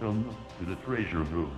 Welcome to the treasure room.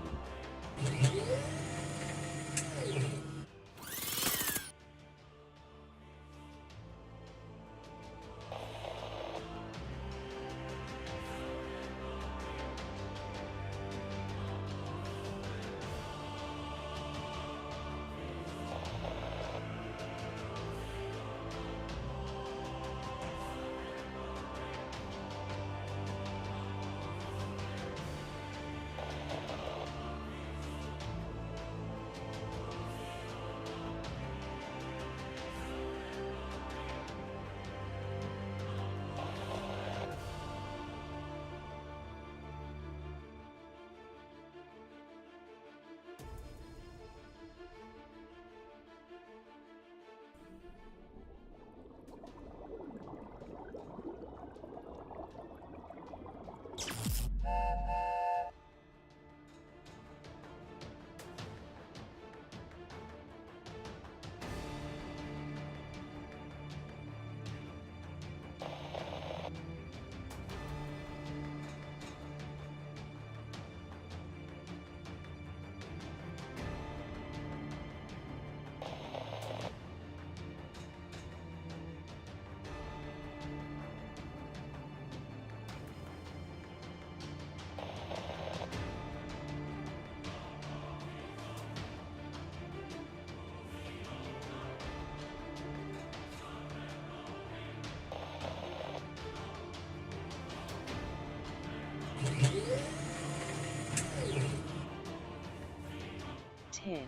Ten,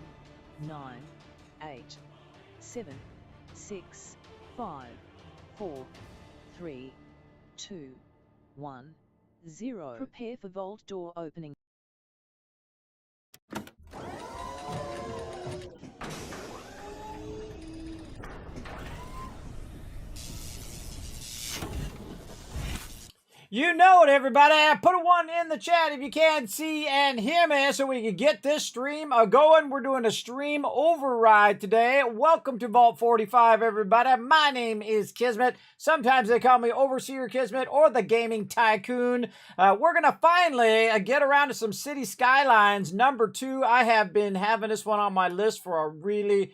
9, 8, 7, 6, 5, 4, 3, 2, 1, 0. Prepare for vault door opening. You know it, everybody. Put a 1 in the chat if you can see and hear me so we can get this stream going. We're doing a stream override today. Welcome to Vault 45, everybody. My name is Kismet. Sometimes they call me Overseer Kismet or the Gaming Tycoon. We're going to finally get around to some Cities Skylines #2. I have been having this one on my list for a really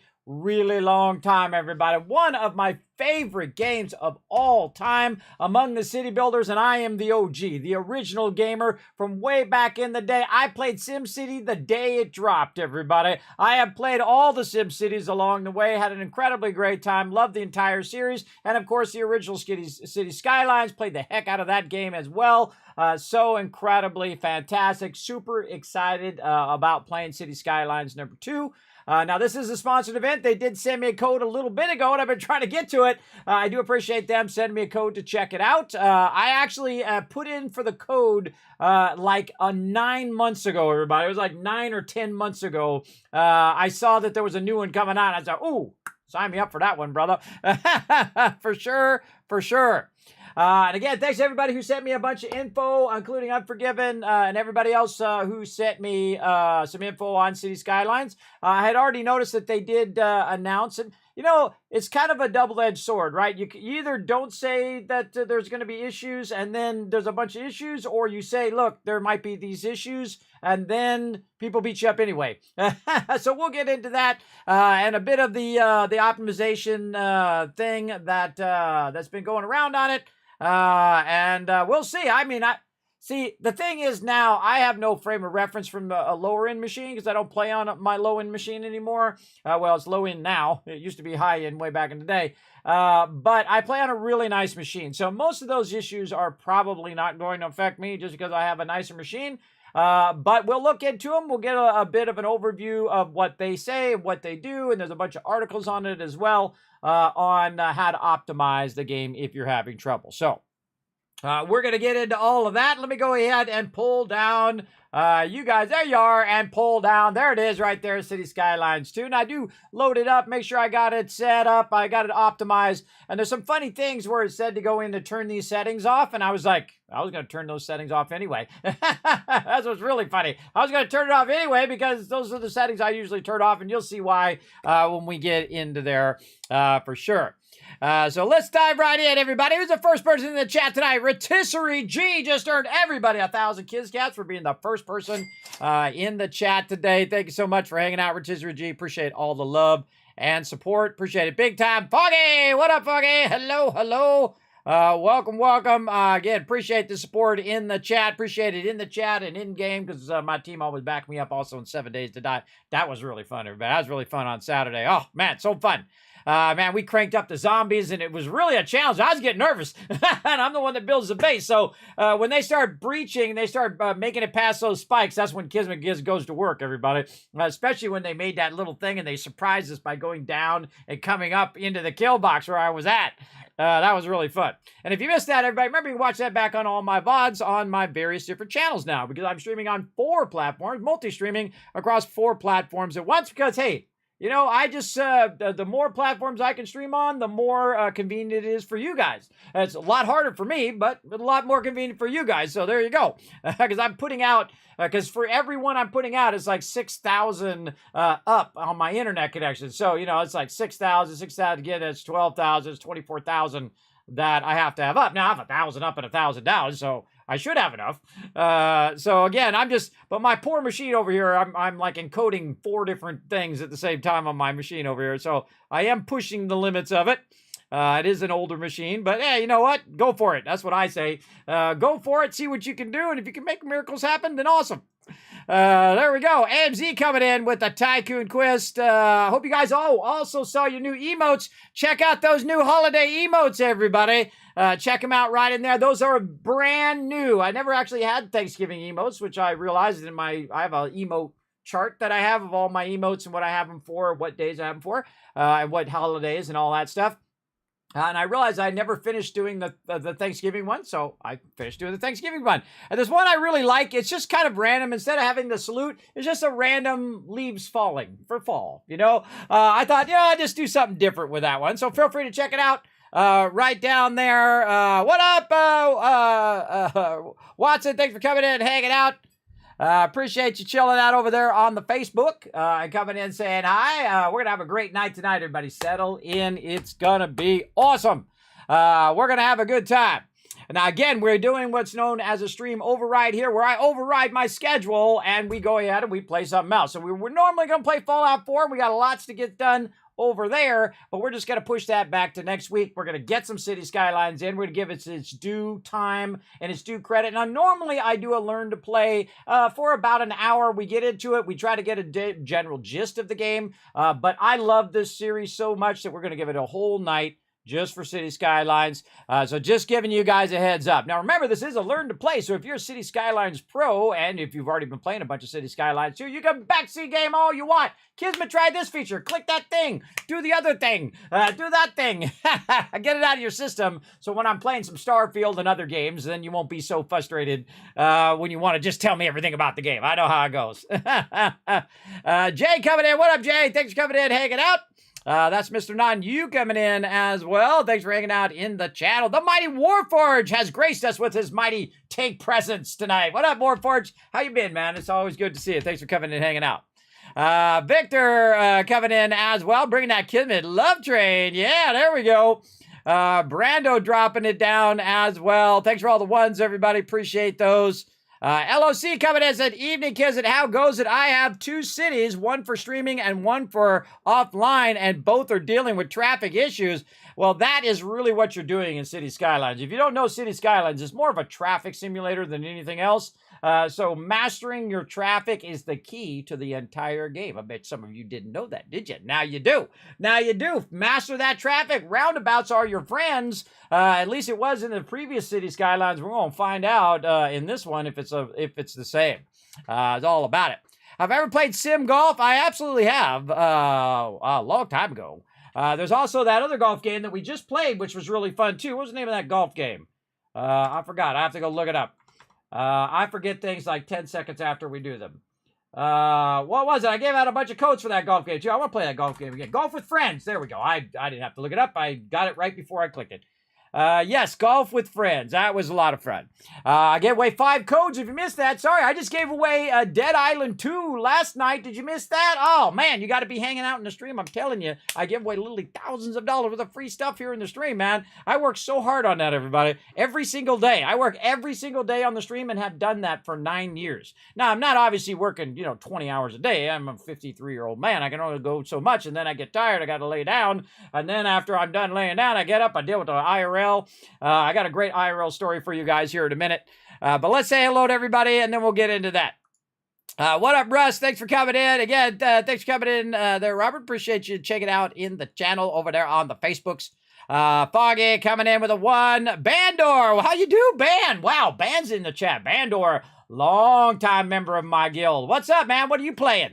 long time, everybody. One of my favorite games of all time among the city builders, and I am the OG, the original gamer from way back in the day. I played SimCity the day it dropped, everybody. I have played all the SimCities along the way, had an incredibly great time, loved the entire series, and of course the original Cities Skylines, played the heck out of that game as well. So incredibly fantastic, super excited about playing Cities Skylines #2. Now, this is a sponsored event. They did send me a code a little bit ago, and I've been trying to get to it. I do appreciate them sending me a code to check it out. I actually put in for the code like 9 months ago, everybody. It was like 9 or 10 months ago. I saw that there was a new one coming out. I was like, ooh, sign me up for that one, brother. For sure, for sure. And again, thanks to everybody who sent me a bunch of info, including Unforgiven and everybody else who sent me some info on City Skylines. I had already noticed that they did announce it. You know, it's kind of a double-edged sword, right? You either don't say that there's going to be issues and then there's a bunch of issues, or you say, look, there might be these issues, and then people beat you up anyway. So we'll get into that and a bit of the optimization thing that's been going around on it. And we'll see. I mean, see, the thing is now I have no frame of reference from a lower-end machine because I don't play on my low-end machine anymore. Well, it's low-end now. It used to be high-end way back in the day. But I play on a really nice machine. So most of those issues are probably not going to affect me just because I have a nicer machine. But we'll look into them. We'll get a bit of an overview of what they say, what they do, and there's a bunch of articles on it as well on how to optimize the game if you're having trouble. So we're going to get into all of that. Let me go ahead and pull down you guys. There you are, and pull down. There it is right there, Cities Skylines 2. And I do load it up, make sure I got it set up. I got it optimized. And there's some funny things where it said to go in to turn these settings off. And I was like, I was going to turn those settings off anyway. That's what's really funny. I was going to turn it off anyway because those are the settings I usually turn off. And you'll see why when we get into there for sure. So let's dive right in, everybody. Who's the first person in the chat tonight? Rotisserie G just earned everybody 1,000 Kids Cats for being the first person in the chat today. Thank you so much for hanging out, Rotisserie G. Appreciate all the love and support. Appreciate it big time. Foggy, what up, Foggy? Hello, hello. Welcome. Again, appreciate the support in the chat. Appreciate it in the chat and in game because my team always backed me up also in 7 Days to Die. That was really fun, everybody. That was really fun on Saturday. Oh, man, so fun. Man, we cranked up the zombies, and it was really a challenge. I was getting nervous, and I'm the one that builds the base. So when they start breaching, they start making it past those spikes, that's when Kismet goes to work, everybody. Especially when they made that little thing, and they surprised us by going down and coming up into the kill box where I was at. That was really fun. And if you missed that, everybody, remember you can watch that back on all my VODs on my various different channels now, because I'm streaming on 4 platforms, multi-streaming across 4 platforms at once, because, hey, you know, I just, the more platforms I can stream on, the more convenient it is for you guys. It's a lot harder for me, but a lot more convenient for you guys. So there you go. Because I'm putting out, because for every one I'm putting out, it's like 6,000 up on my internet connection. So, you know, it's like 6,000 again, it's 12,000, it's 24,000 that I have to have up. Now I have 1,000 up and 1,000 down, so I should have enough. So again, but my poor machine over here, I'm like encoding 4 different things at the same time on my machine over here. So I am pushing the limits of it. It is an older machine, but hey, you know what? Go for it. That's what I say. Go for it. See what you can do. And if you can make miracles happen, then awesome. There we go. AMZ coming in with the Tycoon Quest. Hope you guys all also saw your new emotes. Check out those new holiday emotes, everybody. Check them out right in there. Those are brand new. I never actually had Thanksgiving emotes, which I realized I have an emote chart that I have of all my emotes and what I have them for, what days I have them for, and what holidays and all that stuff. And I realized I never finished doing the Thanksgiving one, so I finished doing the Thanksgiving one. And there's one I really like. It's just kind of random. Instead of having the salute, it's just a random leaves falling for fall, you know? I thought, yeah, I'll just do something different with that one. So feel free to check it out. Right down there. What up, Watson? Thanks for coming in and hanging out. Appreciate you chilling out over there on the Facebook and coming in saying hi. We're going to have a great night tonight, everybody. Settle in. It's going to be awesome. We're going to have a good time. Now, again, we're doing what's known as a stream override here, where I override my schedule and we go ahead and we play something else. So we're normally going to play Fallout 4. We got lots to get done over there, but we're just going to push that back to next week. We're going to get some City Skylines in. We're going to give it its due time and its due credit. Now, normally I do a learn to play for about an hour. We get into it. We try to get a general gist of the game, but I love this series so much that we're going to give it a whole night just for City Skylines. So just giving you guys a heads up. Now, remember, this is a learn to play. So if you're a City Skylines pro, and if you've already been playing a bunch of City Skylines 2, you can backseat game all you want. Kismet tried this feature. Click that thing. Do the other thing. Do that thing. Get it out of your system. So when I'm playing some Starfield and other games, then you won't be so frustrated when you want to just tell me everything about the game. I know how it goes. Jay coming in. What up, Jay? Thanks for coming in, hanging out. That's Mr. Non, you coming in as well. Thanks for hanging out in the channel. The mighty Warforge has graced us with his mighty tank presence tonight. What up, Warforge? How you been, man? It's always good to see you. Thanks for coming in and hanging out. Victor coming in as well, bringing that Kismet love train. Yeah, there we go. Brando dropping it down as well. Thanks for all the ones, everybody. Appreciate those. LOC coming in, said, evening, Kismet, how goes it? I have 2 cities, one for streaming and one for offline, and both are dealing with traffic issues. Well, that is really what you're doing in City Skylines. If you don't know City Skylines, it's more of a traffic simulator than anything else. So mastering your traffic is the key to the entire game. I bet some of you didn't know that, did you? Now you do. Now you do. Master that traffic. Roundabouts are your friends. At least it was in the previous City Skylines. We're going to find out in this one if it's the same. It's all about it. Have I ever played Sim Golf? I absolutely have. A long time ago. There's also that other golf game that we just played, which was really fun too. What was the name of that golf game? I forgot. I have to go look it up. I forget things like 10 seconds after we do them. What was it? I gave out a bunch of codes for that golf game too. I want to play that golf game again. Golf with Friends. There we go. I didn't have to look it up. I got it right before I clicked it. Yes, golf with friends. That was a lot of fun. I gave away 5 codes if you missed that. Sorry, I just gave away Dead Island 2 last night. Did you miss that? Oh, man, you got to be hanging out in the stream. I'm telling you, I give away literally thousands of dollars worth of free stuff here in the stream, man. I work so hard on that, everybody. Every single day. I work every single day on the stream and have done that for 9 years. Now, I'm not obviously working, 20 hours a day. I'm a 53-year-old man. I can only go so much, and then I get tired. I got to lay down. And then after I'm done laying down, I get up. I deal with the IRL. I got a great IRL story for you guys here in a minute. But let's say hello to everybody, and then we'll get into that. What up, Russ? Thanks for coming in. Again, thanks for coming in there, Robert. Appreciate you checking out in the channel over there on the Facebooks. Foggy coming in with a 1. Bandor, how you do, Ban? Wow, Ban's in the chat. Bandor, long-time member of my guild. What's up, man? What are you playing?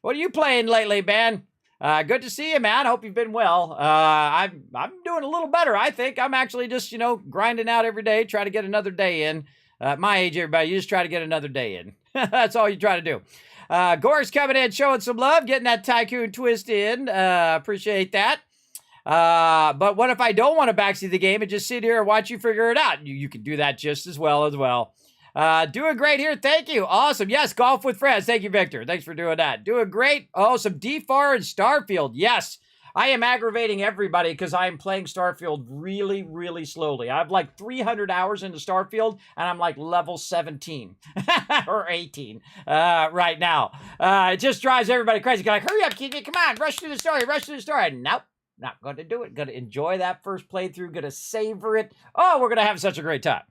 What are you playing lately, Ban? Good to see you, man. Hope you've been well. I'm doing a little better, I think. I'm actually just, grinding out every day, try to get another day in. At my age, everybody, you just try to get another day in. That's all you try to do. Gore's coming in, showing some love, getting that Tycoon twist in. Appreciate that. But what if I don't want to backseat the game and just sit here and watch you figure it out? You can do that just as well. Doing great here. Thank you. Awesome. Yes, golf with friends. Thank you, Victor. Thanks for doing that. Doing great. Oh, some DFAR and Starfield. Yes. I am aggravating everybody because I am playing Starfield really, really slowly. I have like 300 hours into Starfield, and I'm like level 17 or 18 right now. It just drives everybody crazy. Like, hurry up, kid. Come on, rush through the story. Nope. Not going to do it. Going to enjoy that first playthrough. Going to savor it. Oh, we're going to have such a great time.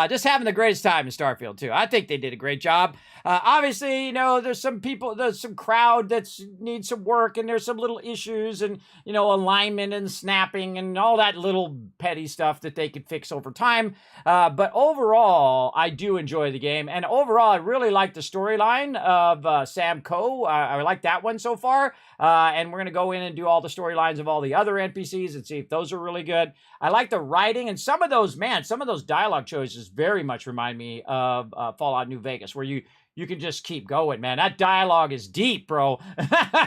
Just having the greatest time in Starfield, too. I think they did a great job. Obviously, there's some people, there's some crowd that needs some work, and there's some little issues and, alignment and snapping and all that little petty stuff that they could fix over time. But overall, I do enjoy the game. And overall, I really like the storyline of Sam Coe. I like that one so far. And we're going to go in and do all the storylines of all the other NPCs and see if those are really good. I like the writing, and some of those dialogue choices very much remind me of Fallout New Vegas, where you can just keep going, man. That dialogue is deep, bro.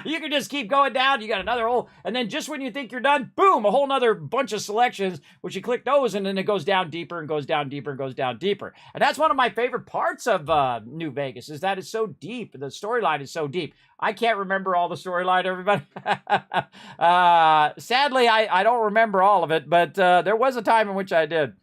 You can just keep going down. You got another whole, and then just when you think you're done, boom, a whole nother bunch of selections, which you click those, and then it goes down deeper and goes down deeper and goes down deeper. And that's one of my favorite parts of New Vegas, is that it's so deep. The storyline is so deep. I can't remember all the storyline, everybody. Sadly, I don't remember all of it, but there was a time in which I did.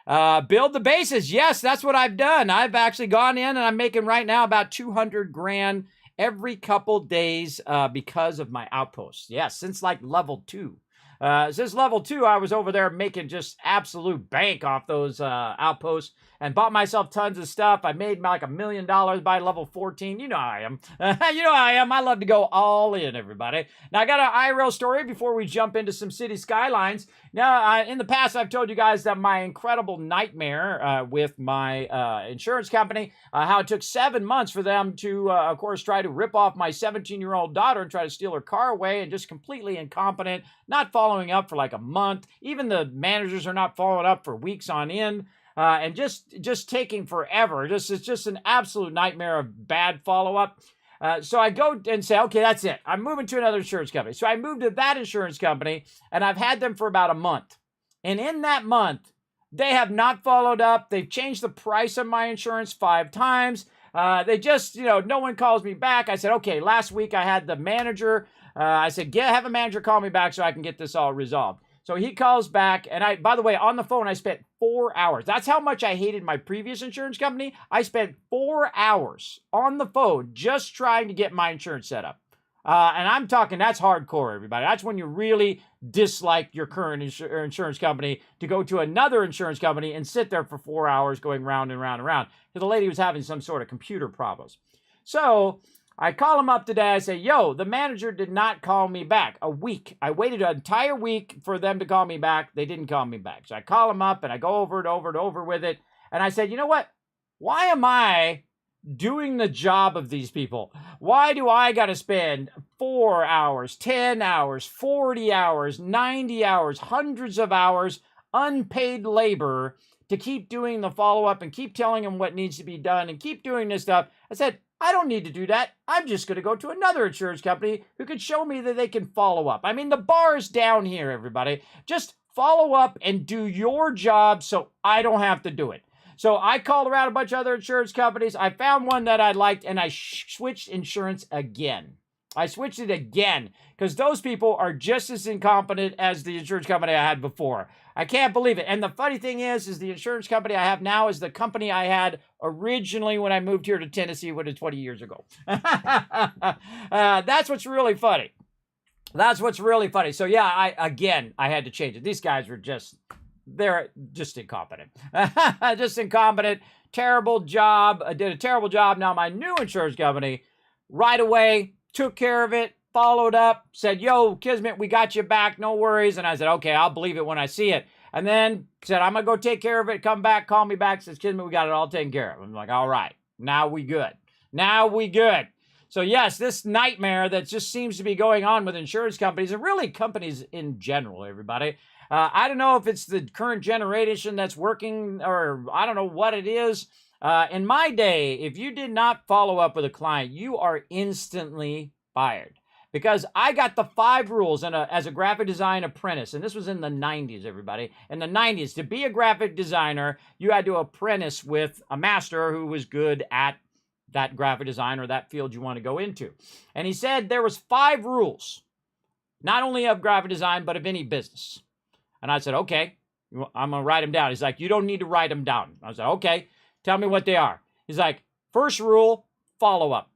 Build the bases. Yes, that's what I've done. I've actually gone in and I'm making right now about 200 grand every couple days because of my outposts. Yes, since like level 2. Since level 2, I was over there making just absolute bank off those outposts and bought myself tons of stuff. I made like $1 million by level 14. You know how I am. I love to go all in, everybody. Now, I got an IRL story before we jump into some Cities Skylines. Now, in the past, I've told you guys that my incredible nightmare with my insurance company, how it took 7 months for them to, of course, try to rip off my 17-year-old daughter and try to steal her car away, and just completely incompetent, not following up for like a month. Even the managers are not following up for weeks on end. And just taking forever. It's just an absolute nightmare of bad follow-up. So I go and say, okay, that's it. I'm moving to another insurance company. So I moved to that insurance company, and I've had them for about a month. And in that month, they have not followed up. They've changed the price of my insurance 5 times. They just, no one calls me back. I said, okay, last week I had the manager. I said, have a manager call me back so I can get this all resolved. So he calls back, and by the way, on the phone, I spent 4 hours. That's how much I hated my previous insurance company. I spent 4 hours on the phone just trying to get my insurance set up. And I'm talking, that's hardcore, everybody. That's when you really dislike your current insurance company, to go to another insurance company and sit there for 4 hours going round and round and round. Because the lady was having some sort of computer problems. So I call him up today. I say, yo, the manager did not call me back. A week. I waited an entire week for them to call me back. They didn't call me back. So I call him up and I go over and over and over with it. And I said, you know what? Why am I doing the job of these people? Why do I got to spend 4 hours, 10 hours, 40 hours, 90 hours, hundreds of hours, unpaid labor to keep doing the follow-up and keep telling them what needs to be done and keep doing this stuff? I said, I don't need to do that. I'm just going to go to another insurance company who can show me that they can follow up. I mean, the bar is down here, everybody. Just follow up and do your job so I don't have to do it. So I called around a bunch of other insurance companies. I found one that I liked, and I switched insurance again. I switched it again because those people are just as incompetent as the insurance company I had before. I can't believe it. And the funny thing is the insurance company I have now is the company I had originally when I moved here to Tennessee, which is 20 years ago. That's what's really funny. That's what's really funny. So yeah, I had to change it. These guys were they're just incompetent. Just incompetent. Terrible job. I did a terrible job. Now my new insurance company, right away, took care of it, followed up, said, yo, Kismet, we got you back, no worries. And I said, okay, I'll believe it when I see it. And then said, I'm going to go take care of it, come back, call me back, says, Kismet, we got it all taken care of. I'm like, all right, now we good. Now we good. So yes, this nightmare that just seems to be going on with insurance companies, and really companies in general, everybody. I don't know if it's the current generation that's working, or I don't know what it is. In my day, if you did not follow up with a client, you are instantly fired. Because I got the 5 rules as a graphic design apprentice, and this was in the 90s, everybody. In the 90s, to be a graphic designer, you had to apprentice with a master who was good at that graphic design or that field you want to go into. And he said there was 5 rules, not only of graphic design, but of any business. And I said, okay, I'm going to write them down. He's like, you don't need to write them down. I said, okay, tell me what they are. He's like, first rule, follow up.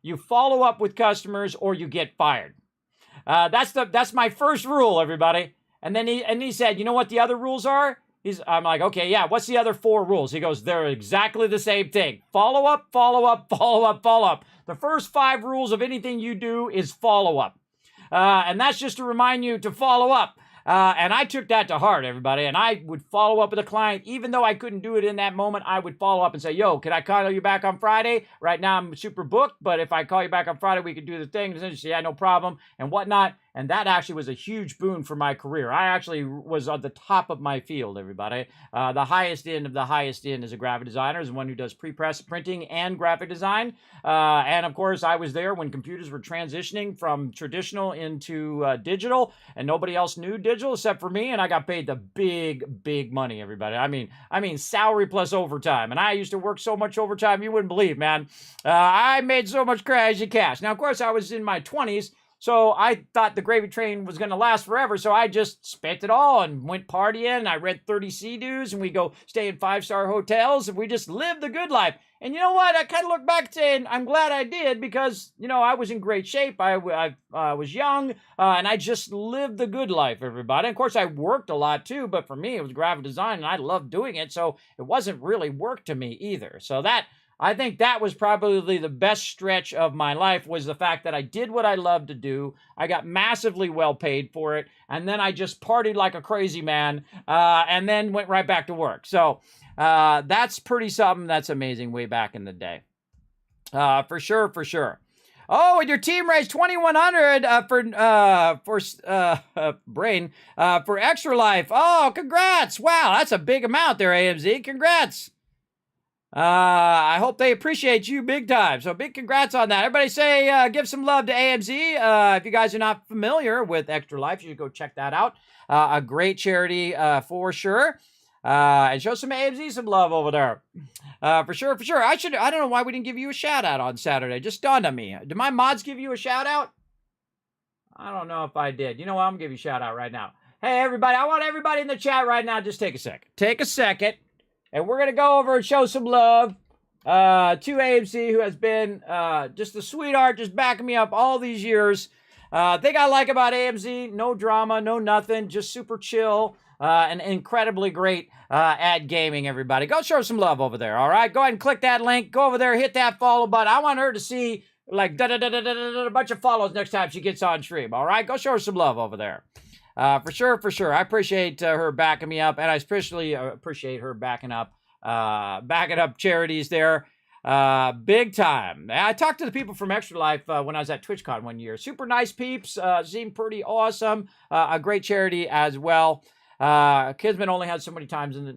You follow up with customers or you get fired. That's my first rule, everybody. And then he said, you know what the other rules are? I'm like, okay, yeah, what's the other 4 rules? He goes, they're exactly the same thing. Follow up, follow up, follow up, follow up. The first 5 rules of anything you do is follow up. And that's just to remind you to follow up. And I took that to heart, everybody. And I would follow up with a client. Even though I couldn't do it in that moment, I would follow up and say, yo, can I call you back on Friday? Right now, I'm super booked. But if I call you back on Friday, we could do the thing. And then she said, yeah, no problem, and whatnot. And that actually was a huge boon for my career. I actually was on the top of my field, everybody. The highest end of the highest end as a graphic designer is one who does pre-press printing and graphic design. And of course, I was there when computers were transitioning from traditional into digital, and nobody else knew digital except for me, and I got paid the big money, everybody. I mean salary plus overtime. And I used to work so much overtime, you wouldn't believe, man. I made so much crazy cash. Now, of course, I was in my 20s, so I thought the gravy train was going to last forever, so I just spent it all and went partying, and I read 30 Sea-Doos, and we go stay in 5-star hotels, and we just lived the good life. And you know what? I kind of look back saying, I'm glad I did, because, you know, I was in great shape. I was young, and I just lived the good life, everybody. And of course, I worked a lot, too, but for me, it was graphic design, and I loved doing it, so it wasn't really work to me either. So I think that was probably the best stretch of my life, was the fact that I did what I loved to do. I got massively well paid for it. And then I just partied like a crazy man, and then went right back to work. So that's pretty something that's amazing way back in the day. For sure, for sure. Oh, and your team raised $2,100 for Brain for Extra Life. Oh, congrats. Wow, that's a big amount there, AMZ. Congrats. I hope they appreciate you big time. So big congrats on that. Everybody say, give some love to AMZ. If you guys are not familiar with Extra Life, you should go check that out. A great charity for sure. And show some AMZ some love over there. For sure, for sure. I don't know why we didn't give you a shout out on Saturday. Just dawned on me. Did my mods give you a shout out? I don't know if I did. You know what? I'm going to give you a shout out right now. Hey, everybody. I want everybody in the chat right now. Just take a second. Take a second. And we're going to go over and show some love to AMC, who has been just a sweetheart, just backing me up all these years. Thing I like about AMZ, no drama, no nothing, just super chill and incredibly great at gaming, everybody. Go show some love over there, all right? Go ahead and click that link. Go over there, hit that follow button. I want her to see like a bunch of follows next time she gets on stream, all right? Go show her some love over there. For sure, for sure. I appreciate her backing me up, and I especially appreciate her backing up charities there. Big time. I talked to the people from Extra Life when I was at TwitchCon one year. Super nice peeps. Seemed pretty awesome. A great charity as well. Kismet only has so many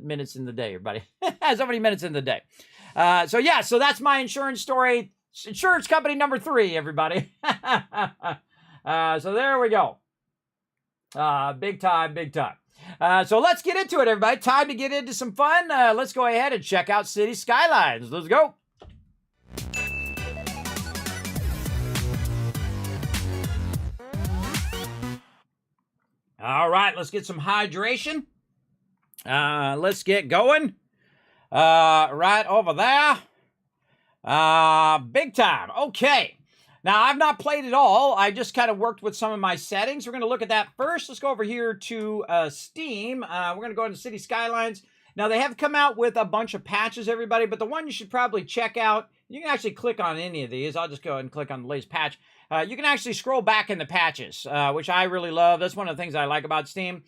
minutes in the day, everybody. So many minutes in the day. So that's my insurance story. Insurance company number 3, everybody. So there we go. Big time, big time. So let's get into it, everybody. Time to get into some fun. Let's go ahead and check out Cities Skylines. Let's go. All right, let's get some hydration. Let's get going. Right over there. Big time. Okay. Now, I've not played it all. I just kind of worked with some of my settings. We're going to look at that first. Let's go over here to Steam. We're going to go into Cities Skylines. Now, they have come out with a bunch of patches, everybody, but the one you should probably check out, you can actually click on any of these. I'll just go ahead and click on the latest patch. You can actually scroll back in the patches, which I really love. That's one of the things I like about Steam.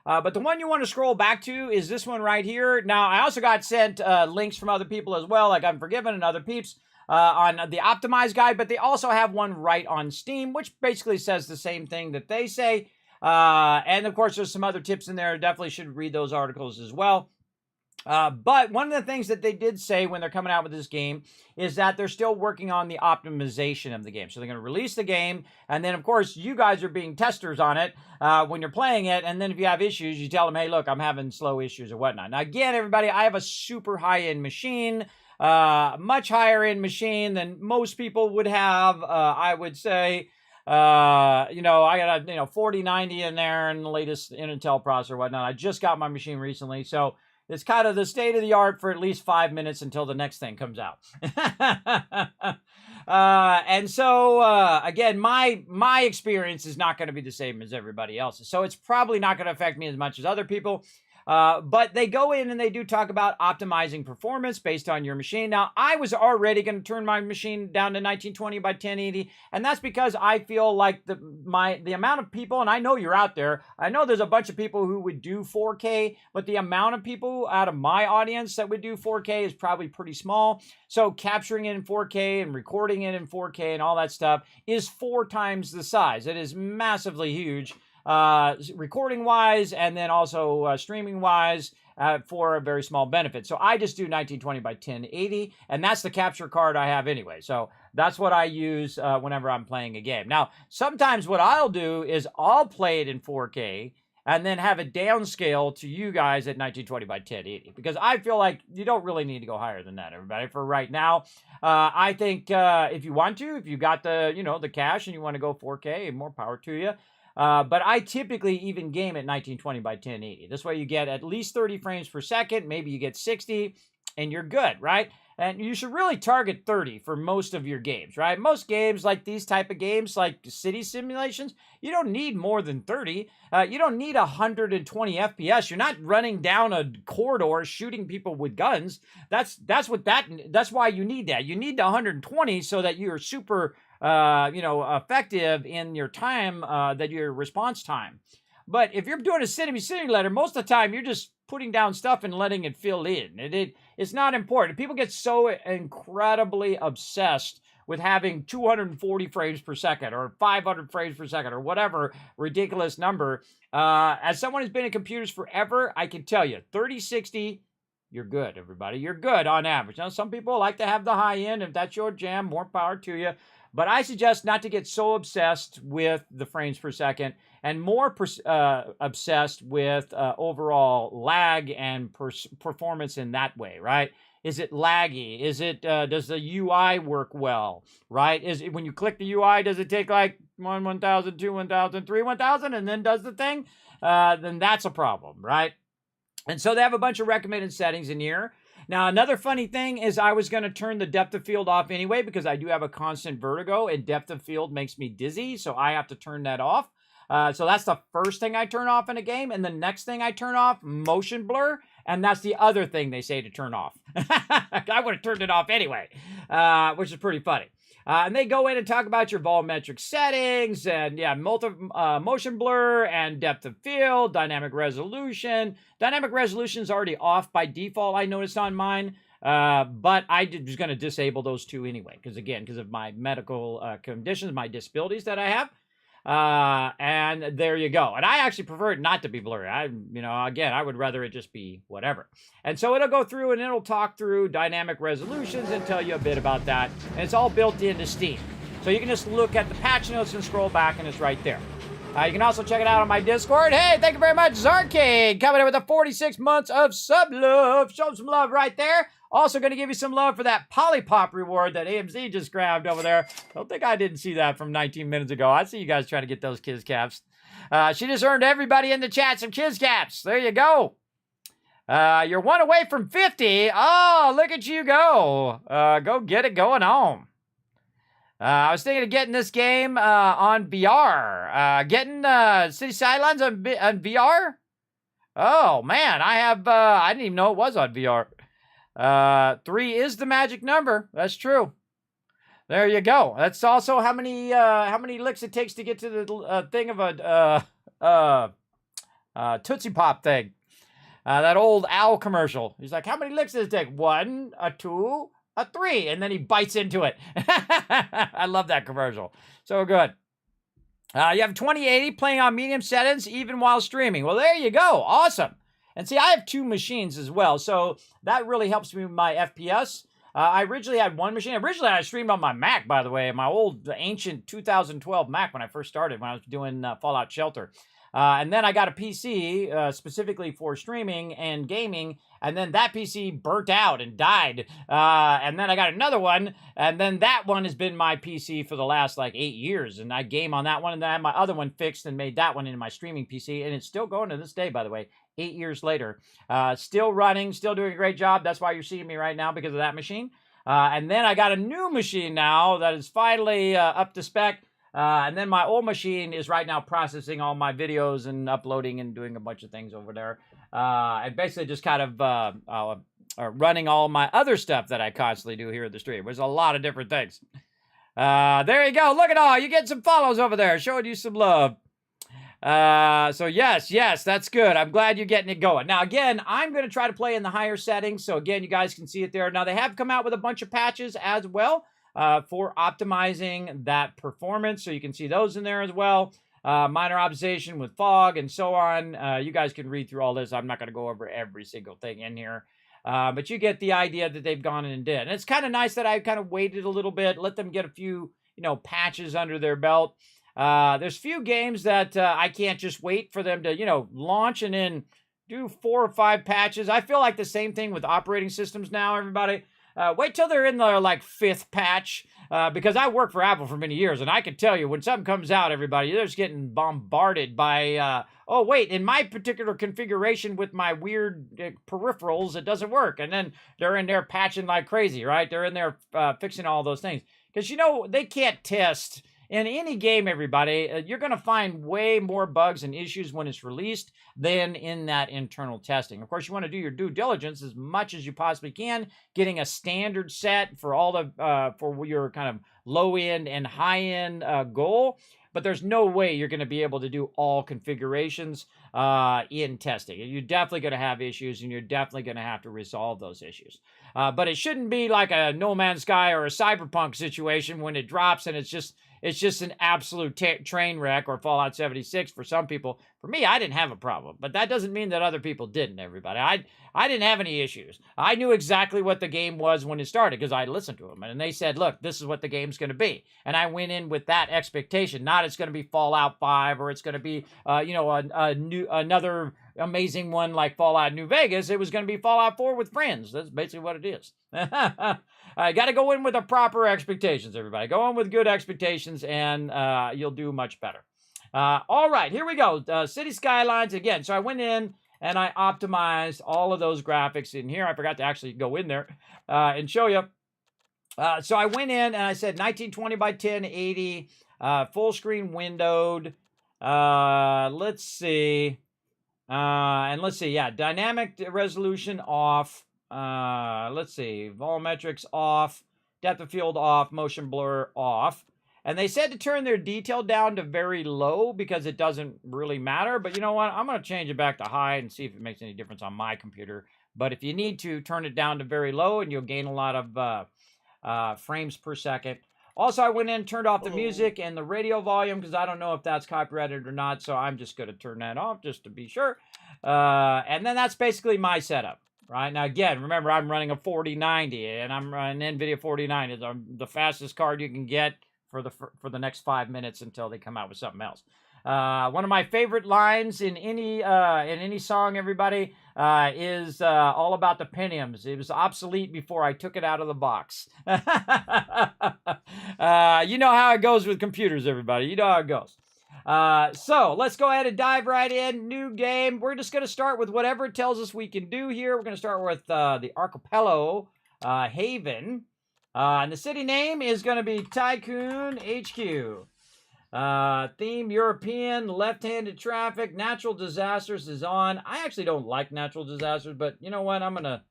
But the one you want to scroll back to is this one right here. Now, I also got sent links from other people as well, like Unforgiven and other peeps, on the optimized guide, but they also have one right on Steam, which basically says the same thing that they say. And, of course, there's some other tips in there. Definitely should read those articles as well. But one of the things that they did say when they're coming out with this game is that they're still working on the optimization of the game. So they're going to release the game, and then, of course, you guys are being testers on it when you're playing it, and then if you have issues, you tell them, hey, look, I'm having slow issues or whatnot. Now, again, everybody, I have a super high-end machine, much higher-end machine than most people would have, I would say. I got a 4090 in there and the latest Intel processor or whatnot. I just got my machine recently, so it's kind of the state of the art for at least 5 minutes until the next thing comes out. And so, again, my experience is not going to be the same as everybody else's. So it's probably not going to affect me as much as other people. But they go in and they do talk about optimizing performance based on your machine. Now, I was already going to turn my machine down to 1920 by 1080, and that's because I feel like the amount of people, and I know you're out there, I know there's a bunch of people who would do 4K, but the amount of people out of my audience that would do 4K is probably pretty small. So capturing it in 4K and recording it in 4K and all that stuff is 4 times the size. It is massively huge. Recording wise and then also streaming wise for a very small benefit. So I just do 1920 by 1080, and that's the capture card I have anyway. So that's what I use whenever I'm playing a game. Now, sometimes what I'll do is I'll play it in 4K and then have it downscale to you guys at 1920 by 1080, because I feel like you don't really need to go higher than that, everybody, for right now. I think if you want to, if you got the, the cash and you want to go 4K, more power to you. But I typically even game at 1920 by 1080. This way you get at least 30 frames per second. Maybe you get 60 and you're good, right? And you should really target 30 for most of your games, right? Most games like these type of games, like city simulations, you don't need more than 30. You don't need 120 FPS. You're not running down a corridor shooting people with guns. That's why you need that. You need the 120 so that you're super effective in your time, your response time. But if you're doing a city simulator, most of the time you're just putting down stuff and letting it fill in. It's not important. People get so incredibly obsessed with having 240 frames per second or 500 frames per second or whatever ridiculous number. As someone who's been in computers forever, I can tell you, 3060, you're good, everybody. You're good on average. Now, some people like to have the high end. If that's your jam, more power to you. But I suggest not to get so obsessed with the frames per second and more obsessed with overall lag and performance in that way, right? Is it laggy? Is it, does the UI work well, right? Is it, when you click the UI, does it take like 1,000, 2, 1,000, 3, 1,000 and then does the thing? Then that's a problem, right? And so they have a bunch of recommended settings in here. Now, another funny thing is I was going to turn the depth of field off anyway because I do have a constant vertigo and depth of field makes me dizzy, so I have to turn that off. So that's the first thing I turn off in a game, and the next thing I turn off, motion blur, and that's the other thing they say to turn off. I would have turned it off anyway, which is pretty funny. And they go in and talk about your volumetric settings and, yeah, motion blur and depth of field, dynamic resolution. Dynamic resolution is already off by default, I noticed on mine. But I was going to disable those two anyway, because of my medical conditions, my disabilities that I have. And there you go. And I actually prefer it not to be blurry. I would rather it just be whatever. And so it'll go through and it'll talk through dynamic resolutions and tell you a bit about that. And it's all built into Steam. So you can just look at the patch notes and scroll back and it's right there. You can also check it out on my Discord. Hey, thank you very much, Zarcade, coming in with a 46 months of sub love. Show some love right there. Also going to give you some love for that Polypop reward that AMZ just grabbed over there. Don't think I didn't see that from 19 minutes ago. I see you guys trying to get those Kiz Caps. She just earned everybody in the chat some Kiz Caps. There you go. You're one away from 50. Oh, look at you go. Go get it going on. I was thinking of getting this game on VR. Getting Cities Skylines on VR? Oh, man. I didn't even know it was on VR. 3 is the magic number. That's true. There you go. That's also how many licks it takes to get to the thing of a Tootsie Pop thing. That old owl commercial. He's like, how many licks does it take? 1, a 2, a 3, and then he bites into it. I love that commercial. So good. You have 2080 playing on medium settings even while streaming. Well, there you go. Awesome. And see, I have 2 machines as well, so that really helps me with my FPS. I originally had 1 machine. Originally, I streamed on my Mac, by the way, my old ancient 2012 Mac when I first started, when I was doing Fallout Shelter. And then I got a PC specifically for streaming and gaming, and then that PC burnt out and died. And then I got another one, and then that one has been my PC for the last like 8 years, and I game on that one, and then I had my other one fixed and made that one into my streaming PC, and it's still going to this day, by the way, 8 years later. Still running, still doing a great job. That's why you're seeing me right now, because of that machine. And then I got a new machine now that is finally up to spec. And then my old machine is right now processing all my videos and uploading and doing a bunch of things over there. And basically just kind of running all my other stuff that I constantly do here at the stream. There's a lot of different things. There you go. Look at all. You get some follows over there. Showing you some love. So yes, that's good. I'm glad you're getting it going. Now, again, I'm going to try to play in the higher settings. So again, you guys can see it there. Now, they have come out with a bunch of patches as well. For optimizing that performance. So you can see those in there as well. Minor optimization with fog and so on. You guys can read through all this. I'm not going to go over every single thing in here. But you get the idea that they've gone in and did. And it's kind of nice that I kind of waited a little bit, let them get a few, patches under their belt. There's few games that I can't just wait for them to, launch and then do 4 or 5 patches. I feel like the same thing with operating systems now, everybody. Wait till they're in their, 5th patch, because I worked for Apple for many years, and I can tell you, when something comes out, everybody, they're just getting bombarded by, oh, wait, in my particular configuration with my weird peripherals, it doesn't work, and then they're in there patching like crazy, right? They're in there fixing all those things, because, they can't test. In any game, everybody, you're going to find way more bugs and issues when it's released than in that internal testing. Of course, you want to do your due diligence as much as you possibly can, getting a standard set for all the for your kind of low-end and high-end goal. But there's no way you're going to be able to do all configurations in testing. You're definitely going to have issues, and you're definitely going to have to resolve those issues. But it shouldn't be like a No Man's Sky or a Cyberpunk situation when it drops and it's just an absolute train wreck, or Fallout 76 for some people. For me, I didn't have a problem, but that doesn't mean that other people didn't, everybody. I didn't have any issues. I knew exactly what the game was when it started because I listened to them, and they said, look, this is what the game's going to be. And I went in with that expectation, not it's going to be Fallout 5 or it's going to be, another amazing one like Fallout New Vegas. It was going to be Fallout 4 with friends. That's basically what it is. I got to go in with the proper expectations, everybody. Go in with good expectations, and you'll do much better. All right, here we go. City Skylines again. So I went in and I optimized all of those graphics in here. I forgot to actually go in there and show you. So I went in and I said 1920 by 1080, full screen windowed. Let's see. Yeah, dynamic resolution off. Let's see, volumetrics off, depth of field off, motion blur off. And they said to turn their detail down to very low because it doesn't really matter. But you know what? I'm going to change it back to high and see if it makes any difference on my computer. But if you need to, turn it down to very low and you'll gain a lot of frames per second. Also, I went in and turned off the music and the radio volume because I don't know if that's copyrighted or not. So I'm just going to turn that off just to be sure. And then that's basically my setup. Right now, again, remember I'm running a 4090, and I'm running NVIDIA 4090. It's the fastest card you can get for the next 5 minutes until they come out with something else. One of my favorite lines in any song, everybody, is all about the Pentiums. It was obsolete before I took it out of the box. You know how it goes with computers, everybody. You know how it goes. So let's go ahead and dive right in. New game. We're just going to start with whatever it tells us we can do here. We're going to start with the Archipelago Haven. And the city name is going to be Tycoon HQ. Theme European, left-handed traffic, natural disasters is on. I actually don't like natural disasters, but you know what? I'm gonna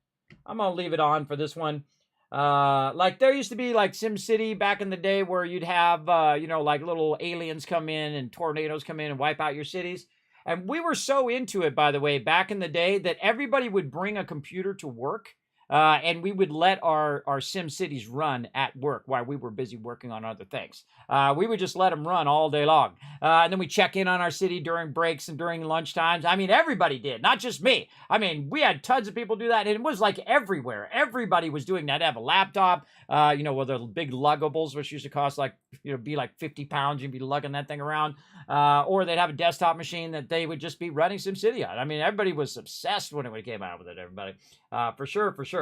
leave it on for this one. Like there used to be like Sim City back in the day where you'd have you know, like little aliens come in and tornadoes come in and wipe out your cities. And we were so into it, by the way, back in the day that everybody would bring a computer to work. And we would let our Sim Cities run at work while we were busy working on other things. We would just let them run all day long. And then we check in on our city during breaks and during lunch times. I mean, everybody did, not just me. I mean, we had tons of people do that, and it was like everywhere. Everybody was doing that. They have a laptop, you know, with the big luggables, which used to cost like, you know, be like 50 pounds. You'd be lugging that thing around. Or they'd have a desktop machine that they would just be running SimCity on. I mean, everybody was obsessed when it came out with it, everybody. For sure, for sure.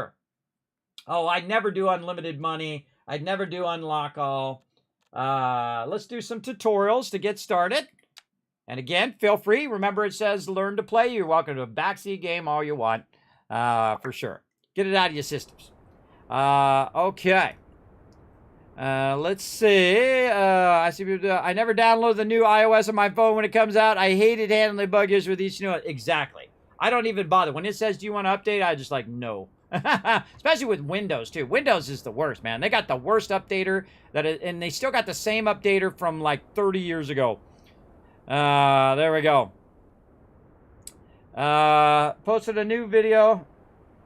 Oh, I'd never do unlimited money. I'd never do unlock all. Let's do some tutorials to get started. And again, feel free. Remember, it says learn to play. You're welcome to a backseat game all you want. For sure. Get it out of your systems. Okay. Let's see. I see people do. I never download the new iOS on my phone when it comes out. I hated handling bug issues with each new. Exactly. I don't even bother. When it says, do you want to update? I just like, no. Especially with Windows, too. Windows is the worst, man. They got the worst updater, and they still got the same updater from like 30 years ago. There we go. Posted a new video.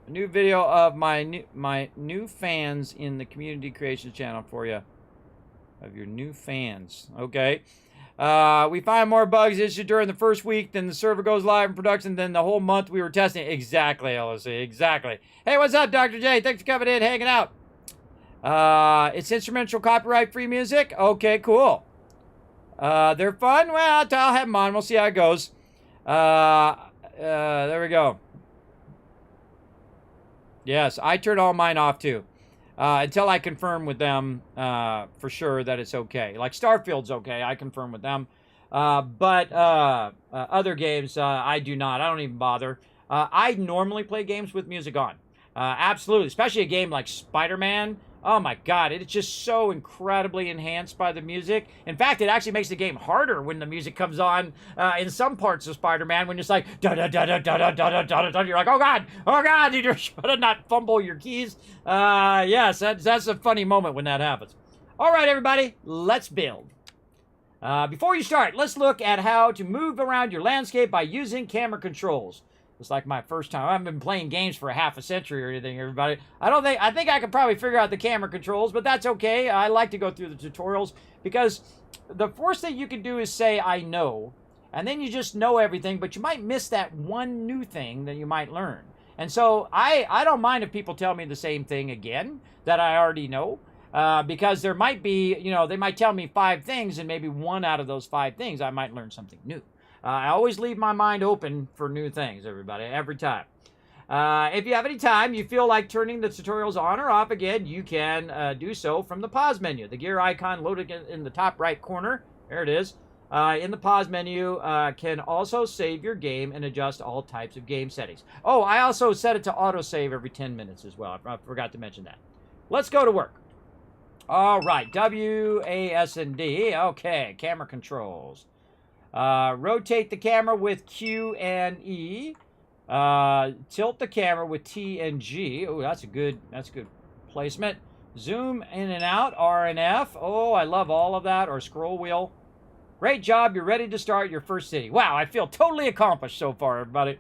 A new video of my new fans in the community creation channel for you. Of your new fans. Okay. We find more bugs issued during the first week, then the server goes live in production, then the whole month we were testing. Exactly, LSC. Exactly. Hey, what's up, Dr. J? Thanks for coming in, hanging out. It's instrumental copyright-free music. Okay, cool. They're fun? Well, I'll have them on. We'll see how it goes. There we go. Yes, I turned all mine off, too. Until I confirm with them for sure that it's okay. Like Starfield's okay. I confirm with them. But other games, I do not. I don't even bother. I normally play games with music on. Absolutely. Especially a game like Spider-Man. Oh my God, it's just so incredibly enhanced by the music. In fact, it actually makes the game harder when the music comes on in some parts of Spider-Man when it's like da da da da da da da da da. You're like, oh God, you should not fumble your keys. Yes, that's a funny moment when that happens. All right, everybody, let's build. Before you start, let's look at how to move around your landscape by using camera controls. It's like my first time. I haven't been playing games for half a century or anything, everybody. I think I could probably figure out the camera controls, but that's okay. I like to go through the tutorials because the worst thing you can do is say, I know, and then you just know everything, but you might miss that one new thing that you might learn. And so I don't mind if people tell me the same thing again that I already know, because there might be, you know, they might tell me 5 things, and maybe one out of those 5 things I might learn something new. I always leave my mind open for new things, everybody, every time. If you have any time, you feel like turning the tutorials on or off again, you can do so from the pause menu. The gear icon loaded in the top right corner, there it is, in the pause menu, can also save your game and adjust all types of game settings. Oh, I also set it to autosave every 10 minutes as well. I forgot to mention that. Let's go to work. All right, WASD. Okay, camera controls. Rotate the camera with Q and E. Tilt the camera with T and G. Oh, that's good placement. Zoom in and out, R and F. Oh, I love all of that. Or scroll wheel. Great job. You're ready to start your first city. Wow, I feel totally accomplished so far, everybody.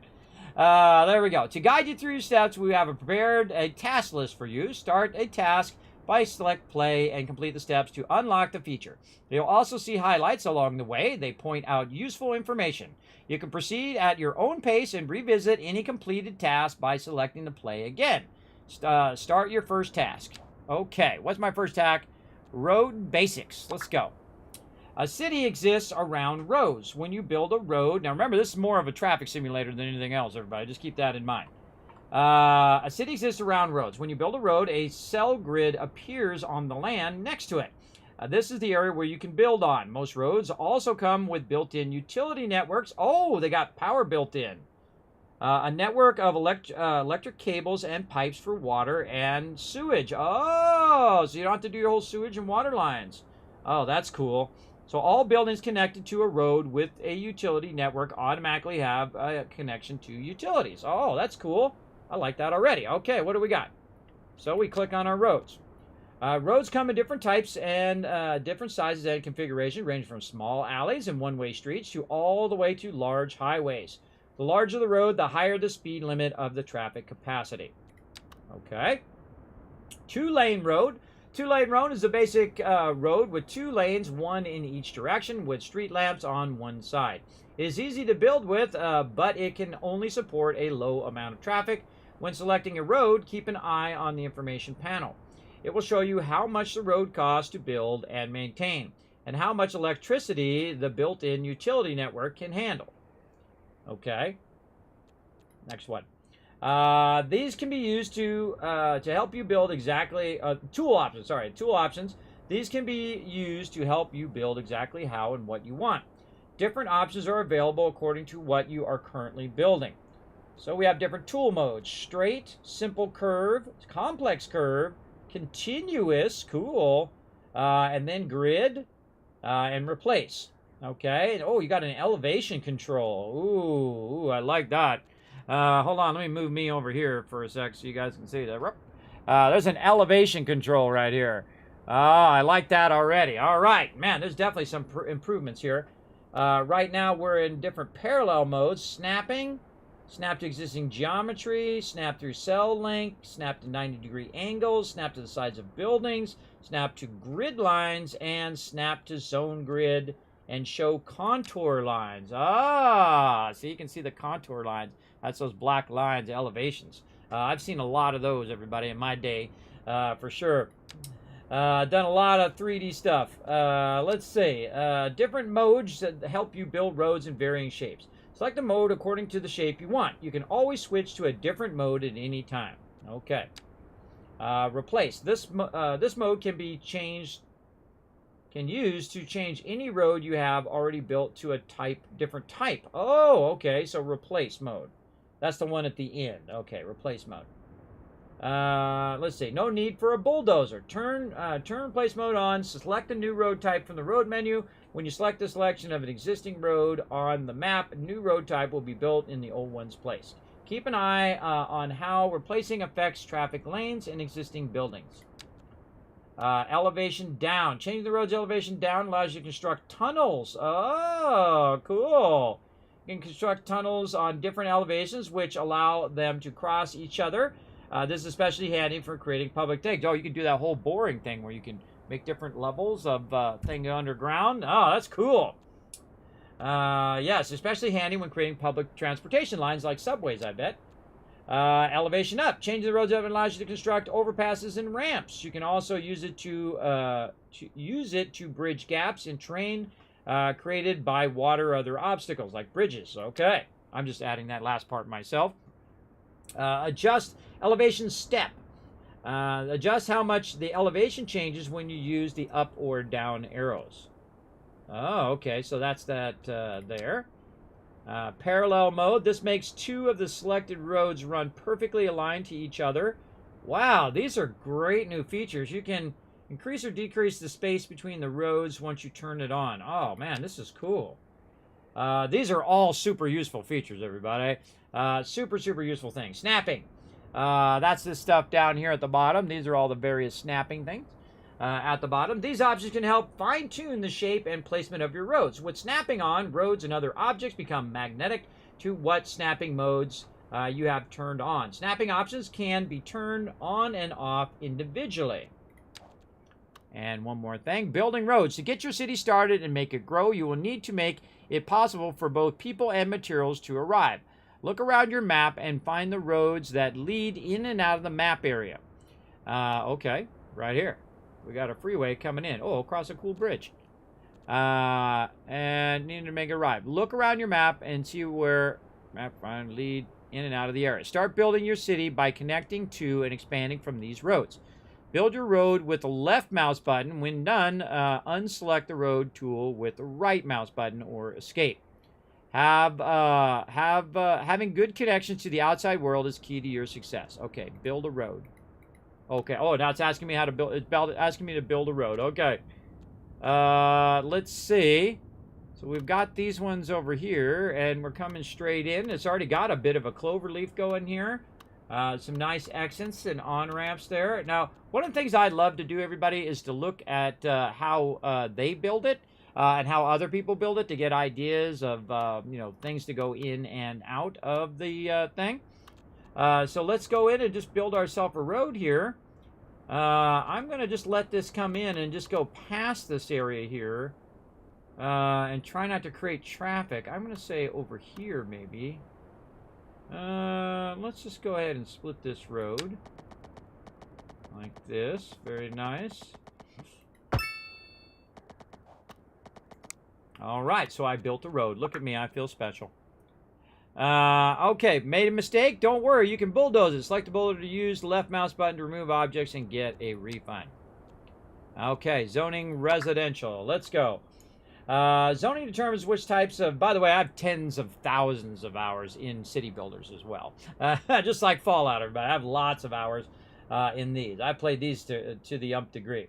There we go. To guide you through your steps, we have prepared a task list for you. Start a task by select play and complete the steps to unlock the feature. You'll also see highlights along the way. They point out useful information. You can proceed at your own pace and revisit any completed task by selecting the play again. Start your first task. Okay, what's my first task? Road basics. Let's go. A city exists around roads. When you build a road, now remember, this is more of a traffic simulator than anything else, everybody. Just keep that in mind. A city exists around roads. When you build a road, a cell grid appears on the land next to it. This is the area where you can build on. Most roads also come with built-in utility networks. Oh, they got power built in. A network of electric cables and pipes for water and sewage. Oh, so you don't have to do your whole sewage and water lines. Oh, that's cool. So all buildings connected to a road with a utility network automatically have a connection to utilities. Oh, that's cool. I like that already. Okay, what do we got? So we click on our roads. Roads come in different types and different sizes and configuration, ranging from small alleys and one-way streets to all the way to large highways. The larger the road, the higher the speed limit of the traffic capacity. Okay. Two-lane road. Two-lane road is a basic road with 2 lanes, one in each direction, with street lamps on one side. It is easy to build with, but it can only support a low amount of traffic. When selecting a road, keep an eye on the information panel. It will show you how much the road costs to build and maintain, and how much electricity the built-in utility network can handle. Okay. Next one. These can be used to help you build exactly tool options. These can be used to help you build exactly how and what you want. Different options are available according to what you are currently building. So we have different tool modes: straight, simple curve, complex curve, continuous, cool, and then grid, and replace. Okay. Oh, you got an elevation control. Ooh, I like that. Hold on, let me move me over here for a sec so you guys can see that. There's an elevation control right here. I like that already. All right, man, there's definitely some improvements here. Right now we're in different parallel modes: snapping, snap to existing geometry, snap through cell length, snap to 90-degree angles, snap to the sides of buildings, snap to grid lines, and snap to zone grid and show contour lines. So you can see the contour lines. That's those black lines, elevations. I've seen a lot of those, everybody, in my day, for sure. Done a lot of 3D stuff. Let's see. Different modes that help you build roads in varying shapes. Select a mode according to the shape you want. You can always switch to a different mode at any time. Okay. Replace. This mode can be used to change any road you have already built to a different type. Oh, okay. So replace mode. That's the one at the end. Okay, replace mode. Let's see. No need for a bulldozer. Turn replace mode on. Select a new road type from the road menu. When you select the selection of an existing road on the map, a new road type will be built in the old one's place. Keep an eye on how replacing affects traffic lanes and existing buildings. Elevation down. Changing the road's elevation down allows you to construct tunnels. Oh, cool. You can construct tunnels on different elevations, which allow them to cross each other. This is especially handy for creating public things. Oh, you can do that whole boring thing where you can make different levels of thing underground. Oh, that's cool. Yes, especially handy when creating public transportation lines like subways, I bet. Elevation up. Changing the roads up allows you to construct overpasses and ramps. You can also use it to bridge gaps in terrain created by water or other obstacles like bridges. Okay, I'm just adding that last part myself. Adjust elevation step. Adjust how much the elevation changes when you use the up or down arrows. Oh, okay, so that's that there. Parallel mode. This makes 2 of the selected roads run perfectly aligned to each other. Wow, these are great new features. You can increase or decrease the space between the roads once you turn it on. Oh, man, this is cool. These are all super useful features, everybody. Super useful things. Snapping. That's this stuff down here at the bottom. These are all the various snapping things at the bottom. These options can help fine-tune the shape and placement of your roads. With snapping on, roads and other objects become magnetic to what snapping modes you have turned on. Snapping options can be turned on and off individually. And one more thing, building roads. To get your city started and make it grow, you will need to make it possible for both people and materials to arrive. Look around your map and find the roads that lead in and out of the map area. Okay, right here. We got a freeway coming in. Oh, across a cool bridge. And need to make it right. Look around your map and see where map find lead in and out of the area. Start building your city by connecting to and expanding from these roads. Build your road with the left mouse button. When done, unselect the road tool with the right mouse button or escape. Having good connections to the outside world is key to your success. Okay, build a road. Okay. Oh, now it's asking me how to build. It's asking me to build a road. Okay. Let's see. So we've got these ones over here, and we're coming straight in. It's already got a bit of a clover leaf going here. Some nice accents and on-ramps there. Now, one of the things I'd love to do, everybody, is to look at how they build it and how other people build it to get ideas of, things to go in and out of the thing. So let's go in and just build ourselves a road here. I'm going to just let this come in and just go past this area here and try not to create traffic. I'm going to say over here maybe. Let's just go ahead and split this road like this. Very nice. All right, so I built a road. Look at me, I feel special. Okay, made a mistake. Don't worry, you can bulldoze it. Select the bulldozer to use the left mouse button to remove objects and get a refund. Okay, zoning residential. Let's go. Zoning determines which types of... By the way, I have tens of thousands of hours in city builders as well. Just like Fallout, everybody. I have lots of hours in these. I played these to the umpth degree.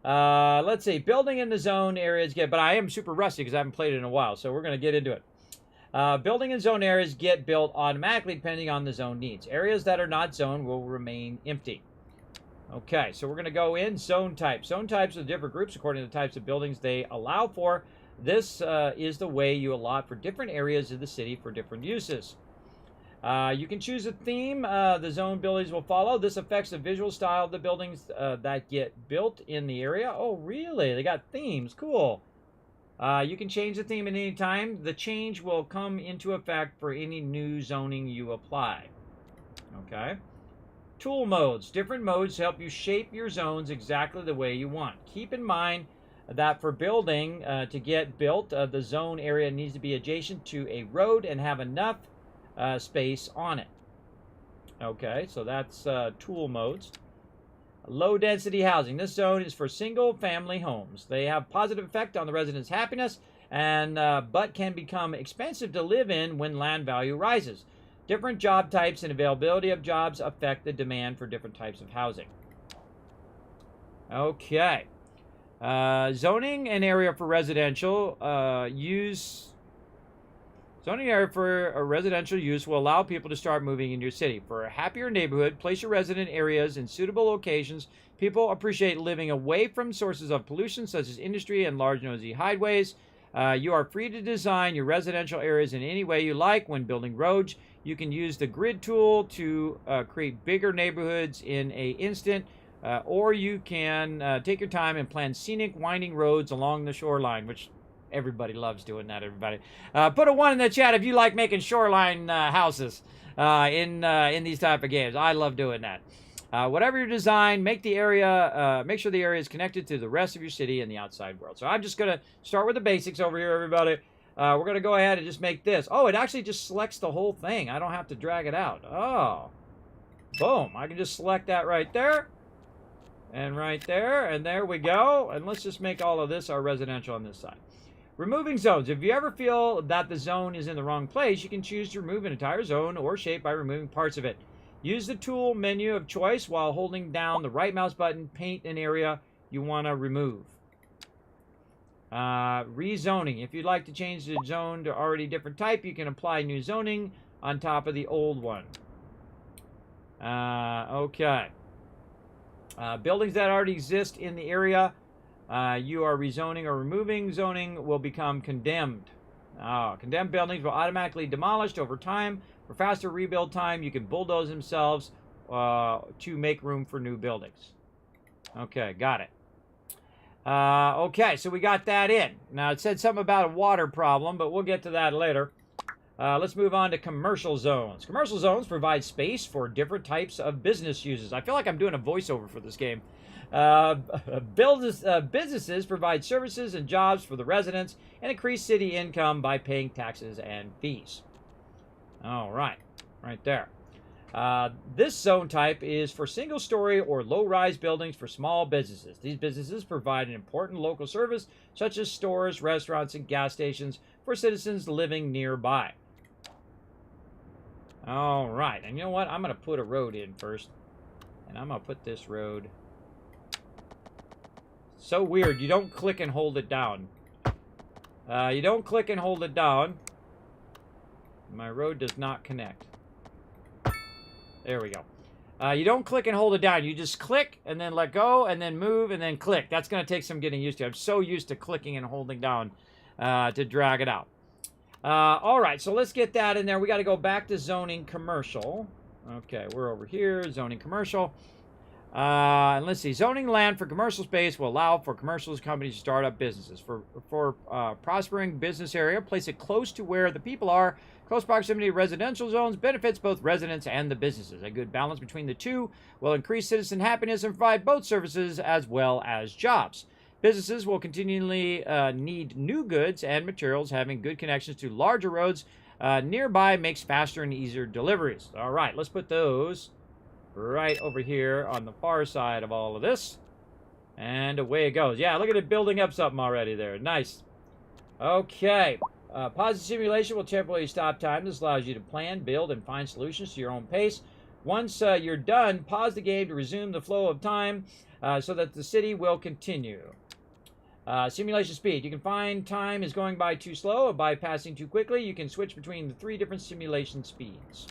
Let's see. Building in the zone areas get... But I am super rusty because I haven't played it in a while, so we're going to get into it. Building in zone areas get built automatically depending on the zone needs. Areas that are not zoned will remain empty. Okay, so we're going to go in zone types. Zone types are different groups according to the types of buildings they allow for. This is the way you allot for different areas of the city for different uses. You can choose a theme the zone buildings will follow. This affects the visual style of the buildings that get built in the area. Oh, really? They got themes. Cool. You can change the theme at any time. The change will come into effect for any new zoning you apply. Okay. Tool modes. Different modes help you shape your zones exactly the way you want. Keep in mind that for building to get built, the zone area needs to be adjacent to a road and have enough space on it. Okay, so that's tool modes. Low density housing. This zone is for single family homes. They have positive effect on the residents' happiness and but can become expensive to live in when land value rises. Different job types and availability of jobs affect the demand for different types of housing. Okay. Zoning an area for residential use. Zoning area for a residential use will allow people to start moving into your city. For a happier neighborhood, place your resident areas in suitable locations. People appreciate living away from sources of pollution such as industry and large nosy highways. You are free to design your residential areas in any way you like when building roads. You can use the grid tool to create bigger neighborhoods in an instant, or you can take your time and plan scenic, winding roads along the shoreline, which everybody loves doing that, everybody. Put a 1 in the chat if you like making shoreline houses in these type of games. I love doing that. Whatever your design, make the area, make sure the area is connected to the rest of your city and the outside world. So I'm just going to start with the basics over here, everybody. We're going to go ahead and just make this. Oh, it actually just selects the whole thing. I don't have to drag it out. Oh, boom. I can just select that right there and right there, and there we go. And let's just make all of this our residential on this side. Removing zones. If you ever feel that the zone is in the wrong place, you can choose to remove an entire zone or shape by removing parts of it. Use the tool menu of choice while holding down the right mouse button. Paint an area you want to remove. Rezoning. If you'd like to change the zone to already different type, you can apply new zoning on top of the old one. Okay. Buildings that already exist in the area you are rezoning or removing zoning will become condemned. Condemned buildings will automatically be demolished over time. For faster rebuild time, you can bulldoze themselves to make room for new buildings. Okay, got it. Okay, so we got that in. Now, it said something about a water problem, but we'll get to that later. Let's move on to commercial zones. Commercial zones provide space for different types of business uses. I feel like I'm doing a voiceover for this game. Businesses provide services and jobs for the residents and increase city income by paying taxes and fees. All right, right there. This zone type is for single-story or low-rise buildings for small businesses. These businesses provide an important local service, such as stores, restaurants, and gas stations for citizens living nearby. All right, and you know what? I'm going to put a road in first, and I'm going to put this road. So weird. You don't click and hold it down. You don't click and hold it down. My road does not connect. There we go. You don't click and hold it down. You just click and then let go and then move and then click. That's going to take some getting used to. I'm so used to clicking and holding down to drag it out. All right, so let's get that in there. We got to go back to zoning commercial. Okay, we're over here, zoning commercial. And let's see, zoning land for commercial space will allow for commercial companies to start up businesses. For prospering business area, place it close to where the people are. Close proximity to residential zones benefits both residents and the businesses. A good balance between the two will increase citizen happiness and provide both services as well as jobs. Businesses will continually need new goods and materials. Having good connections to larger roads nearby makes faster and easier deliveries. All right, let's put those right over here on the far side of all of this. And away it goes. Yeah, look at it building up something already there. Nice. Okay. Pause the simulation will temporarily stop time. This allows you to plan, build, and find solutions to your own pace. Once you're done, pause the game to resume the flow of time so that the city will continue. Simulation speed. You can find time is going by too slow or by passing too quickly. You can switch between the 3 different simulation speeds.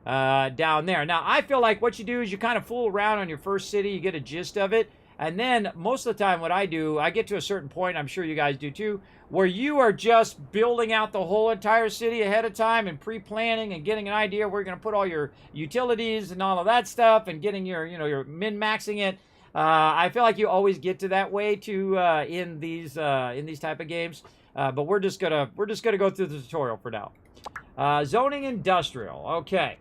Down there. Now, I feel like what you do is you kind of fool around on your first city. You get a gist of it. And then most of the time what I do, I get to a certain point, I'm sure you guys do too, where you are just building out the whole entire city ahead of time and pre-planning and getting an idea where you're going to put all your utilities and all of that stuff and getting your, your min-maxing it. I feel like you always get to that way too in these type of games. But we're just gonna go through the tutorial for now. Zoning industrial. Okay.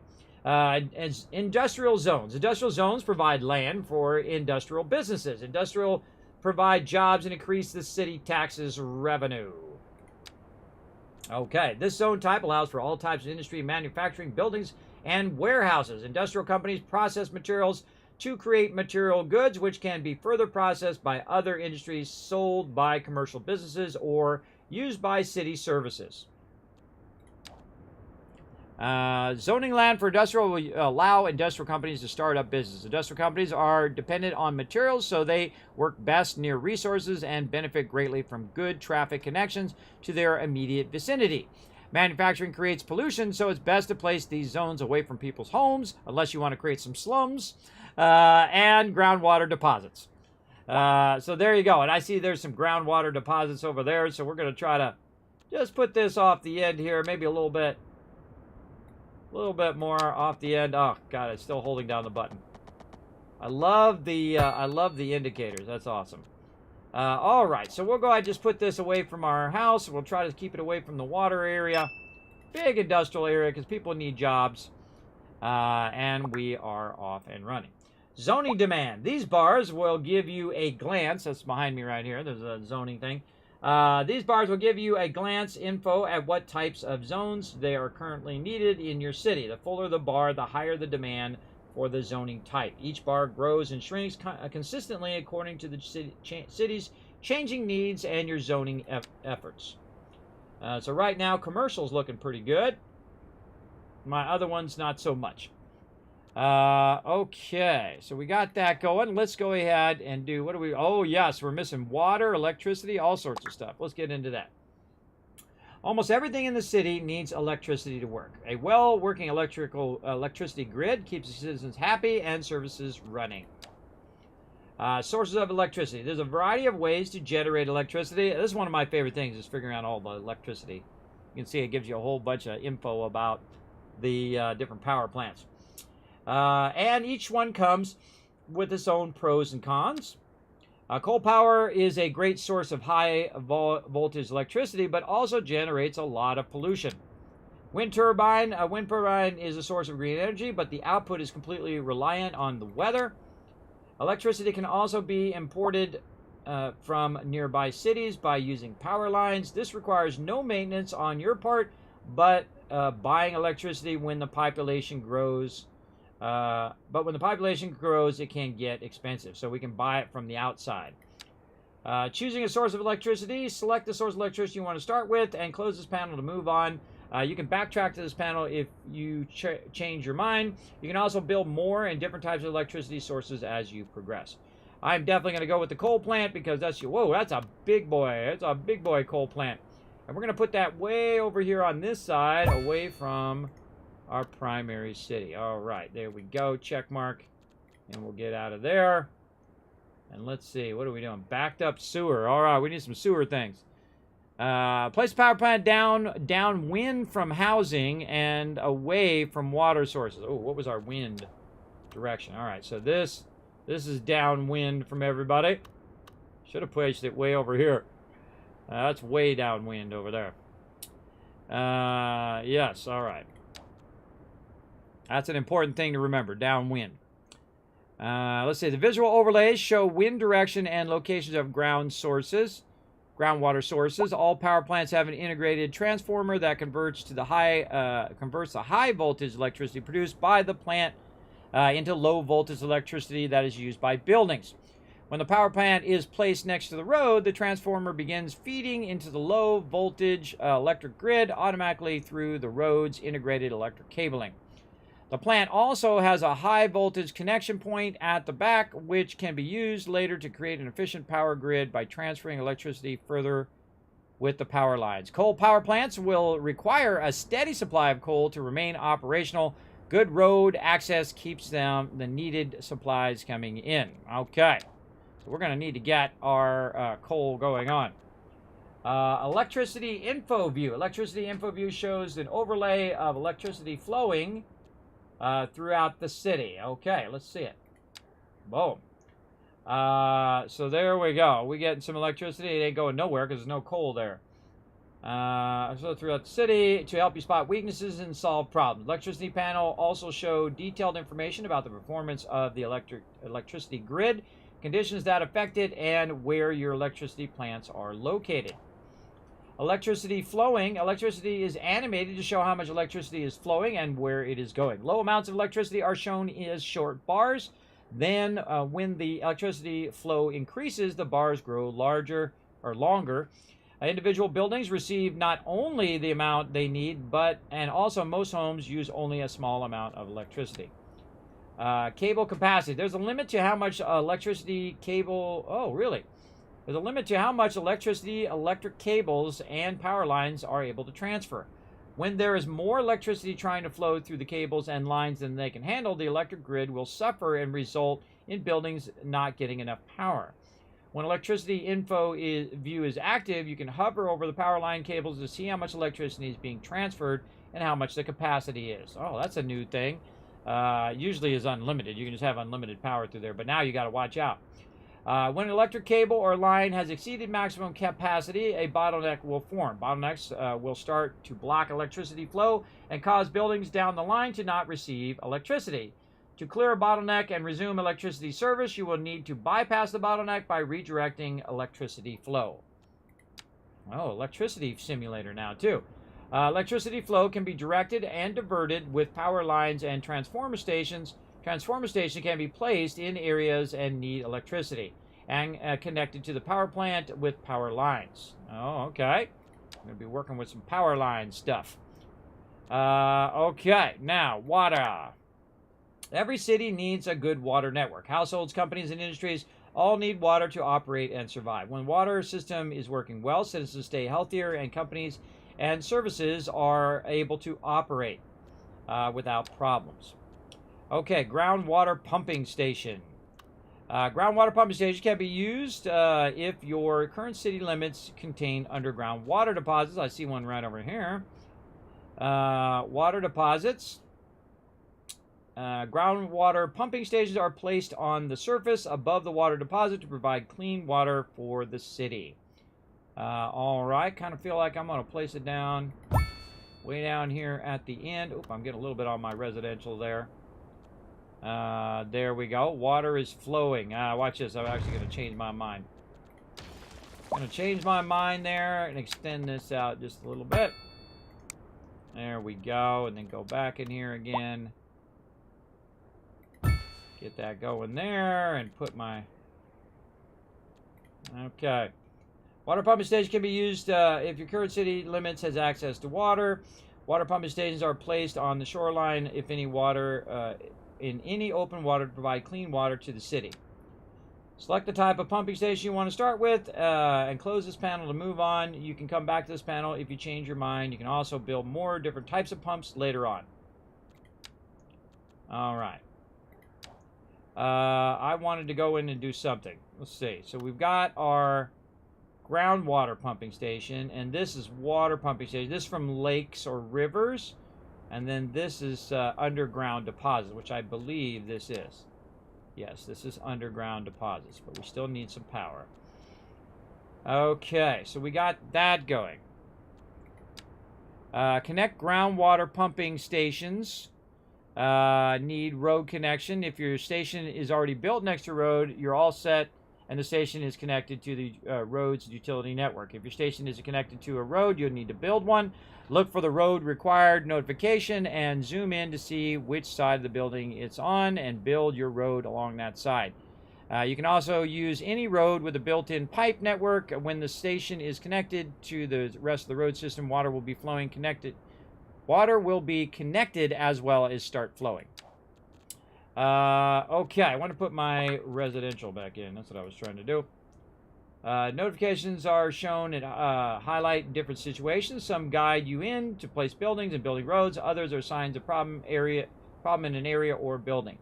As industrial zones. Industrial zones provide land for industrial businesses. Industrial provide jobs and increase the city taxes revenue. Okay, this zone type allows for all types of industry, manufacturing, buildings, and warehouses. Industrial companies process materials to create material goods, which can be further processed by other industries, sold by commercial businesses, or used by city services. Zoning land for industrial will allow industrial companies to start up business. Industrial companies are dependent on materials, so they work best near resources and benefit greatly from good traffic connections to their immediate vicinity. Manufacturing creates pollution, so it's best to place these zones away from people's homes, unless you want to create some slums, and groundwater deposits. So there you go. And I see there's some groundwater deposits over there, so we're going to try to just put this off the end here, maybe a little bit more off the end. Oh God, it's still holding down the button. I love the indicators. That's awesome. All right, so we'll go ahead and just put this away from our house. We'll try to keep it away from the water area, big industrial area, because people need jobs. And we are off and running. Zoning demand. These bars will give you a glance. That's behind me right here. There's a zoning thing. These bars will give you a glance info at what types of zones they are currently needed in your city. The fuller the bar, the higher the demand for the zoning type. Each bar grows and shrinks consistently according to the city's changing needs and your zoning efforts. So right now, commercial's looking pretty good. My other one's not so much. Okay, so we got that going. Let's go ahead and do, what do we, oh yes, we're missing water, electricity, all sorts of stuff. Let's get into that. Almost everything in the city needs electricity to work. A well-working electricity grid keeps the citizens happy and services running. Sources of electricity. There's a variety of ways to generate electricity. This is one of my favorite things, is figuring out all the electricity. You can see it gives you a whole bunch of info about the different power plants. And each one comes with its own pros and cons. Coal power is a great source of high voltage electricity, but also generates a lot of pollution. Wind turbine is a source of green energy, but the output is completely reliant on the weather. Electricity can also be imported from nearby cities by using power lines. This requires no maintenance on your part, but buying electricity when the population grows. But when the population grows, it can get expensive. So we can buy it from the outside. Choosing a source of electricity, select the source of electricity you want to start with and close this panel to move on. You can backtrack to this panel if you change your mind. You can also build more and different types of electricity sources as you progress. I'm definitely going to go with the coal plant because that's a big boy. It's a big boy coal plant. And we're going to put that way over here on this side, away from our primary city. All right, there we go. Check mark. And we'll get out of there. And let's see, what are we doing? Backed up sewer. All right, we need some sewer things. Place the power plant downwind from housing and away from water sources. Oh, what was our wind direction? All right, so this is downwind from everybody. Should have placed it way over here. That's way downwind over there. Yes, all right. That's an important thing to remember, downwind. Let's see, the visual overlays show wind direction and locations of groundwater sources. All power plants have an integrated transformer that converts the high voltage electricity produced by the plant into low voltage electricity that is used by buildings. When the power plant is placed next to the road, the transformer begins feeding into the low voltage electric grid automatically through the road's integrated electric cabling. The plant also has a high voltage connection point at the back, which can be used later to create an efficient power grid by transferring electricity further with the power lines. Coal power plants will require a steady supply of coal to remain operational. Good road access keeps the needed supplies coming in. Okay, so we're going to need to get our coal going on. Electricity info view. Electricity info view shows an overlay of electricity flowing throughout the city. Okay, let's see it. Boom. So there we go. We getting some electricity. It ain't going nowhere because there's no coal there. So throughout the city to help you spot weaknesses and solve problems. Electricity panel also show detailed information about the performance of the electricity grid, conditions that affect it, and where your electricity plants are located. Electricity flowing. Electricity is animated to show how much electricity is flowing and where it is going. Low amounts of electricity are shown as short bars. Then when the electricity flow increases, the bars grow larger or longer. Individual buildings receive not only the amount they need, and also most homes use only a small amount of electricity. Cable capacity. There's a limit to how much electricity cable... Oh, really? There's a limit to how much electricity electric cables and power lines are able to transfer. When there is more electricity trying to flow through the cables and lines than they can handle, the electric grid will suffer and result in buildings not getting enough power. When electricity info view is active, you can hover over the power line cables to see how much electricity is being transferred and how much the capacity is. Oh, that's a new thing. Usually is unlimited. You can just have unlimited power through there, but now you got to watch out. When an electric cable or line has exceeded maximum capacity, a bottleneck will form. Bottlenecks will start to block electricity flow and cause buildings down the line to not receive electricity. To clear a bottleneck and resume electricity service, you will need to bypass the bottleneck by redirecting electricity flow. Oh, electricity simulator now too. Electricity flow can be directed and diverted with power lines and transformer stations. Transformer station can be placed in areas and need electricity and connected to the power plant with power lines. Oh, okay. I'm going to be working with some power line stuff. Okay, now water. Every city needs a good water network. Households, companies, and industries all need water to operate and survive. When water system is working well, citizens stay healthier and companies and services are able to operate without problems. Okay, groundwater pumping station. Groundwater pumping station can be used if your current city limits contain underground water deposits. I see one right over here. Water deposits. Groundwater pumping stations are placed on the surface above the water deposit to provide clean water for the city. All right, kind of feel like I'm going to place it down way down here at the end. Oop, I'm getting a little bit on my residential there. There we go. Water is flowing. Watch this. I'm actually going to change my mind. I'm going to change my mind there and extend this out just a little bit. There we go. And then go back in here again. Get that going there and put my... Okay. Water pumping station can be used if your current city limits has access to water. Water pumping stations are placed on the shoreline if any water... in any open water to provide clean water to the city. Select the type of pumping station you want to start with and close this panel to move on. You can come back to this panel if you change your mind. You can also build more different types of pumps later on. All right. I wanted to go in and do something. Let's see. So we've got our groundwater pumping station, and this is water pumping station. This is from lakes or rivers. And then this is underground deposits, which I believe this is. Yes, this is underground deposits, but we still need some power. Okay, so we got that going. Connect groundwater pumping stations. Need road connection. If your station is already built next to a road, you're all set, and the station is connected to the road's utility network. If your station isn't connected to a road, you'll need to build one. Look for the road required notification and zoom in to see which side of the building it's on and build your road along that side. You can also use any road with a built-in pipe network. When the station is connected to the rest of the road system, water will be flowing connected. Water will be connected as well as start flowing. Okay, I want to put my residential back in. That's what I was trying to do. Notifications are shown and highlight different situations. Some guide you in to place buildings and building roads. Others are signs of problem in an area or building.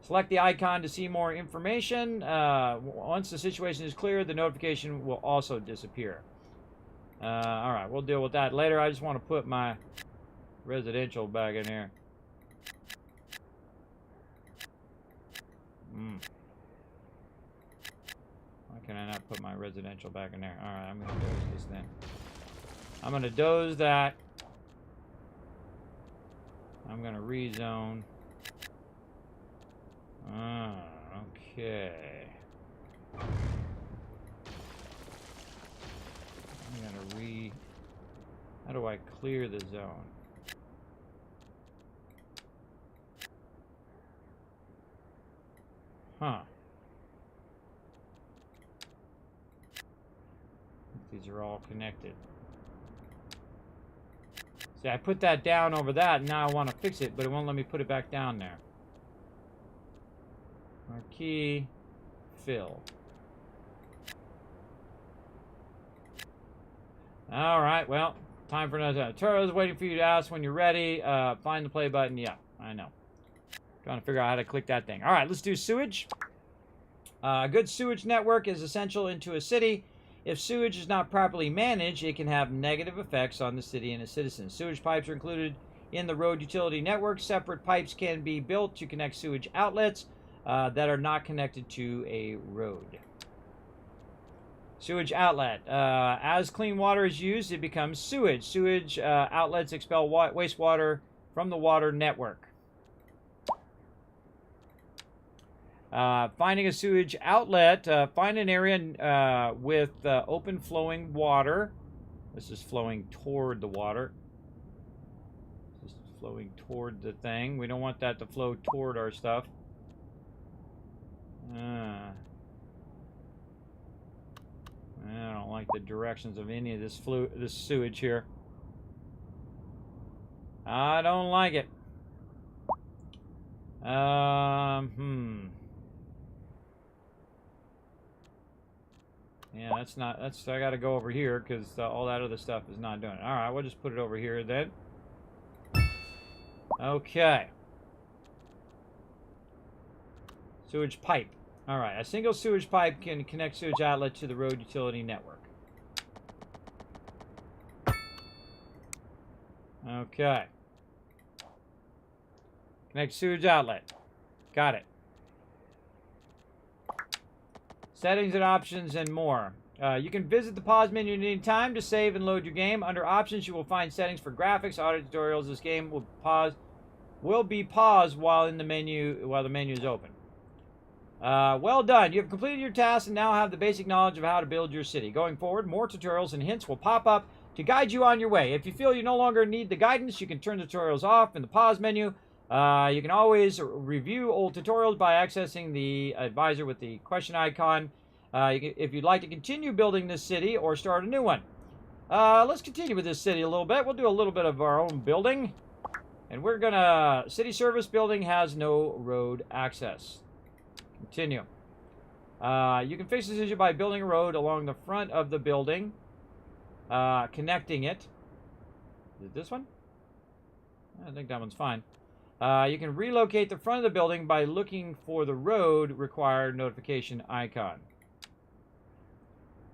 Select the icon to see more information. Once the situation is clear, the notification will also disappear. All right, we'll deal with that later. I just want to put my residential back in here. Why can I not put my residential back in there? Alright, I'm going to doze this then. I'm going to doze that. I'm going to rezone. Okay. I'm going to How do I clear the zone? Huh. These are all connected. See, I put that down over that, and now I want to fix it, but it won't let me put it back down there. Marquee, fill. Alright, well, time for another time. Turo's waiting for you to ask when you're ready. Find the play button. Yeah, I know. Trying to figure out how to click that thing. Alright, let's do sewage. A good sewage network is essential into a city. If sewage is not properly managed, it can have negative effects on the city and its citizens. Sewage pipes are included in the road utility network. Separate pipes can be built to connect sewage outlets that are not connected to a road. Sewage outlet. As clean water is used, it becomes sewage. Sewage outlets expel wastewater from the water network. Finding a sewage outlet, find an area with open flowing water. This is flowing toward the water. This is flowing toward the thing. We don't want that to flow toward our stuff. I don't like the directions of any of this sewage here. I don't like it. Yeah, I gotta go over here because all that other stuff is not doing it. Alright, we'll just put it over here then. Okay. Sewage pipe. Alright, a single sewage pipe can connect sewage outlet to the road utility network. Okay. Connect sewage outlet. Got it. Settings and options and more. You can visit the pause menu at any time to save and load your game. Under options, you will find settings for graphics, audio tutorials. This game will will be paused while the menu is open. Well done. You have completed your task and now have the basic knowledge of how to build your city. Going forward, more tutorials and hints will pop up to guide you on your way. If you feel you no longer need the guidance, you can turn tutorials off in the pause menu. You can always review old tutorials by accessing the advisor with the question icon. If you'd like to continue building this city or start a new one. Let's continue with this city a little bit. We'll do a little bit of our own building. And we're gonna... City service building has no road access. Continue. You can fix this issue by building a road along the front of the building. Connecting it. Is it this one? I think that one's fine. You can relocate the front of the building by looking for the road required notification icon.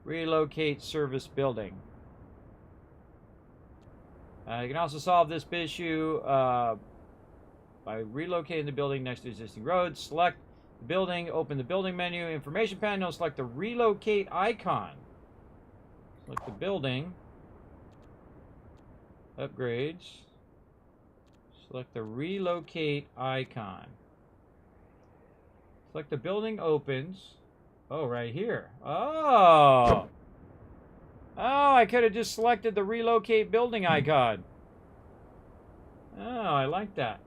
Relocate service building. You can also solve this issue by relocating the building next to existing roads. Select the building, open the building menu, information panel, select the relocate icon. Select the building. Upgrades. Select the relocate icon. Select the building opens. Oh, right here. Oh! Oh, I could have just selected the relocate building icon. Oh, I like that.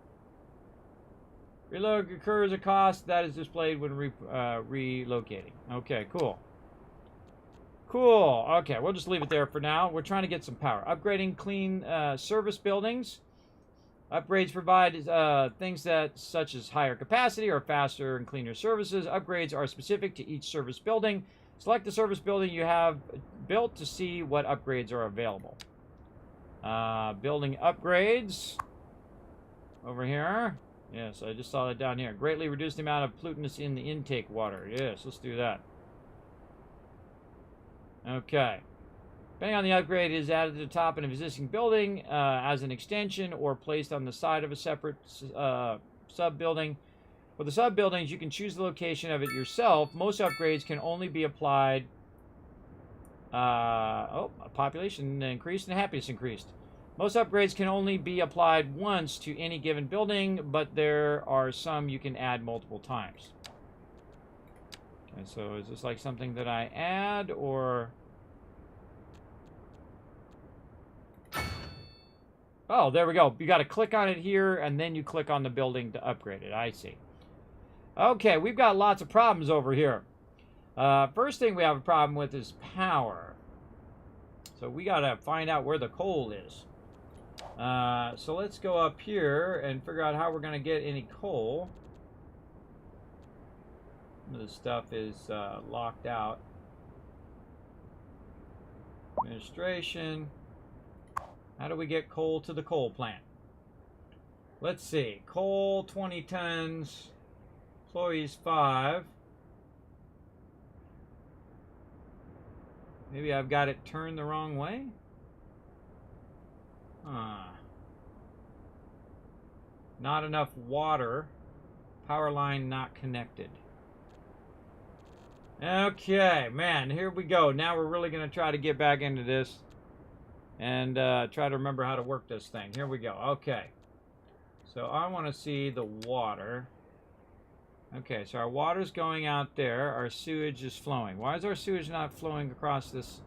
Reload occurs a cost that is displayed when relocating. Okay, cool. Cool. Okay, we'll just leave it there for now. We're trying to get some power. Upgrading clean service buildings. Upgrades provide things such as higher capacity or faster and cleaner services. Upgrades are specific to each service building. Select the service building you have built to see what upgrades are available. Building upgrades. Over here. Yes, I just saw that down here. Greatly reduce the amount of pollutants in the intake water. Yes, let's do that. Okay. Depending on the upgrade, it is added to the top of an existing building as an extension or placed on the side of a separate sub-building. For the sub-buildings, you can choose the location of it yourself. Most upgrades can only be applied... population increased and happiness increased. Most upgrades can only be applied once to any given building, but there are some you can add multiple times. Okay, so is this like something that I add, or... Oh, there we go. You got to click on it here, and then you click on the building to upgrade it. I see. Okay, we've got lots of problems over here. First thing we have a problem with is power. So we got to find out where the coal is. So let's go up here and figure out how we're going to get any coal. This stuff is locked out. Administration. How do we get coal to the coal plant? Let's see. Coal, 20 tons. Employees, 5. Maybe I've got it turned the wrong way? Not enough water. Power line not connected. Okay, man, here we go. Now we're really going to try to get back into this and try to remember how to work this thing. Here we go. Okay. So I want to see the water. Okay, so our water's going out there. Our sewage is flowing. Why is our sewage not flowing across this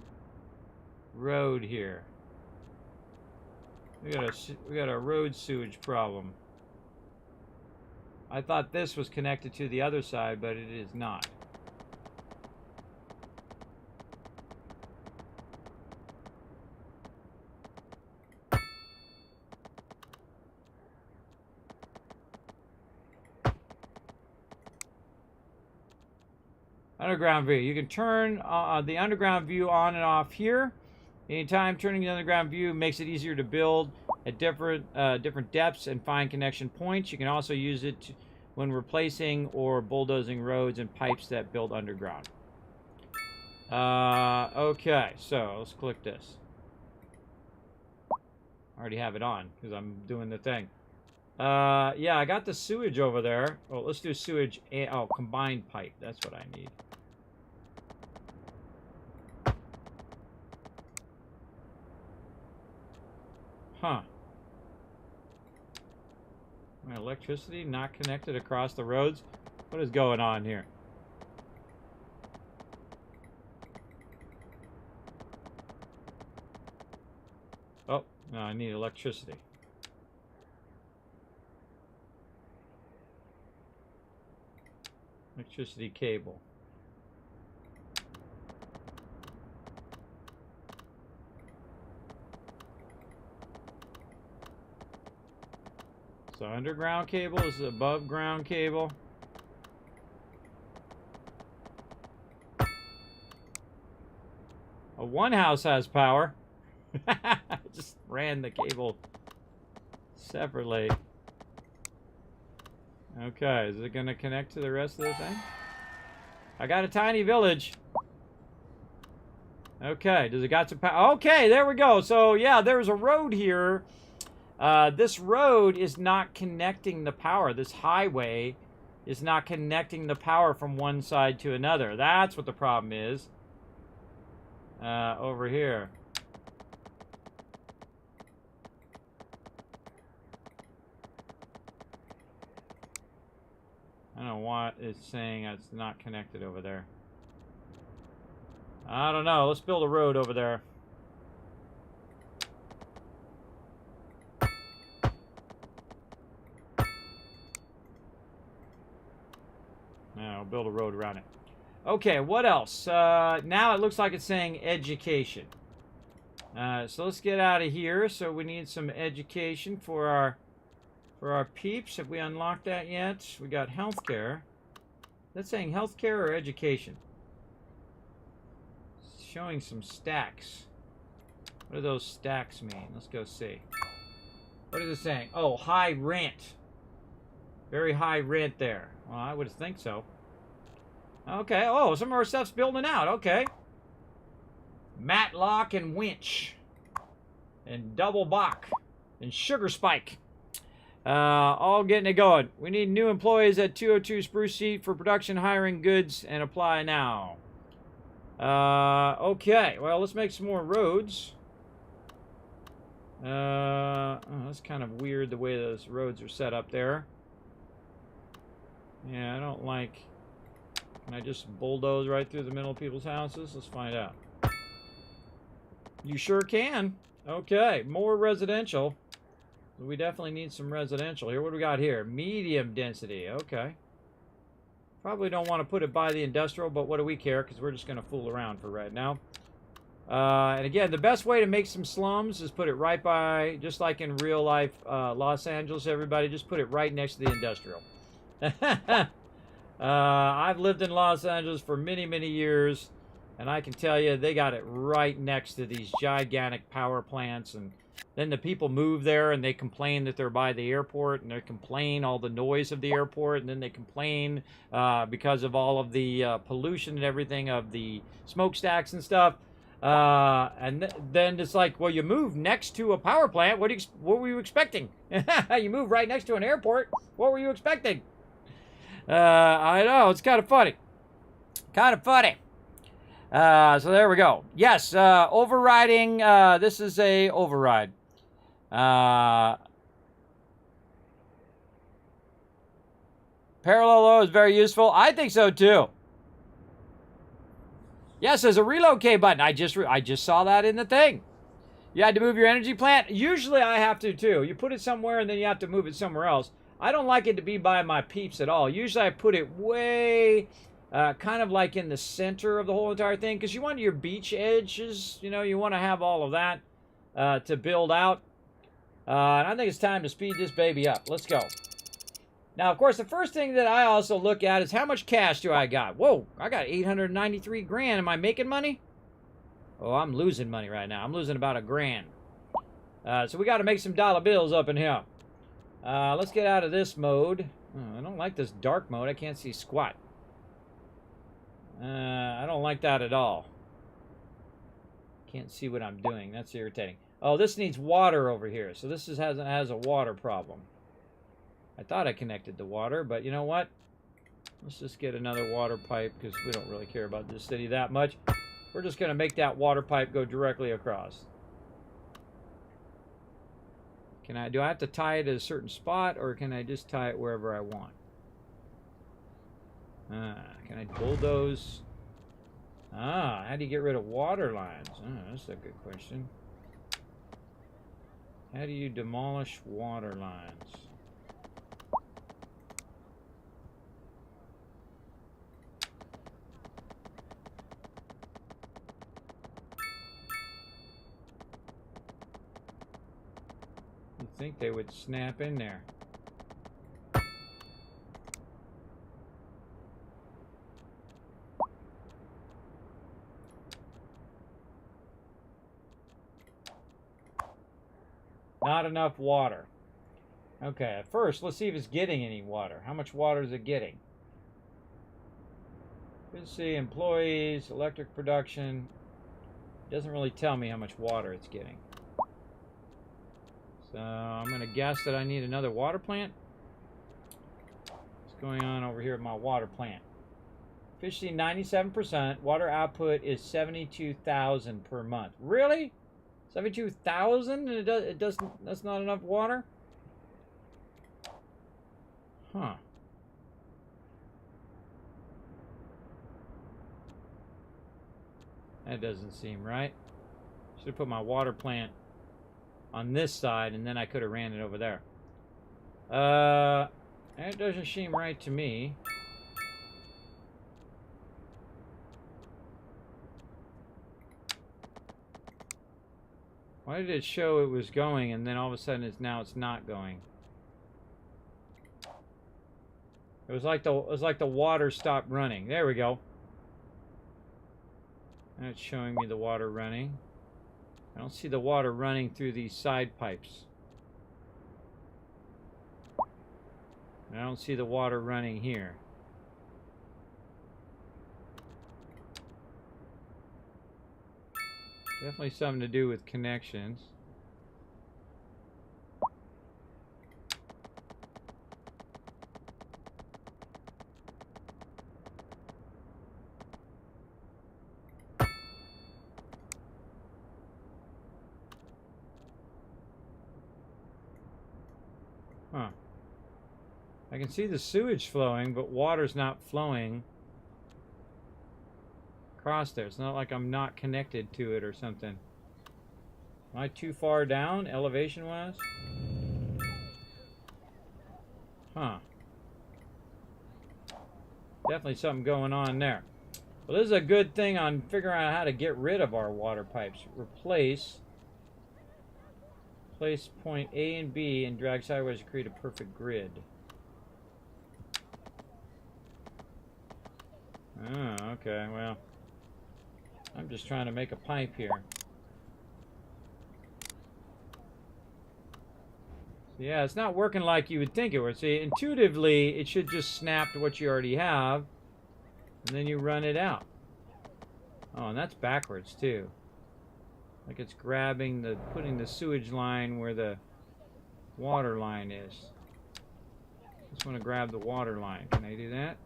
road here? We got a road sewage problem. I thought this was connected to the other side, but it is not. Underground view. You can turn the underground view on and off here. Anytime turning the underground view makes it easier to build at different depths and find connection points. You can also use it when replacing or bulldozing roads and pipes that build underground. Okay, so let's click this. I already have it on because I'm doing the thing. Yeah, I got the sewage over there. Oh, let's do sewage. Oh, combined pipe. That's what I need. Huh. Electricity not connected across the roads. What is going on here? Oh, no, I need electricity. Electricity cable. So underground cable is above ground cable. One house has power. I just ran the cable separately. Okay, is it going to connect to the rest of the thing? I got a tiny village. Okay, does it got some power? Okay, there we go. So, yeah, there's a road here. This road is not connecting the power. This highway is not connecting the power from one side to another. That's what the problem is. Over here. I don't know what it's saying it's not connected over there. I don't know. Let's build a road over there. Now, build a road around it. Okay, what else? Now it looks like it's saying education. So let's get out of here. So we need some education for our peeps. Have we unlocked that yet? We got healthcare. That's saying healthcare or education. It's showing some stacks. What do those stacks mean? Let's go see. What is it saying? Oh, high rent. Very high rent there. Well, I would think so. Okay. Oh, some of our stuff's building out. Okay. Matlock and winch. And double Bach. And sugar spike. All getting it going. We need new employees at 202 Spruce Street for production, hiring goods, and apply now. Okay. Well, let's make some more roads. Oh, that's kind of weird the way those roads are set up there. Yeah, I don't like... Can I just bulldoze right through the middle of people's houses? Let's find out. You sure can. Okay, more residential. We definitely need some residential here. What do we got here? Medium density. Okay. Probably don't want to put it by the industrial, but what do we care? Because we're just going to fool around for right now. And again, the best way to make some slums is put it right by, just like in real life Los Angeles, everybody, just put it right next to the industrial. I've lived in Los Angeles for many, many years, and I can tell you they got it right next to these gigantic power plants, and then the people move there and they complain that they're by the airport, and they complain all the noise of the airport, and then they complain because of all of the pollution and everything of the smokestacks and stuff. And then it's like, well, you move next to a power plant. What were you expecting? You move right next to an airport. What were you expecting? I know, it's kind of funny. Kind of funny. So there we go. Yes, overriding. This is a override. Parallel low is very useful. I think so too. Yes, there's a relocate button. I just saw that in the thing. You had to move your energy plant. Usually I have to too. You put it somewhere and then you have to move it somewhere else. I don't like it to be by my peeps at all. Usually I put it way, kind of like in the center of the whole entire thing, because you want your beach edges, you know, you want to have all of that to build out. And I think it's time to speed this baby up. Let's go. Now, of course, the first thing that I also look at is how much cash do I got? Whoa, I got 893 grand. Am I making money? Oh, I'm losing money right now. I'm losing about $1 grand. So we got to make some dollar bills up in here. Let's get out of this mode. Oh, I don't like this dark mode. I can't see squat. I don't like that at all. Can't see what I'm doing. That's irritating. Oh, this needs water over here. So this has a water problem. I thought I connected the water, but you know what? Let's just get another water pipe because we don't really care about this city that much. We're just going to make that water pipe go directly across. Do I have to tie it at a certain spot, or can I just tie it wherever I want? Can I bulldoze? How do you get rid of water lines? That's a good question. How do you demolish water lines? You'd think they would snap in there. Not enough water. Okay, first, let's see if it's getting any water. How much water is it getting? Let's see, employees, electric production. It doesn't really tell me how much water it's getting. So I'm going to guess that I need another water plant. What's going on over here with my water plant? Efficiency 97%. Water output is 72,000 per month. Really? 72,000, and it doesn't. That's not enough water. Huh. That doesn't seem right. Should have put my water plant on this side, and then I could have ran it over there. That doesn't seem right to me. Why did it show it was going, and then all of a sudden it's not going? It was like the water stopped running. There we go. Now it's showing me the water running. I don't see the water running through these side pipes. I don't see the water running here. Definitely something to do with connections. Huh. I can see the sewage flowing, but water's not flowing across there. It's not like I'm not connected to it or something. Am I too far down, elevation-wise? Huh. Definitely something going on there. Well, this is a good thing on figuring out how to get rid of our water pipes. Place point A and B and drag sideways to create a perfect grid. Oh, okay, well, I'm just trying to make a pipe here. So yeah, it's not working like you would think it would. See, intuitively, it should just snap to what you already have, and then you run it out. Oh, and that's backwards, too. Like it's putting the sewage line where the water line is. Just want to grab the water line. Can I do that?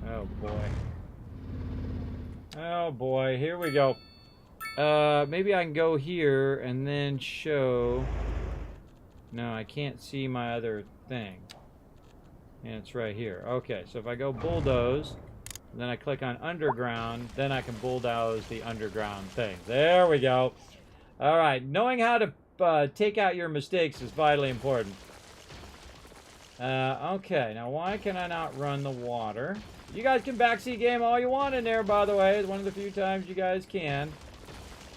Oh boy. Oh boy, here we go. Maybe I can go here and then show... No, I can't see my other thing. And it's right here. Okay, so if I go bulldoze, and then I click on underground, then I can bulldoze the underground thing. There we go. Alright, knowing how to take out your mistakes is vitally important. Okay, now why can I not run the water? You guys can backseat game all you want in there, by the way. It's one of the few times you guys can.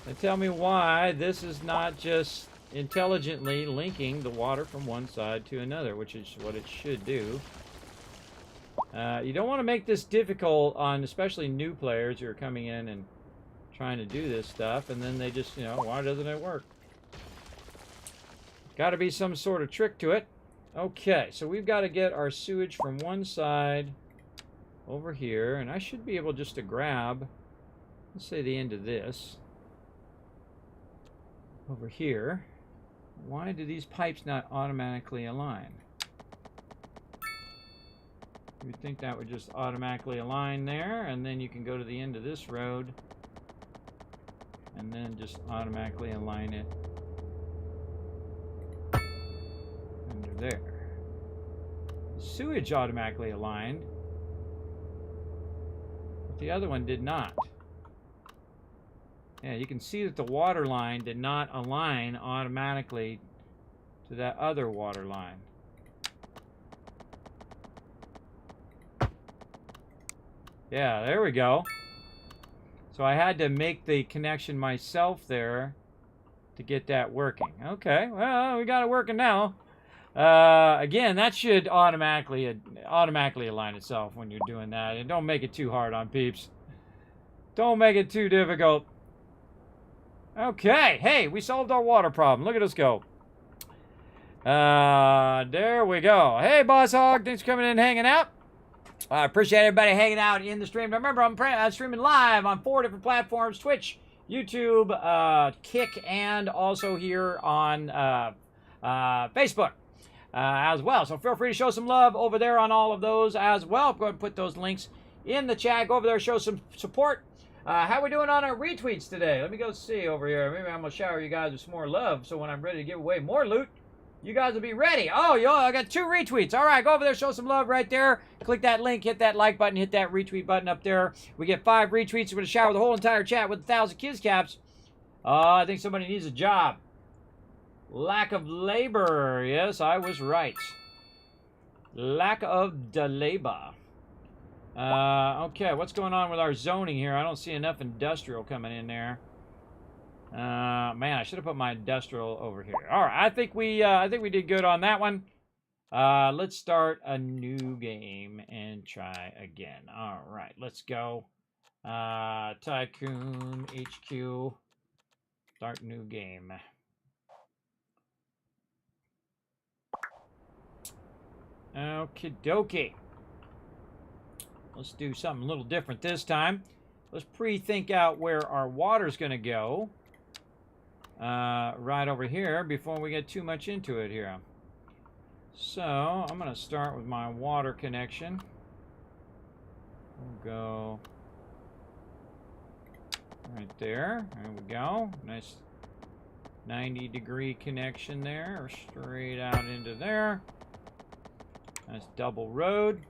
And tell me why this is not just intelligently linking the water from one side to another, which is what it should do. You don't want to make this difficult on especially new players who are coming in and trying to do this stuff, and then they just, you know, why doesn't it work? Got to be some sort of trick to it. Okay, so we've got to get our sewage from one side over here, and I should be able just to grab, let's say, the end of this over here. Why do these pipes not automatically align? You'd think that would just automatically align there, and then you can go to the end of this road and then just automatically align it under there. The sewage automatically aligned, but the other one did not. Yeah, you can see that the water line did not align automatically to that other water line. Yeah, there we go. So I had to make the connection myself there to get that working. Okay, well, we got it working now. Again, that should automatically align itself when you're doing that. And don't make it too hard on peeps. Don't make it too difficult. Okay, hey, we solved our water problem. Look at us go. There we go. Hey, Boss Hog, thanks for coming in and hanging out. I appreciate everybody hanging out in the stream. Now, remember, I'm streaming live on 4 different platforms: Twitch, YouTube, Kick, and also here on Facebook as well. So feel free to show some love over there on all of those as well. Go ahead and put those links in the chat. Go over there, show some support. How are we doing on our retweets today? Let me go see over here. Maybe I'm going to shower you guys with some more love, so when I'm ready to give away more loot, you guys will be ready. Oh, yo, I got 2 retweets. All right, go over there, show some love right there. Click that link, hit that like button, hit that retweet button up there. We get 5 retweets. We're going to shower the whole entire chat with 1,000 kids caps. I think somebody needs a job. Lack of labor. Yes, I was right. Lack of the labor. Okay, what's going on with our zoning here? I don't see enough industrial coming in there. Man, I should have put my industrial over here. All right, I think we did good on that one. Let's start a new game and try again. All right, let's go. Tycoon HQ. Start new game. Okie dokie. Let's do something a little different this time. Let's pre-think out where our water's going to go. Right over here before we get too much into it here. So, I'm going to start with my water connection. We'll go right there. There we go. Nice 90-degree connection there. Straight out into there. Nice double road.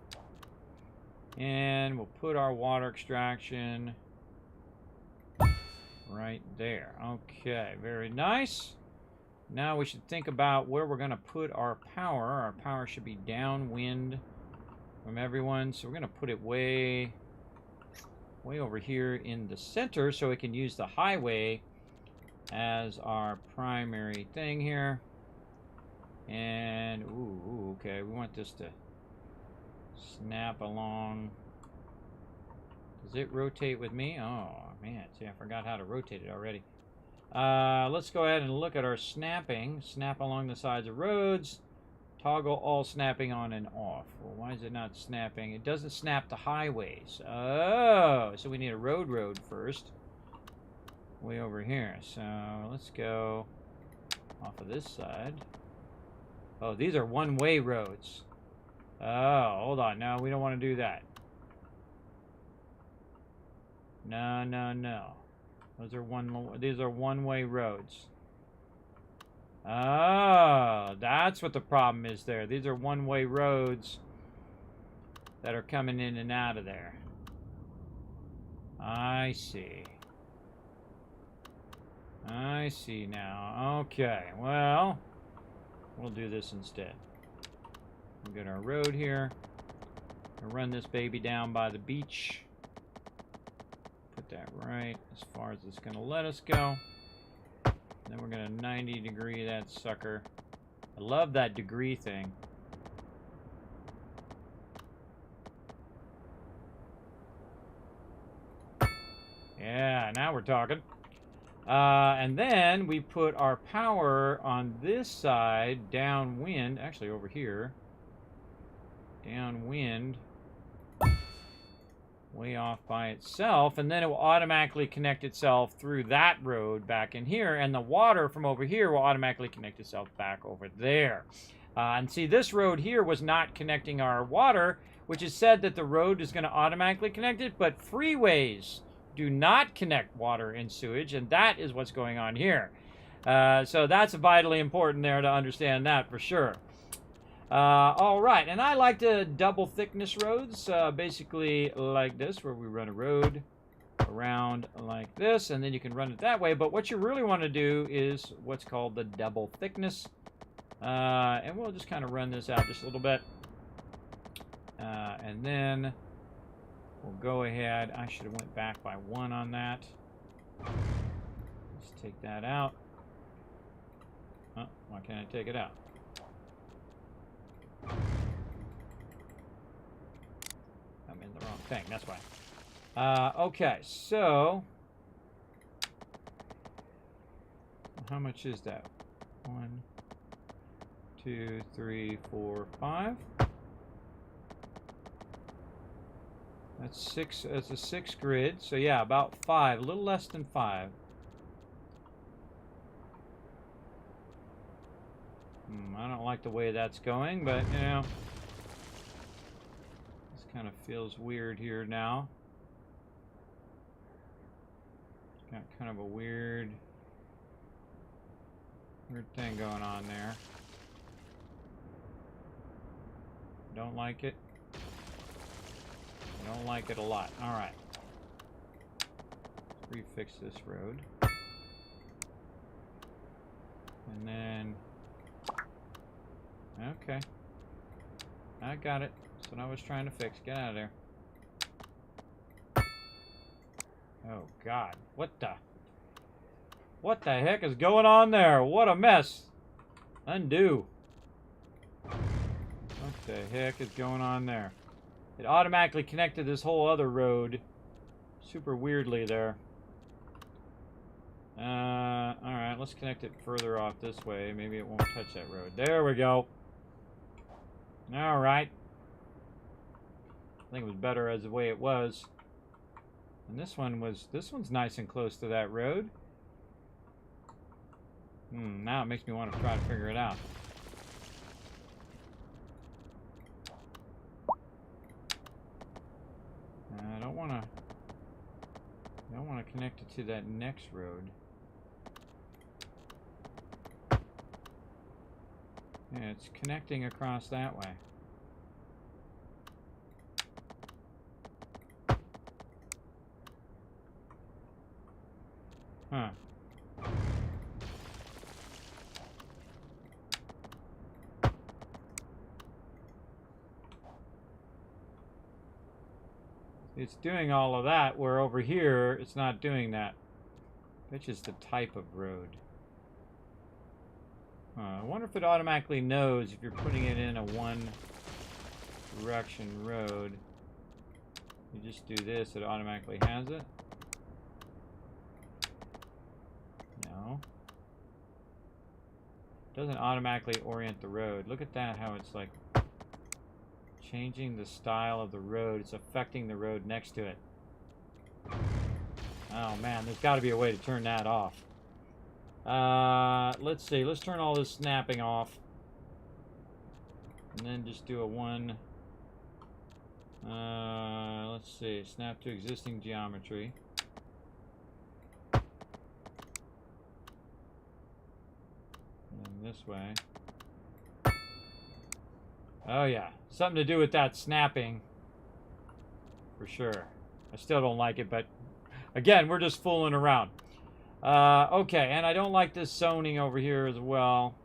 And we'll put our water extraction right there. Okay, very nice. Now we should think about where we're going to put our power. Our power should be downwind from everyone. So we're going to put it way over here in the center so we can use the highway as our primary thing here. And, ooh, okay, we want this to snap along. Does it rotate with me? Oh, man. See, I forgot how to rotate it already. Let's go ahead and look at our snapping. Snap along the sides of roads. Toggle all snapping on and off. Well, why is it not snapping? It doesn't snap to highways. Oh, so we need a road first. Way over here. So let's go off of this side. Oh, these are one-way roads. Oh, hold on. No, we don't want to do that. No, no, no. These are one-way roads. Oh, that's what the problem is there. These are one-way roads that are coming in and out of there. I see. I see now. Okay, well, we'll do this instead. We'll get our road here. We'll run this baby down by the beach. Put that right as far as it's going to let us go. Then we're going to 90 degree that sucker. I love that degree thing. Yeah, now we're talking. And then we put our power on this side, downwind, actually over here. Downwind. way off by itself, and then it will automatically connect itself through that road back in here, and the water from over here will automatically connect itself back over there. And see, this road here was not connecting our water, which is said that the road is going to automatically connect it, but freeways do not connect water and sewage, and that is what's going on here. So that's vitally important there to understand that for sure. All right, and I like the double thickness roads, basically like this, where we run a road around like this, and then you can run it that way. But what you really want to do is what's called the double thickness. And we'll just kind of run this out just a little bit. And then we'll go ahead. I should have went back by 1 on that. Let's take that out. Oh, why can't I take it out? I'm in the wrong thing, that's why. Okay, so how much is that? 1, 2, 3, 4, 5. That's 6. That's a 6 grid. So yeah, about 5, a little less than 5. I don't like the way that's going, but you know, this kind of feels weird here now. It's got kind of a weird thing going on there. Don't like it. I don't like it a lot. All right. Let's refix this road. And then, okay. I got it. That's what I was trying to fix. Get out of there. Oh, God. What the heck is going on there? What a mess. Undo. What the heck is going on there? It automatically connected this whole other road super weirdly there. Alright, let's connect it further off this way. Maybe it won't touch that road. There we go. Alright. I think it was better as the way it was. And this one's nice and close to that road. Now it makes me want to try to figure it out. I don't want to connect it to that next road. Yeah, it's connecting across that way. Huh. It's doing all of that, where over here, it's not doing that. That's just the type of road. I wonder if it automatically knows if you're putting it in a one-direction road. You just do this, it automatically has it. No. It doesn't automatically orient the road. Look at that, how it's like changing the style of the road. It's affecting the road next to it. Oh man, there's got to be a way to turn that off. Let's see. Let's turn all this snapping off. And then just do a one. Let's see. Snap to existing geometry. And this way. Oh yeah, something to do with that snapping, for sure. I still don't like it, but again, we're just fooling around. Okay, and I don't like this zoning over here as well.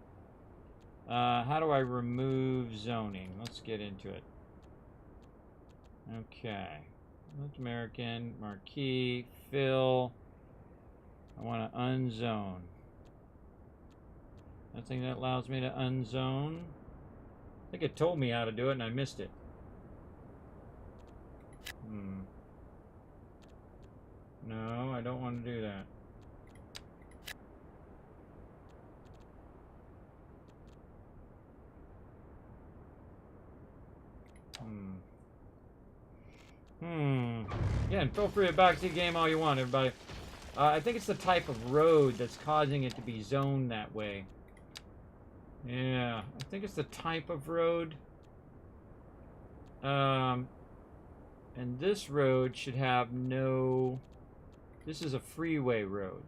How do I remove zoning? Let's get into it. Okay, North American, marquee, fill. I want to unzone. Nothing that allows me to unzone. I think it told me how to do it and I missed it. No, I don't want to do that. Again, feel free to backseat the game all you want, everybody. I think it's the type of road that's causing it to be zoned that way. Yeah, I think it's the type of road. And this road should have no... This is a freeway road.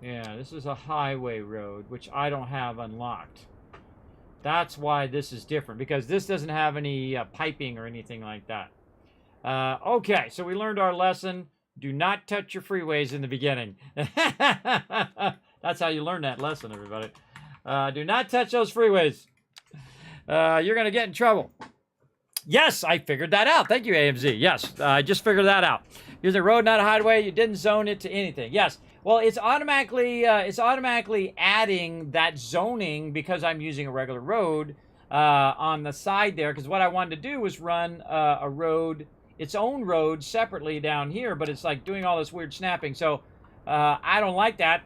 Yeah, this is a highway road, which I don't have unlocked. That's why this is different, because this doesn't have any piping or anything like that. Okay, so we learned our lesson. Do not touch your freeways in the beginning. That's how you learn that lesson, everybody. Do not touch those freeways. You're going to get in trouble. Yes, I figured that out. Thank you, AMZ. Yes, I just figured that out. Here's a road, not a highway. You didn't zone it to anything. Yes. Well, it's automatically adding that zoning because I'm using a regular road on the side there. Because what I wanted to do was run a road, its own road, separately down here. But it's like doing all this weird snapping. So I don't like that.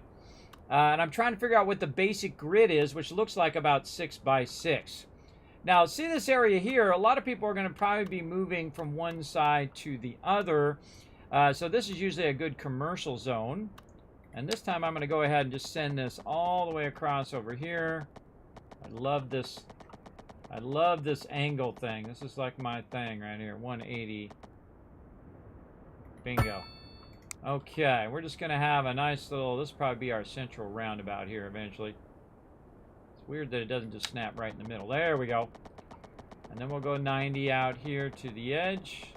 And I'm trying to figure out what the basic grid is, which looks like about 6 by 6. Now, see this area here? A lot of people are going to probably be moving from one side to the other. So this is usually a good commercial zone. And this time I'm going to go ahead and just send this all the way across over here. I love this. I love this angle thing. This is like my thing right here. 180. Bingo. Okay, we're just going to have a nice little... This will probably be our central roundabout here eventually. It's weird that it doesn't just snap right in the middle. There we go. And then we'll go 90 out here to the edge.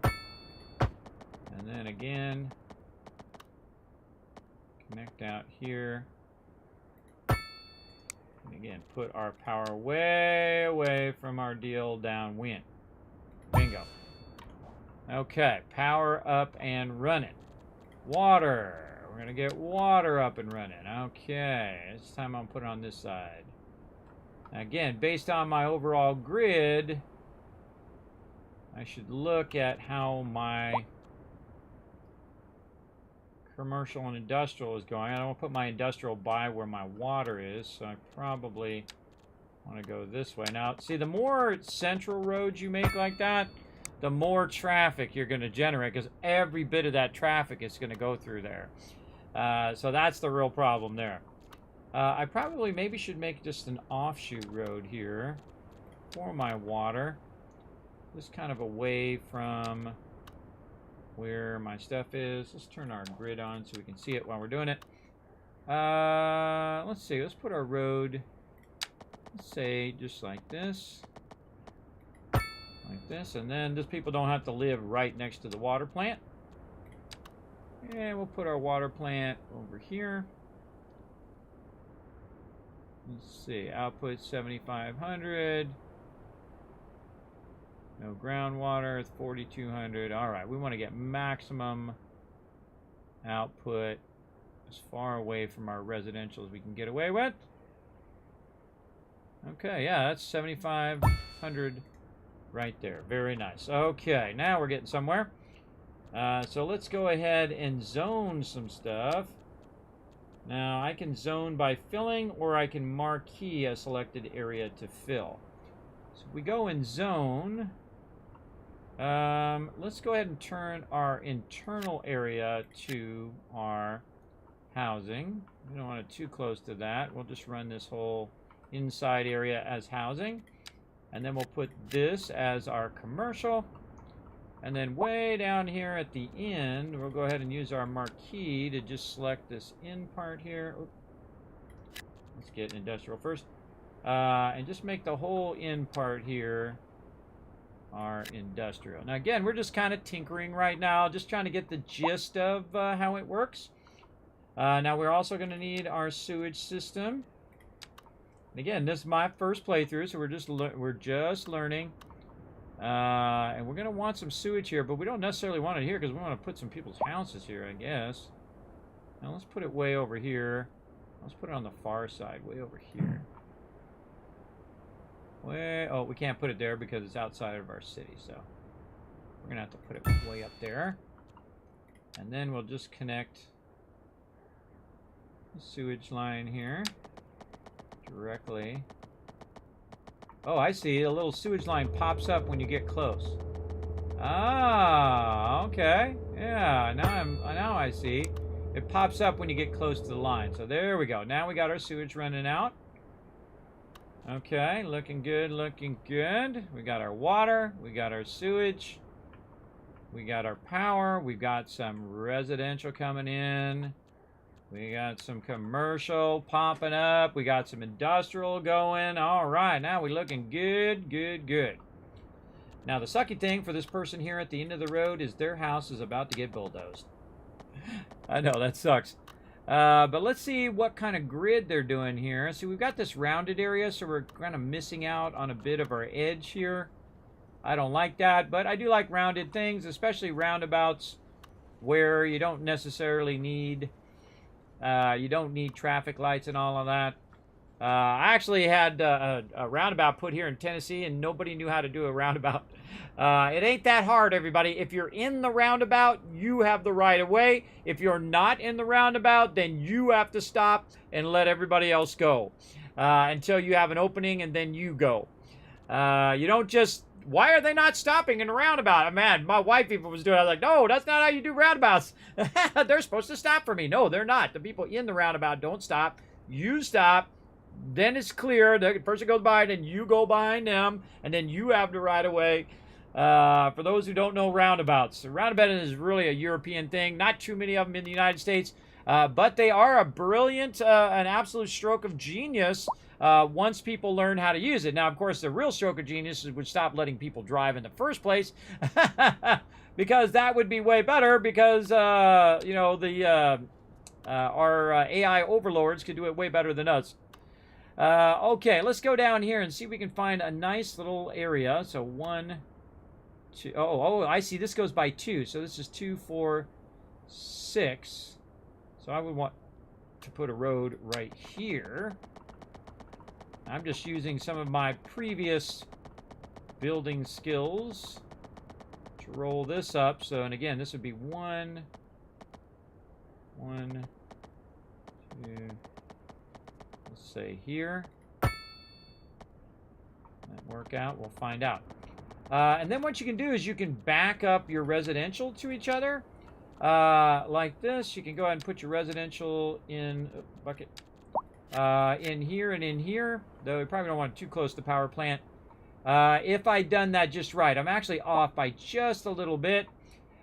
And then again... Connect out here. And again, put our power way away from our deal downwind. Bingo. Okay, power up and running. Water. We're going to get water up and running. Okay, this time I'll put it on this side. Again, based on my overall grid, I should look at how my commercial and industrial is going. I don't want to put my industrial by where my water is, so I probably want to go this way. Now, see, the more central roads you make like that, the more traffic you're going to generate, because every bit of that traffic is going to go through there. So that's the real problem there. I probably maybe should make just an offshoot road here for my water. Just kind of away from where my stuff is. Let's turn our grid on so we can see it while we're doing it. Let's see. Let's put our road, let's say, just like this. Like this. And then these people don't have to live right next to the water plant. And we'll put our water plant over here. Let's see. Output 7,500. No groundwater, it's 4,200. All right, we want to get maximum output as far away from our residential as we can get away with. Okay, yeah, that's 7,500 right there. Very nice. Okay, now we're getting somewhere. So let's go ahead and zone some stuff. Now, I can zone by filling, or I can marquee a selected area to fill. So if we go in zone... let's go ahead and turn our internal area to our housing. We don't want it too close to that. We'll just run this whole inside area as housing. And then we'll put this as our commercial. And then way down here at the end, we'll go ahead and use our marquee to just select this in part here. Oop. Let's get industrial first. And just make the whole in part here our industrial. Now again, we're just kind of tinkering right now, just trying to get the gist of how it works. Now we're also going to need our sewage system. And again, this is my first playthrough, so we're just learning. And we're going to want some sewage here, but we don't necessarily want it here because we want to put some people's houses here, I guess. Now let's put it way over here. Let's put it on the far side, way over here. Oh, we can't put it there because it's outside of our city, so we're going to have to put it way up there. And then we'll just connect the sewage line here directly Oh, I see. A little sewage line pops up when you get close. Ah, okay. Yeah, now I see. It pops up when you get close to the line. So there we go. Now we got our sewage running out. Okay, looking good, looking good. We got our water, we got our sewage, we got our power, we got some residential coming in. We got some commercial popping up. We got some industrial going. All right, now we're looking good, good, good. Now, the sucky thing for this person here at the end of the road is their house is about to get bulldozed. I know, that sucks. But let's see what kind of grid they're doing here. See, we've got this rounded area, so we're kind of missing out on a bit of our edge here. I don't like that, but I do like rounded things, especially roundabouts where you don't necessarily need... you don't need traffic lights and all of that. I actually had a roundabout put here in Tennessee, and nobody knew how to do a roundabout. It ain't that hard, everybody. If you're in the roundabout, you have the right of way. If you're not in the roundabout, then you have to stop and let everybody else go until you have an opening, and then you go. You don't just... Why are they not stopping in the roundabout? Man, my wife even was doing it. I was like, no, that's not how you do roundabouts. They're supposed to stop for me. No, they're not. The people in the roundabout don't stop. You stop. Then it's clear. The person goes by, then you go behind them, and then you have the right of way. For those who don't know roundabouts, roundabout is really a European thing. Not too many of them in the United States, but they are a brilliant, an absolute stroke of genius once people learn how to use it. Now, of course, the real stroke of genius would stop letting people drive in the first place, because that would be way better. Because you know, our AI overlords could do it way better than us. Okay, let's go down here and see if we can find a nice little area. So 1, 2. Oh, I see. This goes by 2. So this is 2, 4, 6. So I would want to put a road right here. I'm just using some of my previous building skills to roll this up. So, and again, this would be 1, 1, 2. Let's say here. That work out? We'll find out. And then what you can do is you can back up your residential to each other. Like this. You can go ahead and put your residential in bucket. In here and in here. Though we probably don't want it too close to the power plant. If I'd done that just right. I'm actually off by just a little bit.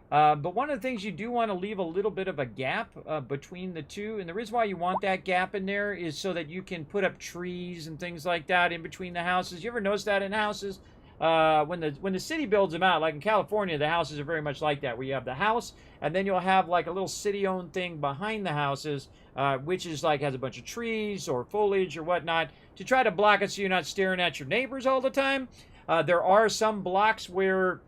But one of the things you do want to leave a little bit of a gap between the two. And the reason why you want that gap in there is so that you can put up trees and things like that in between the houses. You ever notice that in houses? When the city builds them out, like in California, the houses are very much like that, where you have the house, and then you'll have like a little city-owned thing behind the houses, which is like has a bunch of trees or foliage or whatnot to try to block it so you're not staring at your neighbors all the time. There are some blocks where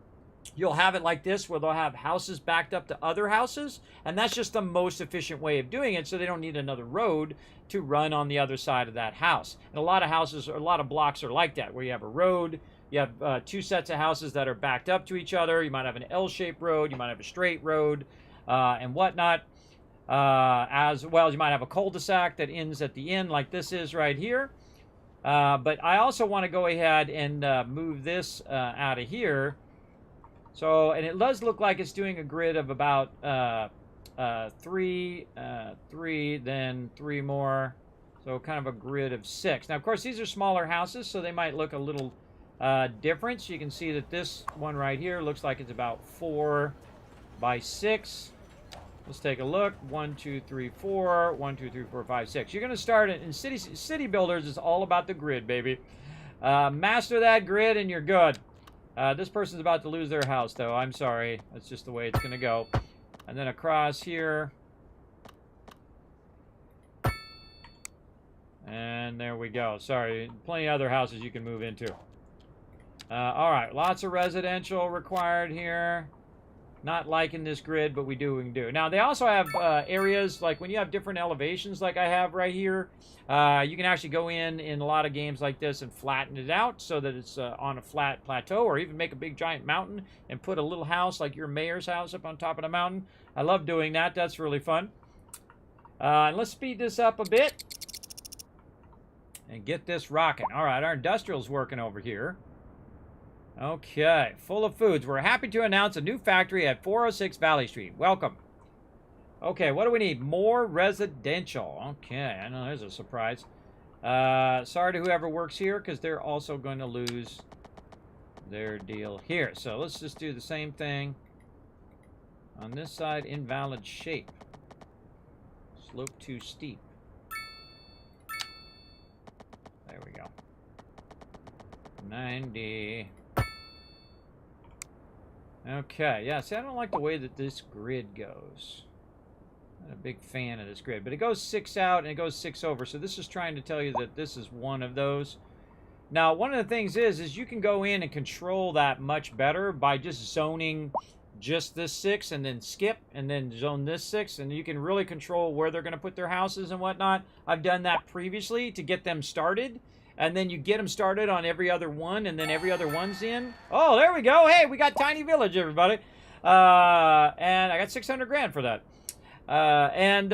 you'll have it like this, where they'll have houses backed up to other houses, and that's just the most efficient way of doing it, so they don't need another road to run on the other side of that house. And a lot of houses, or a lot of blocks are like that, where you have a road, you have 2 sets of houses that are backed up to each other. You might have an L-shaped road, you might have a straight road, and whatnot. As well as you might have a cul-de-sac that ends at the end, like this is right here. But I also want to go ahead and move this out of here. So, and it does look like it's doing a grid of about 3, 3, then 3 more. So kind of a grid of 6. Now, of course, these are smaller houses, so they might look a little different. So you can see that this one right here looks like it's about 4 by 6. Let's take a look. 1, 2, 3, 4. 1, 2, 3, 4, 5, 6. You're going to start in city builders. It's all about the grid, baby. Master that grid and you're good. This person's about to lose their house, though. I'm sorry. That's just the way it's going to go. And then across here. And there we go. Sorry. Plenty of other houses you can move into. All right. Lots of residential required here. Not liking this grid, but we can do. Now, they also have areas, like when you have different elevations like I have right here, you can actually go in a lot of games like this and flatten it out so that it's on a flat plateau, or even make a big giant mountain and put a little house like your mayor's house up on top of the mountain. I love doing that. That's really fun. And let's speed this up a bit. and get this rocking. All right, our industrial's working over here. Okay, full of foods. We're happy to announce a new factory at 406 Valley Street. Welcome. Okay, what do we need? More residential. Okay, I know there's a surprise. Sorry to whoever works here, because they're also going to lose their deal here. So let's just do the same thing. On this side, invalid shape. Slope too steep. There we go. 90. Okay, yeah, see, I don't like the way that this grid goes. Not a big fan of this grid, but it goes 6 out and it goes 6 over, so this is trying to tell you that this is one of those. Now, one of the things is you can go in and control that much better by just zoning just this 6 and then skip and then zone this 6, and you can really control where they're going to put their houses and whatnot. I've done that previously to get them started. And then you get them started on every other one, and then every other one's in. Oh, there we go. Hey, we got Tiny Village, everybody. And I got 600 grand for that. And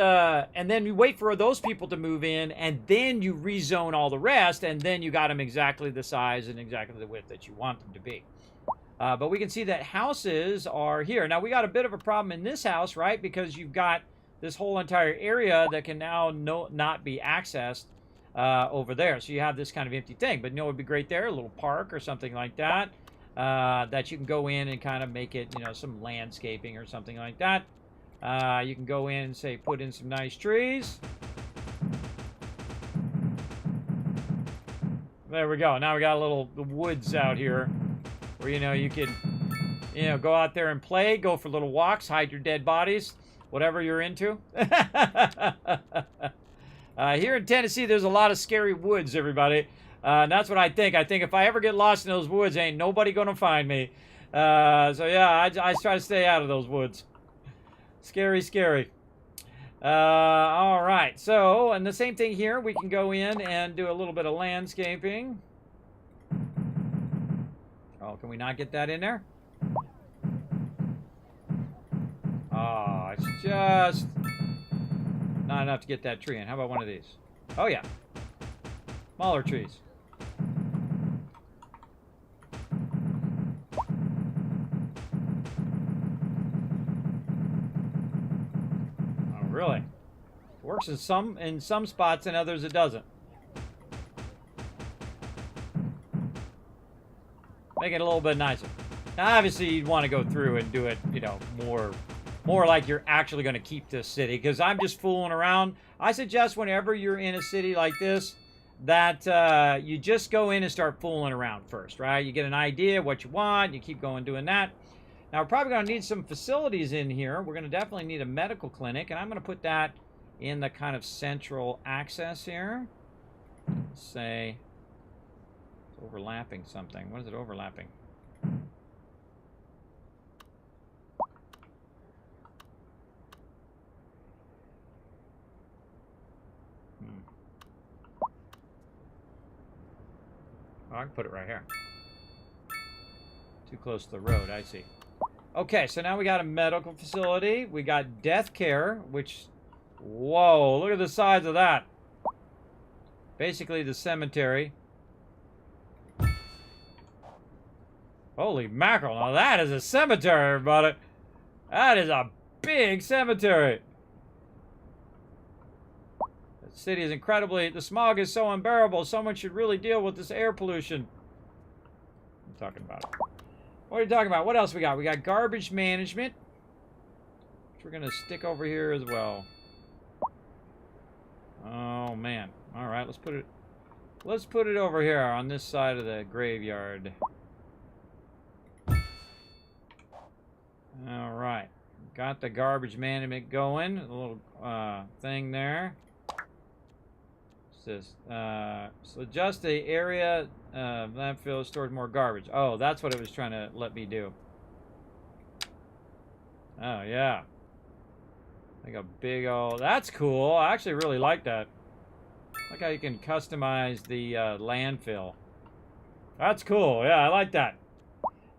then you wait for those people to move in, and then you rezone all the rest, and then you got them exactly the size and exactly the width that you want them to be. But we can see that houses are here. Now, we got a bit of a problem in this house, right? Because you've got this whole entire area that can now not be accessed. Over there, so you have this kind of empty thing, but you know, it would be great there, a little park or something like that, that you can go in and kind of make it, you know, some landscaping or something like that. You can go in and say, put in some nice trees. There we go. Now we got a little woods out here where, you know, you can, you know, go out there and play, go for little walks, hide your dead bodies, whatever you're into. Here in Tennessee, there's a lot of scary woods, everybody. And that's what I think. I think if I ever get lost in those woods, ain't nobody going to find me. So, yeah, I try to stay out of those woods. Scary, scary. All right. So, and the same thing here. We can go in and do a little bit of landscaping. Oh, can we not get that in there? Oh, it's just not enough to get that tree in. How about one of these? Oh, yeah. Smaller trees. Oh, really? It works in some spots, and others it doesn't. Make it a little bit nicer. Now, obviously, you'd want to go through and do it, you know, more like you're actually going to keep this city, because I'm just fooling around. I suggest whenever you're in a city like this that you just go in and start fooling around first, right? You get an idea of what you want, you keep going doing that. Now, we're probably going to need some facilities in here. We're going to definitely need a medical clinic, and I'm going to put that in the kind of central access here. Let's say it's overlapping something. What is it overlapping? Oh, I can put it right here. Too close to the road, I see. Okay, so now we got a medical facility. We got death care, which... Whoa, look at the size of that. Basically the cemetery. Holy mackerel, now that is a cemetery, everybody. That is a big cemetery. The city is incredibly... The smog is so unbearable. Someone should really deal with this air pollution. I'm talking about it. What are you talking about? What else we got? We got garbage management, which we're going to stick over here as well. Oh, man. All right, let's put it over here on this side of the graveyard. All right. Got the garbage management going. A little thing there. This so adjust the area landfill stores more garbage. Oh, that's what it was trying to let me do. Oh yeah, like a big old... That's cool. I actually really like that. Like how you can customize the landfill. That's cool. Yeah, I like that.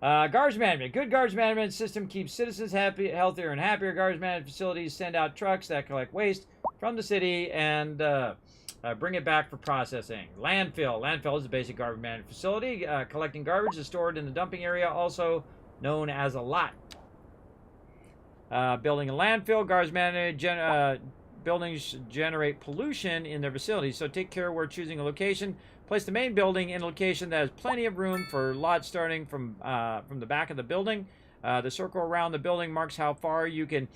Garbage management. Good garbage management system keeps citizens happy, healthier, and happier. Garbage management facilities send out trucks that collect waste from the city and Bring it back for processing. Landfill. Landfill is a basic garbage management facility. Collecting garbage is stored in the dumping area, also known as a lot. Building a landfill. Buildings generate pollution in their vicinity, so take care where choosing a location. Place the main building in a location that has plenty of room for lots starting from the back of the building. The circle around the building marks how far you can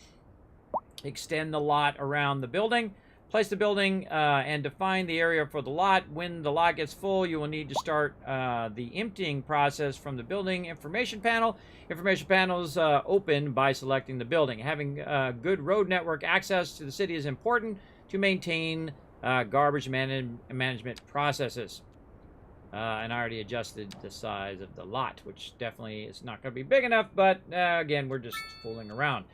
extend the lot around the building. Place the building and define the area for the lot. When the lot gets full, you will need to start the emptying process from the building information panel. Information panel is open by selecting the building. Having good road network access to the city is important to maintain garbage management processes. And I already adjusted the size of the lot, which definitely is not going to be big enough, but again, we're just fooling around.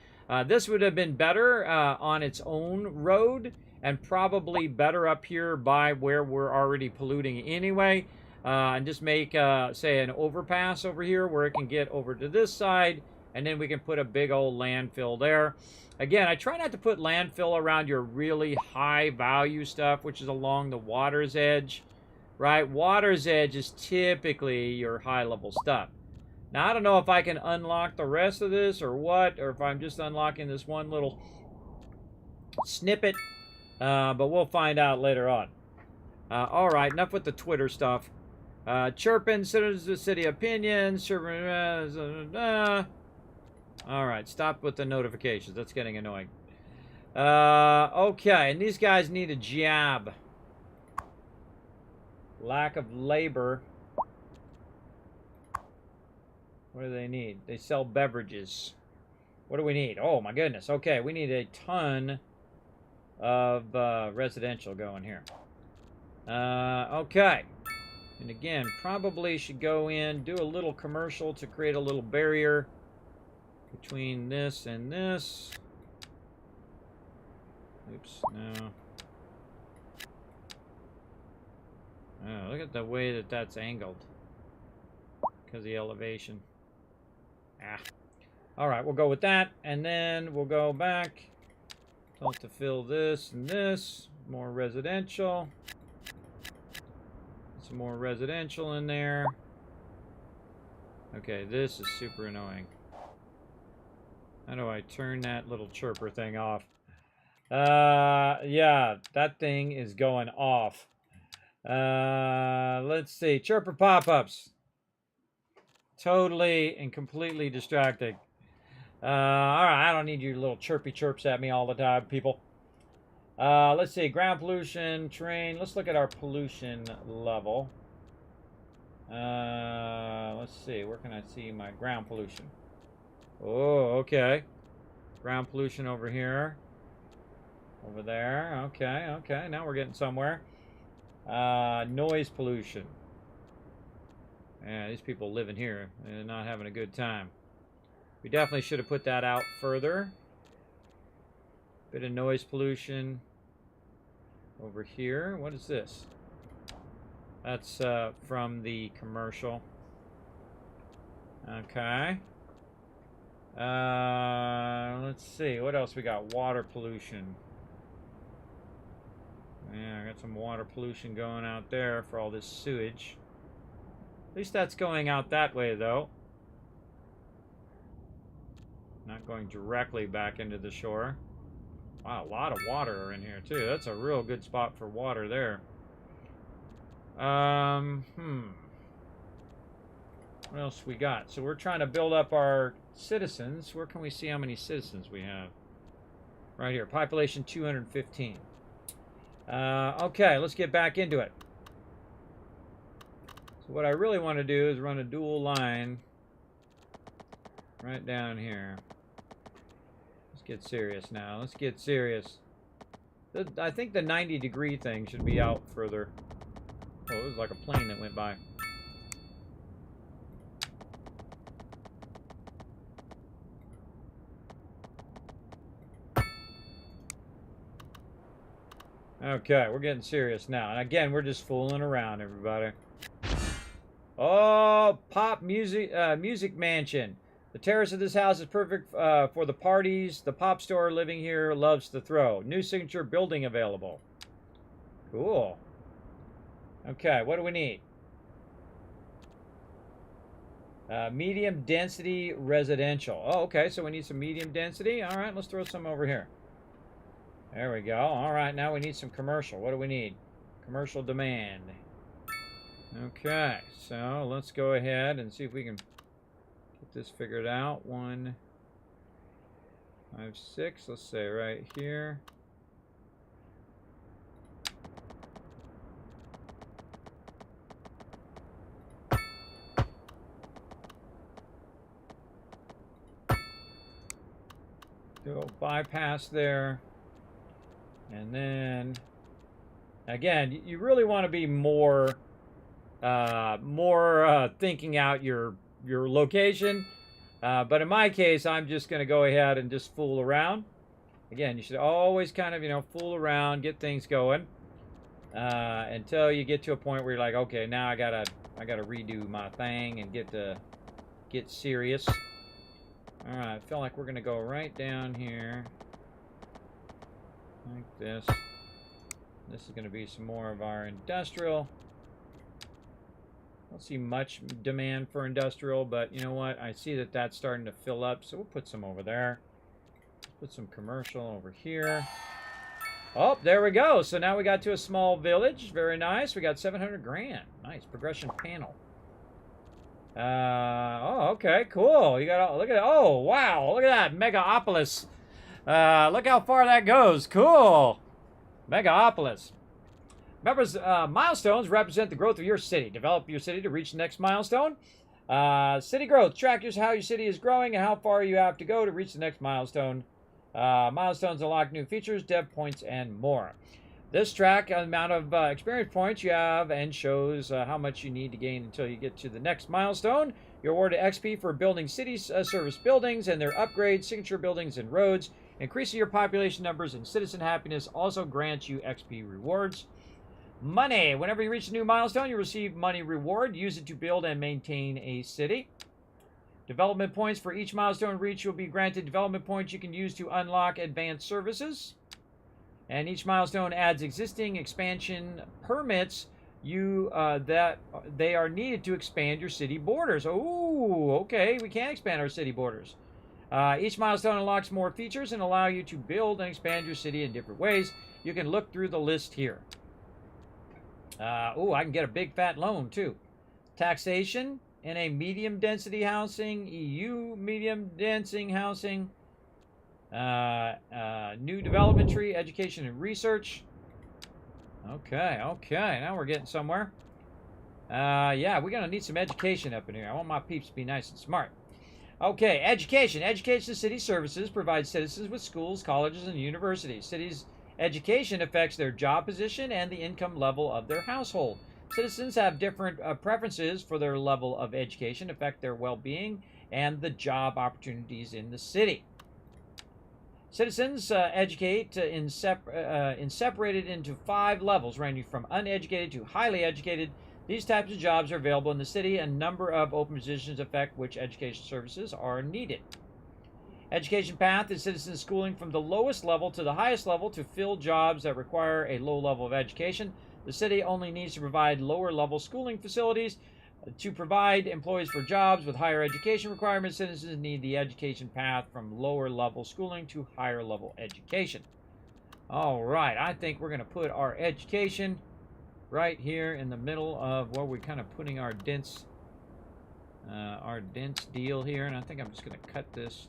This would have been better on its own road, and probably better up here by where we're already polluting anyway. And just make, say, an overpass over here where it can get over to this side, and then we can put a big old landfill there. Again, I try not to put landfill around your really high value stuff, which is along the water's edge, right? Water's edge is typically your high level stuff. Now, I don't know if I can unlock the rest of this or what, or if I'm just unlocking this one little snippet. But we'll find out later on. All right, enough with the Twitter stuff. Chirping, citizens of city opinions. All right, stop with the notifications. That's getting annoying. Okay, and these guys need a job. Lack of labor. What do they need? They sell beverages. What do we need? Oh, my goodness. Okay, we need a ton of residential going here. Okay. And again, probably should go in, do a little commercial to create a little barrier between this and this. Oops, no. Oh, look at the way that that's angled. Because of the elevation. All right, we'll go with that. And then we'll go back. Tell it to fill this and this. More residential. Some more residential in there. Okay, this is super annoying. How do I turn that little chirper thing off? Yeah, that thing is going off. Let's see. Chirper pop-ups. Totally and completely distracting. Alright, I don't need your little chirpy chirps at me all the time, people. Let's see, ground pollution, terrain. Let's look at our pollution level. Let's see, where can I see my ground pollution? Oh, okay. Ground pollution over here. Over there. Okay, okay. Now we're getting somewhere. Noise pollution. Yeah, these people living here. They're not having a good time. We definitely should have put that out further. Bit of noise pollution over here. What is this? That's from the commercial. Okay. Let's see. What else we got? Water pollution. Yeah, I got some water pollution going out there for all this sewage. At least that's going out that way, though. Not going directly back into the shore. Wow, a lot of water in here, too. That's a real good spot for water there. What else we got? So we're trying to build up our citizens. Where can we see how many citizens we have? Right here. Population 215. Okay, let's get back into it. So what I really want to do is run a dual line right down here. Let's get serious now. Let's get serious. I think the 90-degree thing should be out further. Oh, it was like a plane that went by. Okay, we're getting serious now. And again, we're just fooling around, everybody. Oh, pop music, music mansion. The terrace of this house is perfect for the parties. The pop store living here loves to throw. New signature building available. Cool. Okay, what do we need? Medium density residential. Oh, okay, so we need some medium density. All right, let's throw some over here. There we go. All right, now we need some commercial. What do we need? Commercial demand. Okay, so let's go ahead and see if we can get this figured out. 1, 5, 6. Let's say right here. Go bypass there. And then, again, you really want to be more thinking out your location. But in my case, I'm just going to go ahead and just fool around. Again, you should always kind of, fool around, get things going until you get to a point where you're like, okay, now I gotta redo my thing and get serious. All right, I feel like we're going to go right down here like this. This is going to be some more of our industrial. I don't see much demand for industrial, but you know what? I see that that's starting to fill up, so we'll put some over there. Put some commercial over here. Oh, there we go. So now we got to a small village. Very nice. We got 700 grand. Nice. Progression panel. Oh, okay, cool. You got, look at it. Oh, wow. Look at that. Megaopolis. Look how far that goes. Cool. Megaopolis. Members, milestones represent the growth of your city. Develop your city to reach the next milestone. City growth. Track how your city is growing and how far you have to go to reach the next milestone. Milestones unlock new features, dev points, and more. This track amount of experience points you have and shows how much you need to gain until you get to the next milestone. You're awarded XP for building cities, service buildings, and their upgrades, signature buildings, and roads. Increasing your population numbers and citizen happiness also grants you XP rewards. Money. Whenever you reach a new milestone, you receive money reward. Use it to build and maintain a city. Development points. For each milestone reach, you'll be granted development points you can use to unlock advanced services. And each milestone adds existing expansion permits that they are needed to expand your city borders. Oh, okay. We can expand our city borders. Each milestone unlocks more features and allow you to build and expand your city in different ways. You can look through the list here. I can get a big fat loan too. Taxation in a medium density housing, EU medium density housing. New development tree, education and research. Okay, now we're getting somewhere. Yeah, we're gonna need some education up in here. I want my peeps to be nice and smart. Okay, education. Education city services provide citizens with schools, colleges, and universities. Cities' education affects their job position and the income level of their household. Citizens have different preferences for their level of education, affect their well-being, and the job opportunities in the city. Citizens educate separated into 5 levels, ranging from uneducated to highly educated. These types of jobs are available in the city, and a number of open positions affect which education services are needed. Education path is citizen schooling from the lowest level to the highest level to fill jobs that require a low level of education. The city only needs to provide lower level schooling facilities. To provide employees for jobs with higher education requirements, citizens need the education path from lower level schooling to higher level education. All right, I think we're going to put our education right here in the middle of where we're kind of putting our dense deal here. And I think I'm just going to cut this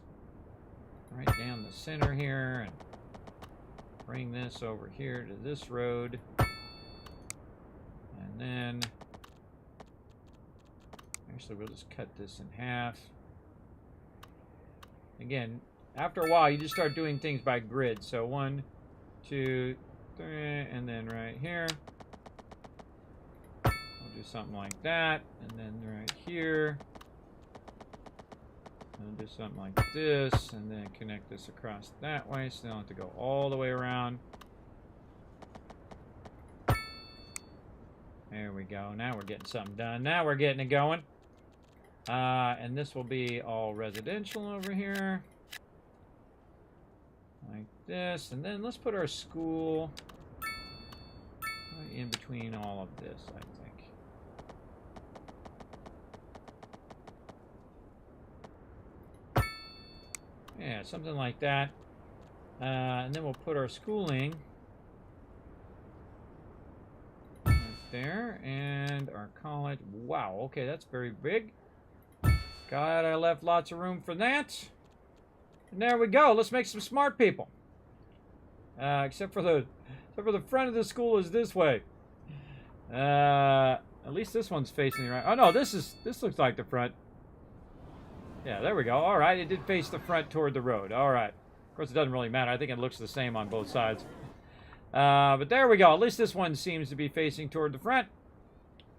right down the center here and bring this over here to this road. And then actually, we'll just cut this in half. Again, after a while, you just start doing things by grid. So 1, 2, 3, and then right here. We'll do something like that. And then right here. And do something like this. And then connect this across that way. So they don't have to go all the way around. There we go. Now we're getting something done. Now we're getting it going. And this will be all residential over here. Like this. And then let's put our school in between all of this, I think. Yeah, something like that. And then we'll put our schooling right there, and our college. Wow, okay, that's very big. God, I left lots of room for that. And there we go. Let's make some smart people. Except for the front of the school is this way. At least this one's facing the right. Oh no, this looks like the front. Yeah, there we go. All right, it did face the front toward the road. All right. Of course, it doesn't really matter. I think it looks the same on both sides. But there we go. At least this one seems to be facing toward the front.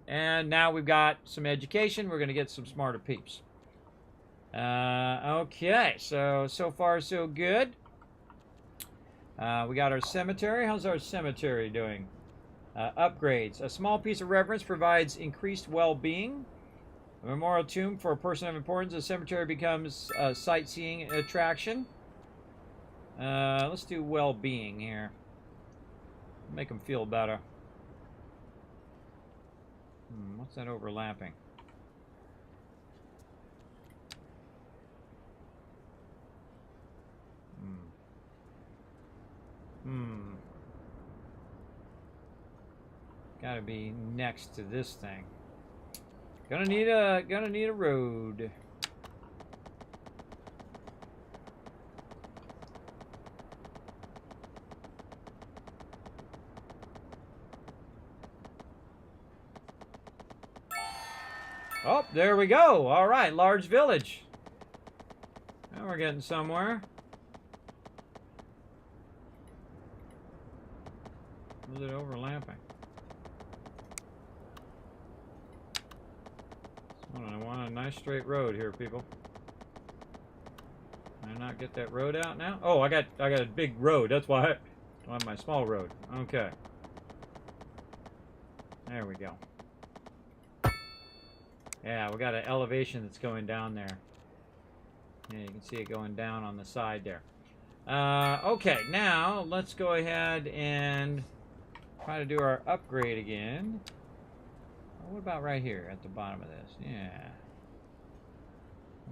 And now we've got some education. We're going to get some smarter peeps. Okay, so far so good. We got our cemetery. How's our cemetery doing? Upgrades. A small piece of reverence provides increased well-being. A memorial tomb for a person of importance. The cemetery becomes a sightseeing attraction. Let's do well-being here. Make them feel better. What's that overlapping? Gotta be next to this thing. Gonna need a road. Oh, there we go. All right, large village. Now we're getting somewhere. Is it overlapping? I want a nice straight road here, people. Can I not get that road out now? Oh, I got a big road. That's why I don't have my small road. Okay. There we go. Yeah, we got an elevation that's going down there. Yeah, you can see it going down on the side there. Okay, now let's go ahead and try to do our upgrade again. What about right here at the bottom of this? Yeah.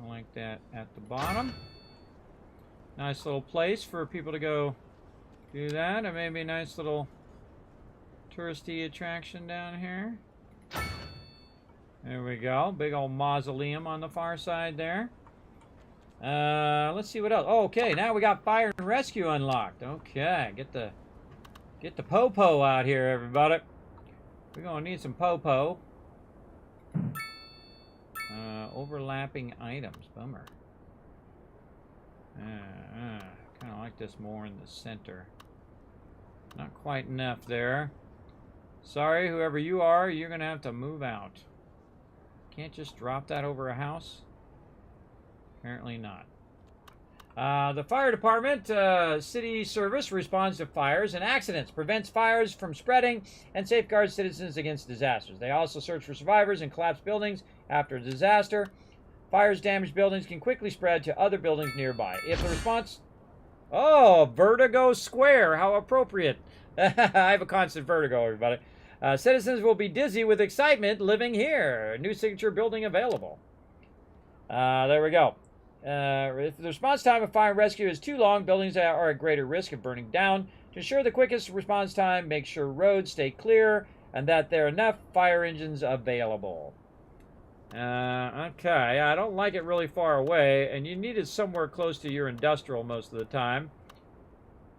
I like that at the bottom. Nice little place for people to go do that. Or maybe a nice little touristy attraction down here. There we go. Big old mausoleum on the far side there. Let's see what else. Oh, okay, now we got fire and rescue unlocked. Okay, get the po-po out here, everybody. We're gonna need some po-po. Overlapping items. Bummer. Kind of like this more in the center. Not quite enough there. Sorry, whoever you are, you're gonna have to move out. Can't just drop that over a house? Apparently not. The fire department, city service, responds to fires and accidents, prevents fires from spreading, and safeguards citizens against disasters. They also search for survivors in collapsed buildings after a disaster. Fires damaged buildings can quickly spread to other buildings nearby. If the response... Oh, vertigo square. How appropriate. I have a constant vertigo, everybody. Citizens will be dizzy with excitement living here. New signature building available. There we go. If the response time of fire and rescue is too long, buildings are at greater risk of burning down. To ensure the quickest response time, make sure roads stay clear and that there are enough fire engines available. Okay, I don't like it really far away, and you need it somewhere close to your industrial most of the time.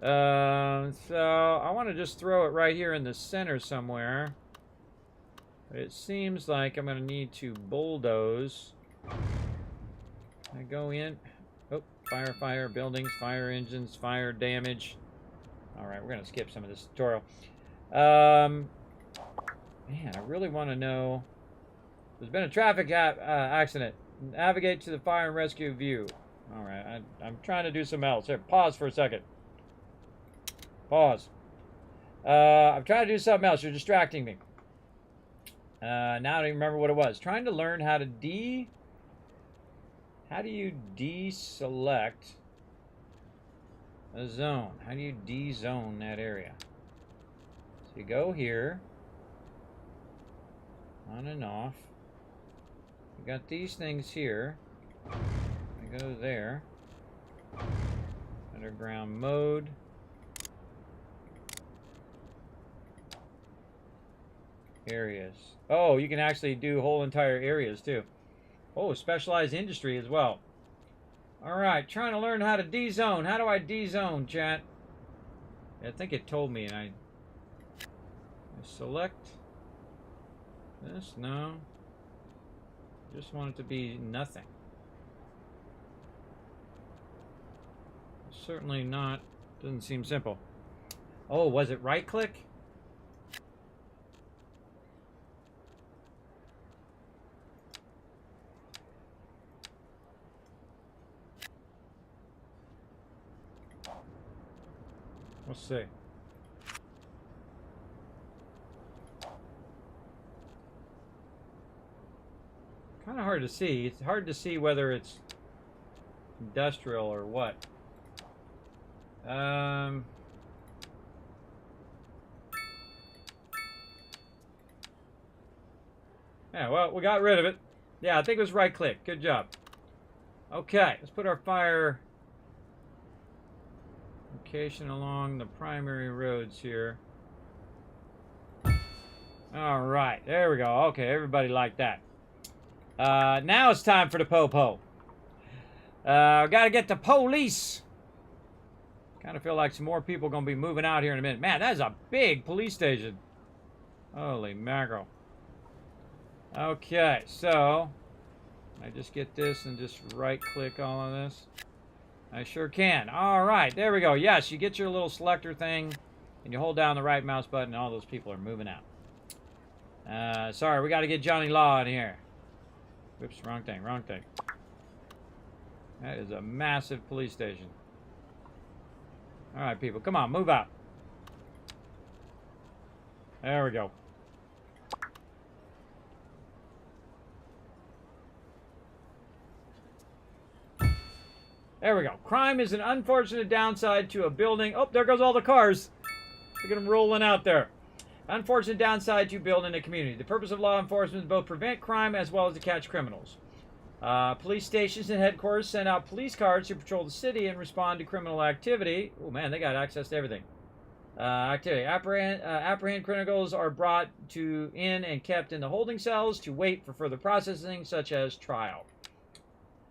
So I want to just throw it right here in the center somewhere. But it seems like I'm going to need to bulldoze. I go in. Oh, fire, buildings, fire engines, fire damage. Alright, we're going to skip some of this tutorial. Man, I really want to know. There's been a traffic accident. Navigate to the fire and rescue view. Alright, I'm trying to do something else. Here, pause for a second. Pause. I'm trying to do something else. You're distracting me. Now I don't even remember what it was. Trying to learn how to How do you deselect a zone? How do you de-zone that area? So you go here. On and off. We got these things here. I go there. Underground mode. Areas. Oh, you can actually do whole entire areas too. Oh, specialized industry as well. Alright, trying to learn how to D-zone. How do I D-zone, chat? I think it told me, and I select this. No. Just want it to be nothing. Certainly not. Doesn't seem simple. Oh, was it right click? Let's see. Kind of hard to see. It's hard to see whether it's industrial or what. Yeah, well, we got rid of it. Yeah, I think it was right click. Good job. Okay, let's put our fire location along the primary roads here. All right, there we go. Okay, everybody liked that. Now it's time for the po-po. Gotta get the police. Kind of feel like some more people are going to be moving out here in a minute. Man, that is a big police station. Holy mackerel. Okay, so I just get this and just right-click all of this. I sure can. All right, there we go. Yes, you get your little selector thing, and you hold down the right mouse button, and all those people are moving out. Sorry, we got to get Johnny Law in here. Whoops, wrong thing, wrong thing. That is a massive police station. All right, people, come on, move out. There we go. There we go. Crime is an unfortunate downside to a building. Oh, there goes all the cars. Look at them rolling out there. Unfortunate downside to building a community. The purpose of law enforcement is both prevent crime as well as to catch criminals. Police stations and headquarters send out police cars to patrol the city and respond to criminal activity. Oh man, they got access to everything. Apprehend criminals are brought in and kept in the holding cells to wait for further processing, such as trial.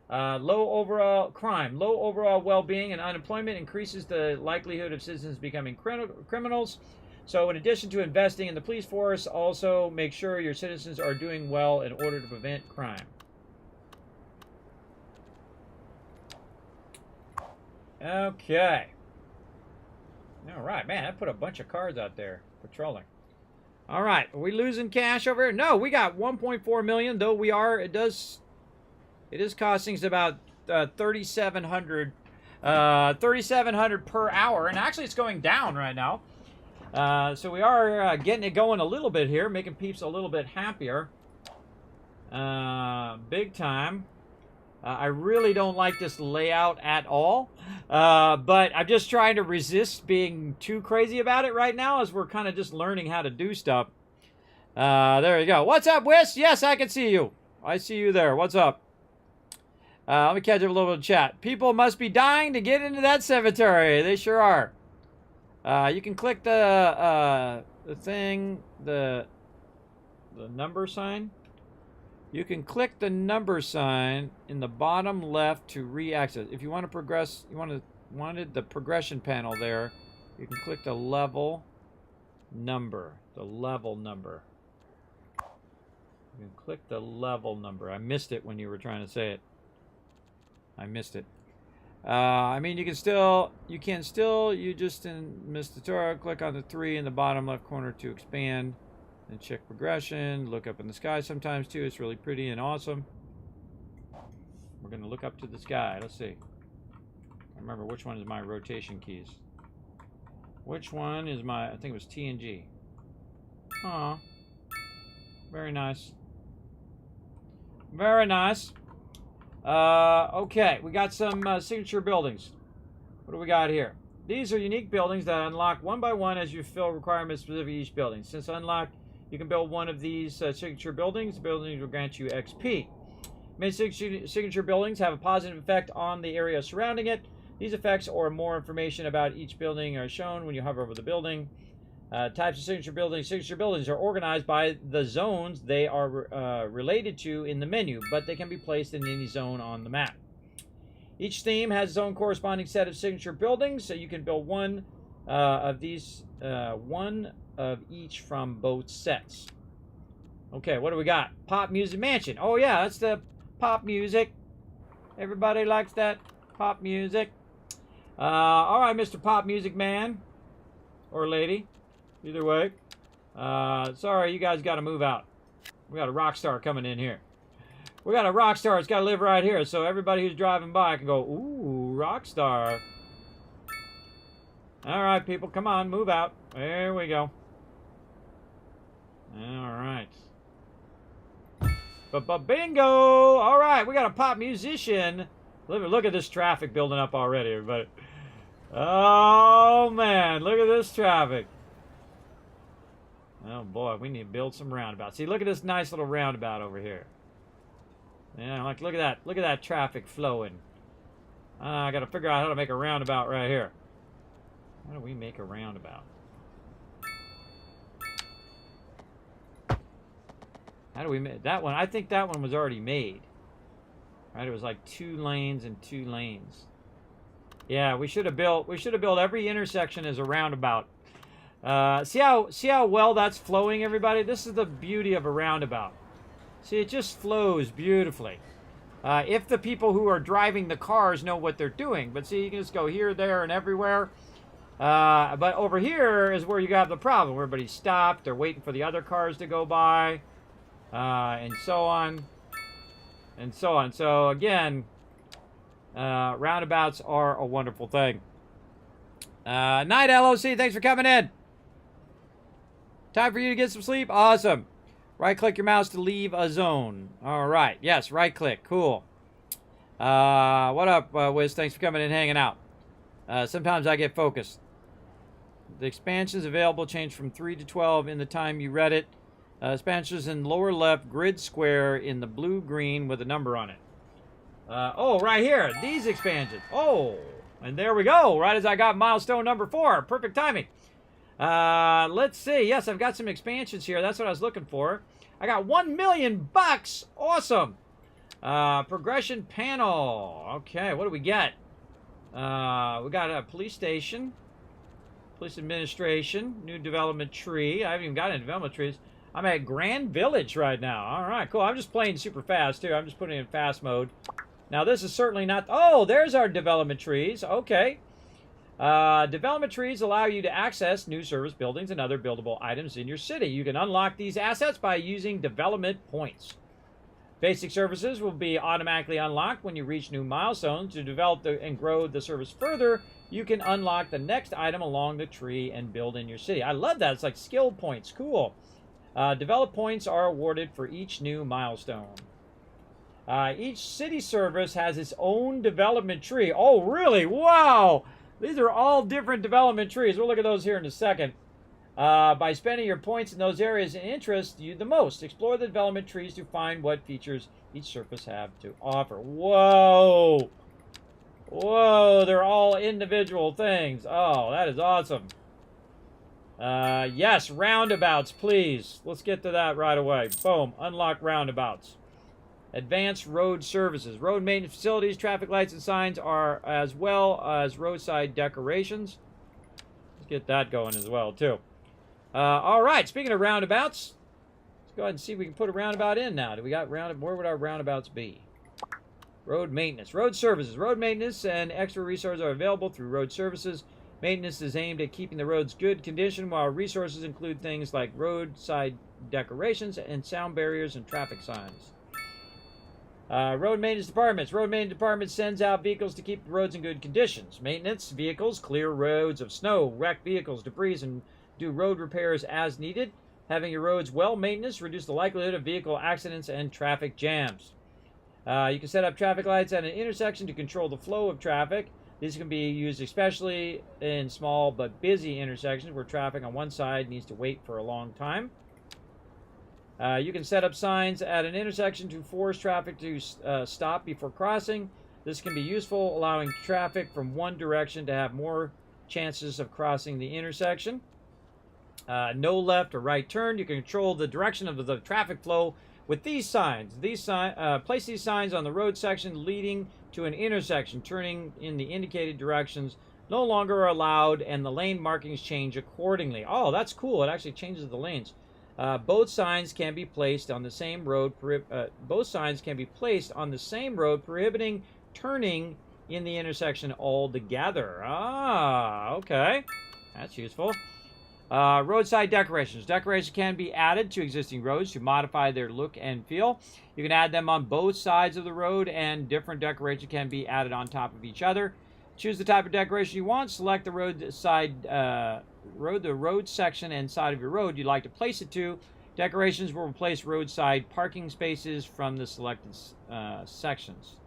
Low overall crime, low overall well-being, and unemployment increases the likelihood of citizens becoming criminals. So in addition to investing in the police force, also make sure your citizens are doing well in order to prevent crime. Okay. All right, man, I put a bunch of cars out there patrolling. All right, are we losing cash over here? No, we got 1.4 million, though we are, it is costing us about 3,700 per hour, and actually it's going down right now. So we are getting it going a little bit here, making peeps a little bit happier. Big time. I really don't like this layout at all, but I'm just trying to resist being too crazy about it right now as we're kind of just learning how to do stuff. There you go. What's up, Wiss? Yes, I can see you. I see you there. What's up? Let me catch up a little bit of chat. People must be dying to get into that cemetery. They sure are. You can click the thing, the number sign. You can click the number sign in the bottom left to re-access. If you want to progress, wanted the progression panel there, you can click the level number. The level number. You can click the level number. I missed it when you were trying to say it. I missed it. I mean, you just in Miss Tutorial, click on the 3 in the bottom left corner to expand. And check progression, look up in the sky sometimes too. It's really pretty and awesome. We're going to look up to the sky. Let's see. I remember which one is my rotation keys. Which one is my, I think it was T and G. Aw. Very nice. Very nice. Okay, we got some signature buildings. What do we got here? These are unique buildings that unlock one by one as you fill requirements specific to each building. Since unlocked, You can build one of these signature buildings. The buildings will grant you XP. Many signature buildings have a positive effect on the area surrounding it. These effects or more information about each building are shown when you hover over the building. Types of signature buildings. Signature buildings are organized by the zones they are related to in the menu, but they can be placed in any zone on the map. Each theme has its own corresponding set of signature buildings, so you can build one of these, one of each from both sets. Okay, what do we got? Pop Music Mansion. Oh yeah, that's the pop music. Everybody likes that pop music. All right, Mr. Pop Music Man or lady, either way. Sorry, you guys got to move out. We got a rock star coming in here. We got a rock star. It's got to live right here, so everybody who's driving by can go, ooh, rock star. All right, people, come on, move out. There we go. All right. Bingo! All right, we got a pop musician. Look at this traffic building up already, everybody. Oh, man, look at this traffic. Oh, boy, we need to build some roundabouts. See, look at this nice little roundabout over here. Yeah, like, look at that. Look at that traffic flowing. I got to figure out how to make a roundabout right here. How do we make a roundabout? How do we make that one? I think that one was already made. Right? It was like 2 lanes and 2 lanes. Yeah, we should have built every intersection as a roundabout. See how well that's flowing, everybody? This is the beauty of a roundabout. See, it just flows beautifully. If the people who are driving the cars know what they're doing. But see, you can just go here, there, and everywhere. But over here is where you have the problem. Everybody's stopped. They're waiting for the other cars to go by. And so on. And so on. So, again, roundabouts are a wonderful thing. Night, LOC. Thanks for coming in. Time for you to get some sleep? Awesome. Right-click your mouse to leave a zone. All right. Yes, right-click. Cool. What up, Wiz? Thanks for coming in and hanging out. Sometimes I get focused. The expansions available change from 3 to 12 in the time you read it. Expansions in lower left grid square in the blue-green with a number on it. Oh, right here. These expansions. Oh, and there we go. Right as I got milestone number 4. Perfect timing. Let's see. Yes, I've got some expansions here. That's what I was looking for. I got $1 million bucks. Awesome. Progression panel. Okay, what do we get? We got a police station. Police administration. New development tree. I haven't even got any development trees. I'm at Grand Village right now. All right, cool. I'm just playing super fast, too. I'm just putting it in fast mode. Now, this is certainly not... Oh, there's our development trees. Okay. Development trees allow you to access new service buildings and other buildable items in your city. You can unlock these assets by using development points. Basic services will be automatically unlocked when you reach new milestones. To develop and grow the service further, you can unlock the next item along the tree and build in your city. I love that. It's like skill points. Cool. Develop points are awarded for each new milestone. Each city service has its own development tree. Oh, really? Wow! These are all different development trees. We'll look at those here in a second. By spending your points in those areas that interest you the most, explore the development trees to find what features each surface have to offer. Whoa! Whoa, they're all individual things. Oh, that is awesome. Yes, roundabouts, please. Let's get to that right away. Boom, unlock roundabouts. Advanced road services. Road maintenance facilities, traffic lights, and signs are as well as roadside decorations. Let's get that going as well, too. All right, speaking of roundabouts, let's go ahead and see if we can put a roundabout in now. Do we got where would our roundabouts be? Road maintenance. Road services. Road maintenance and extra resources are available through road services. Maintenance is aimed at keeping the roads good condition, while resources include things like roadside decorations and sound barriers and traffic signs. Road maintenance departments. Road maintenance department sends out vehicles to keep the roads in good conditions. Maintenance vehicles clear roads of snow, wreck vehicles, debris, and do road repairs as needed. Having your roads well maintained reduce the likelihood of vehicle accidents and traffic jams. You can set up traffic lights at an intersection to control the flow of traffic. These can be used especially in small but busy intersections where traffic on one side needs to wait for a long time. You can set up signs at an intersection to force traffic to stop before crossing. This can be useful, allowing traffic from one direction to have more chances of crossing the intersection. No left or right turn. You can control the direction of the traffic flow with these signs. Place these signs on the road section leading to an intersection. Turning in the indicated directions no longer allowed, and the lane markings change accordingly. Oh, that's cool. It actually changes the lanes. Both signs can be placed on the same road. Prohibiting turning in the intersection altogether. Ah, okay, that's useful. Roadside decorations. Decorations can be added to existing roads to modify their look and feel. You can add them on both sides of the road, and different decorations can be added on top of each other. Choose the type of decoration you want. Select the road section and side of your road you'd like to place it to. Decorations will replace roadside parking spaces from the selected sections.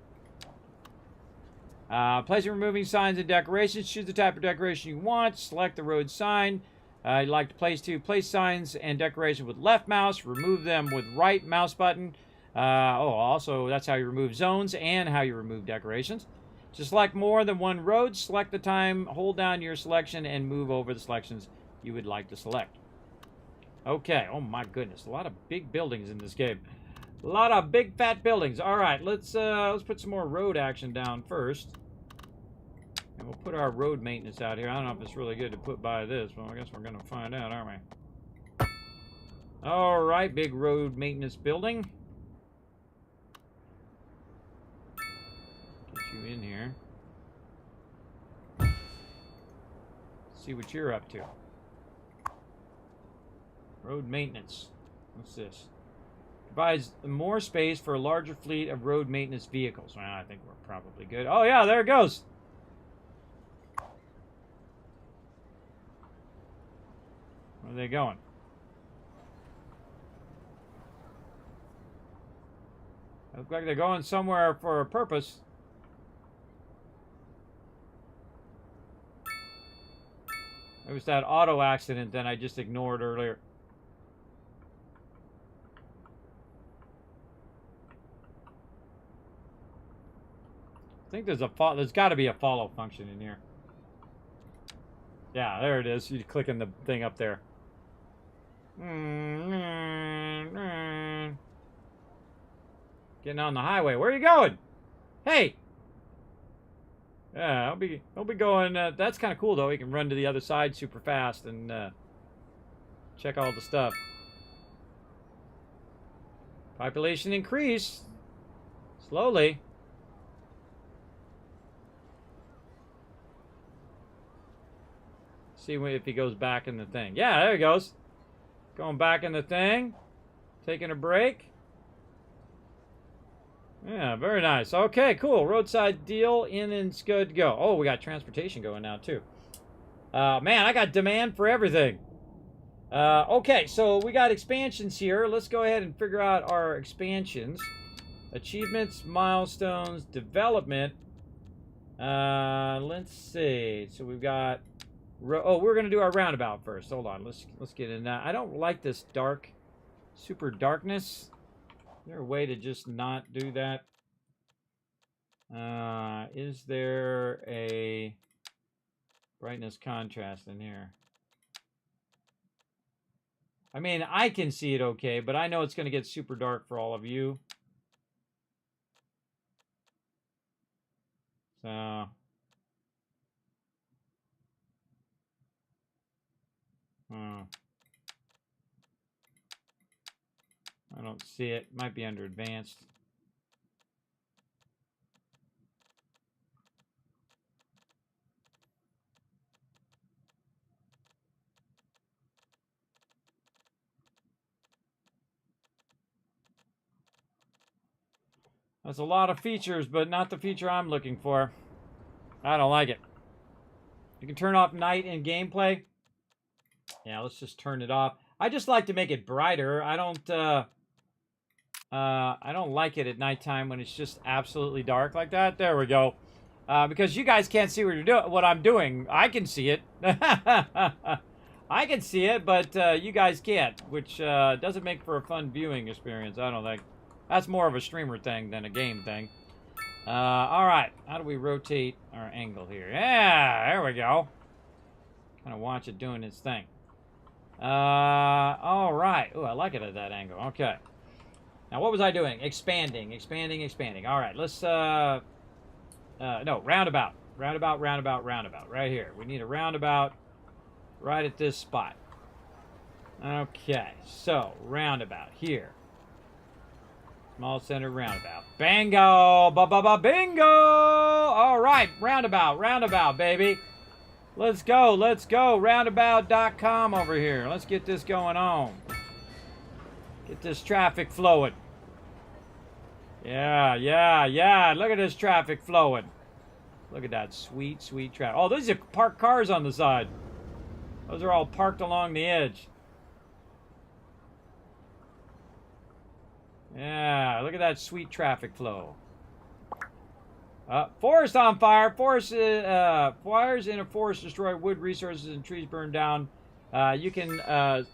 Placing and removing signs and decorations. Choose the type of decoration you want. Select the road sign you'd like to place to. Place signs and decoration with left mouse. Remove them with right mouse button. Also, that's how you remove zones and how you remove decorations. To select more than one road, select the time, hold down your selection, and move over the selections you would like to select. Okay, oh my goodness, a lot of big buildings in this game. A lot of big fat buildings. All right, let's put some more road action down first. And we'll put our road maintenance out here. I don't know if it's really good to put by this, but I guess we're going to find out, aren't we? All right, big road maintenance building. You in here. See what you're up to. Road maintenance. What's this? Provides more space for a larger fleet of road maintenance vehicles. Well, I think we're probably good. Oh yeah, there it goes. Where are they going? Looks like they're going somewhere for a purpose. It was that auto accident that I just ignored earlier. I think there's got to be a follow function in here. Yeah, there it is. You click on the thing up there. Getting on the highway. Where are you going? Hey! Yeah, I'll be going. That's kind of cool, though. You can run to the other side super fast and check all the stuff. Population increase. Slowly. See if he goes back in the thing. Yeah, there he goes. Going back in the thing. Taking a break. Yeah, very nice. Okay, cool. Roadside deal in and it's good to go. Oh, we got transportation going now, too. Man, I got demand for everything. Okay, so we got expansions here. Let's go ahead and figure out our expansions. Achievements, milestones, development. Let's see. So we've got... Oh, we're going to do our roundabout first. Hold on. Let's get in that. I don't like this dark, super darkness. Is there a way to just not do that? Is there a brightness contrast in here? I mean, I can see it okay, but I know it's going to get super dark for all of you. So... I don't see it. Might be under advanced. That's a lot of features, but not the feature I'm looking for. I don't like it. You can turn off night in gameplay. Yeah, let's just turn it off. I just like to make it brighter. I don't like it at nighttime when it's just absolutely dark like that. There we go. Because you guys can't see what I'm doing. I can see it. I I can see it, but you guys can't, which doesn't make for a fun viewing experience, I don't think. That's more of a streamer thing than a game thing. All right, how do we rotate our angle here? Yeah, there we go. Kind of watch it doing its thing. All right. Oh, I like it at that angle. Okay. Now, what was I doing? Expanding. All right, let's, no, roundabout. Roundabout. Right here. We need a roundabout right at this spot. Okay, so, roundabout here. Small center roundabout. Bingo! Bingo! All right, roundabout, baby. Let's go. Roundabout.com over here. Let's get this going on. Get this traffic flowing. Yeah. Look at this traffic flowing. Look at that sweet traffic. Oh, those are parked cars on the side. Those are all parked along the edge. Yeah, look at that sweet traffic flow. Forest on fire. Fires in a forest destroy wood resources and trees burn down. The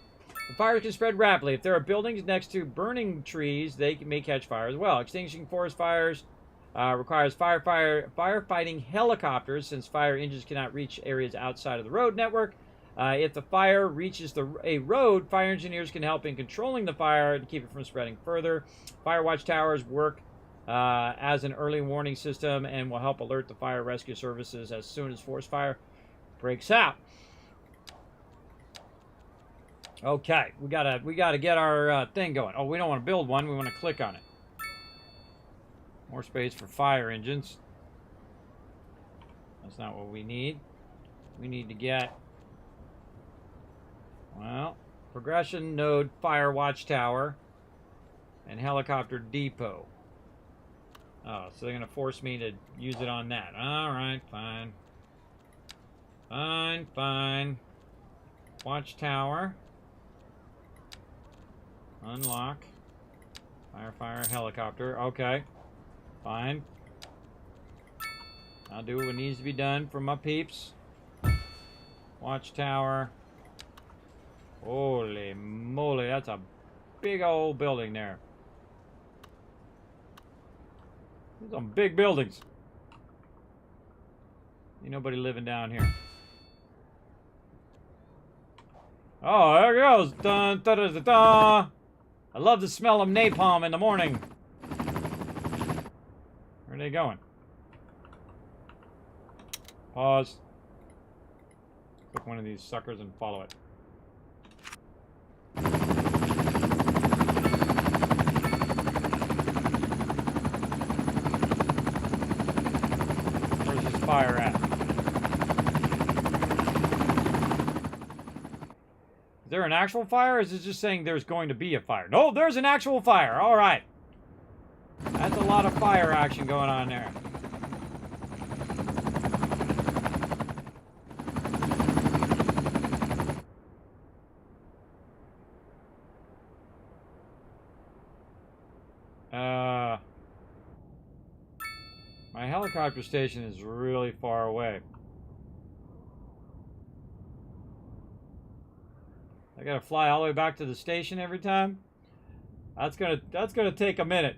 fires can spread rapidly. If there are buildings next to burning trees, they may catch fire as well. Extinguishing forest fires requires firefighting helicopters, since fire engines cannot reach areas outside of the road network. If the fire reaches a road, fire engineers can help in controlling the fire to keep it from spreading further. Fire watch towers work as an early warning system and will help alert the fire rescue services as soon as forest fire breaks out. Okay, we gotta get our thing going. Oh, we don't want to build one. We want to click on it. More space for fire engines. That's not what we need. We need to get, well, progression node fire watchtower and helicopter depot. Oh, so they're going to force me to use it on that. All right, fine. Fine. Watchtower. Unlock. Fire, helicopter. Okay. Fine. I'll do what needs to be done for my peeps. Watchtower. Holy moly, that's a big old building there. There's some big buildings. Ain't nobody living down here. Oh, there it goes. Dun, da, da, da, da. I love the smell of napalm in the morning. Where are they going? Pause. Pick one of these suckers and follow it. Where's this fire at? Is there an actual fire, or is it just saying there's going to be a fire? No, there's an actual fire. All right. That's a lot of fire action going on there. My helicopter station is really far away. I gotta fly all the way back to the station every time. That's gonna take a minute.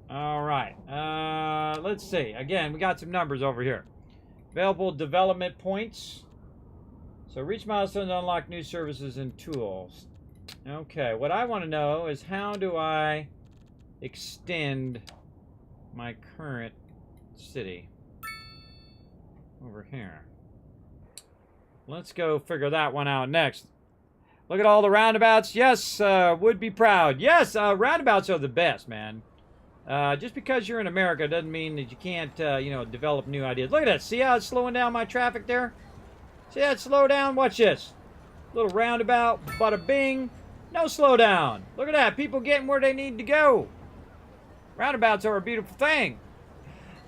All right. Let's see. Again, we got some numbers over here. Available development points. So reach milestones to unlock new services and tools. Okay. What I want to know is, how do I extend my current city over here? Let's go figure that one out next. Look at all the roundabouts. Yes, would be proud. Yes, roundabouts are the best, man. Just because you're in America doesn't mean that you can't, develop new ideas. Look at that. See how it's slowing down my traffic there? See that slow down? Watch this. Little roundabout, bada bing. No slow down. Look at that. People getting where they need to go. Roundabouts are a beautiful thing.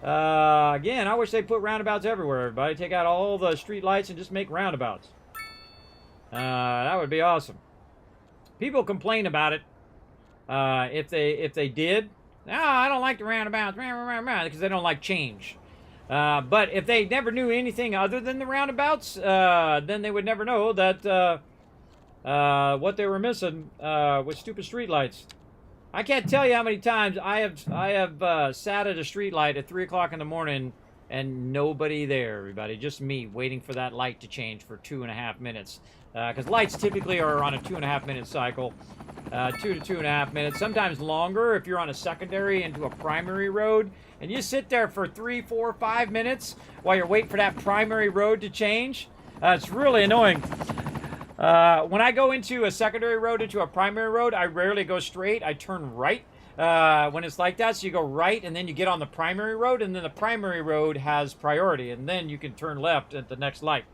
Again, I wish they put roundabouts everywhere, everybody. Take out all the street lights and just make roundabouts. That would be awesome. People complain about it. If they did. No, I don't like the roundabouts. Because they don't like change. But if they never knew anything other than the roundabouts, then they would never know that what they were missing was stupid streetlights. I can't tell you how many times I have sat at a streetlight at 3 o'clock in the morning and nobody there, everybody. Just me waiting for that light to change for 2.5 minutes. Because lights typically are on a 2.5 minute cycle. 2 to 2.5 minutes, sometimes longer if you're on a secondary into a primary road. And you sit there for 3, 4, 5 minutes while you're waiting for that primary road to change. It's really annoying. When I go into a secondary road, into a primary road, I rarely go straight. I turn right when it's like that. So you go right, and then you get on the primary road, and then the primary road has priority, and then you can turn left at the next light.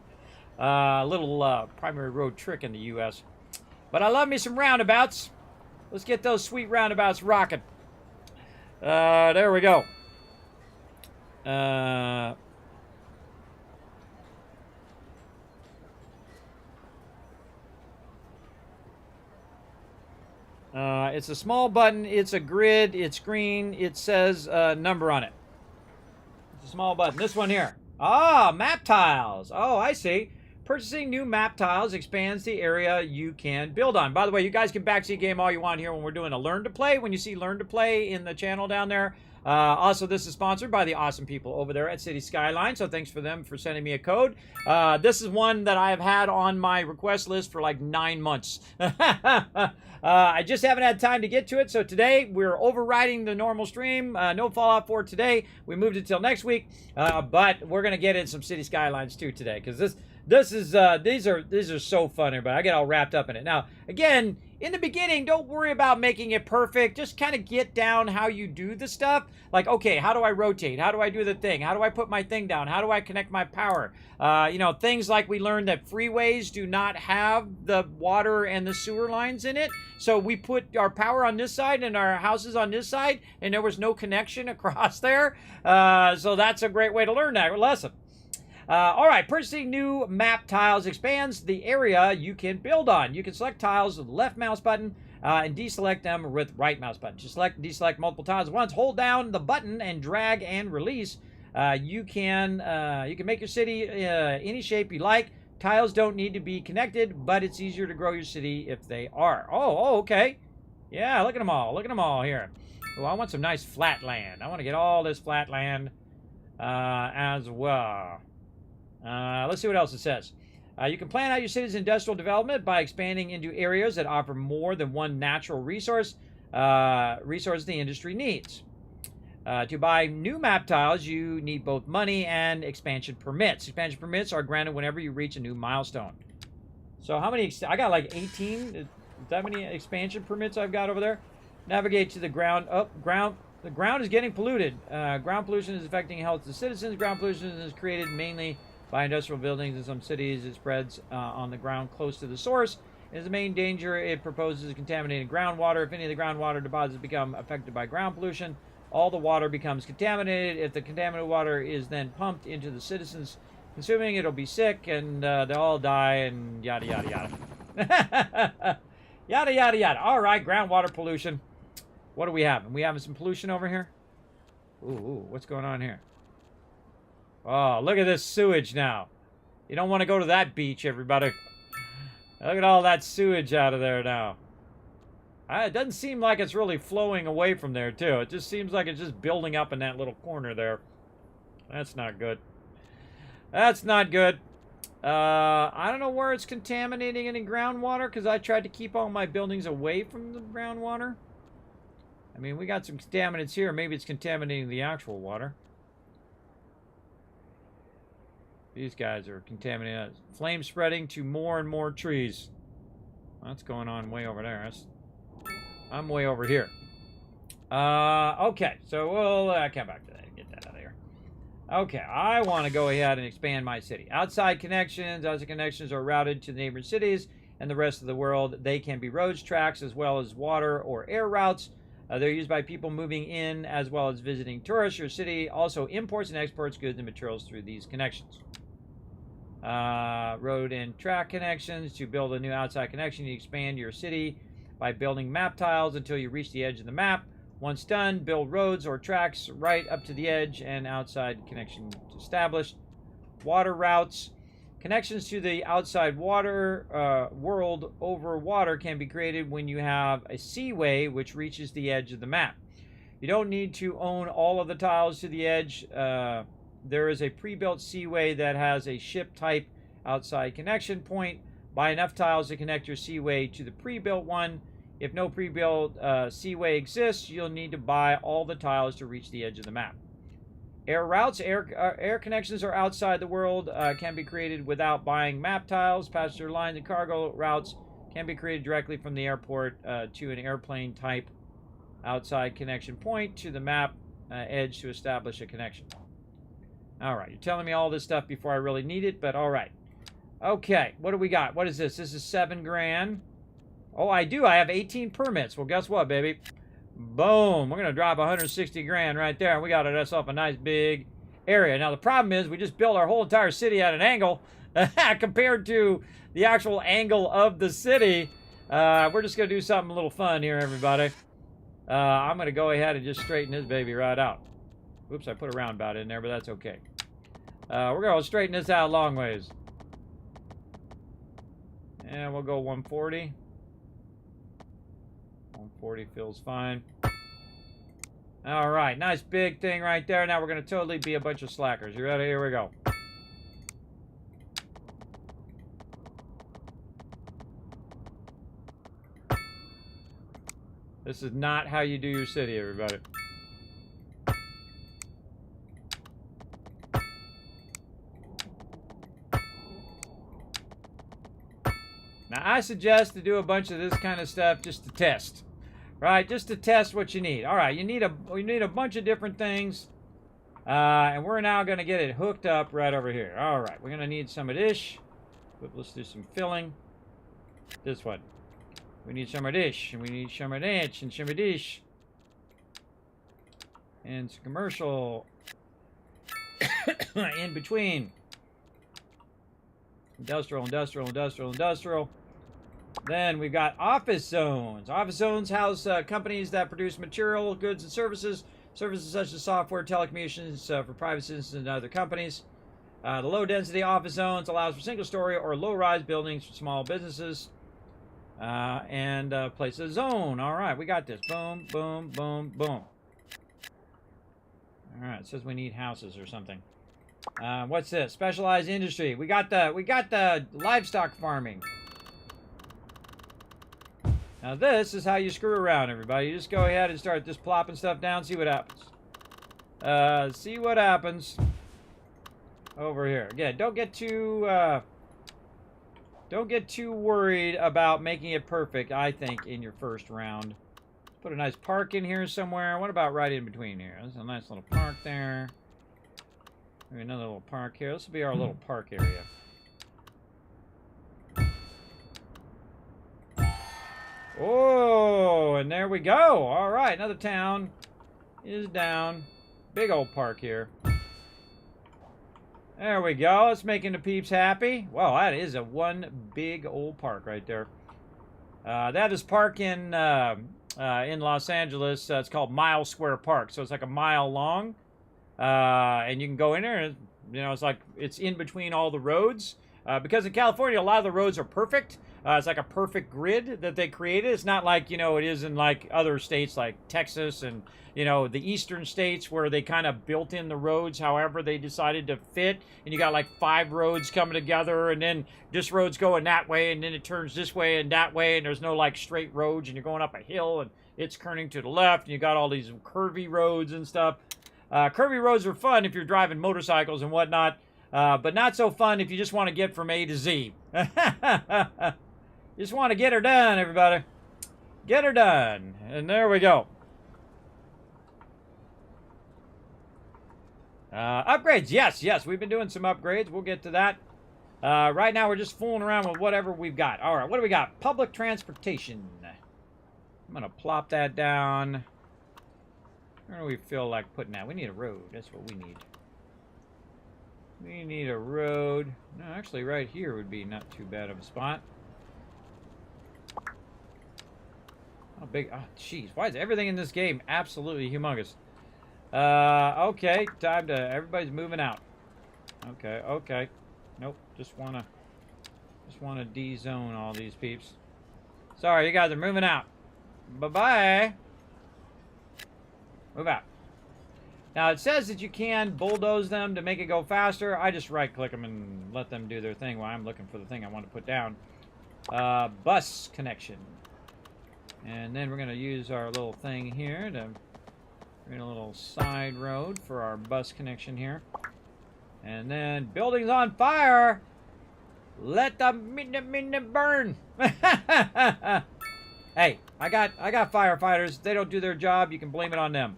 Little primary road trick in the U.S. But I love me some roundabouts. Let's get those sweet roundabouts rocking. There we go. It's a small button. It's a grid. It's green. It says number on it. It's a small button. This one here. Ah, map tiles. Oh, I see. Purchasing new map tiles expands the area you can build on. By the way, you guys can backseat game all you want here when we're doing a Learn to Play. When you see Learn to Play in the channel down there. Also, this is sponsored by the awesome people over there at Cities Skylines, so thanks for them for sending me a code. This is one that I have had on my request list for like 9 months. I just haven't had time to get to it, so today we're overriding the normal stream. No Fallout 4 today. We moved it till next week, but we're going to get in some Cities Skylines 2 today, because these are so fun, everybody. I get all wrapped up in it. Now, again, in the beginning, don't worry about making it perfect. Just kind of get down how you do the stuff. Like, okay, how do I rotate? How do I do the thing? How do I put my thing down? How do I connect my power? Things like we learned that freeways do not have the water and the sewer lines in it. So we put our power on this side and our houses on this side, and there was no connection across there. So that's a great way to learn that lesson. All right, purchasing new map tiles expands the area you can build on. You can select tiles with the left mouse button and deselect them with right mouse button. Just select and deselect multiple tiles at once. Hold down the button and drag and release. You can make your city any shape you like. Tiles don't need to be connected, but it's easier to grow your city if they are. Oh, okay. Yeah, look at them all. Look at them all here. Oh, I want some nice flat land. I want to get all this flat land as well. Let's see what else it says. You can plan out your city's industrial development by expanding into areas that offer more than one natural resource the industry needs. To buy new map tiles, you need both money and expansion permits. Expansion permits are granted whenever you reach a new milestone. So how many? I got like 18. Is that many expansion permits I've got over there? Navigate to the ground. The ground is getting polluted. Ground pollution is affecting health of the citizens. Ground pollution is created mainly by industrial buildings in some cities. It spreads on the ground close to the source. It is the main danger. It proposes contaminating groundwater. If any of the groundwater deposits become affected by ground pollution, all the water becomes contaminated. If the contaminated water is then pumped into the citizens consuming, it'll be sick, and they'll all die, and yada, yada, yada. Yada, yada, yada. All right, groundwater pollution. What do we have? We having some pollution over here? Ooh, what's going on here? Oh, look at this sewage now. You don't want to go to that beach, everybody. Look at all that sewage out of there now. It doesn't seem like it's really flowing away from there, too. It just seems like it's just building up in that little corner there. That's not good. That's not good. I don't know where it's contaminating any groundwater, because I tried to keep all my buildings away from the groundwater. I mean, we got some contaminants here. Maybe it's contaminating the actual water. These guys are contaminating. Flame spreading to more and more trees. That's going on way over there. I'm way over here. Okay, so we'll come back to that and get that out of here. Okay, I want to go ahead and expand my city. Outside connections are routed to the neighboring cities and the rest of the world. They can be roads, tracks, as well as water or air routes. They're used by people moving in as well as visiting tourists. Your city also imports and exports goods and materials through these connections. Road and track connections. To build a new outside connection, you expand your city by building map tiles until you reach the edge of the map. Once done, build roads or tracks right up to the edge and outside connection established. Water routes. Connections to the outside water world over water can be created when you have a seaway which reaches the edge of the map. You don't need to own all of the tiles to the edge. There is a pre-built seaway that has a ship type outside connection point. Buy enough tiles to connect your seaway to the pre-built one. If no pre-built seaway exists, you'll need to buy all the tiles to reach the edge of the map. Air routes. Air connections are outside the world, can be created without buying map tiles. Passenger lines and cargo routes can be created directly from the airport to an airplane type outside connection point to the map edge to establish a connection. All right, you're telling me all this stuff before I really need it, but all right. Okay, what do we got? What is this? This is 7 grand. Oh, I do. I have 18 permits. Well, guess what, baby? Boom. We're going to drop 160 grand right there, and we got ourselves a nice big area. Now, the problem is we just built our whole entire city at an angle compared to the actual angle of the city. We're just going to do something a little fun here, everybody. I'm going to go ahead and just straighten this baby right out. Oops, I put a roundabout in there, but that's okay. We're going to straighten this out long ways. And we'll go 140. 140 feels fine. All right, nice big thing right there. Now we're going to totally be a bunch of slackers. You ready? Here we go. This is not how you do your city, everybody. Now, I suggest to do a bunch of this kind of stuff just to test, right? Just to test what you need. All right, you need a bunch of different things, and we're now going to get it hooked up right over here. All right, we're going to need some of this. Let's do some filling. This one. We need some of this, and we need some of that, and some of this. And some commercial in between. Industrial, industrial, industrial, industrial. Then we've got office zones. Office zones house companies that produce material, goods, and services. Services such as software, telecommunications for private citizens and other companies. The low-density office zones allows for single-story or low-rise buildings for small businesses. And place a zone. All right, we got this. Boom, boom, boom, boom. All right, it says we need houses or something. What's this? Specialized industry. We got the livestock farming. Now this is how you screw around, everybody. You just go ahead and start just plopping stuff down, see what happens. See what happens over here. Again, don't get too worried about making it perfect, I think, in your first round. Put a nice park in here somewhere. What about right in between here? There's a nice little park there. Maybe another little park here. This will be our little park area. Oh, and there we go. All right, another town is down. Big old park here. There we go. It's making the peeps happy. Wow, that is a one big old park right there. They have this park in Los Angeles. It's called Mile Square Park. So it's like a mile long. And you can go in there and, you know, it's in between all the roads. Because in California, a lot of the roads are perfect. It's like a perfect grid that they created. It's not like, you know, it is in like other states like Texas and, you know, the eastern states where they kind of built in the roads however they decided to fit. And you got like 5 roads coming together, and then this road's going that way, and then it turns this way and that way, and there's no like straight roads, and you're going up a hill and it's turning to the left, and you got all these curvy roads and stuff. Curvy roads are fun if you're driving motorcycles and whatnot, but not so fun if you just want to get from A to Z. Just want to get her done, everybody. Get her done. And there we go. Upgrades. Yes. We've been doing some upgrades. We'll get to that. Right now, we're just fooling around with whatever we've got. All right, what do we got? Public transportation. I'm going to plop that down. Where do we feel like putting that? We need a road. That's what we need. We need a road. No, actually, right here would be not too bad of a spot. I'll big... Oh, jeez. Why is everything in this game absolutely humongous? Okay. Time to... Everybody's moving out. Okay, okay. Nope. Just wanna de-zone all these peeps. Sorry, you guys are moving out. Bye-bye. Move out. Now, it says that you can bulldoze them to make it go faster. I just right-click them and let them do their thing while I'm looking for the thing I want to put down. Bus connection. And then we're going to use our little thing here to bring a little side road for our bus connection here. And then buildings on fire. Let the minute burn. Hey, I got firefighters. If they don't do their job, you can blame it on them.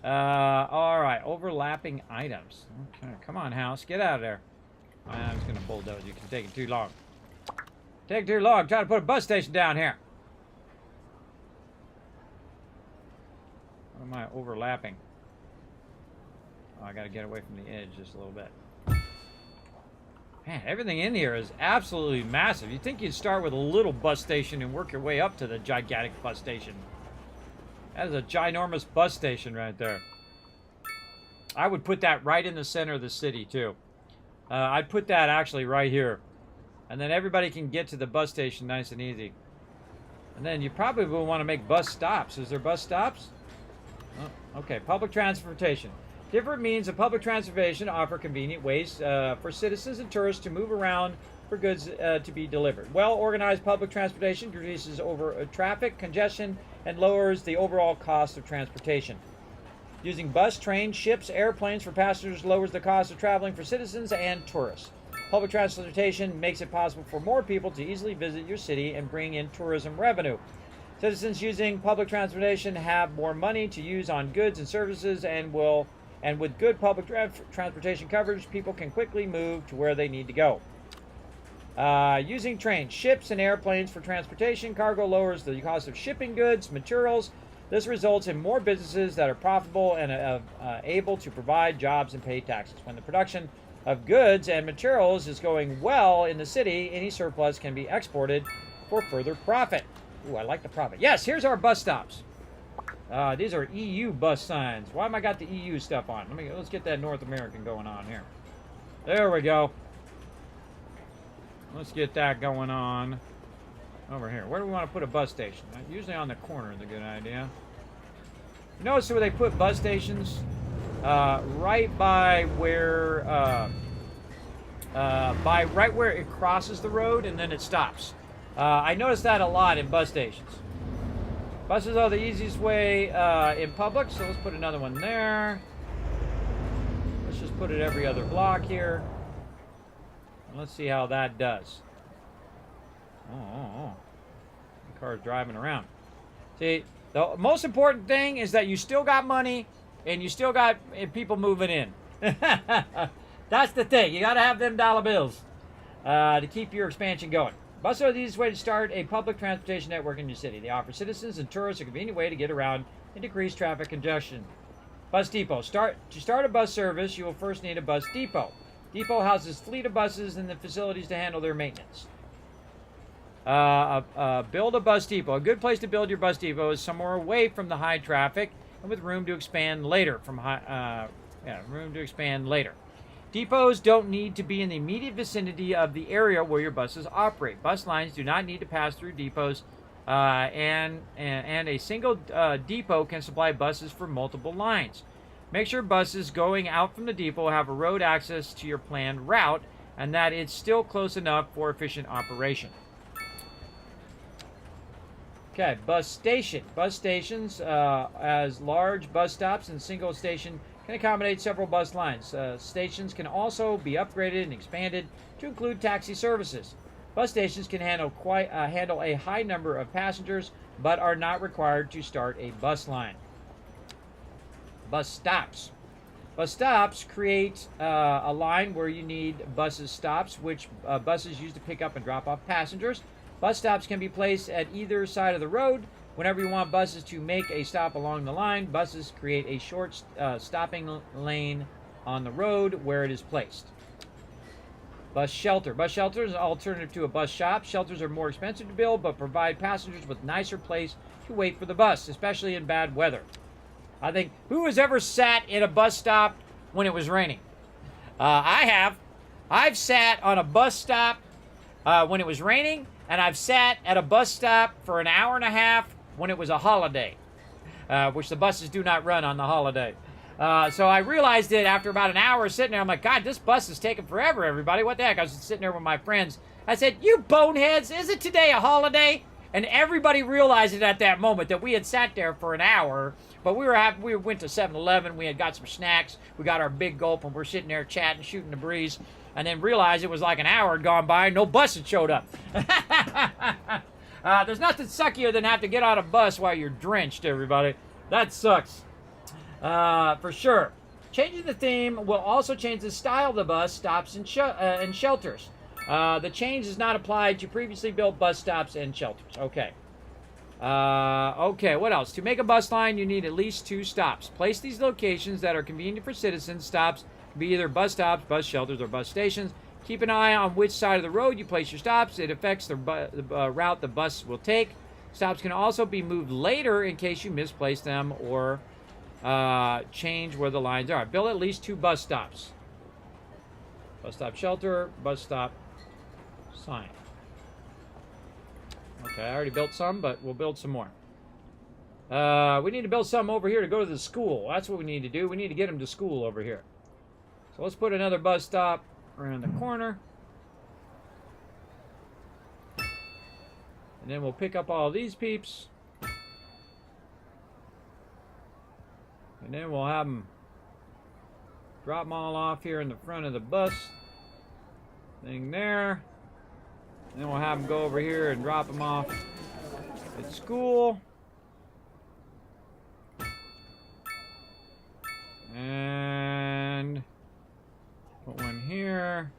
All right, overlapping items. Okay, come on, house, get out of there. I'm just gonna bulldoze you. It's taking too long. Take too long. Try to put a bus station down here. What am I overlapping? Oh, I gotta get away from the edge just a little bit. Man, everything in here is absolutely massive. You'd think you'd start with a little bus station and work your way up to the gigantic bus station. That is a ginormous bus station right there. I would put that right in the center of the city, too. I'd put that actually right here. And then everybody can get to the bus station nice and easy. And then you probably will want to make bus stops. Is there bus stops? Oh, okay, public transportation. Different means of public transportation offer convenient ways for citizens and tourists to move around for goods to be delivered. Well-organized public transportation reduces traffic congestion and lowers the overall cost of transportation. Using bus, trains, ships, airplanes for passengers lowers the cost of traveling for citizens and tourists. Public transportation makes it possible for more people to easily visit your city and bring in tourism revenue. Citizens using public transportation have more money to use on goods and services and with good public transportation coverage, people can quickly move to where they need to go. Using trains, ships, and airplanes for transportation, cargo lowers the cost of shipping goods, materials. This results in more businesses that are profitable and able to provide jobs and pay taxes. When the production of goods and materials is going well in the city, any surplus can be exported for further profit. Ooh, I like the profit. Yes, here's our bus stops. These are EU bus signs. Why am I got the EU stuff on? Let's get that North American going on here. There we go. Let's get that going on over here. Where do we want to put a bus station? Usually on the corner is a good idea. You notice where they put bus stations? Right by where right where it crosses the road and then it stops. I notice that a lot in bus stations. Buses are the easiest way in public, so let's put another one there. Let's just put it every other block here. And let's see how that does. Oh. The car's driving around. See, the most important thing is that you still got money and you still got people moving in. That's the thing. You got to have them dollar bills to keep your expansion going. Buses are the easiest way to start a public transportation network in your city. They offer citizens and tourists a convenient way to get around and decrease traffic congestion. Bus depot. To start a bus service, you will first need a bus depot. Depot houses fleet of buses and the facilities to handle their maintenance. Build a bus depot. A good place to build your bus depot is somewhere away from the high traffic and with room to expand later. Depots don't need to be in the immediate vicinity of the area where your buses operate. Bus lines do not need to pass through depots, and a single depot can supply buses for multiple lines. Make sure buses going out from the depot have a road access to your planned route and that it's still close enough for efficient operation. Okay, bus station. Bus stations, as large bus stops and single station, can accommodate several bus lines. Stations can also be upgraded and expanded to include taxi services. Bus stations can handle a high number of passengers, but are not required to start a bus line. Bus stops. Bus stops create a line where you need buses stops, which buses use to pick up and drop off passengers. Bus stops can be placed at either side of the road. Whenever you want buses to make a stop along the line, buses create a short stopping lane on the road where it is placed. Bus shelter. Bus shelter is an alternative to a bus shop. Shelters are more expensive to build, but provide passengers with nicer place to wait for the bus, especially in bad weather. I think, who has ever sat in a bus stop when it was raining? I have. I've sat on a bus stop when it was raining, and I've sat at a bus stop for an hour and a half when it was a holiday, which the buses do not run on the holiday. So I realized it after about an hour sitting there. I'm like, God, this bus is taking forever, everybody. What the heck? I was sitting there with my friends. I said, you boneheads, isn't today a holiday? And everybody realized it at that moment that we had sat there for an hour, but we went to 7-Eleven, we had got some snacks, we got our big gulp, and we're sitting there chatting, shooting the breeze, and then realized it was like an hour had gone by, and no bus had showed up. There's nothing suckier than have to get on a bus while you're drenched, everybody. That sucks. For sure. Changing the theme will also change the style of the bus stops and shelters. The change is not applied to previously built bus stops and shelters. Okay. Okay, what else? To make a bus line, you need at least 2 stops. Place these locations that are convenient for citizens. Stops can be either bus stops, bus shelters, or bus stations. Keep an eye on which side of the road you place your stops. It affects the route the bus will take. Stops can also be moved later in case you misplace them or change where the lines are. Build at least 2 bus stops. Bus stop shelter, bus stop sign. Okay, I already built some, but we'll build some more. We need to build some over here to go to the school. That's what we need to do. We need to get them to school over here. So let's put another bus stop around the corner. And then we'll pick up all these peeps. And then we'll have them drop them all off here in the front of the bus thing there. And then we'll have them go over here and drop them off at school. And put one here.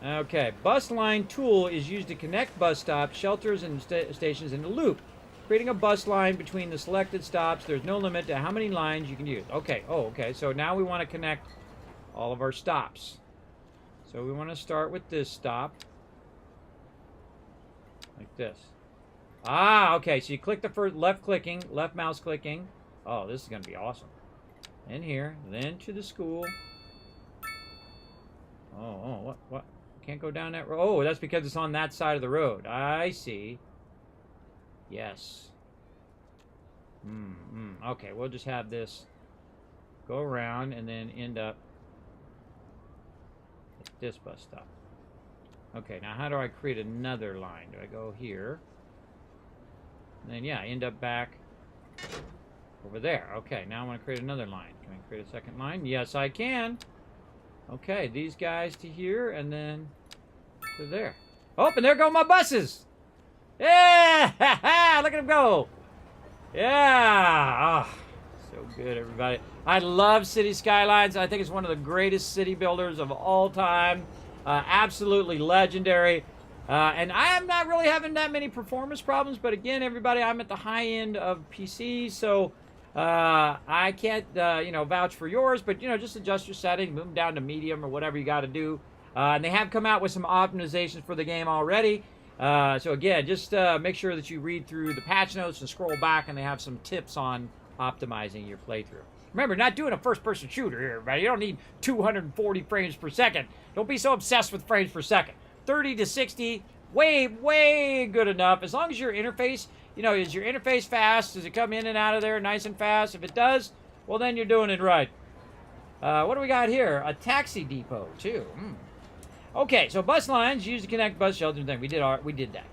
Okay, bus line tool is used to connect bus stops, shelters, and stations in a loop. Creating a bus line between the selected stops, there's no limit to how many lines you can use. Okay, okay, so now we want to connect all of our stops. So we want to start with this stop. Like this. Ah, okay, so you click the first, left mouse clicking. Oh, this is going to be awesome. In here, then to the school. Oh, what? Can't go down that road. Oh, that's because it's on that side of the road. I see. Yes. Okay, we'll just have this go around and then end up at this bus stop. Okay, now how do I create another line? Do I go here? And then, yeah, end up back over there. Okay, now I want to create another line. Can I create a second line? Yes, I can. Okay, these guys to here and then to there. Oh, and there go my buses. Yeah! Look at them go. Yeah! Oh, so good, everybody. I love Cities Skylines. I think it's one of the greatest city builders of all time. Absolutely legendary. And I am not really having that many performance problems, but again, everybody, I'm at the high end of PC, so I can't, vouch for yours, but, just adjust your settings, move them down to medium or whatever you got to do. And they have come out with some optimizations for the game already. So again, just make sure that you read through the patch notes and scroll back, and they have some tips on optimizing your playthrough. Remember, not doing a first-person shooter here, everybody. You don't need 240 frames per second. Don't be so obsessed with frames per second. 30 to 60, way good enough. As long as your interface, is your interface fast? Does it come in and out of there nice and fast? If it does, well, then you're doing it right. What do we got here? A taxi depot, too. Okay, so bus lines used to connect bus shelters. We did that.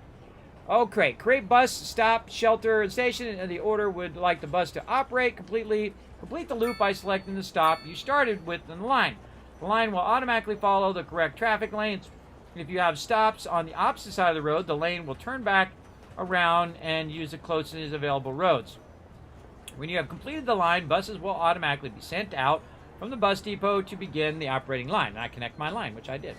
Okay, create bus stop, shelter, and station in the order would like the bus to operate. Complete the loop by selecting the stop you started with in the line. The line will automatically follow the correct traffic lanes. If you have stops on the opposite side of the road, the lane will turn back around and use the closest available roads. When you have completed the line, buses will automatically be sent out from the bus depot to begin the operating line. And I connect my line, which I did.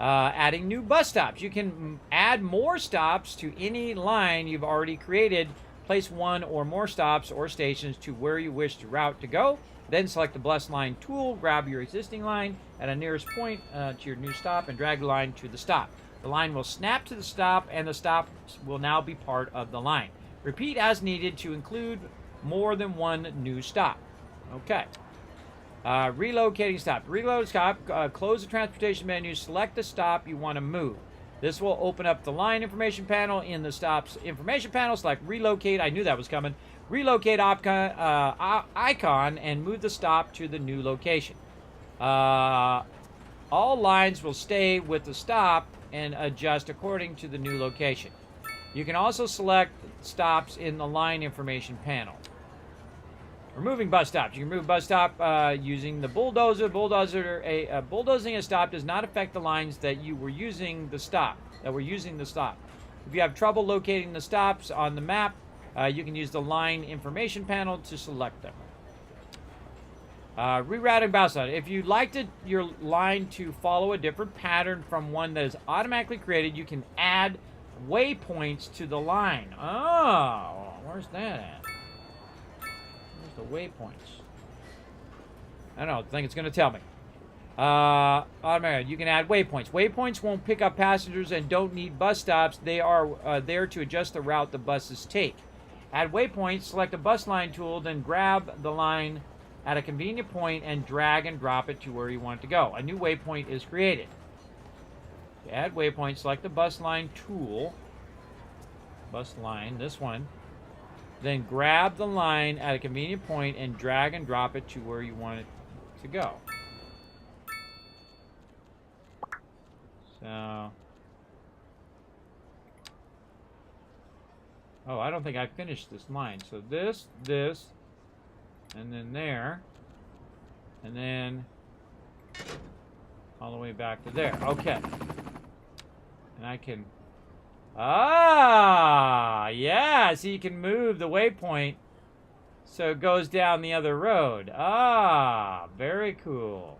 Adding new bus stops. You can add more stops to any line you've already created Place one or more stops or stations to where you wish the route to go. Then select the bus line tool, grab your existing line at a nearest point to your new stop, and drag the line to the stop. The line will snap to the stop, and the stop will now be part of the line. Repeat as needed to include more than one new stop. Okay. Relocating stop. Reload stop. Close the transportation menu. Select the stop you want to move. This will open up the line information panel. In the stop's information panel, select relocate. I knew that was coming. Relocate icon and move the stop to the new location. All lines will stay with the stop and adjust according to the new location. You can also select stops in the line information panel. Removing bus stops. You can remove bus stop using the bulldozer. Bulldozing a stop does not affect the lines that were using the stop. If you have trouble locating the stops on the map, you can use the line information panel to select them. Rerouting bus stop. If you'd like your line to follow a different pattern from one that is automatically created, you can add waypoints to the line. Oh, where's that at? The waypoints. I don't know. I think it's going to tell me. You can add waypoints. Waypoints won't pick up passengers and don't need bus stops. They are there to adjust the route the buses take. Add waypoints. Select the bus line tool, then grab the line at a convenient point and drag and drop it to where you want it to go. A new waypoint is created. To add waypoints, select the bus line tool. Bus line, this one. Then grab the line at a convenient point and drag and drop it to where you want it to go. So, oh, I don't think I finished this line. So this, and then there, and then all the way back to there. Okay. And I can... Ah, yeah, so you can move the waypoint so it goes down the other road. Ah, very cool.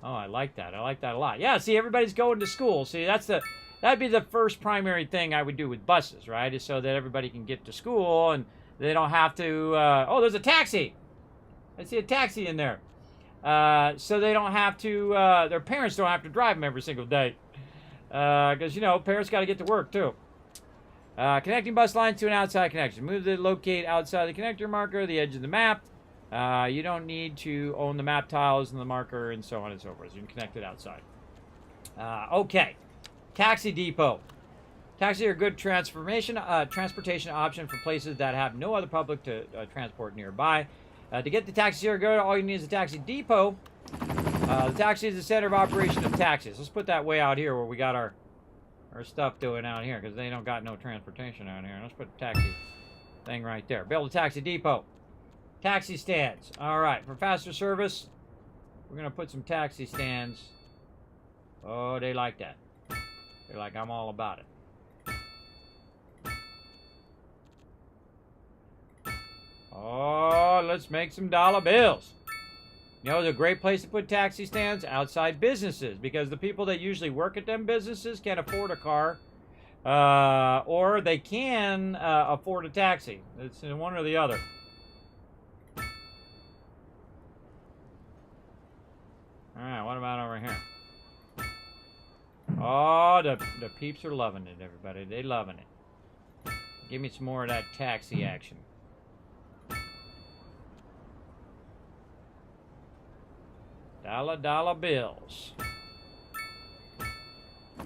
Oh, I like that. I like that a lot. Yeah, see, everybody's going to school. See, that'd be the first primary thing I would do with buses, right? Is so that everybody can get to school and they don't have to... oh, there's a taxi. I see a taxi in there. So they don't have to... their parents don't have to drive them every single day. Because, you know, parents got to get to work, too. Connecting bus lines to an outside connection. Move the locate outside the connector marker, the edge of the map. You don't need to own the map tiles and the marker and so on and so forth. You can connect it outside. Okay. Taxi depot. Taxis are a good transportation option for places that have no other public to transport nearby. To get the taxi here, all you need is a taxi depot. The taxi is the center of operation of taxis. Let's put that way out here where we got our stuff doing out here, because they don't got no transportation out here. Let's put the taxi thing right there. Build a taxi depot. Taxi stands. All right, for faster service, we're going to put some taxi stands. Oh, they like that. They're like, I'm all about it. Oh, let's make some dollar bills. You know, it's a great place to put taxi stands outside businesses, because the people that usually work at them businesses can't afford a car, or they can afford a taxi. It's one or the other. All right, what about over here? Oh, the peeps are loving it, everybody. They loving it. Give me some more of that taxi action. Dollar bills. I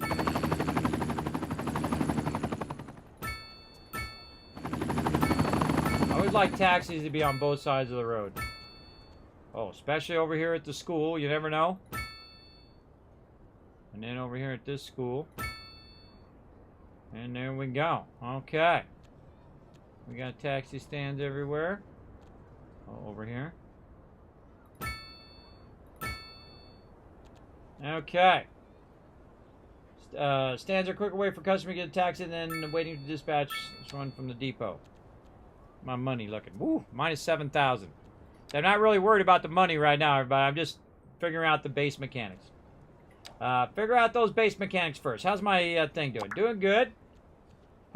always like taxis to be on both sides of the road. Oh, especially over here at the school. You never know. And then over here at this school. And there we go. Okay. We got taxi stands everywhere. Oh, over here. Okay. Stands are a quicker way for customer to get a taxi than waiting to dispatch someone from the depot. My money looking. Woo, minus 7,000. I'm not really worried about the money right now, everybody. I'm just figuring out the base mechanics. Figure out those base mechanics first. How's my thing doing? Doing good.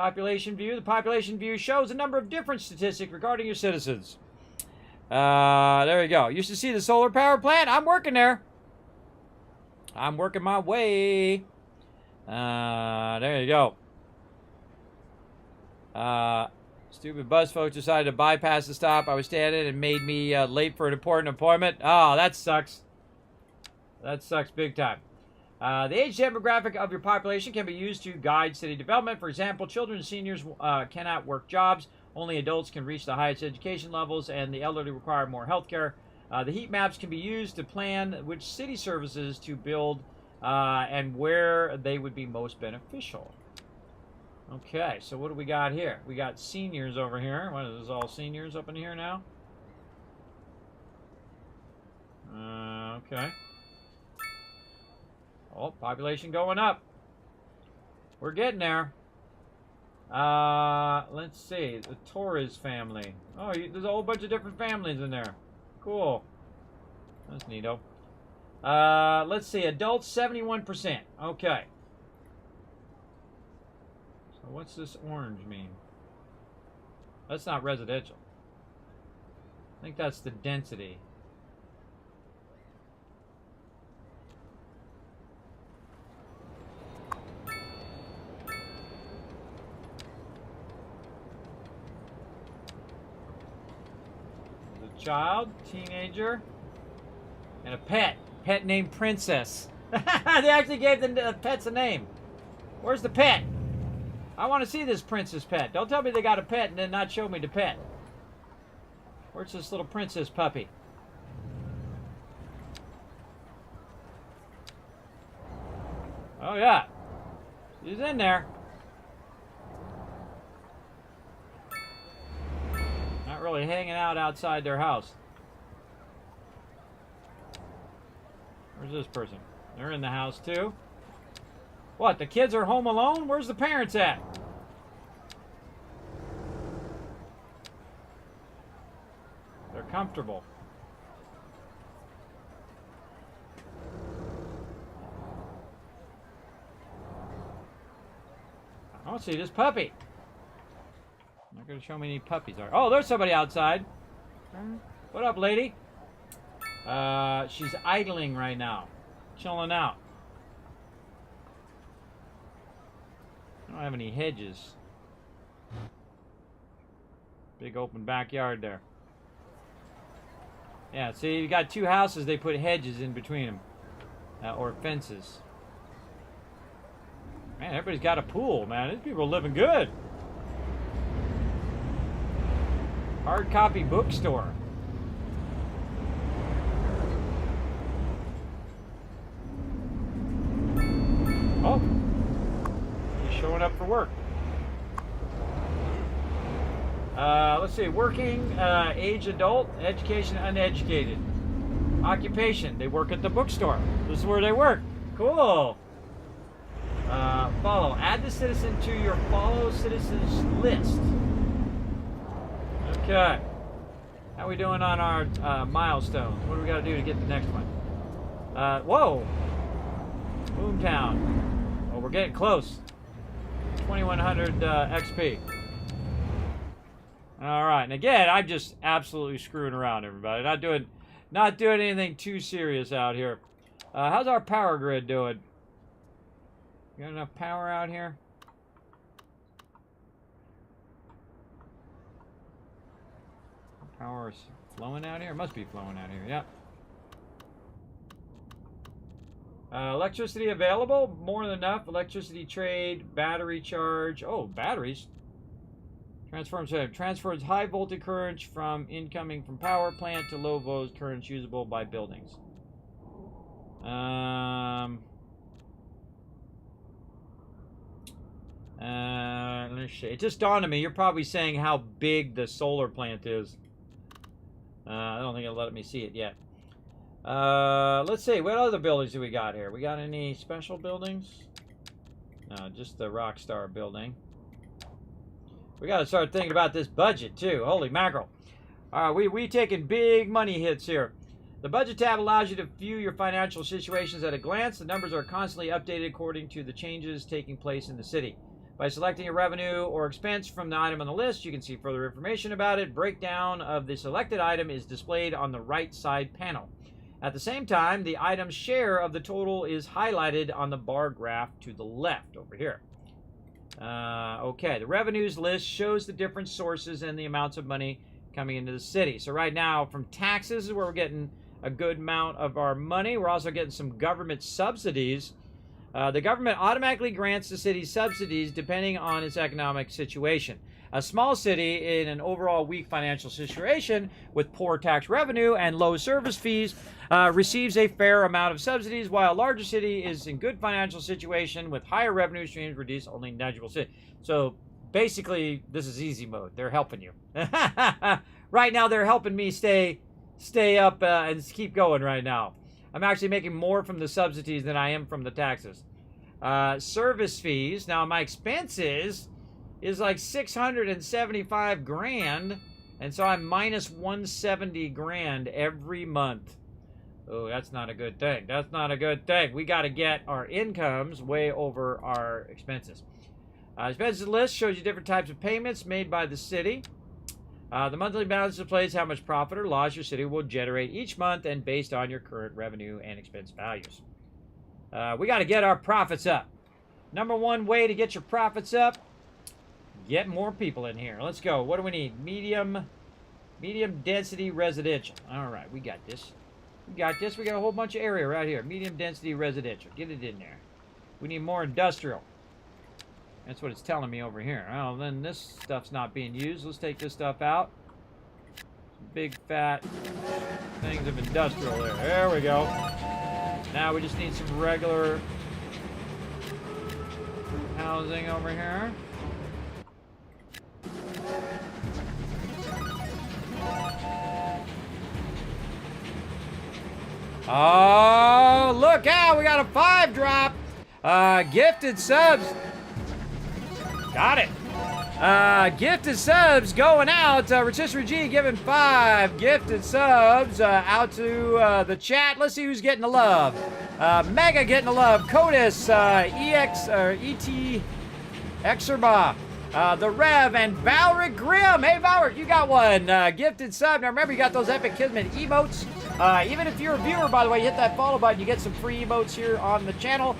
Population view. The population view shows a number of different statistics regarding your citizens. There you go. Used to see the solar power plant. I'm working there. I'm working my way. There you go. Stupid bus folks decided to bypass the stop I was standing and made me late for an important appointment. Oh, that sucks. That sucks big time. The age demographic of your population can be used to guide city development. For example, children and seniors cannot work jobs. Only adults can reach the highest education levels, and the elderly require more health care. The heat maps can be used to plan which city services to build and where they would be most beneficial. Okay, so what do we got here? We got seniors over here. What is this, all seniors up in here now? Okay. Oh, population going up. We're getting there. Let's see. The Torres family. Oh, there's a whole bunch of different families in there. Cool. That's neato. Let's see. Adults, 71%. Okay. So what's this orange mean? That's not residential. I think that's the density. Child, teenager, and a pet. Pet named Princess. They actually gave the pets a name. Where's the pet? I want to see this princess pet. Don't tell me they got a pet and then not show me the pet. Where's this little princess puppy? Oh yeah, she's in there. Really hanging out outside their house. Where's this person? They're in the house too. What, the kids are home alone? Where's the parents at? They're comfortable. I don't see this puppy. Not going to show me any puppies. Oh, there's somebody outside. What up, lady? She's idling right now. Chilling out. I don't have any hedges. Big open backyard there. Yeah, see, you got two houses, they put hedges in between them. Or fences. Man, everybody's got a pool, man. These people are living good. Hard copy bookstore. Oh, he's showing up for work. Let's see, working, age adult, education uneducated. Occupation, they work at the bookstore. This is where they work. Cool. Follow, add the citizen to your follow citizens list. Okay. How are we doing on our milestones? What do we got to do to get the next one? Whoa. Boomtown. Well, we're getting close. 2100 XP. All right. And again, I'm just absolutely screwing around, everybody. Not doing anything too serious out here. How's our power grid doing? Got enough power out here? Power is flowing out here? It must be flowing out here, yeah. Electricity available? More than enough. Electricity trade, battery charge. Oh, batteries. Transfers high voltage currents from incoming from power plant to low voltage currents usable by buildings. Let's see. It just dawned on me. You're probably saying how big the solar plant is. I don't think it'll let me see it yet. Let's see. What other buildings do we got here? We got any special buildings? No, just the Rockstar building. We got to start thinking about this budget, too. Holy mackerel. All right, we taking big money hits here. The budget tab allows you to view your financial situations at a glance. The numbers are constantly updated according to the changes taking place in the city. By selecting a revenue or expense from the item on the list, you can see further information about it. Breakdown of the selected item is displayed on the right side panel. At the same time, the item's share of the total is highlighted on the bar graph to the left over here. Okay, the revenues list shows the different sources and the amounts of money coming into the city. So right now, from taxes is where we're getting a good amount of our money. We're also getting some government subsidies. The government automatically grants the city subsidies depending on its economic situation. A small city in an overall weak financial situation with poor tax revenue and low service fees receives a fair amount of subsidies, while a larger city is in good financial situation with higher revenue streams reduce only negligible city. So basically, this is easy mode. They're helping you. Right now, they're helping me stay up and keep going right now. I'm actually making more from the subsidies than I am from the taxes. Service fees. Now, my expenses is like 675 grand, and so I'm minus 170 grand every month. Oh, that's not a good thing. That's not a good thing. We got to get our incomes way over our expenses. Expenses list shows you different types of payments made by the city. The monthly balance displays how much profit or loss your city will generate each month and based on your current revenue and expense values. We got to get our profits up. Number one way to get your profits up, get more people in here. Let's go. What do we need? Medium density residential. All right, we got this. We got this. We got a whole bunch of area right here. Medium density residential. Get it in there. We need more industrial. That's what it's telling me over here. Oh, then this stuff's not being used. Let's take this stuff out. Some big fat things of industrial there. There we go. Now we just need some regular housing over here. Oh, look out. We got a 5 drop. Gifted subs. Got it. Gifted subs going out. Rotisserie G giving 5 gifted subs out to the chat. Let's see who's getting the love. Mega getting the love. Codis, ET, Exerba, the Rev, and Valric Grimm. Hey, Valric, you got one. Gifted sub. Now, remember, you got those epic Kismet emotes. Even if you're a viewer, by the way, hit that follow button. You get some free emotes here on the channel.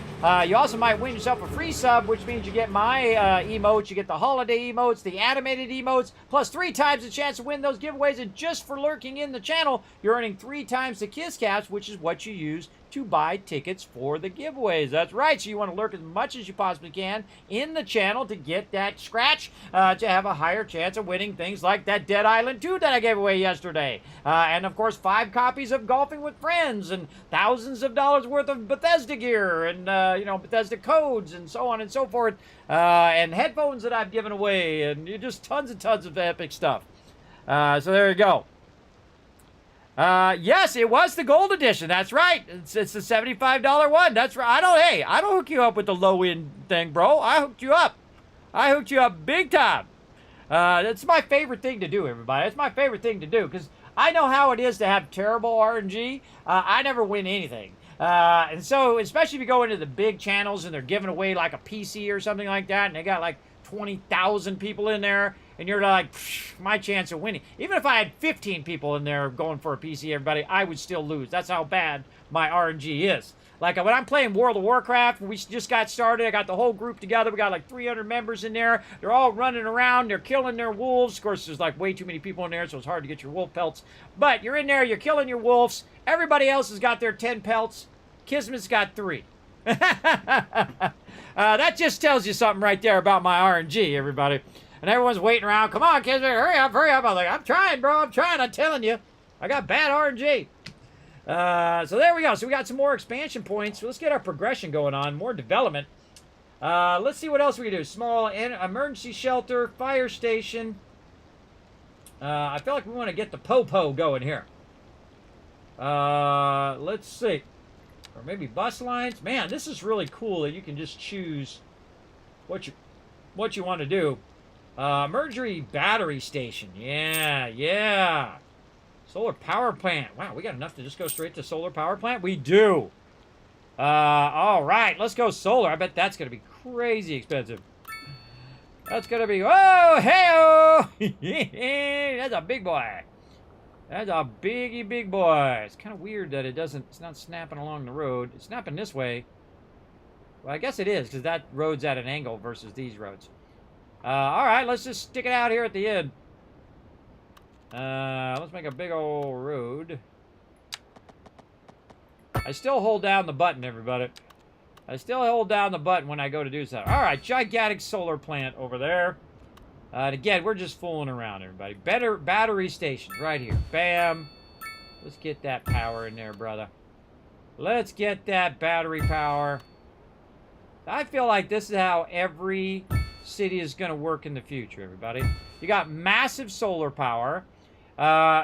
You also might win yourself a free sub, which means you get my emotes. You get the holiday emotes, the animated emotes, plus 3 times the chance to win those giveaways. And just for lurking in the channel, you're earning 3 times the Kiss Caps, which is what you use to buy tickets for the giveaways. That's right. So you want to lurk as much as you possibly can in the channel to get that scratch, to have a higher chance of winning things like that Dead Island 2 that I gave away yesterday. And of course, 5 copies of Golfing with Friends and thousands of dollars worth of Bethesda gear and, Bethesda codes and so on and so forth. And headphones that I've given away and just tons and tons of epic stuff. So there you go. Yes, it was the gold edition. That's right. It's the $75 one. That's right. I don't hook you up with the low end thing, bro. I hooked you up. I hooked you up big time. That's my favorite thing to do, everybody. It's my favorite thing to do because I know how it is to have terrible RNG. I never win anything. And so, especially if you go into the big channels and they're giving away like a PC or something like that, and they got like 20,000 people in there, and you're like, my chance of winning. Even if I had 15 people in there going for a PC, everybody, I would still lose. That's how bad my RNG is. Like when I'm playing World of Warcraft, we just got started. I got the whole group together. We got like 300 members in there. They're all running around. They're killing their wolves. Of course, there's like way too many people in there, so it's hard to get your wolf pelts. But you're in there. You're killing your wolves. Everybody else has got their 10 pelts. Kismet's got 3. That just tells you something right there about my RNG, everybody. And everyone's waiting around. Come on, Kismet, hurry up, hurry up. I'm like, I'm trying, bro. I'm trying. I'm telling you. I got bad RNG. So there we go. So we got some more expansion points. So let's get our progression going on. More development. Let's see what else we can do. Small emergency shelter, fire station. I feel like we want to get the Popo going here. Let's see. Or maybe bus lines. Man, this is really cool that you can just choose what you want to do. Emergency battery station. Yeah. Solar power plant. Wow, we got enough to just go straight to solar power plant? We do. All right, let's go solar. I bet that's going to be crazy expensive. That's gonna be, oh, hey-oh! That's a big boy. That's a big boy. It's kind of weird that it's not snapping along the road. It's snapping this way. Well, I guess it is, because that road's at an angle versus these roads. All right, let's just stick it out here at the end. Let's make a big old road. I still hold down the button, everybody. I still hold down the button when I go to do something. All right, gigantic solar plant over there. And again, we're just fooling around, everybody. Better battery stations right here. Bam. Let's get that power in there, brother. Let's get that battery power. I feel like this is how every city is going to work in the future, everybody. You got massive solar power.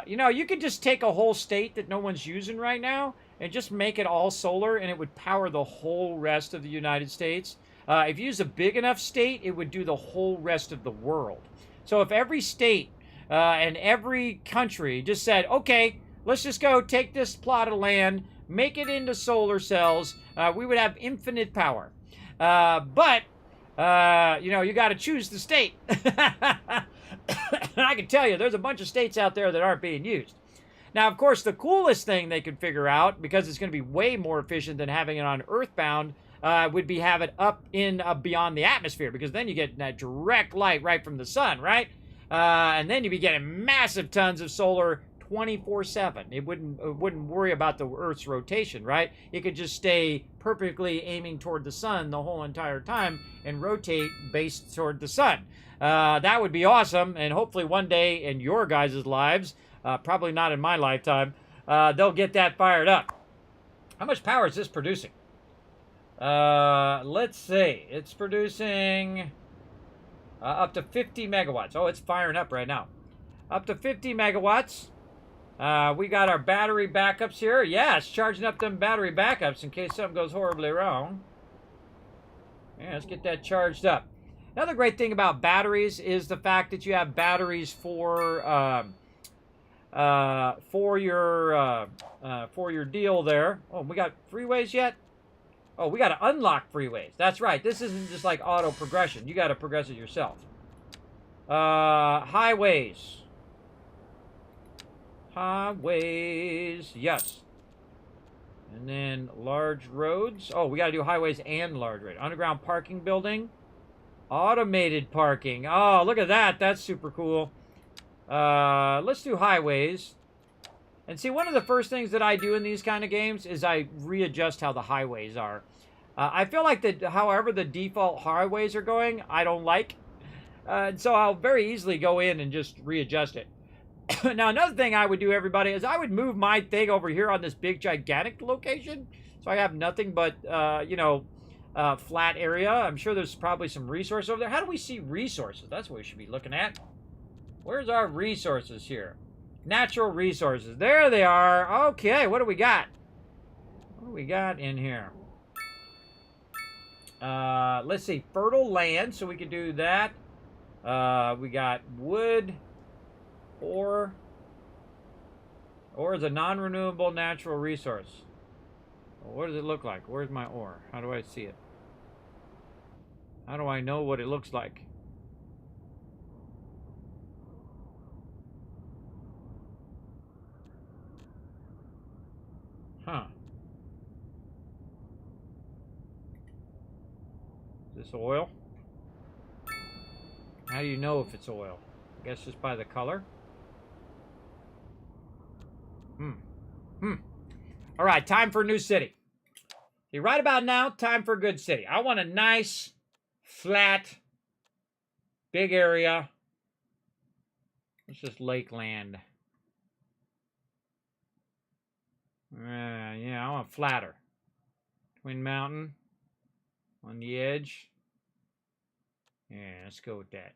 You know, you could just take a whole state that no one's using right now and just make it all solar, and it would power the whole rest of the United States. If you use a big enough state, it would do the whole rest of the world. So if every state and every country just said, okay, let's just go take this plot of land, make it into solar cells, we would have infinite power. But you know, you got to choose the state. And I can tell you, there's a bunch of states out there that aren't being used. Now, of course, the coolest thing they could figure out, because it's going to be way more efficient than having it on Earthbound, would be have it up in beyond the atmosphere, because then you get that direct light right from the sun, right? And then you'd be getting massive tons of solar 24/7. It wouldn't worry about the Earth's rotation, right? It could just stay perfectly aiming toward the sun the whole entire time and rotate based toward the sun. That would be awesome, and hopefully one day in your guys' lives, probably not in my lifetime, they'll get that fired up. How much power is this producing? Let's see. It's producing up to 50 megawatts. Oh, it's firing up right now. Up to 50 megawatts. We got our battery backups here. Yeah, it's charging up them battery backups in case something goes horribly wrong. Yeah, let's get that charged up. Another great thing about batteries is the fact that you have batteries for your deal there. Oh, we got freeways yet? Oh, we got to unlock freeways. That's right. This isn't just like auto progression. You got to progress it yourself. Highways. Highways. Yes. And then large roads. Oh, we got to do highways and large roads. Underground parking building. Automated parking. Oh, look at that. That's super cool. Let's do highways. And see, one of the first things that I do in these kind of games is I readjust how the highways are. I feel like that, however the default highways are going, I don't like. So I'll very easily go in and just readjust it. Now, another thing I would do, everybody, is I would move my thing over here on this big, gigantic location. So I have nothing but, you know, flat area. I'm sure there's probably some resources over there. How do we see resources? That's what we should be looking at. Where's our resources here? Natural resources. There they are. Okay, what do we got? What do we got in here? Let's see. Fertile land, so we could do that. We got wood. Ore. Ore is a non-renewable natural resource. Well, what does it look like? Where's my ore? How do I see it? How do I know what it looks like? Huh. Is this oil? How do you know if it's oil? I guess just by the color. All right, time for a new city. See, right about now, time for a good city. I want a nice, flat, big area. It's just lakeland. Yeah, I want flatter. Twin Mountain on the edge. Yeah, let's go with that.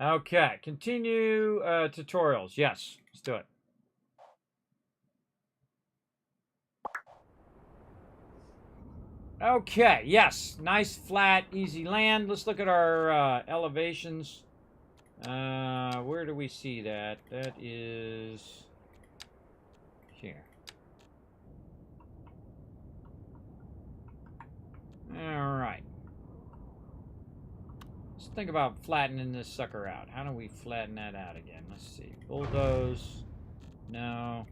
Okay, continue tutorials. Yes, let's do it. Okay, yes, nice, flat, easy land. Let's look at our elevations. Where do we see that? That is here. Let's think about flattening this sucker out. How do we flatten that out again? Let's see. Bulldoze. No.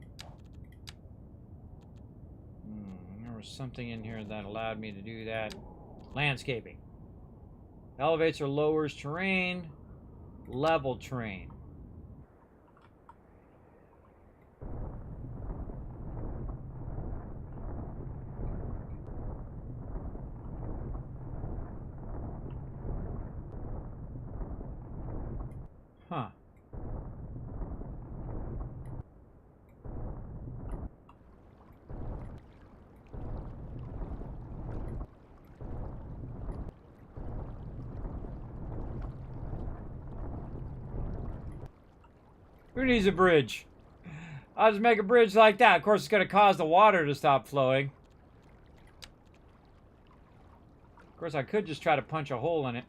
There was something in here that allowed me to do that. Landscaping. Elevates or lowers terrain. Level terrain. Huh. Who needs a bridge? I'll just make a bridge like that. Of course, it's going to cause the water to stop flowing. Of course, I could just try to punch a hole in it.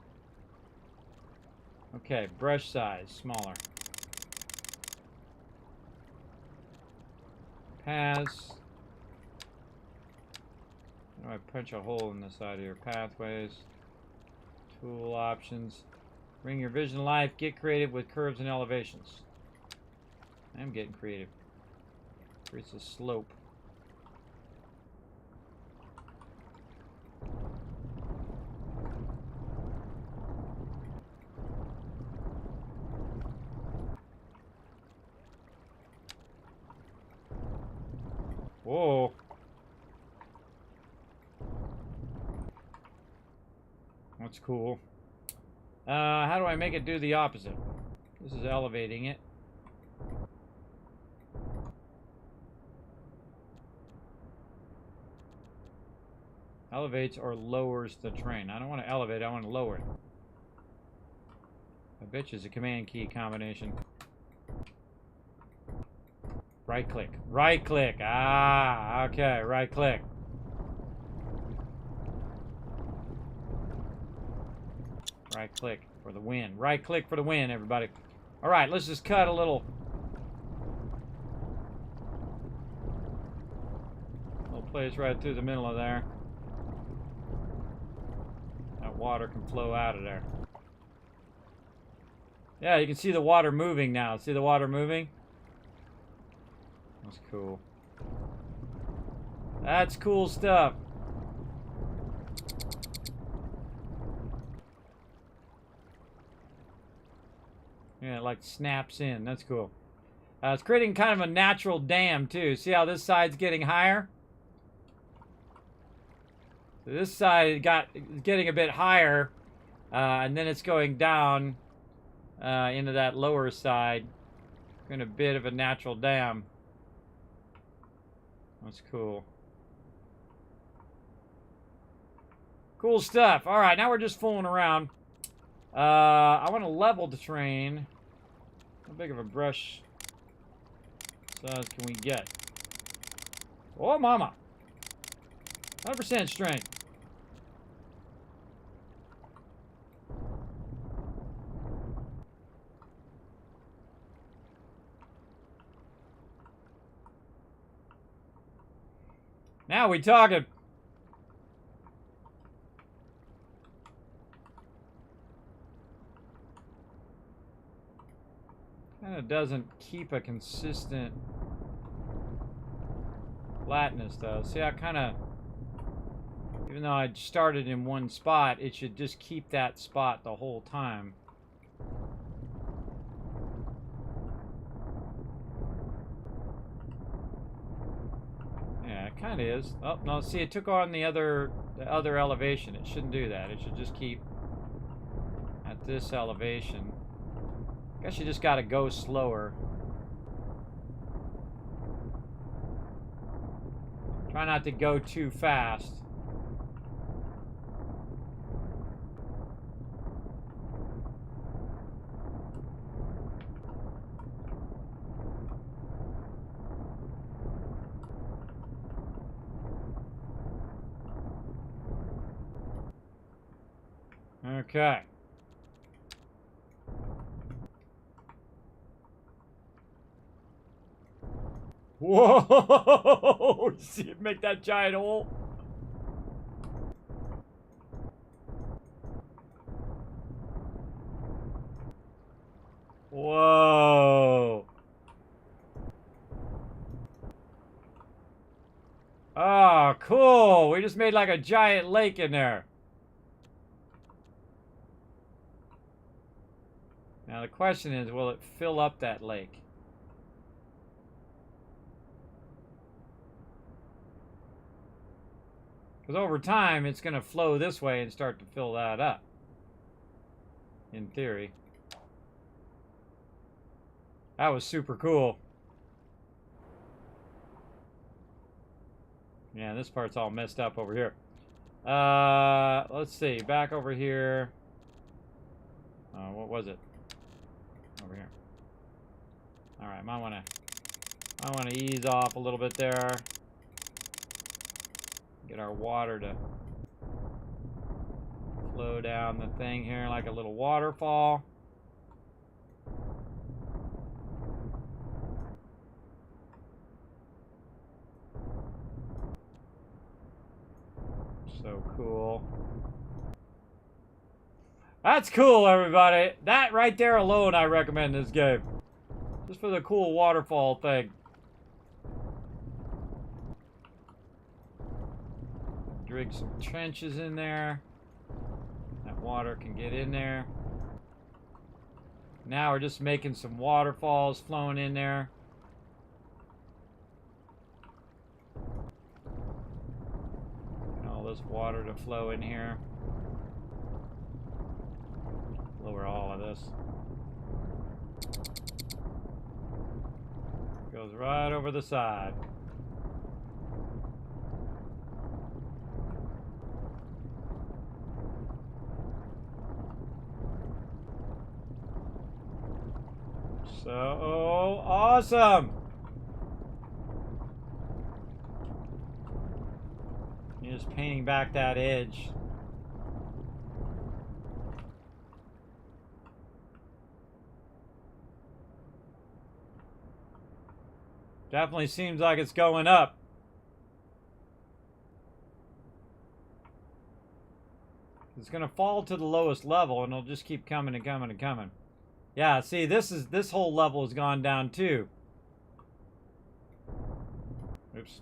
Okay, brush size, smaller. Paths. How do I punch a hole in the side here? Pathways. Tool options. Bring your vision to life. Get creative with curves and elevations. I'm getting creative. Creates a slope. Whoa. That's cool. How do I make it do the opposite? This is elevating it. Elevates or lowers the terrain. I don't want to elevate, I want to lower it. I bet you it's a command key combination. Right click. Right click. Ah, okay, right click. Right click for the win. Right click for the win, everybody. All right, let's just cut a little place right through the middle of there. That water can flow out of there. Yeah, you can see the water moving now. See the water moving? That's cool. That's cool stuff. Yeah, it like snaps in. That's cool. It's creating kind of a natural dam too. See how this side's getting higher? So this side getting a bit higher, and then it's going down into that lower side. Creating a bit of a natural dam. That's cool. Cool stuff. All right, now we're just fooling around. I want to level the terrain. How big of a brush size can we get? Oh, mama. 100% strength. Now we talking. Kind of doesn't keep a consistent flatness though. See, I kind of, even though I started in one spot, it should just keep that spot the whole time. Yeah, it kind of is. Oh, no, see, it took on the other elevation. It shouldn't do that. It should just keep at this elevation. Guess you just gotta go slower. Try not to go too fast. Okay. Whoa! See it make that giant hole? just made like a giant lake in there. Now the question is, will it fill up that lake? Because over time, it's going to flow this way and start to fill that up. In theory. That was super cool. Yeah, this part's all messed up over here. Let's see. Back over here. What was it? Over here. All right, might want to ease off a little bit there. Get our water to flow down the thing here like a little waterfall. So cool. That's cool, everybody. That right there alone, I recommend this game. Just for the cool waterfall thing. Dig some trenches in there. That water can get in there. Now we're just making some waterfalls flowing in there. And all this water to flow in here. Lower all of this. Goes right over the side. So awesome! You're just painting back that edge. Definitely seems like it's going up. It's gonna fall to the lowest level and it'll just keep coming and coming and coming. Yeah, see, this whole level has gone down too. Oops.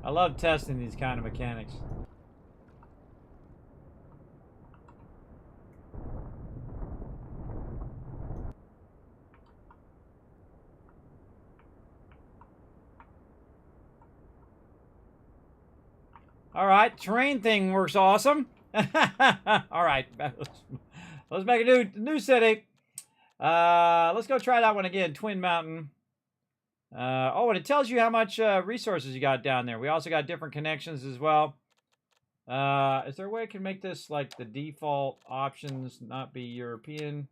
I love testing these kind of mechanics. All right, terrain thing works awesome. All right, let's make a new city. Let's go try that one again, Twin Mountain. Oh, and it tells you how much resources you got down there. We also got different connections as well. Is there a way I can make this like the default options not be European?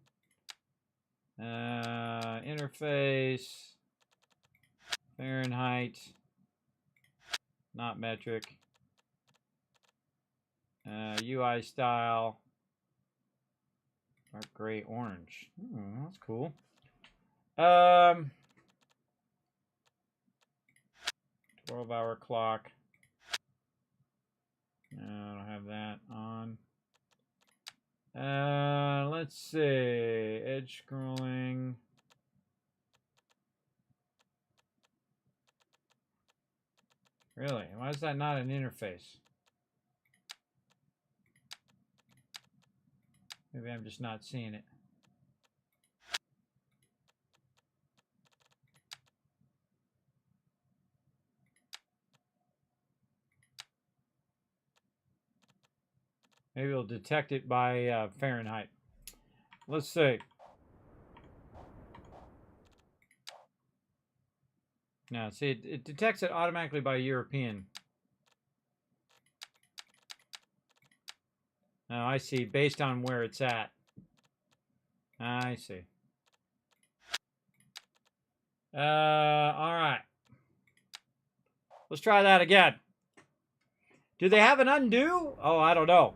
Interface, Fahrenheit, not metric. UI style, dark gray orange. That's cool. 12-hour clock. No, I don't have that on. Let's see. Edge scrolling. Really? Why is that not an interface? Maybe I'm just not seeing it. Maybe it'll detect it by Fahrenheit. Let's see. Now, see, it detects it automatically by European. Oh, I see. Based on where it's at. I see. All right. Let's try that again. Do they have an undo? Oh, I don't know.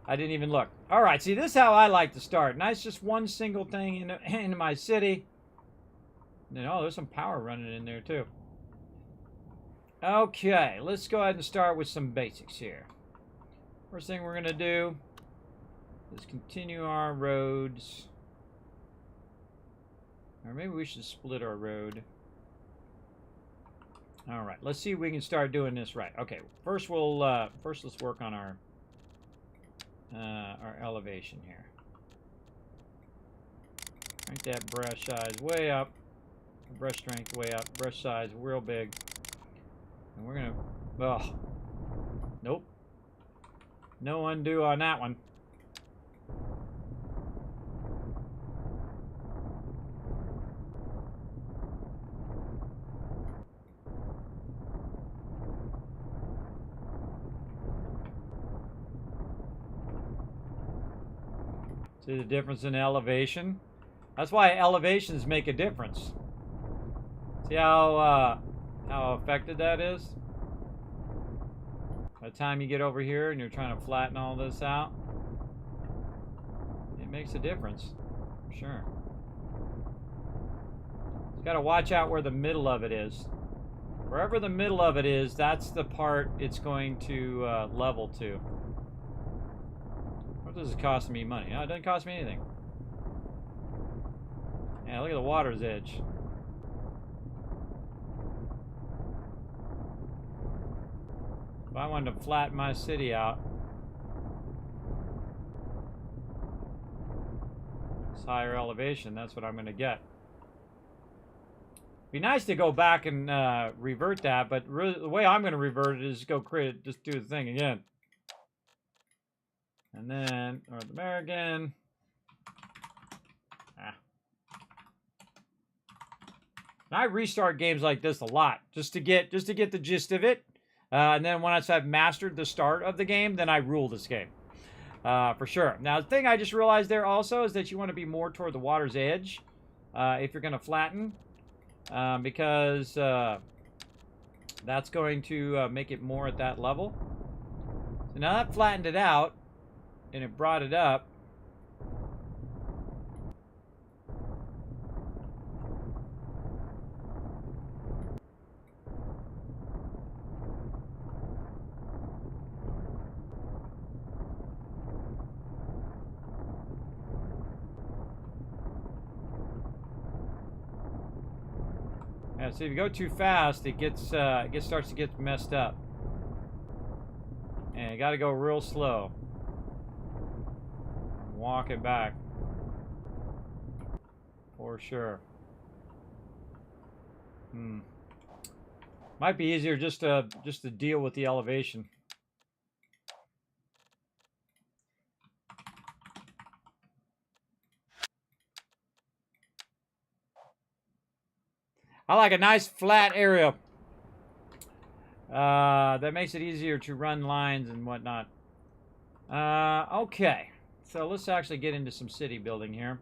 I didn't even look. All right. See, this is how I like to start. Nice, just one single thing into my city. Oh, there's some power running in there too. Okay, let's go ahead and start with some basics here. First thing we're going to do is continue our roads. Or maybe we should split our road. All right, let's see if we can start doing this right. Okay, first let's work on our elevation here. Crank that brush size way up, brush strength way up, brush size real big, and we're gonna. Oh, nope, no undo on that one. See the difference in elevation? That's why elevations make a difference. See how affected that is? By the time you get over here and you're trying to flatten all this out, it makes a difference, for sure. You got to watch out where the middle of it is. Wherever the middle of it is, that's the part it's going to level to. What does it cost me money? Oh, it doesn't cost me anything. Yeah, look at the water's edge. If I wanted to flatten my city out, this higher elevation, that's what I'm going to get. Be nice to go back and revert that, but really, the way I'm going to revert it is go create it, just do the thing again. And then North American. And I restart games like this a lot just to get the gist of it. And then once I've mastered the start of the game, then I rule this game. For sure. Now, the thing I just realized there also is that you want to be more toward the water's edge if you're going to flatten. Because that's going to make it more at that level. So now that flattened it out, and it brought it up. Yeah, so if you go too fast, it starts to get messed up. And you got to go real slow. Walk it back. For sure. Might be easier just to deal with the elevation. I like a nice flat area. That makes it easier to run lines and whatnot. Okay. So let's actually get into some city building here.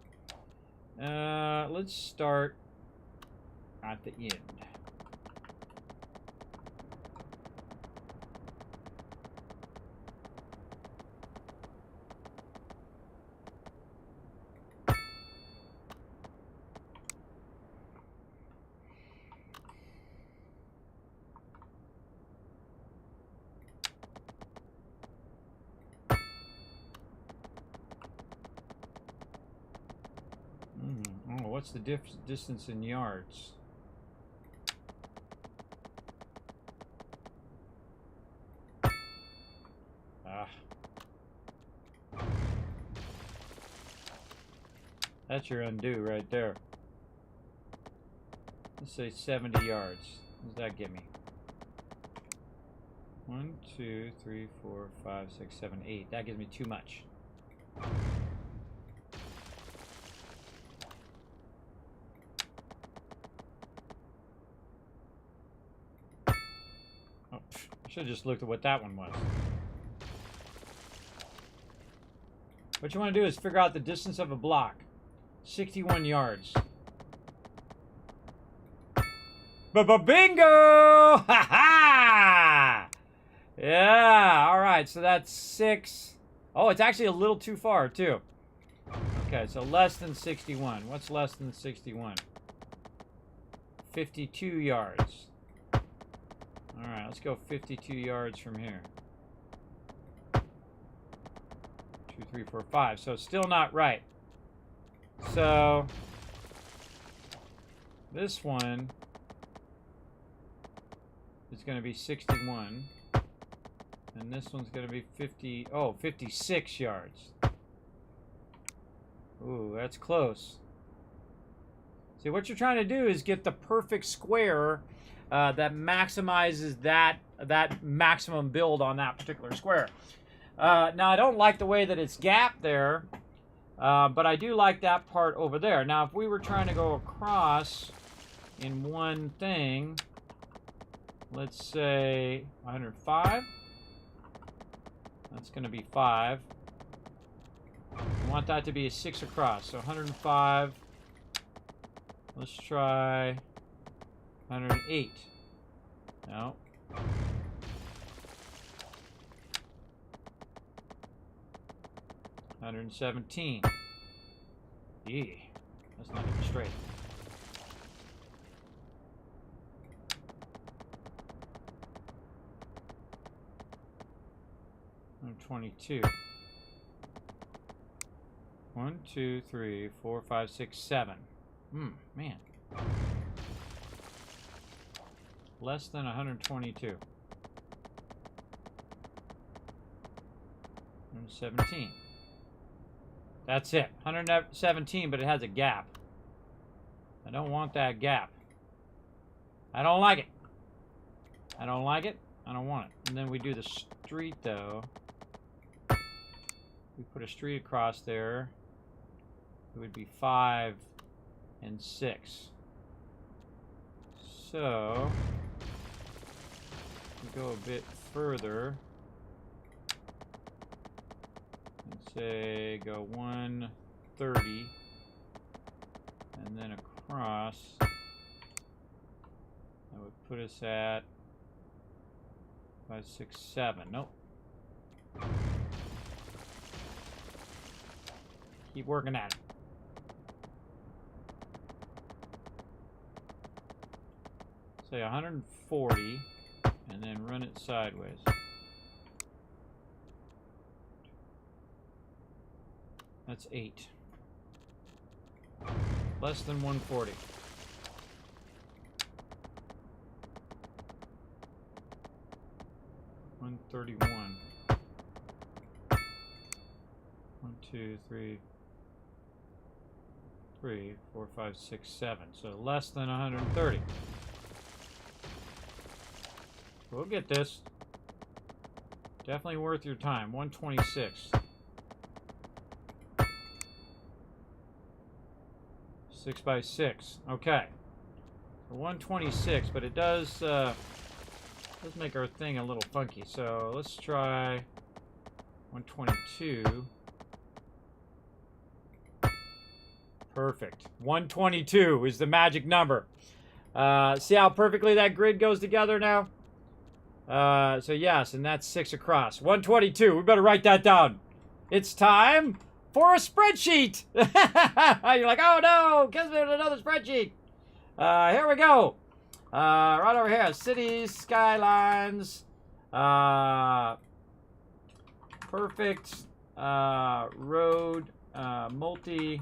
Let's start at the end. What's the distance in yards? That's your undo right there. Let's say 70 yards. What does that give me? 1, 2, 3, 4, 5, 6, 7, 8. That gives me too much. Should have just looked at what that one was. What you want to do is figure out the distance of a block. 61 yards. Bingo! Ha ha! Yeah, alright, so that's 6. Oh, it's actually a little too far, too. Okay, so less than 61. What's less than 61? 52 yards. All right, let's go 52 yards from here. 2, 3, 4, 5. So still not right. So this one is going to be 61. And this one's going to be 56 yards. Ooh, that's close. See, what you're trying to do is get the perfect square that maximizes that maximum build on that particular square. Now, I don't like the way that it's gapped there, but I do like that part over there. Now, if we were trying to go across in one thing, let's say 105. That's going to be 5. I want that to be a 6 across, so 105. Let's try 108. No. 117. Yeah, that's not even straight. 122. 1, 2, 3, 4, 5, 6, 7. Man. Less than 122. 117. That's it. 117, but it has a gap. I don't want that gap. I don't like it. I don't like it. I don't want it. And then we do the street, though. We put a street across there. It would be 5 and 6. So we go a bit further and say go 130 and then across. That would put us at 5, 6, 7. Nope. Keep working at it. Say 140 and then run it sideways. That's 8. Less than 140. $131. 1, 2, 3, 4, 5, 6, 7. So less than 130. We'll get this. Definitely worth your time. 126. 6 by 6. Okay. So 126, but it does make our thing a little funky. So let's try 122. Perfect. 122 is the magic number. See how perfectly that grid goes together now? So yes, and that's 6 across. 122. We better write that down. It's time for a spreadsheet. You're like, oh no, Kismet, another spreadsheet. Here we go. Right over here, Cities Skylines. Perfect road multi-block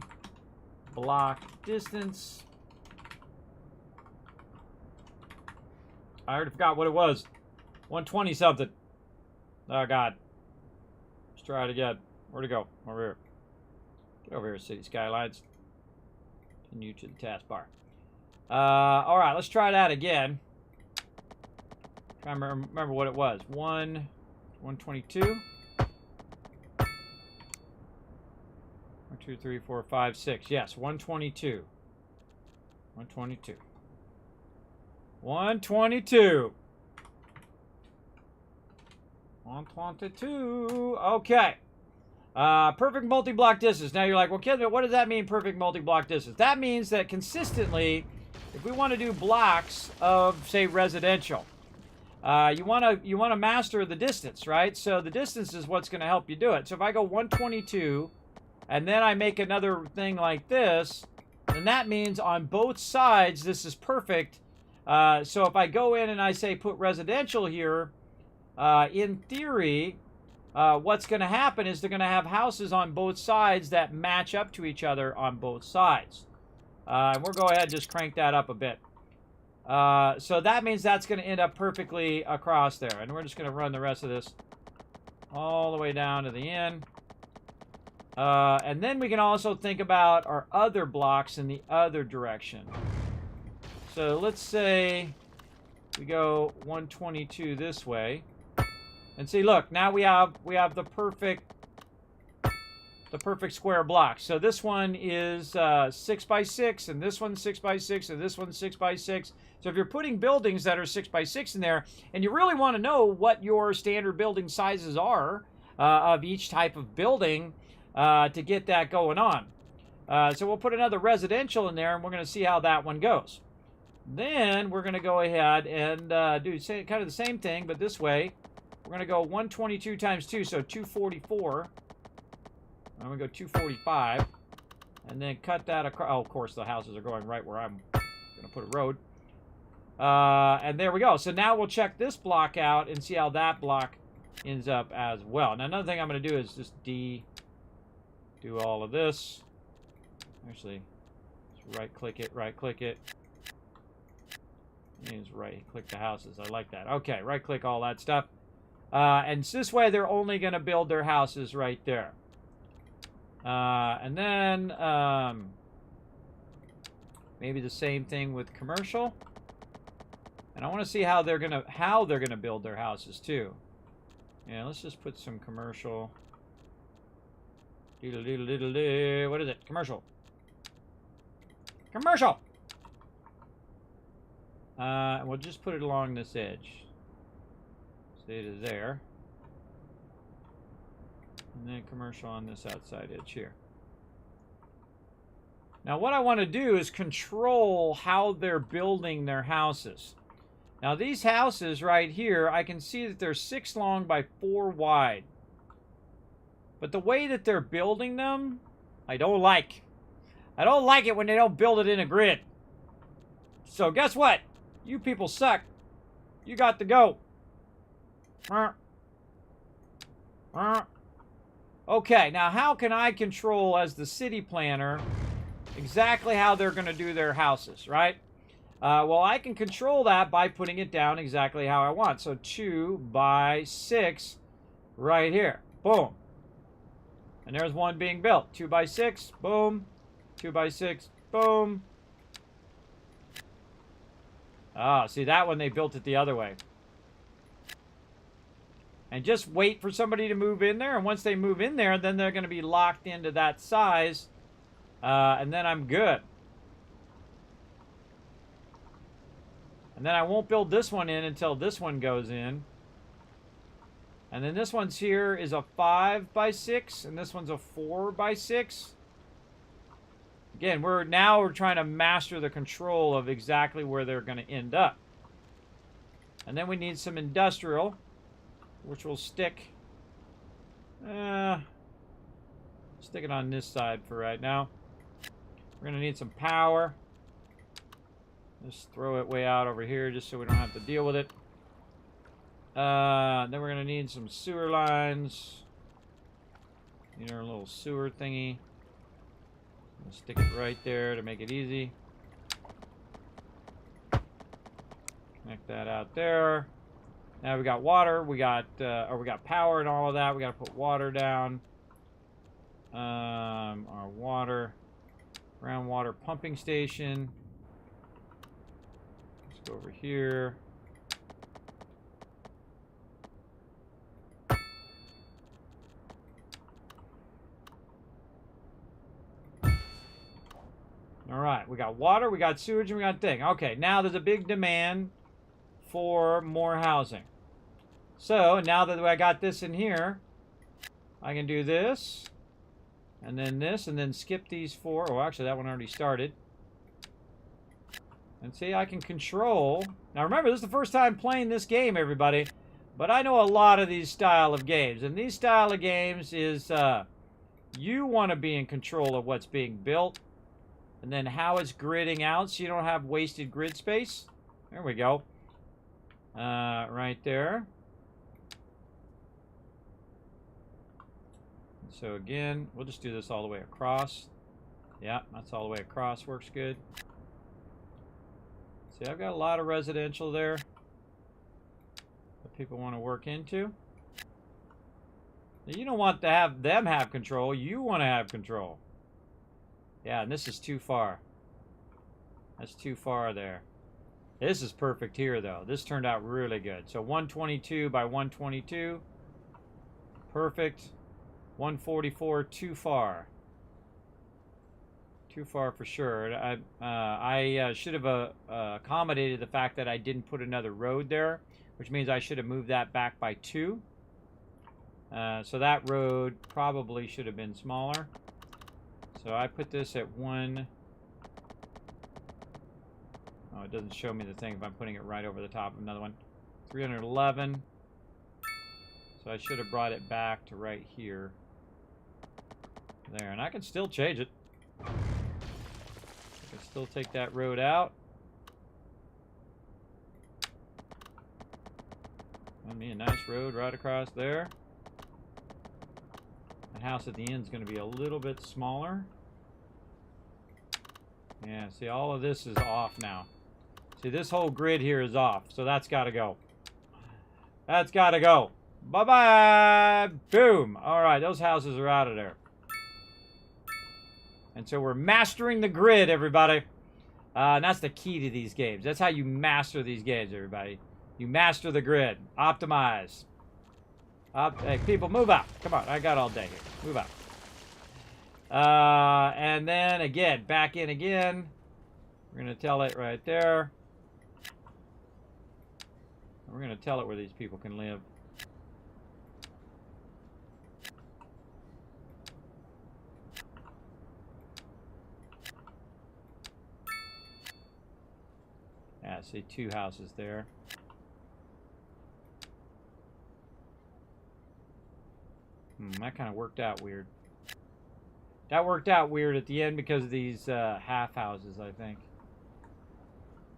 distance. I already forgot what it was. 120 something. Oh God. Let's try it again. Where'd it go? Over here. Get over here, City Skylines. Continue to the taskbar. All right, let's try that again. Try to remember what it was. 122. 1, 2, 3, 4, 5, 6. Yes, 122. 122. 122. 122. Okay. Perfect multi-block distance. Now you're like, well, Kismet, what does that mean, perfect multi-block distance? That means that consistently, if we want to do blocks of, say, residential, you want to master the distance, right? So the distance is what's going to help you do it. So if I go 122, and then I make another thing like this, then that means on both sides, this is perfect. So if I go in and I say put residential here, in theory, what's going to happen is they're going to have houses on both sides that match up to each other on both sides. And we'll go ahead and just crank that up a bit. So that means that's going to end up perfectly across there. And we're just going to run the rest of this all the way down to the end. And then we can also think about our other blocks in the other direction. So let's say we go 122 this way. And see, look, now we have the perfect square block. So this one is 6 by 6, and this one's 6 by 6, and this one's 6 by 6. So if you're putting buildings that are 6 by 6 in there, and you really want to know what your standard building sizes are of each type of building to get that going on. So we'll put another residential in there, and we're going to see how that one goes. Then we're going to go ahead and do kind of the same thing, but this way. We're going to go 122 times 2, so 244. I'm going to go 245. And then cut that across. Oh, of course, the houses are going right where I'm going to put a road. And there we go. So now we'll check this block out and see how that block ends up as well. Now, another thing I'm going to do is just do all of this. Actually, just right-click it, right-click it. And just right-click the houses. I like that. Okay, right-click all that stuff. And this way, they're only going to build their houses right there. And then maybe the same thing with commercial. And I want to see how they're gonna build their houses too. Yeah, let's just put some commercial. Doodle doodle doodle doo. What is it? Commercial. Commercial. And we'll just put it along this edge. Stay to there. And then commercial on this outside edge here. Now what I want to do is control how they're building their houses. Now these houses right here, I can see that they're 6 long by 4 wide. But the way that they're building them, I don't like. I don't like it when they don't build it in a grid. So guess what? You people suck. You got to go. Okay, now how can I control as the city planner exactly how they're going to do their houses, right? Well, I can control that by putting it down exactly how I want. So 2 by 6 right here. Boom. And there's one being built. 2 by 6. Boom. 2 by 6. Boom. Ah, see that one they built it the other way. And just wait for somebody to move in there. And once they move in there, then they're going to be locked into that size. And then I'm good. And then I won't build this one in until this one goes in. And then this one's here is a 5 by 6. And this one's a 4 by 6. Again, we're trying to master the control of exactly where they're going to end up. And then we need some industrial, which will stick it on this side for right now. We're going to need some power. Just throw it way out over here just so we don't have to deal with it. Then we're going to need some sewer lines. Need our little sewer thingy. Stick it right there to make it easy. Connect that out there. Now we got water. We got power and all of that. We got to put water down. Our water, groundwater pumping station. Let's go over here. All right, we got water, we got sewage, and we got thing. Okay, now there's a big demand for more housing. So now that I got this in here, I can do this, and then skip these 4. Oh, actually, that one already started. And see, I can control. Now remember, this is the first time playing this game, everybody. But I know a lot of these style of games. And these style of games is you want to be in control of what's being built. And then how it's gridding out so you don't have wasted grid space. There we go. Right there. So again, we'll just do this all the way across. Yeah, that's all the way across. Works good. See, I've got a lot of residential there that people want to work into. You don't want to have them have control. You want to have control. Yeah, and this is too far. That's too far there. This is perfect here, though. This turned out really good. So 122 by 122. Perfect. 144, too far. Too far for sure. I should have accommodated the fact that I didn't put another road there, which means I should have moved that back by 2. So that road probably should have been smaller. So I put this at 1. Oh, it doesn't show me the thing if I'm putting it right over the top of another one. 311. So I should have brought it back to right here. There, and I can still change it. I can still take that road out. I mean, a nice road right across there. The house at the end is going to be a little bit smaller. Yeah, see, all of this is off now. See, this whole grid here is off, so that's got to go. That's got to go. Bye-bye. Boom. All right, those houses are out of there. And so we're mastering the grid, everybody. And that's the key to these games. That's how you master these games, everybody. You master the grid. Optimize. Hey, people, move out. Come on, I got all day here. Move out. And then, again, back in again. We're going to tell it right there. We're going to tell it where these people can live. Yeah, see 2 houses there. That kind of worked out weird. That worked out weird at the end because of these half houses, I think.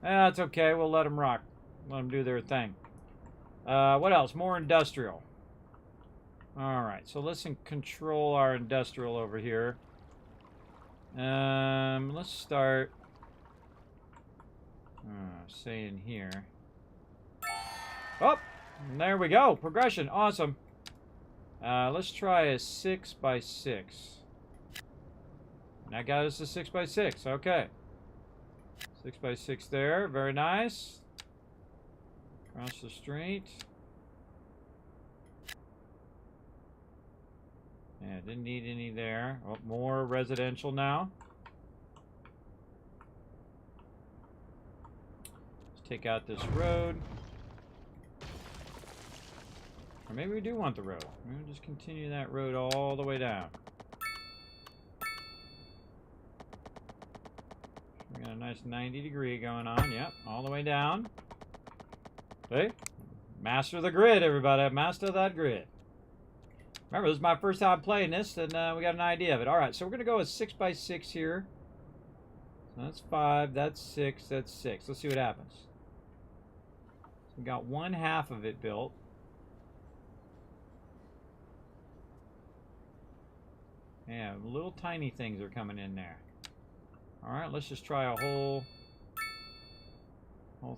That's okay. We'll let them rock. Let them do their thing. What else? More industrial. Alright, so let's control our industrial over here. Let's start... say in here. Oh! There we go. Progression. Awesome. Let's try a 6 by 6. And that got us a 6 by 6. Okay. 6 by 6 there. Very nice. Across the street. Yeah, didn't need any there. Oh, more residential now. Let's take out this road. Or maybe we do want the road. Maybe we'll just continue that road all the way down. We got a nice 90-degree going on. Yep, all the way down. See? Master the grid, everybody. Master that grid. Remember, this is my first time playing this, and we got an idea of it. All right, so we're going to go with 6 by 6 here. So that's 5, that's 6, that's 6. Let's see what happens. So we got 1/2 of it built. Yeah, little tiny things are coming in there. All right, let's just try a whole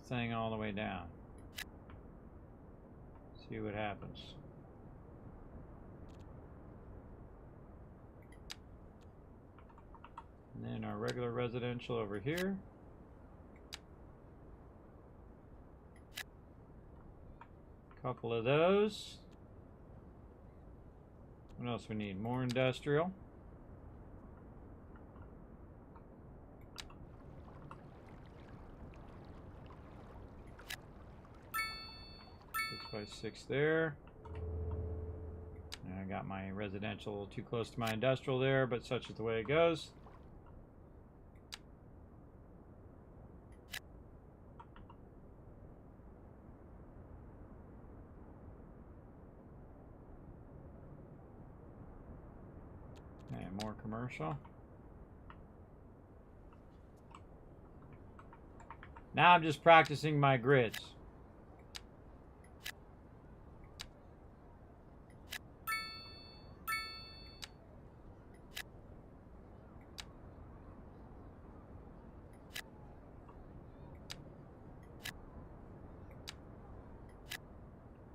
thing all the way down. See what happens. And then our regular residential over here. Couple of those. What else we need? More industrial. By 6 there. And I got my residential too close to my industrial there, but such is the way it goes. Okay, more commercial. Now I'm just practicing my grids.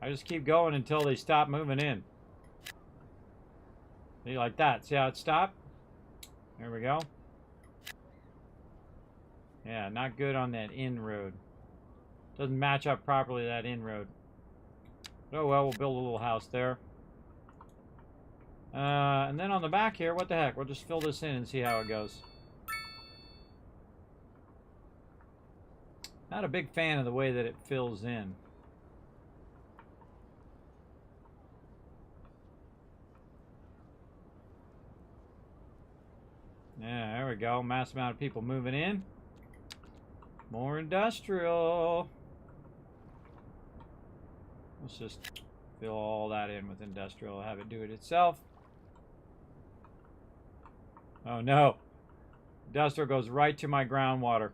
I just keep going until they stop moving in. See, like that. See how it stopped? There we go. Yeah, not good on that in road. Doesn't match up properly, that in road. Oh well, we'll build a little house there. And then on the back here, what the heck? We'll just fill this in and see how it goes. Not a big fan of the way that it fills in. Yeah, there we go. Mass amount of people moving in. More industrial. Let's just fill all that in with industrial. Have it do it itself. Oh no. Industrial goes right to my groundwater.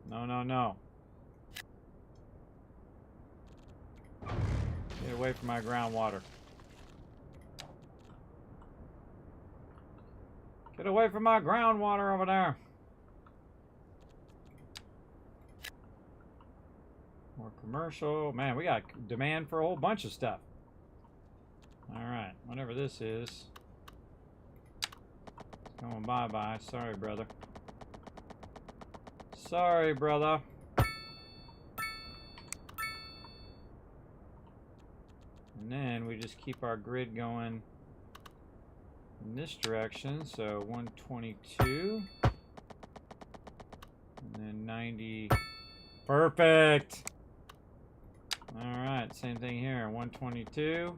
No, no, no. Get away from my groundwater. Get away from my groundwater over there. More commercial. Man, we got demand for a whole bunch of stuff. Alright, whatever this is. It's going bye-bye. Sorry, brother. Sorry, brother. And then we just keep our grid going in this direction. So 122. And then 90. Perfect! Alright, same thing here. 122.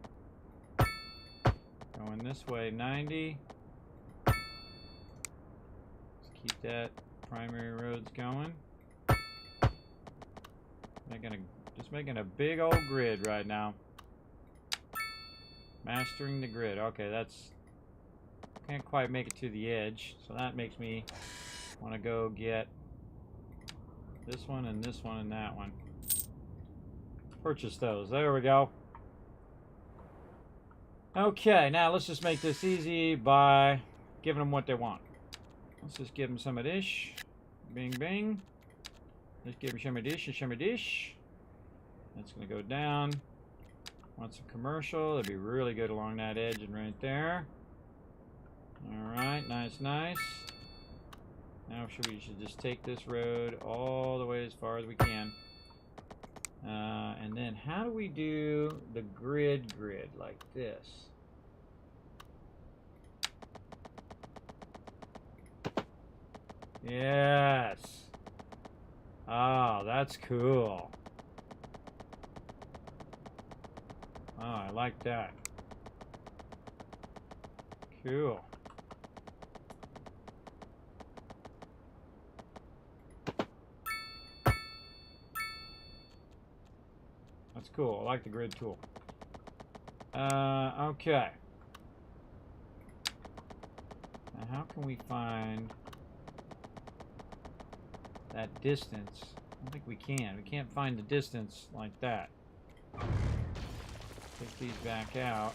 Going this way, 90. Let's keep that primary roads going. Just making a big old grid right now. Mastering the grid. Okay, that's... Can't quite make it to the edge, so that makes me want to go get this one and this one and that one. Purchase those. There we go. Okay, now let's just make this easy by giving them what they want. Let's just give them some of this. Bing, bing. Let's give them some of this and some of this. That's going to go down. Want some commercial. That'd be really good along that edge and right there. Alright, nice, nice. Now we should just take this road all the way as far as we can. And then how do we do the grid like this? Yes. Oh, that's cool. Oh, I like that. Cool. That's cool. I like the grid tool. Okay. Now how can we find that distance? I don't think we can. We can't find the distance like that. Take these back out.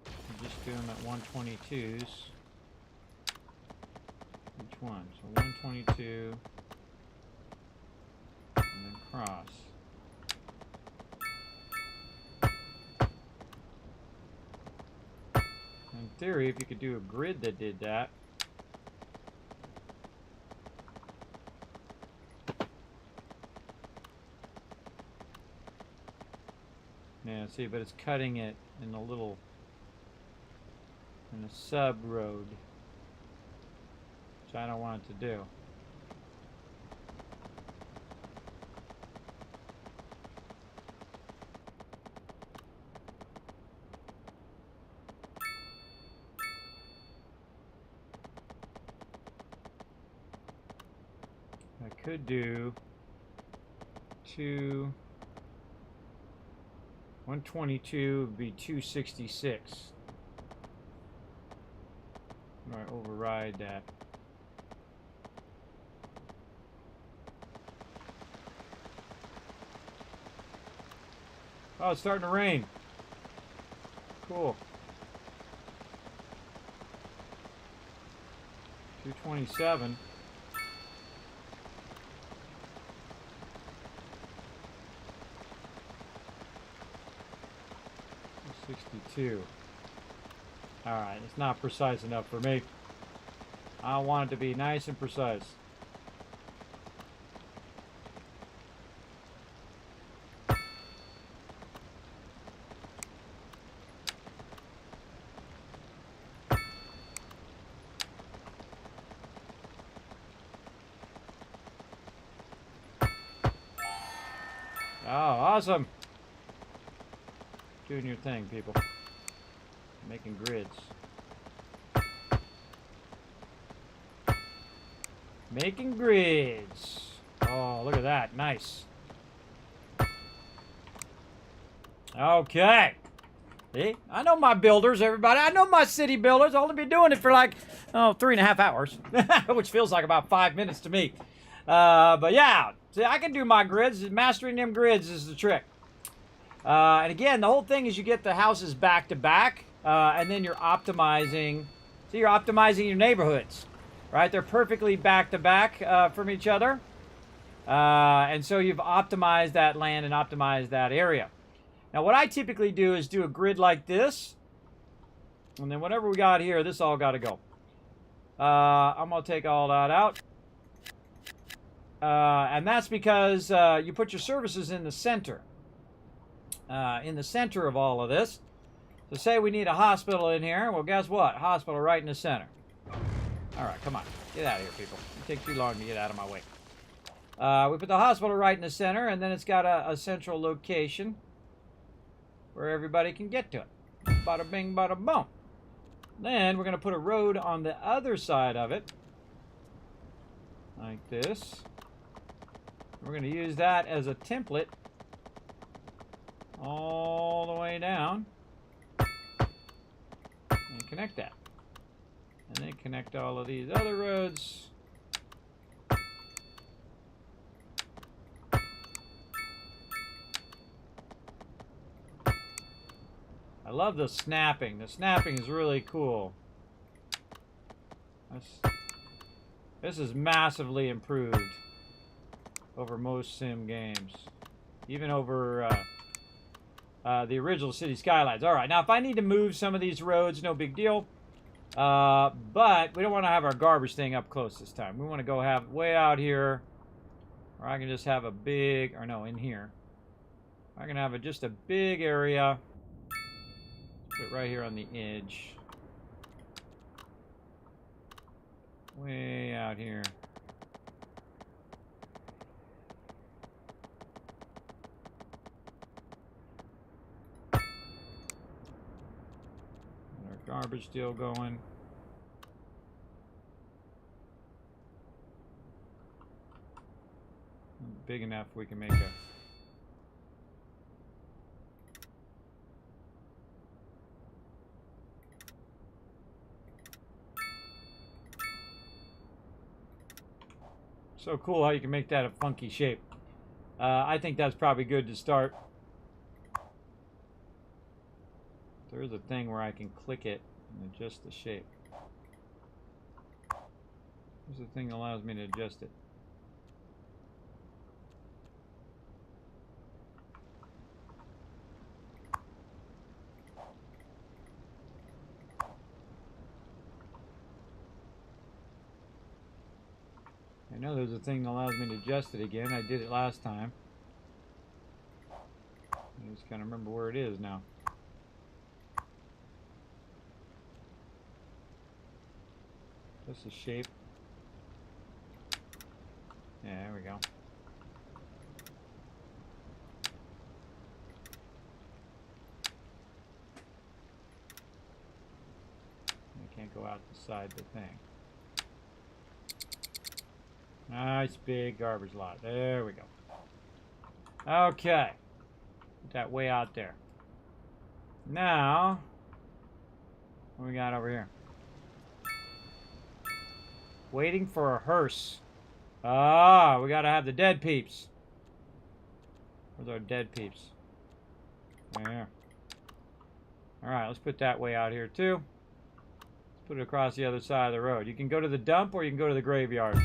And just do them at 122s. Each one. So 122. And then cross. In theory, if you could do a grid that did that. Yeah, see, but it's cutting it in a sub road, which I don't want it to do. I could do 122 would be 266. I'm going to override that. Oh, it's starting to rain. Cool. 227. 62. Alright, it's not precise enough for me. I want it to be nice and precise. Oh, awesome. Doing your thing, people. Making grids. Making grids. Oh, look at that. Nice. Okay. See? I know my builders, everybody. I know my city builders. I'll only be doing it for like, 3.5 hours. Which feels like about 5 minutes to me. But yeah. See, I can do my grids. Mastering them grids is the trick. And again, the whole thing is you get the houses back to back, and then you're optimizing. So you're optimizing your neighborhoods, right? They're perfectly back to back from each other, and so you've optimized that land and optimized that area. Now, what I typically do is do a grid like this, and then whatever we got here, this all got to go. I'm gonna take all that out. And that's because you put your services in the center. In the center of all of this. So say we need a hospital in here. Well, guess what? Hospital right in the center. All right, come on. Get out of here, people. It takes too long to get out of my way. We put the hospital right in the center, and then it's got a central location where everybody can get to it. Bada bing, bada boom. Then we're going to put a road on the other side of it. Like this. We're going to use that as a template all the way down and connect that. And then connect all of these other roads. I love the snapping. The snapping is really cool. This is massively improved over most sim games. Even over the original Cities Skylines. All right, now if I need to move some of these roads, no big deal. But we don't want to have our garbage thing up close this time. We want to go have it way out here. Or I can just have a big, or no, in here. I can have just a big area. Put it right here on the edge. Way out here. Garbage still going. Big enough we can make a so cool how you can make that a funky shape. I think that's probably good to start. There's a thing where I can click it and adjust the shape. There's a thing that allows me to adjust it. I know there's a thing that allows me to adjust it again. I did it last time. I just gotta remember where it is now. That's the shape. Yeah, there we go. I can't go outside the thing. Nice big garbage lot. There we go. Okay. Put that way out there. Now, what we got over here? Waiting for a hearse. Ah, we gotta have the dead peeps. Where's our dead peeps? There. Alright, let's put that way out here too. Let's put it across the other side of the road. You can go to the dump or you can go to the graveyard.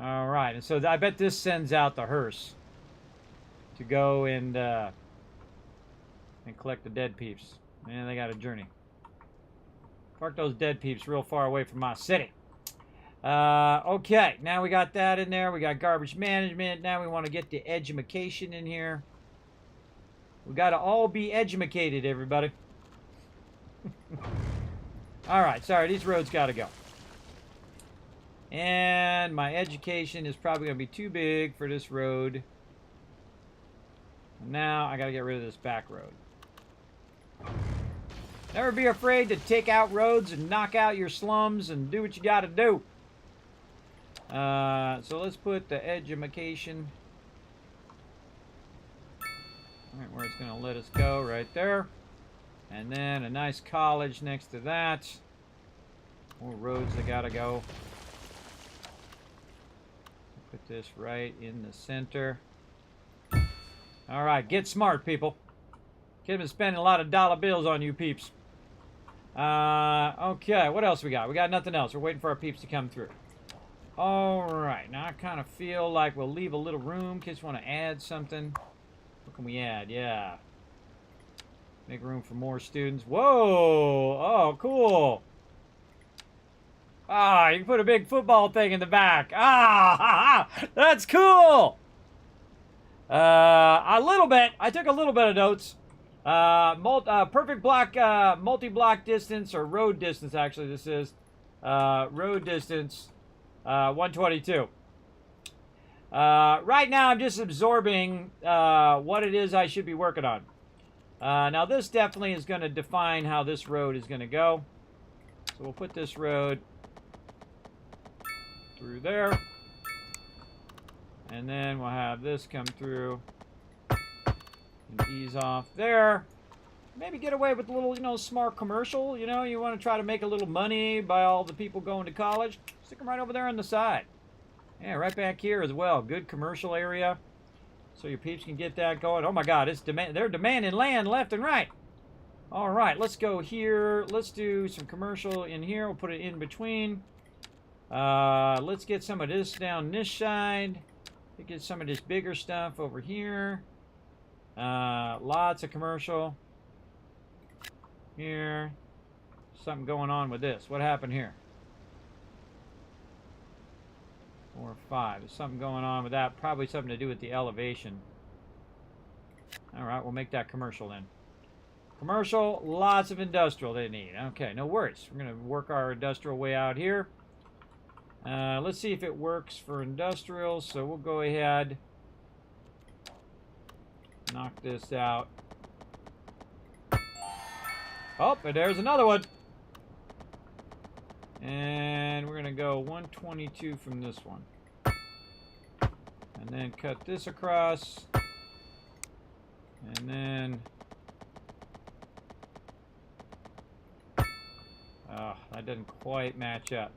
Alright, and so I bet this sends out the hearse to go and collect the dead peeps. Man, they got a journey. Park those dead peeps real far away from my city. Okay, now we got that in there. We got garbage management. Now we want to get the edumacation in here. We got to all be edumacated, everybody. Alright, sorry, these roads got to go. And my education is probably going to be too big for this road. Now I got to get rid of this back road. Never be afraid to take out roads and knock out your slums and do what you got to do. So let's put the edumacation right where it's going to let us go, right there. And then a nice college next to that. More roads that got to go. Put this right in the center. All right, get smart, people. Kid been spending a lot of dollar bills on you peeps. Okay, what else we got? We got nothing else. We're waiting for our peeps to come through. All right, now I kind of feel like we'll leave a little room in case we want to add something. What can we add? Yeah. Make room for more students. Whoa! Oh, cool. Ah, you can put a big football thing in the back. Ah, that's cool. A little bit. I took a little bit of notes. Perfect block, multi-block distance, or road distance, actually, this is. Road distance, 122. Right now, I'm just absorbing what it is I should be working on. Now, this definitely is going to define how this road is going to go. So we'll put this road through there. And then we'll have this come through and ease off there. Maybe get away with a little, smart commercial. You want to try to make a little money by all the people going to college. Stick them right over there on the side. Yeah, right back here as well. Good commercial area. So your peeps can get that going. Oh my God, they're demanding land left and right. All right, let's go here. Let's do some commercial in here. We'll put it in between. Let's get some of this down this side. Get some of this bigger stuff over here. Lots of commercial. Here. Something going on with this. What happened here? 4 or 5. There's something going on with that. Probably something to do with the elevation. Alright, we'll make that commercial then. Commercial, lots of industrial they need. Okay, no worries. We're going to work our industrial way out here. Let's see if it works for industrial. So we'll go ahead. Knock this out. Oh, and there's another one. And we're going to go 122 from this one. And then cut this across. And then... oh, that doesn't quite match up.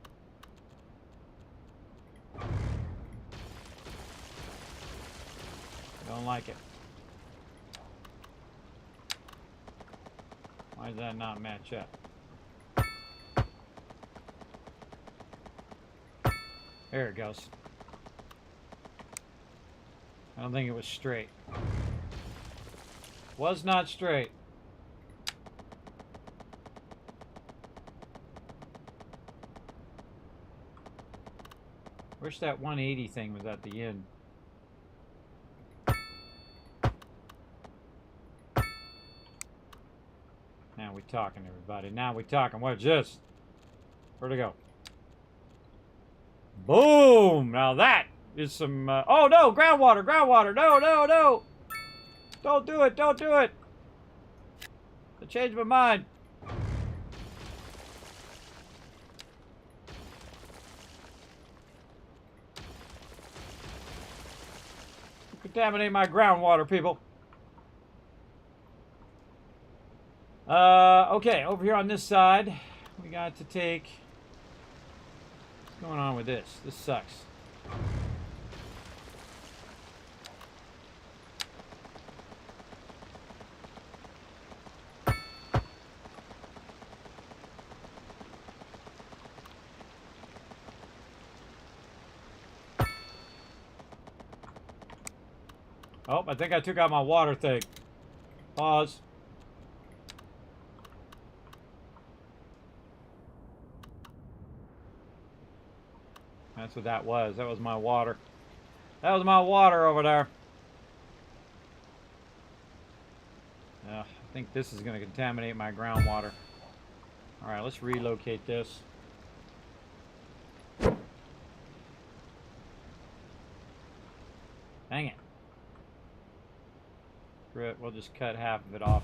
Don't like it. Why does that not match up? There it goes. I don't think it was straight. Was not straight. Wish that 180 thing was at the end. Now we talking, everybody. Now we talking. What's this? Where'd it go? Boom! Now that is some... oh, no! Groundwater! Groundwater! No, no, no! Don't do it! Don't do it! I changed my mind. Contaminate my groundwater, people. Okay, over here on this side, we got to take... what's going on with this? This sucks. Oh, I think I took out my water thing. Pause. That's what that was. That was my water. That was my water over there. I think this is going to contaminate my groundwater. Alright, let's relocate this. Dang it. Screw it. We'll just cut half of it off.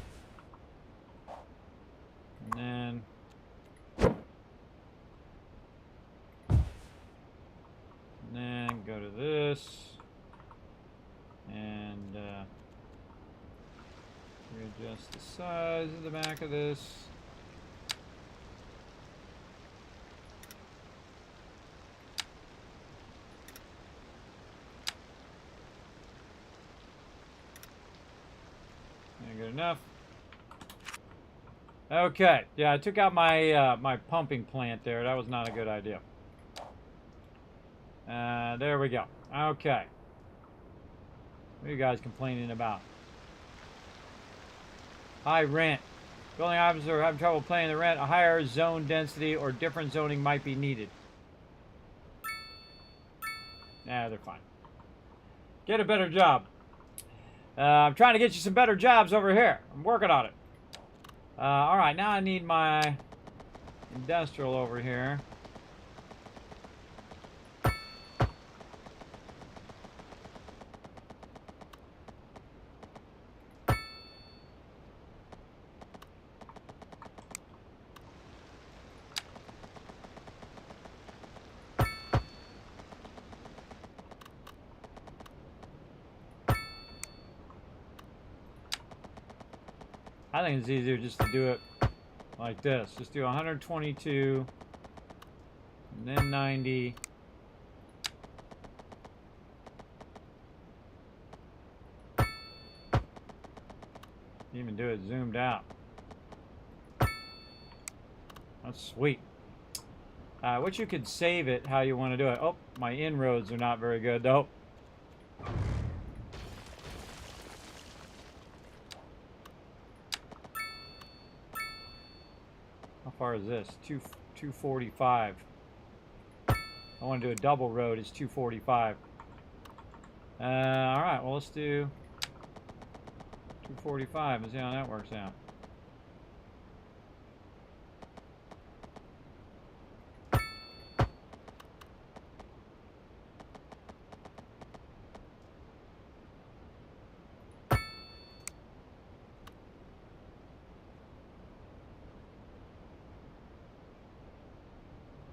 And then go to this. And readjust the size of the back of this. Good enough. Okay, yeah, I took out my my pumping plant there. That was not a good idea. There we go. Okay. What are you guys complaining about? High rent. Building officers are having trouble paying the rent. A higher zone density or different zoning might be needed. Nah, they're fine. Get a better job. I'm trying to get you some better jobs over here. I'm working on it. Alright, now I need my industrial over here. I think it's easier just to do it like this. Just do 122, and then 90. Even do it zoomed out. That's sweet. What you could save it how you want to do it. Oh, my inroads are not very good though. How far is this? 245. I want to do a double road. It's 245. All right. Well, let's do 245 and see how that works out.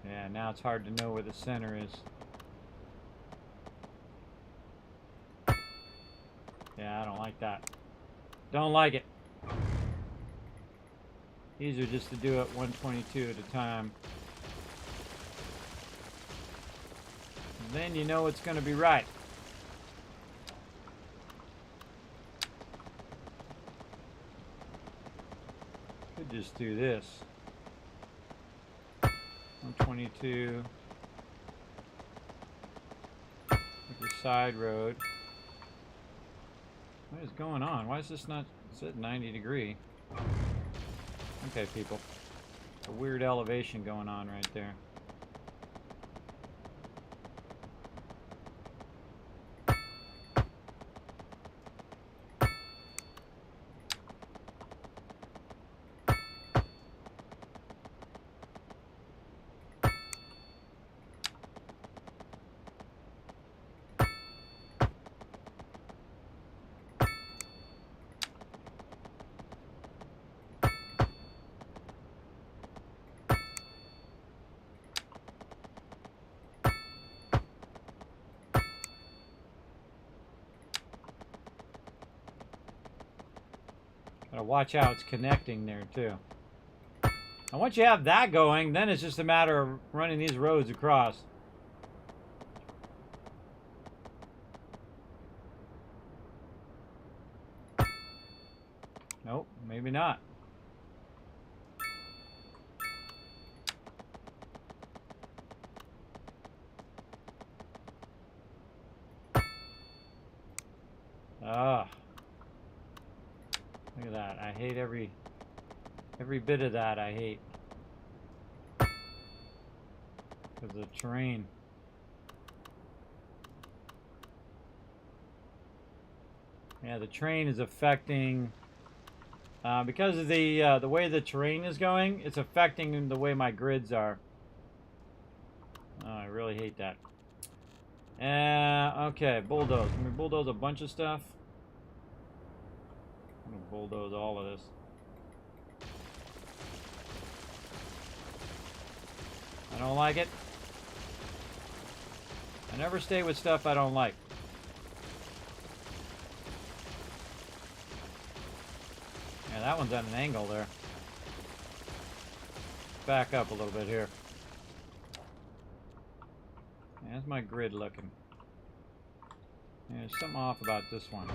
Yeah, now it's hard to know where the center is. Yeah, I don't like that. Don't like it. Easier just to do it 122 at a time. And then you know it's going to be right. Could just do this. 122. Like your side road. What is going on? Why is this not set 90 degree? Okay, people. A weird elevation going on right there. Gotta watch how it's connecting there too. And once you have that going, then it's just a matter of running these roads across. Nope, maybe not. Ah. Look at that. I hate every bit of that. I hate. Because of the terrain. Yeah, the terrain is affecting... because of the way the terrain is going, it's affecting the way my grids are. Oh, I really hate that. Okay, bulldoze. Can we bulldoze a bunch of stuff? I'm gonna bulldoze all of this. I don't like it. I never stay with stuff I don't like. Yeah, that one's at an angle there. Back up a little bit here. Yeah, how's my grid looking? Yeah, there's something off about this one.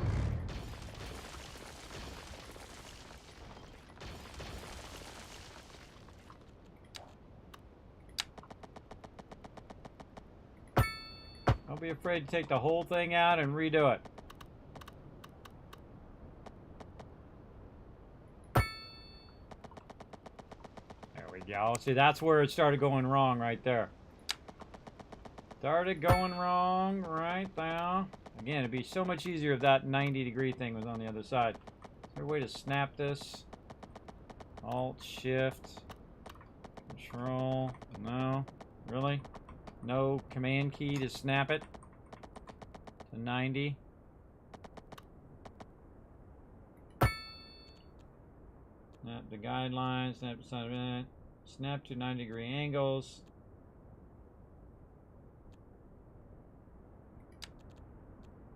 Don't be afraid to take the whole thing out and redo it. There we go. See, that's where it started going wrong right there. Started going wrong right there. Again, it'd be so much easier if that 90-degree thing was on the other side. Is there a way to snap this? Alt, Shift, Control. No. Really? No command key to snap it to 90. Snap the guidelines, snap to side of it. Snap to 90-degree angles.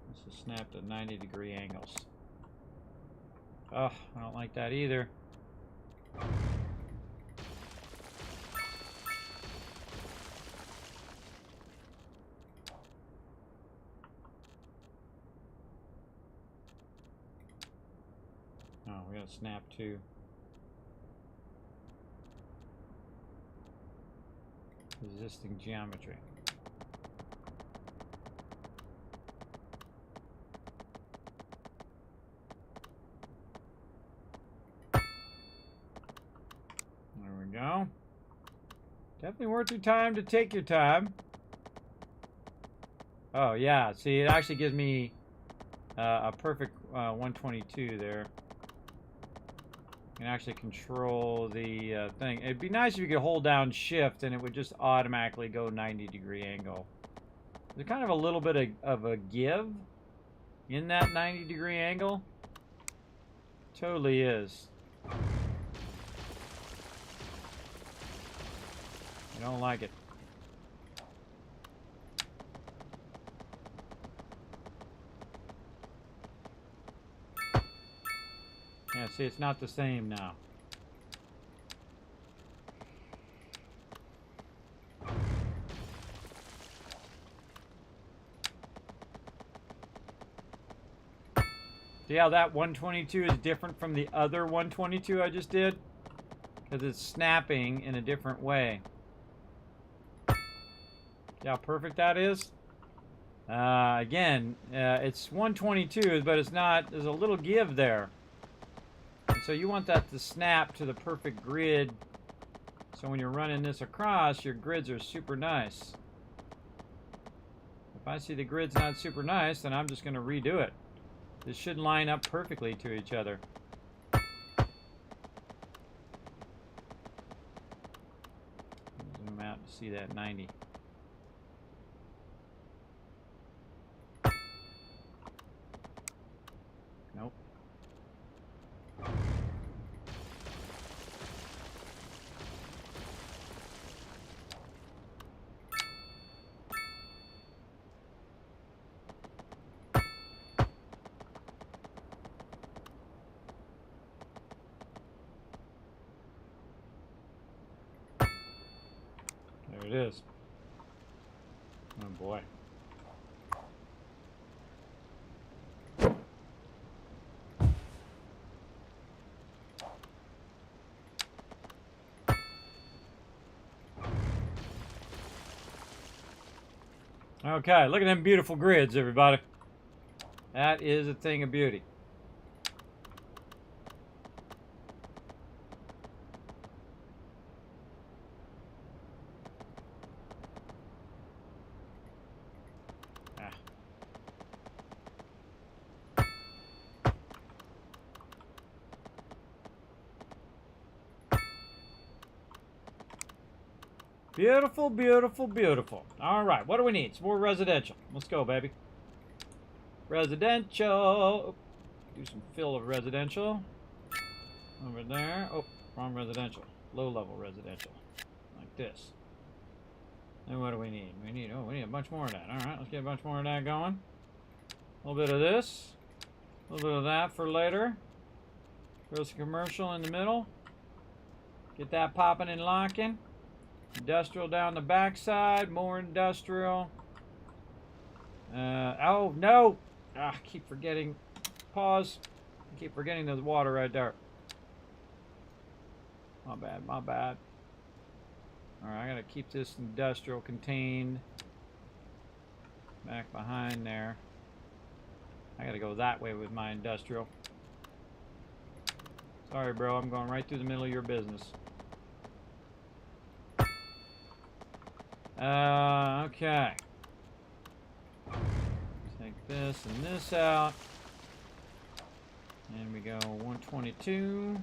Let's just snap to 90-degree angles. Oh, I don't like that either. Oh, we gotta snap to existing geometry. There we go. Definitely worth your time to take your time. Oh yeah, see, it actually gives me a perfect 122 there. You can actually control the thing. It'd be nice if you could hold down Shift and it would just automatically go 90-degree angle. There's kind of a little bit of a give in that 90-degree angle. Totally is. I don't like it. Yeah, see, it's not the same now. See how that 122 is different from the other 122 I just did? Because it's snapping in a different way. See how perfect that is? Again, it's 122, but it's not, there's a little give there. And so you want that to snap to the perfect grid. So when you're running this across, your grids are super nice. If I see the grid's not super nice, then I'm just going to redo it. This should line up perfectly to each other. Zoom out to see that 90. Nope. There it is. Oh boy. Okay, look at them beautiful grids, everybody. That is a thing of beauty. Ah. Beautiful, beautiful, beautiful. All right, what do we need? Some more residential. Let's go, baby. Residential. Do some fill of residential. Over there. Oh, wrong residential. Low level residential. Like this. And what do we need? We need a bunch more of that. All right, let's get a bunch more of that going. A little bit of this. A little bit of that for later. Throw some commercial in the middle. Get that popping and locking. Industrial down the backside. More industrial. Oh, no. I keep forgetting. Pause. I keep forgetting there's water right there. My bad, my bad. Alright, I gotta keep this industrial contained. Back behind there. I gotta go that way with my industrial. Sorry, bro, I'm going right through the middle of your business. Okay. Take this and this out. And we go 122.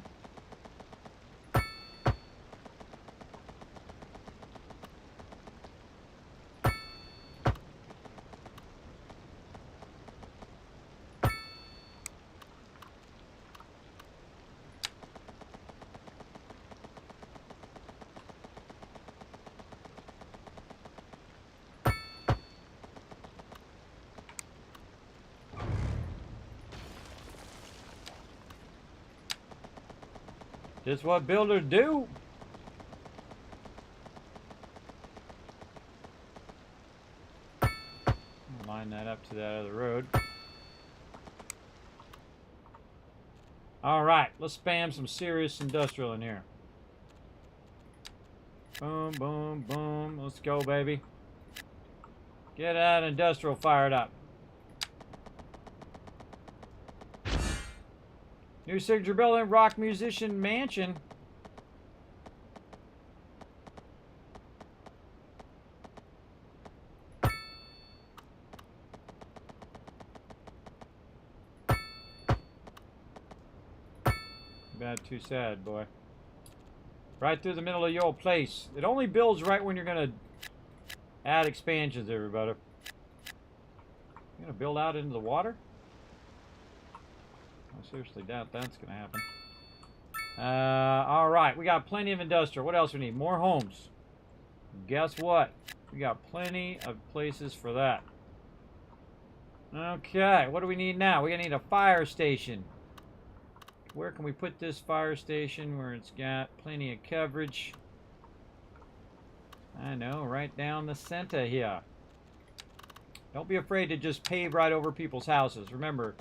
Just what builders do. Line that up to that other road. All right, let's spam some serious industrial in here. Boom, boom, boom. Let's go, baby. Get that industrial fired up. New signature building, rock musician mansion. Bad, too sad, boy. Right through the middle of your old place. It only builds right when you're gonna add expansions, everybody. You're gonna build out into the water? I seriously doubt that's going to happen. All right, we got plenty of industrial. What else we need? More homes. Guess what? We got plenty of places for that. Okay, what do we need now? We're going to need a fire station. Where can we put this fire station where it's got plenty of coverage? I know, right down the center here. Don't be afraid to just pave right over people's houses. Remember,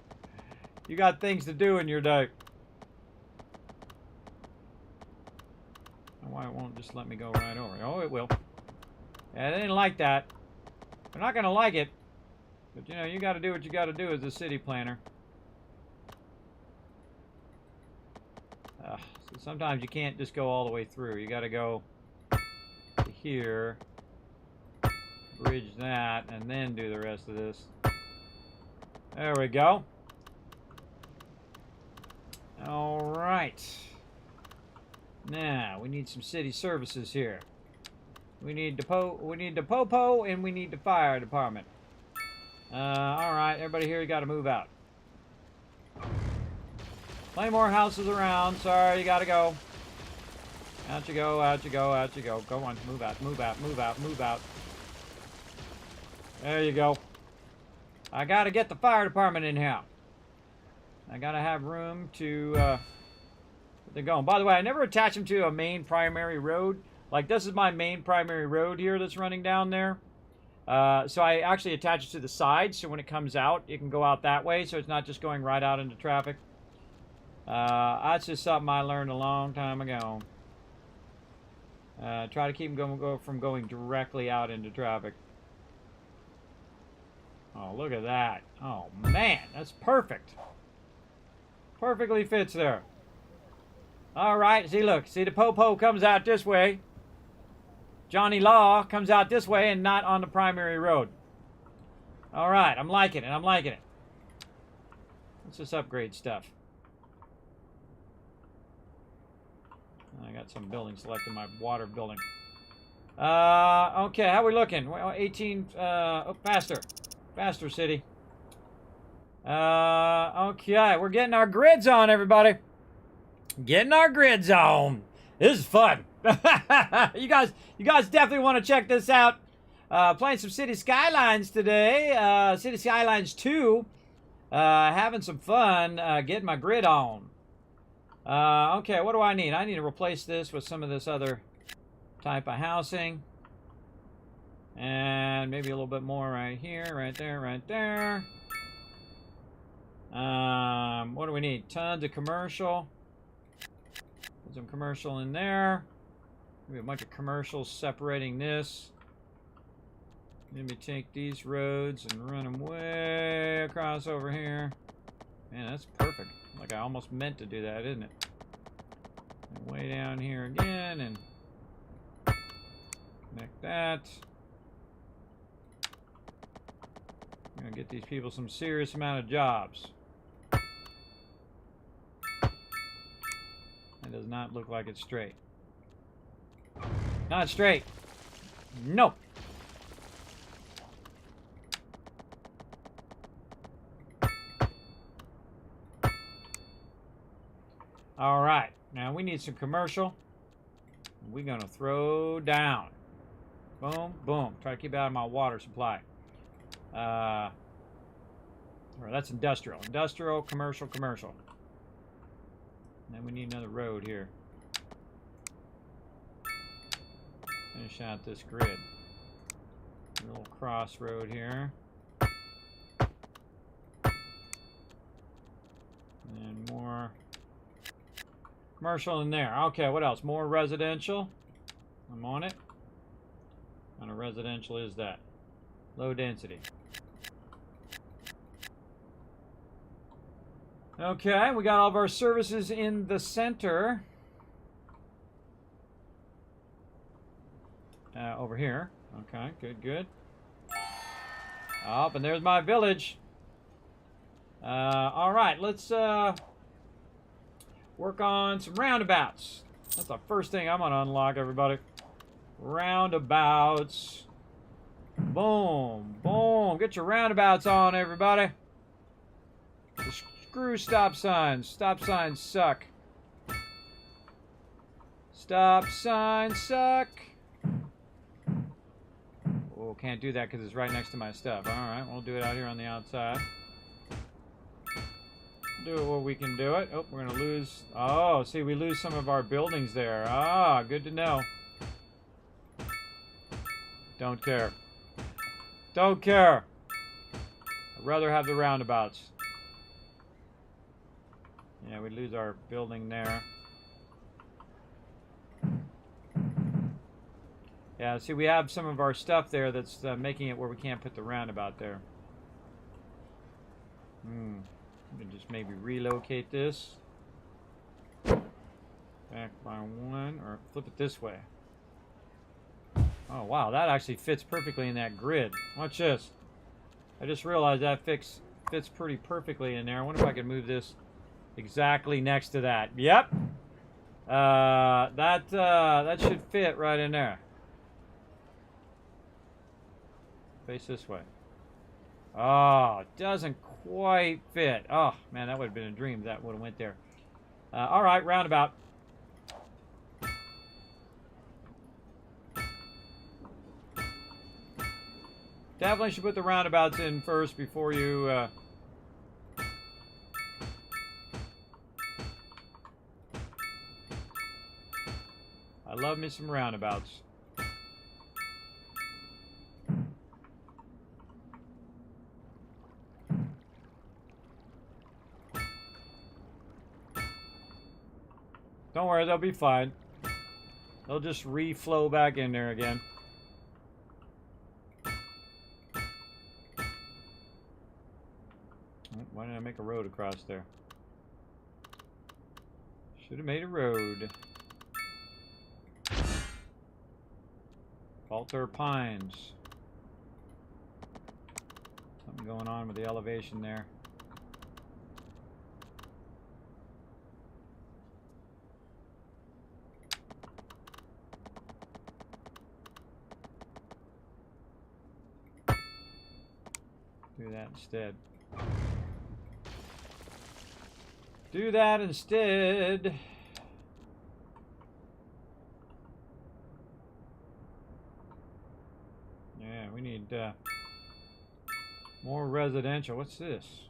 you got things to do in your day. Why it won't just let me go right over? Oh, it will. Yeah, they didn't like that. They're not going to like it. But, you know, you got to do what you got to do as a city planner. So sometimes you can't just go all the way through. You got to go to here, bridge that, and then do the rest of this. There we go. All right. Now we need some city services here. We need the popo, and we need the fire department. All right, everybody here, you got to move out. Plenty more houses around. Sorry, you got to go. Out you go. Out you go. Out you go. Go on, move out. Move out. Move out. Move out. There you go. I got to get the fire department in here. I gotta have room to they're going. By the way, I never attach them to a main primary road. Like, this is my main primary road here that's running down there. So I actually attach it to the side, so when it comes out, it can go out that way, so it's not just going right out into traffic. That's just something I learned a long time ago. Try to keep them from going directly out into traffic. Oh, look at that. Oh, man, that's perfect. Perfectly fits there. All right, see, look. See, the Popo comes out this way. Johnny Law comes out this way and not on the primary road. All right, I'm liking it. I'm liking it. Let's just upgrade stuff. I got some buildings selected, my water building. Okay, how are we looking? Well, 18, oh, faster. Faster, city. Okay, we're getting our grids on, everybody. Getting our grids on. This is fun. You guys definitely want to check this out. Playing some Cities Skylines today. Cities Skylines II. Having some fun. Getting my grid on. Okay, what do I need? I need to replace this with some of this other type of housing. And maybe a little bit more right here, right there, right there. What do we need? Tons of commercial. Put some commercial in there. Maybe a bunch of commercials separating this. Maybe take these roads and run them way across over here. Man, that's perfect. Like I almost meant to do that, isn't it? And way down here again and connect that. I'm gonna get these people some serious amount of jobs. It does not look like it's straight. Not straight. Nope. All right. Now we need some commercial. We're going to throw down. Boom, boom. Try to keep it out of my water supply. That's industrial. Industrial, commercial, commercial. And then we need another road here. Finish out this grid. A little crossroad here. And more commercial in there. Okay, what else? More residential. I'm on it. What kind of residential is that? Low density. Okay, we got all of our services in the center. Over here. Okay, good, good. Oh, and there's my village. All right, let's work on some roundabouts. That's the first thing I'm gonna unlock, everybody. Roundabouts. Boom, boom. Get your roundabouts on, everybody. Screw stop signs. Stop signs suck. Stop signs suck. Oh, can't do that because it's right next to my stuff. All right, we'll do it out here on the outside. Do it where we can do it. Oh, we're going to lose. Oh, see, we lose some of our buildings there. Ah, good to know. Don't care. Don't care. I'd rather have the roundabouts. Yeah, we lose our building there. Yeah, see, we have some of our stuff there that's making it where we can't put the roundabout there. We can just maybe relocate this. Back by one, or flip it this way. Oh, wow, that actually fits perfectly in that grid. Watch this. I just realized that fits pretty perfectly in there. I wonder if I can move this exactly next to that. Yep. That should fit right in there. Face this way. Oh, it doesn't quite fit. Oh, man, that would have been a dream if that would have went there. All right, roundabout. Definitely should put the roundabouts in first before you... I love me some roundabouts. Don't worry, they'll be fine. They'll just reflow back in there again. Oh, why didn't I make a road across there? Should have made a road. Altar Pines. Something going on with the elevation there. Do that instead. Do that instead. Yeah, we need more residential. What's this?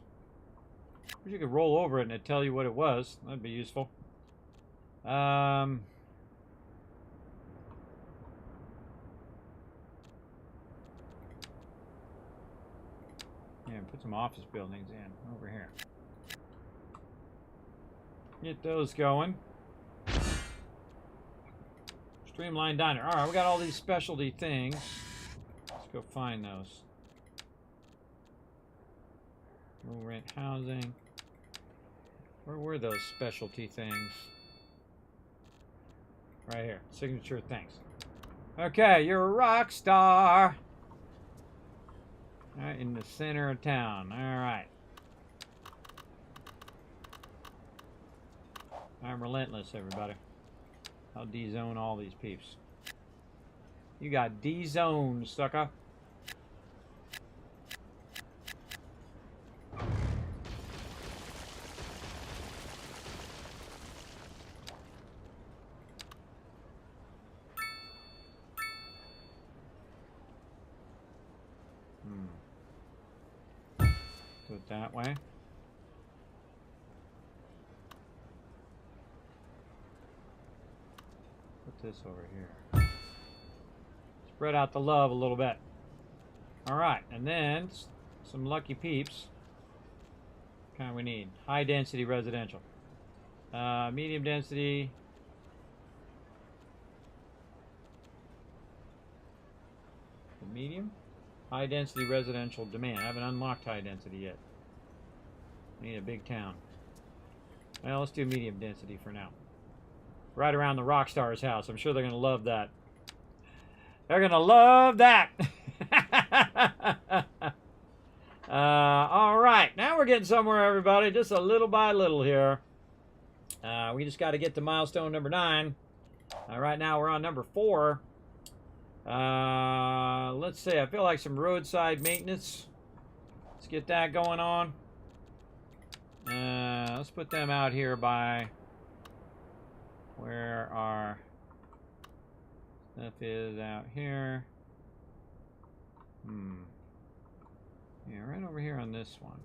Wish you could roll over it and it'd tell you what it was. That'd be useful. Yeah, put some office buildings in over here. Get those going. Streamlined diner. All right, we got all these specialty things. Let's go find those. Low rent housing. Where were those specialty things? Right here. Signature things. Okay, you're a rock star. All right, in the center of town. All right. I'm relentless, everybody. I'll D-zone all these peeps. You got D-zoned, sucker. Do it that way. Put this over here. Spread out the love a little bit. Alright, and then some lucky peeps. What kind we need? High density residential. Medium density. The medium? High density residential demand. I haven't unlocked high density yet. I need a big town. Well, let's do medium density for now. Right around the Rockstar's house. I'm sure they're going to love that. They're going to love that. All right. Now we're getting somewhere, everybody. Just a little by little here. We just got to get to milestone number 9. Right now we're on number 4. Let's see. I feel like some roadside maintenance. Let's get that going on. Let's put them out here by where our stuff is out here. Yeah, right over here on this one.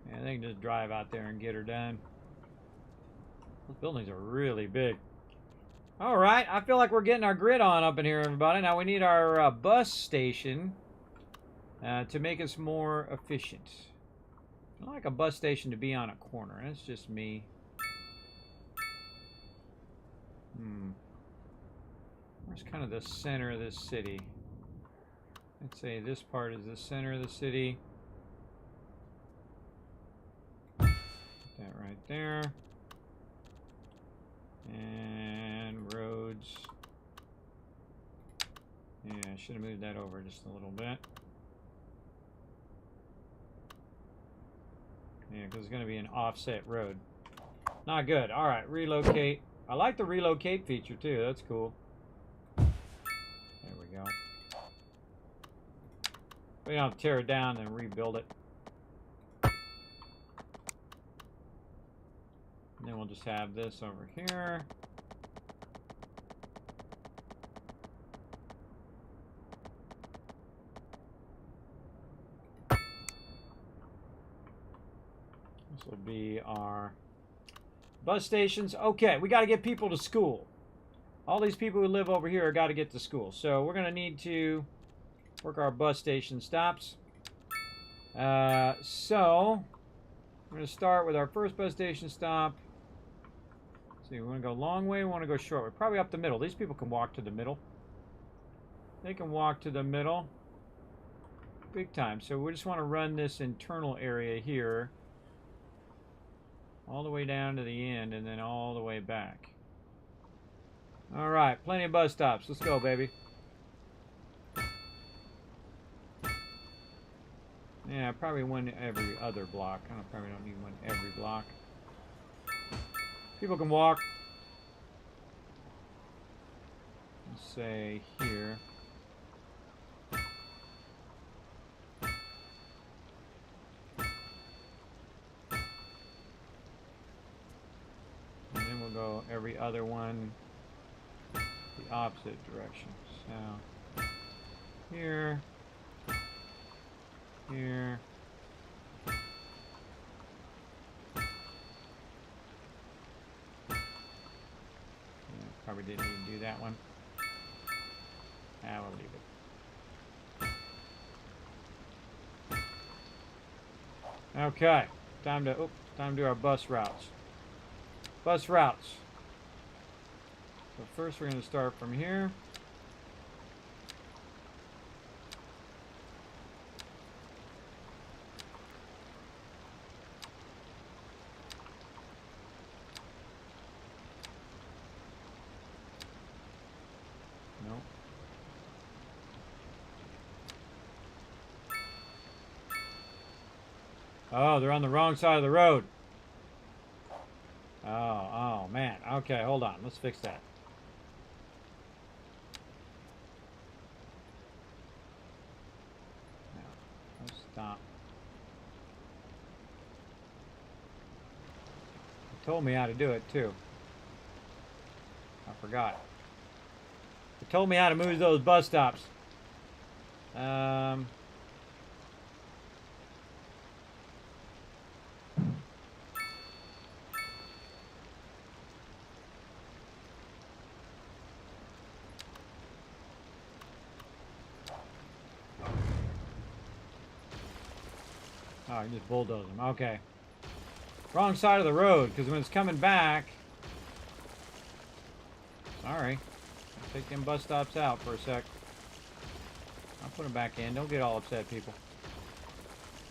Yeah, they can just drive out there and get her done. Those buildings are really big. All right, I feel like we're getting our grid on up in here, everybody. Now we need our bus station to make us more efficient. I like a bus station to be on a corner. That's just me. Where's kind of the center of this city? Let's say this part is the center of the city. Put that right there. And roads. Yeah, I should have moved that over just a little bit. Yeah, because it's going to be an offset road. Not good. All right, relocate. I like the relocate feature too. That's cool. There we go. We don't have to tear it down and rebuild it. And then we'll just have this over here. This will be our bus stations. Okay, we got to get people to school. All these people who live over here got to get to school. So we're going to need to work our bus station stops. So we're going to start with our first bus station stop. Let's see, we want to go long way, we want to go short way. Probably up the middle. These people can walk to the middle. They can walk to the middle. big time. So we just want to run this internal area here all the way down to the end and then all the way back. All right, plenty of bus stops. Let's go, baby. Yeah, probably one every other block. I probably don't need one every block. People can walk. Let's say here. And then we'll go every other one the opposite direction. So here. Here. Yeah, probably didn't even do that one. We'll leave it. Okay, time to do our bus routes. Bus routes. So first we're going to start from here. Nope. Oh, they're on the wrong side of the road. Oh man. Okay, hold on. Let's fix that. No, let's stop. It told me how to do it too. I forgot. It told me how to move those bus stops. Oh, you just bulldoze them. Okay. Wrong side of the road, because when it's coming back... Sorry. I'll take them bus stops out for a sec. I'll put them back in. Don't get all upset, people.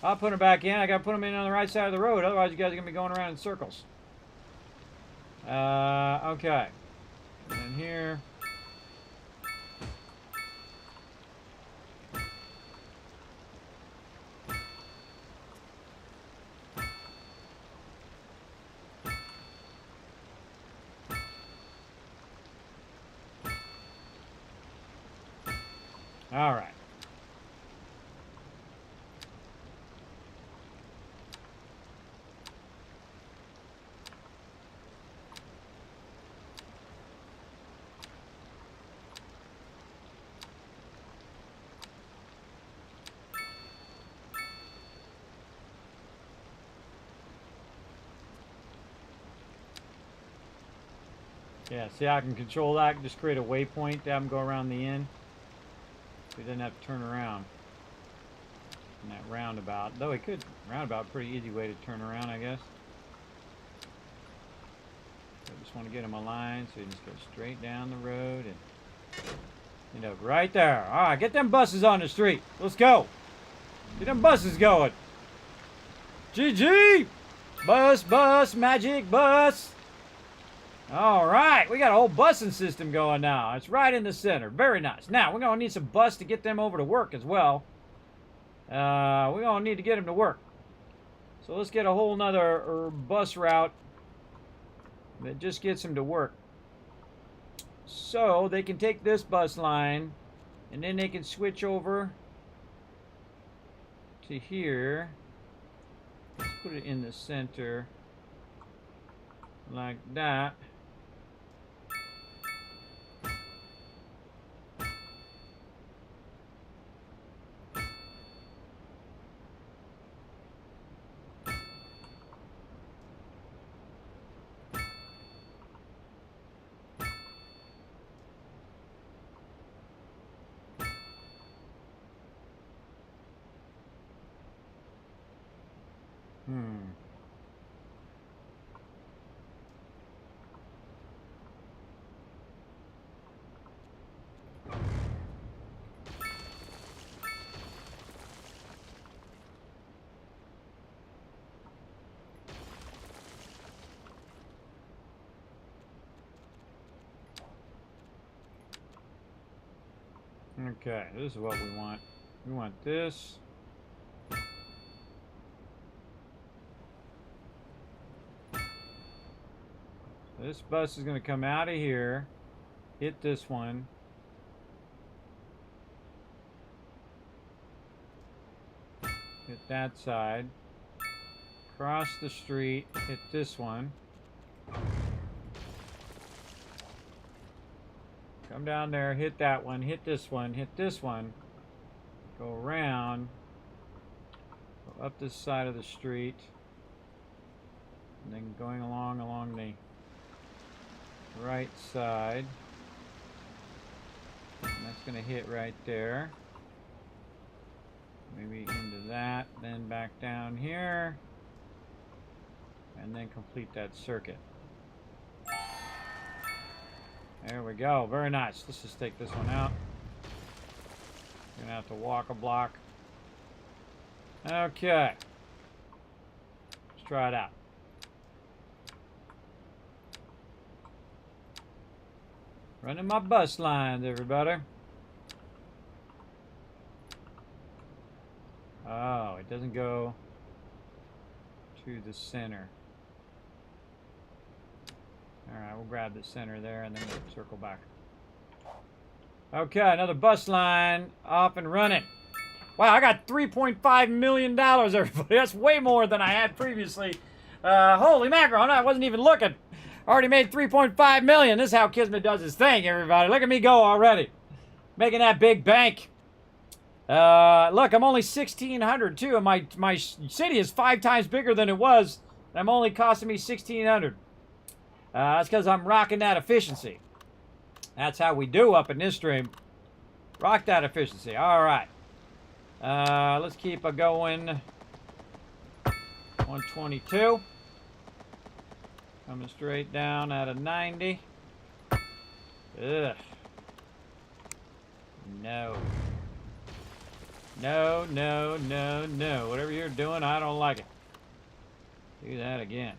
I'll put them back in. I got to put them in on the right side of the road. Otherwise, you guys are going to be going around in circles. Okay. And then here... All right. Yeah, see, I can control that. I can just create a waypoint, have them go around the end. So he doesn't have to turn around in that roundabout. Though he could, roundabout, pretty easy way to turn around, I guess. So I just want to get him aligned so he just goes straight down the road and, you know, right there. All right, get them buses on the street. Let's go. Get them buses going. GG! Bus, magic bus. All right, we got a whole busing system going now. It's right in the center. Very nice. Now, we're going to need some bus to get them over to work as well. We're going to need to get them to work. So let's get a whole nother bus route that just gets them to work. So they can take this bus line, and then they can switch over to here. Let's put it in the center like that. Okay, this is what we want. We want this. This bus is going to come out of here, hit this one. Hit that side. Cross the street, hit this one. Come down there, hit that one, hit this one, hit this one. Go around. Go up this side of the street. And then going along the right side. And that's going to hit right there. Maybe into that, then back down here. And then complete that circuit. There we go. Very nice. Let's just take this one out. Gonna have to walk a block. Okay. Let's try it out. Running my bus lines, everybody. Oh, it doesn't go to the center. Alright, we'll grab the center there and then we'll circle back. Okay, another bus line off and running. Wow, I got $3.5 million, everybody. That's way more than I had previously. Holy mackerel, I wasn't even looking. Already made $3.5 million. This is how Kismet does his thing, everybody. Look at me go already. Making that big bank. Look, I'm only 1,600 too, and my city is 5 times bigger than it was. And I'm only costing me 1,600. That's because I'm rocking that efficiency. That's how we do up in this stream. Rock that efficiency. All right. Let's keep a going. 122. Coming straight down out of 90. Ugh. No. No, no, no, no. Whatever you're doing, I don't like it. Do that again.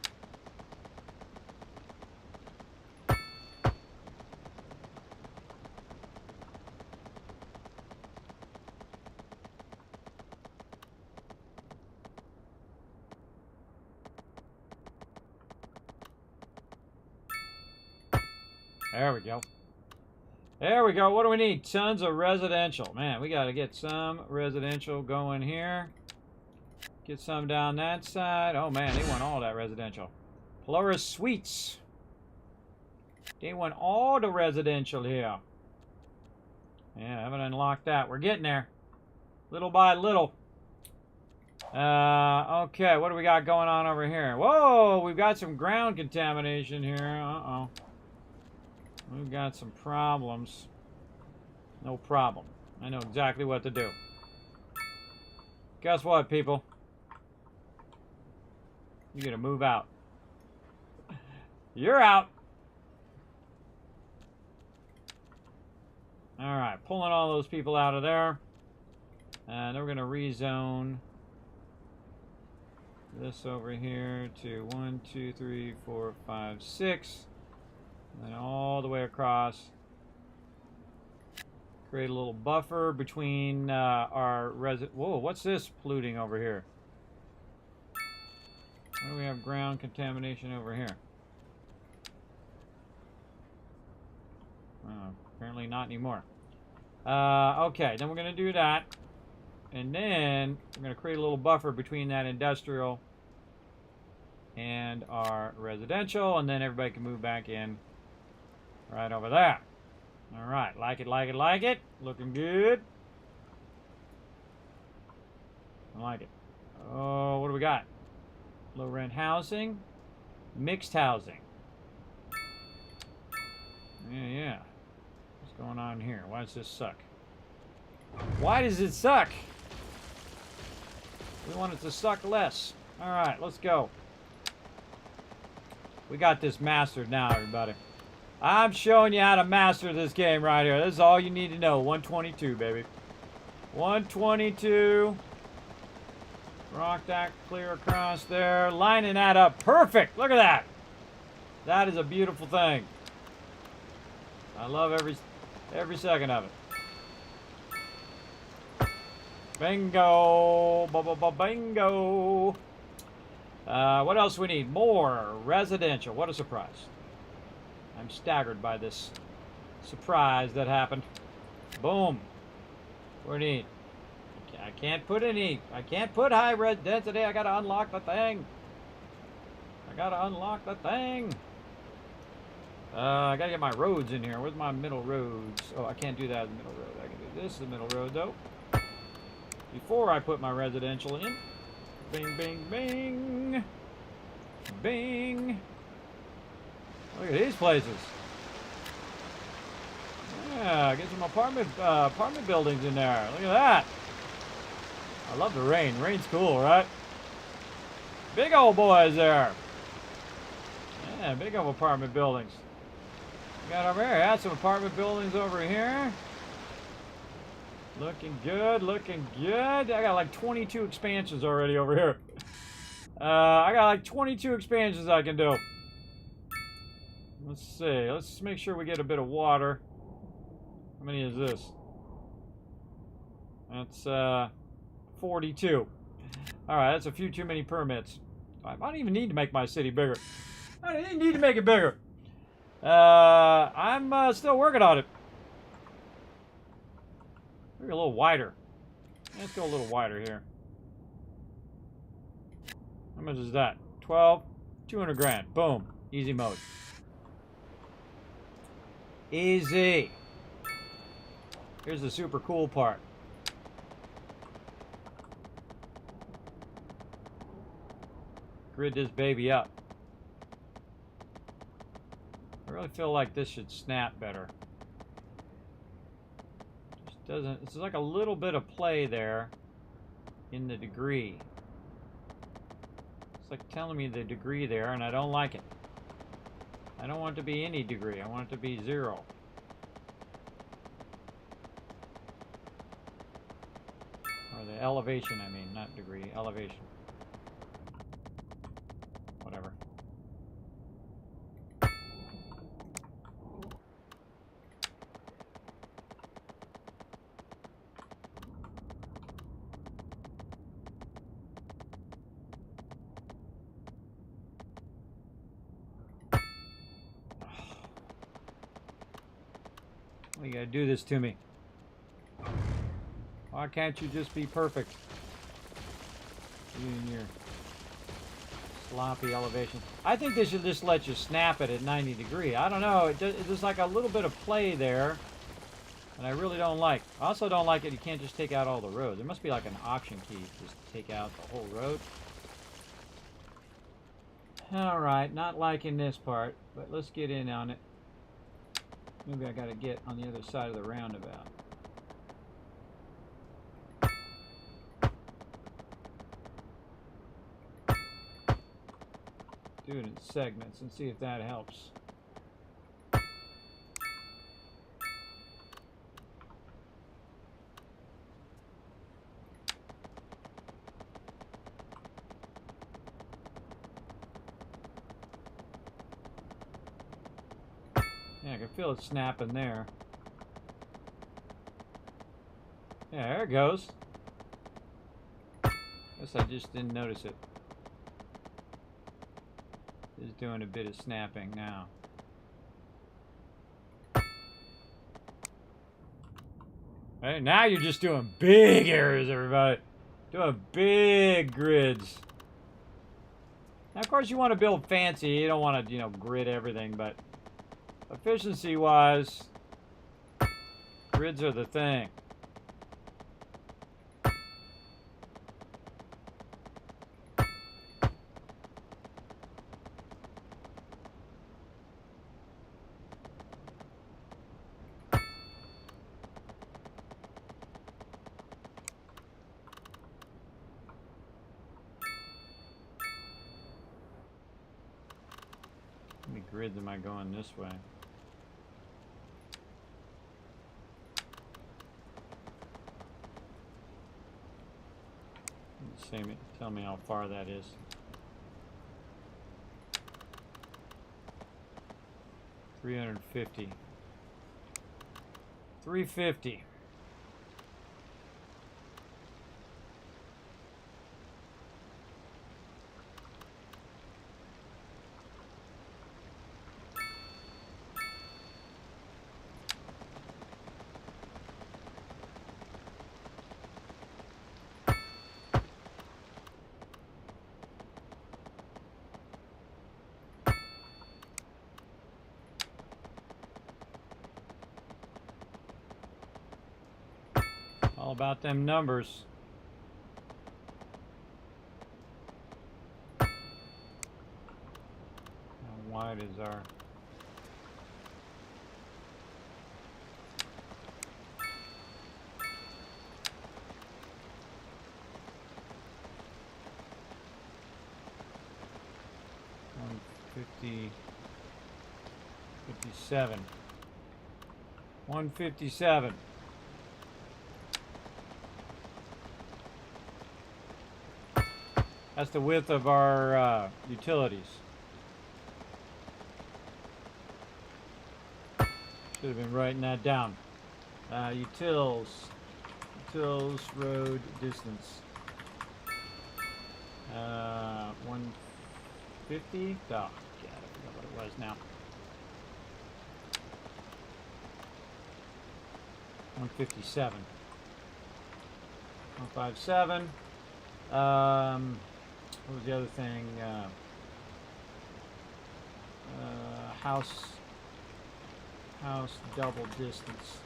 There we go. There we go. What do we need? Tons of residential. Man, we got to get some residential going here. Get some down that side. Oh, man, they want all that residential. Polaris Suites. They want all the residential here. Yeah, I haven't unlocked that. We're getting there. Little by little. Okay, what do we got going on over here? Whoa, we've got some ground contamination here. Uh-oh. We've got some problems. No problem. I know exactly what to do. Guess what, people? You're gonna move out. You're out. Alright, pulling all those people out of there. And then we're gonna rezone this over here to 1, 2, 3, 4, 5, 6. And then all the way across. Create a little buffer between our Whoa, what's this polluting over here? Why do we have ground contamination over here? Apparently not anymore. Okay, then we're going to do that. And then we're going to create a little buffer between that industrial and our residential. And then everybody can move back in right over there. All right, like it, like it, like it. Looking good. I like it. Oh, what do we got? Low rent housing. Mixed housing. Yeah. What's going on here? Why does this suck? Why does it suck? We want it to suck less. All right, let's go. We got this mastered now, everybody. I'm showing you how to master this game right here. This is all you need to know. 122, baby. 122. Rock that clear across there. Lining that up. Perfect. Look at that. That is a beautiful thing. I love every second of it. Bingo. Bingo. What else we need? More residential. What a surprise. I'm staggered by this surprise that happened. Boom. What do we need? I can't put any. I can't put high red density. I gotta unlock the thing. I gotta get my roads in here. Where's my middle roads? Oh, I can't do that as the middle road. I can do this as the middle road, though. Before I put my residential in. Bing, bing, bing. Bing. Look at these places. Yeah, get some apartment buildings in there. Look at that. I love the rain. Rain's cool, right? Big old boys there. Yeah, big old apartment buildings. Got over here. Got some apartment buildings over here. Looking good, looking good. I got like 22 expansions already over here. I got like 22 expansions I can do. Let's see. Let's make sure we get a bit of water. How many is this? That's 42. Alright, that's a few too many permits. I don't even need to make my city bigger. I don't even need to make it bigger. I'm still working on it. Maybe a little wider. Let's go a little wider here. How much is that? 12? 200 grand. Boom. Easy mode. Easy. Here's the super cool part. Grid this baby up. I really feel like this should snap better. Just doesn't. It's like a little bit of play there in the degree. It's like telling me the degree there, and I don't like it. I don't want it to be any degree. I want it to be 0. Or the elevation, I mean, not degree, elevation. Whatever. You gotta do this to me. Why can't you just be perfect? You and your sloppy elevation. I think they should just let you snap it at 90 degrees. I don't know. It's just like a little bit of play there. And I really don't like. I also don't like it. You can't just take out all the roads. There must be like an option key to just take out the whole road. Alright, not liking this part. But let's get in on it. Maybe I gotta get on the other side of the roundabout. Do it in segments and see if that helps. Yeah, I can feel it snapping there. Yeah, there it goes. Guess I just didn't notice it. It's doing a bit of snapping now. Hey, now you're just doing big areas, everybody. Doing big grids. Now, of course, you want to build fancy. You don't want to, grid everything, but efficiency-wise, grids are the thing. How many grids am I going this way? Tell me how far that is. $350. $350. All about them numbers. How wide is our... $157. 157. That's the width of our utilities. Should have been writing that down. Utils road distance. 150. Oh, God, I forgot what it was now. 157. 157. What was the other thing? House double distance.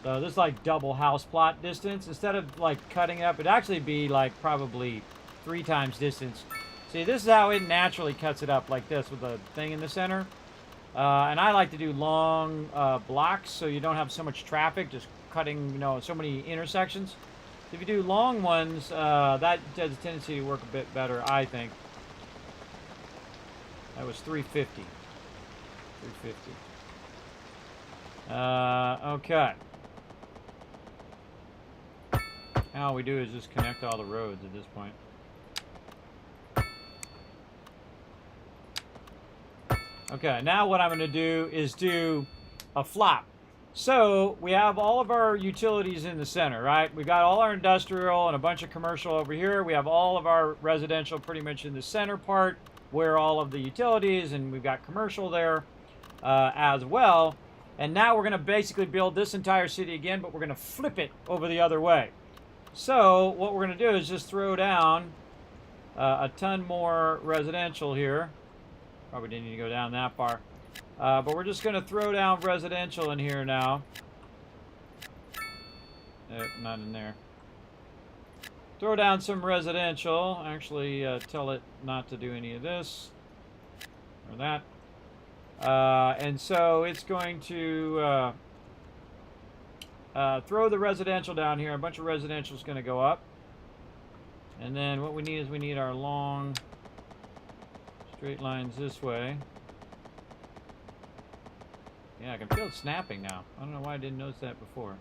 So this is like double house plot distance. Instead of like cutting it up, it'd actually be like probably 3 times distance. See, this is how it naturally cuts it up, like this, with the thing in the center. And I like to do long blocks so you don't have so much traffic, just cutting, you know, so many intersections. If you do long ones, that has a tendency to work a bit better, I think. That was 350. 350. Okay. Now all we do is just connect all the roads at this point. Okay, now what I'm going to do is do a flop. So we have all of our utilities in the center, right? We got all our industrial and a bunch of commercial over here. We have all of our residential pretty much in the center part where all of the utilities, and we've got commercial there as well. And now we're going to basically build this entire city again, but we're going to flip it over the other way. So what we're going to do is just throw down a ton more residential here. Probably didn't need to go down that far. But we're just going to throw down residential in here now. Not in there. Throw down some residential. Actually, tell it not to do any of this. Or that. And so it's going to throw the residential down here. A bunch of residential is going to go up. And then what we need is we need our long straight lines this way. Yeah, I can feel it snapping now. I don't know why I didn't notice that before.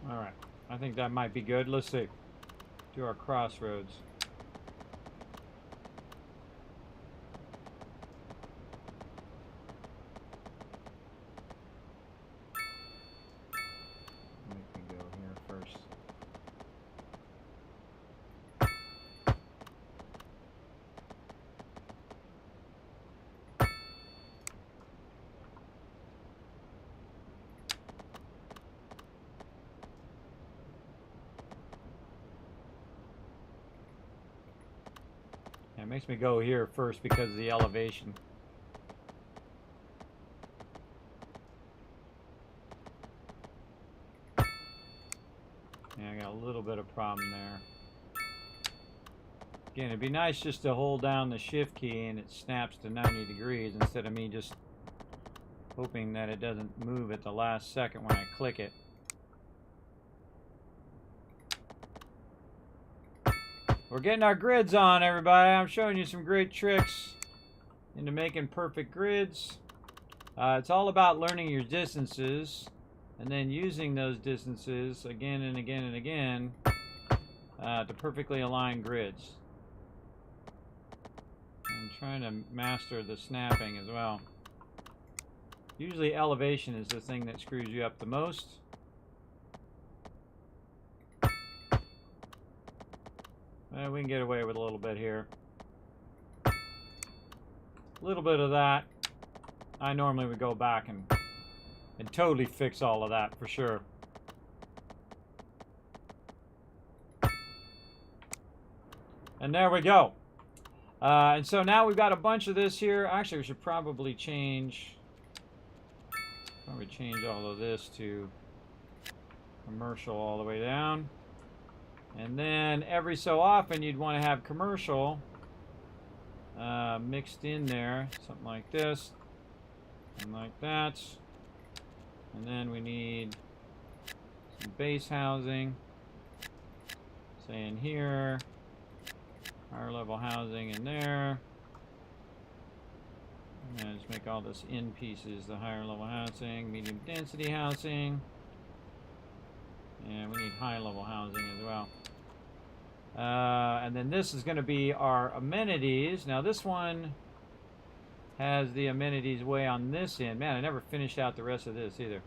Alright, I think that might be good. Let's see. Do our crossroads. Make me go here first. It makes me go here first because of the elevation. Yeah, I got a little bit of problem there. Again, it'd be nice just to hold down the shift key and it snaps to 90 degrees instead of me just hoping that it doesn't move at the last second when I click it. We're getting our grids on, everybody. I'm showing you some great tricks into making perfect grids. It's all about learning your distances and then using those distances again and again and again to perfectly align grids. And trying to master the snapping as well. Usually elevation is the thing that screws you up the most. We can get away with a little bit here. A little bit of that. I normally would go back and totally fix all of that for sure. And there we go. And so now we've got a bunch of this here. Actually, we should probably change all of this to commercial all the way down. And then every so often you'd want to have commercial mixed in there, something like this, and like that. And then we need some base housing, say in here, higher level housing in there. And just make all this in pieces, the higher level housing, medium density housing. And we need high level housing as well. And then this is going to be our amenities. Now this one has the amenities way on this end. Man, I never finished out the rest of this either.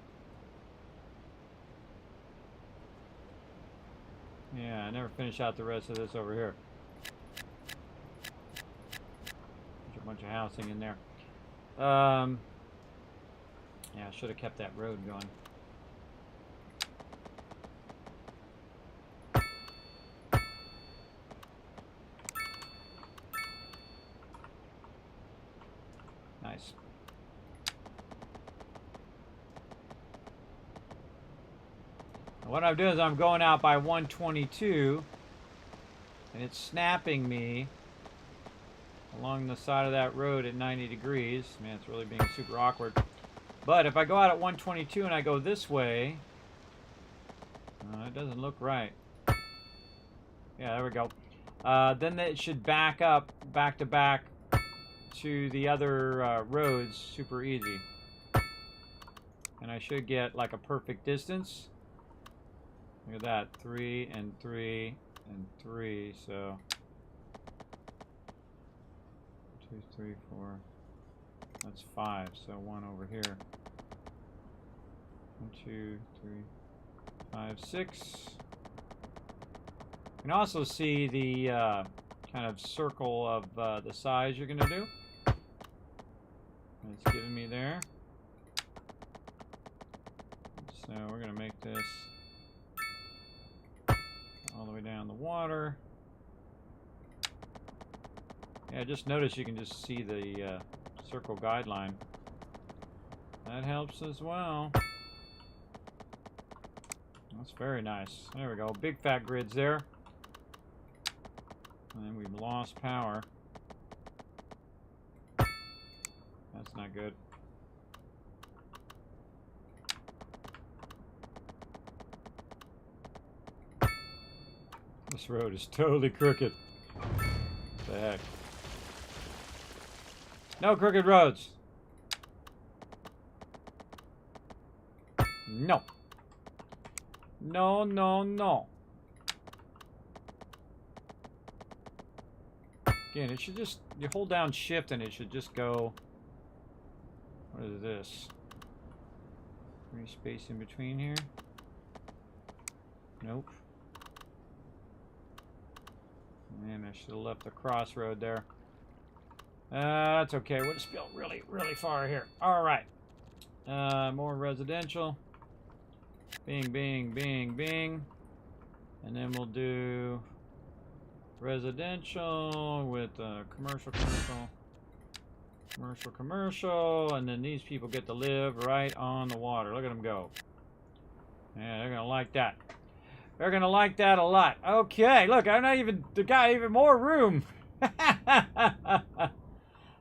Yeah, I never finished out the rest of this over here. There's a bunch of housing in there. Yeah, I should have kept that road going. Nice. What I'm doing is I'm going out by 122, and it's snapping me along the side of that road at 90 degrees. Man, it's really being super awkward. But if I go out at 122 and I go this way, it doesn't look right. Yeah, there we go. Then it should back up, back to back to the other roads super easy. And I should get like a perfect distance. Look at that, 3 and 3 and 3, so 2, 3, 4, that's 5, so 1 over here. 1, 2, 3, 5, 6. You can also see the kind of circle of the size you're going to do. It's giving me there. So we're going to make this all the way down the water. Yeah, just notice you can just see the circle guideline. That helps as well. That's very nice. There we go. Big fat grids there. And then we've lost power. That's not good. This road is totally crooked. What the heck? No crooked roads. No. No, no, no. Again, it should just, you hold down shift and it should just go. What is this? Free space in between here? Nope. Man, I should have left the crossroad there. That's okay. We'll just build really, really far here. Alright. More residential. Bing, bing, bing, bing. And then we'll do residential with commercial, commercial, commercial, commercial. And then these people get to live right on the water. Look at them go. Yeah, they're going to like that. They're going to like that a lot. Okay, look, I'm not even, got even more room.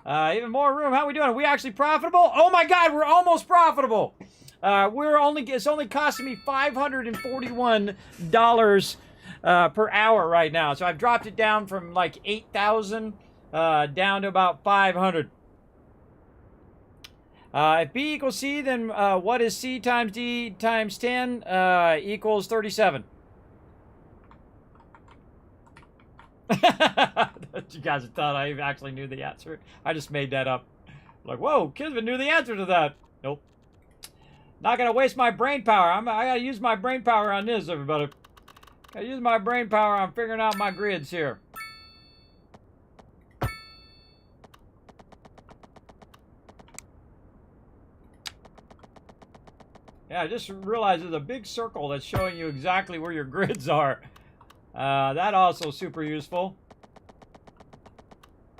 Even more room. How are we doing? Are we actually profitable? Oh my God, we're almost profitable. It's only costing me $541 per hour right now. So I've dropped it down from like 8,000 down to about 500. If B equals C, then what is C times D times 10 equals 37. You guys thought I actually knew the answer. I just made that up. Like, whoa, Kismet knew the answer to that. Nope. Not gonna waste my brain power. I gotta use my brain power on this, everybody. I use my brain power on figuring out my grids here. Yeah, I just realized there's a big circle that's showing you exactly where your grids are. That also super useful.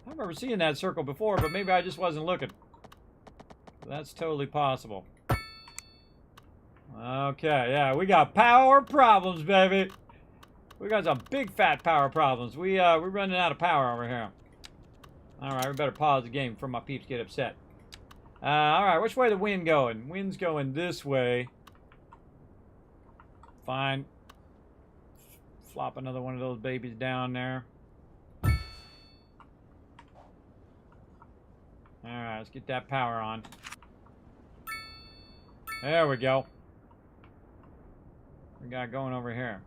I remember seeing that circle before, but maybe I just wasn't looking. That's totally possible. Okay, yeah, we got power problems, baby. We got some big fat power problems. We're running out of power over here. All right, we better pause the game before my peeps get upset. All right, which way the wind going? Wind's going this way. Fine. Flop another one of those babies down there. All right, let's get that power on. There we go. We got going over here.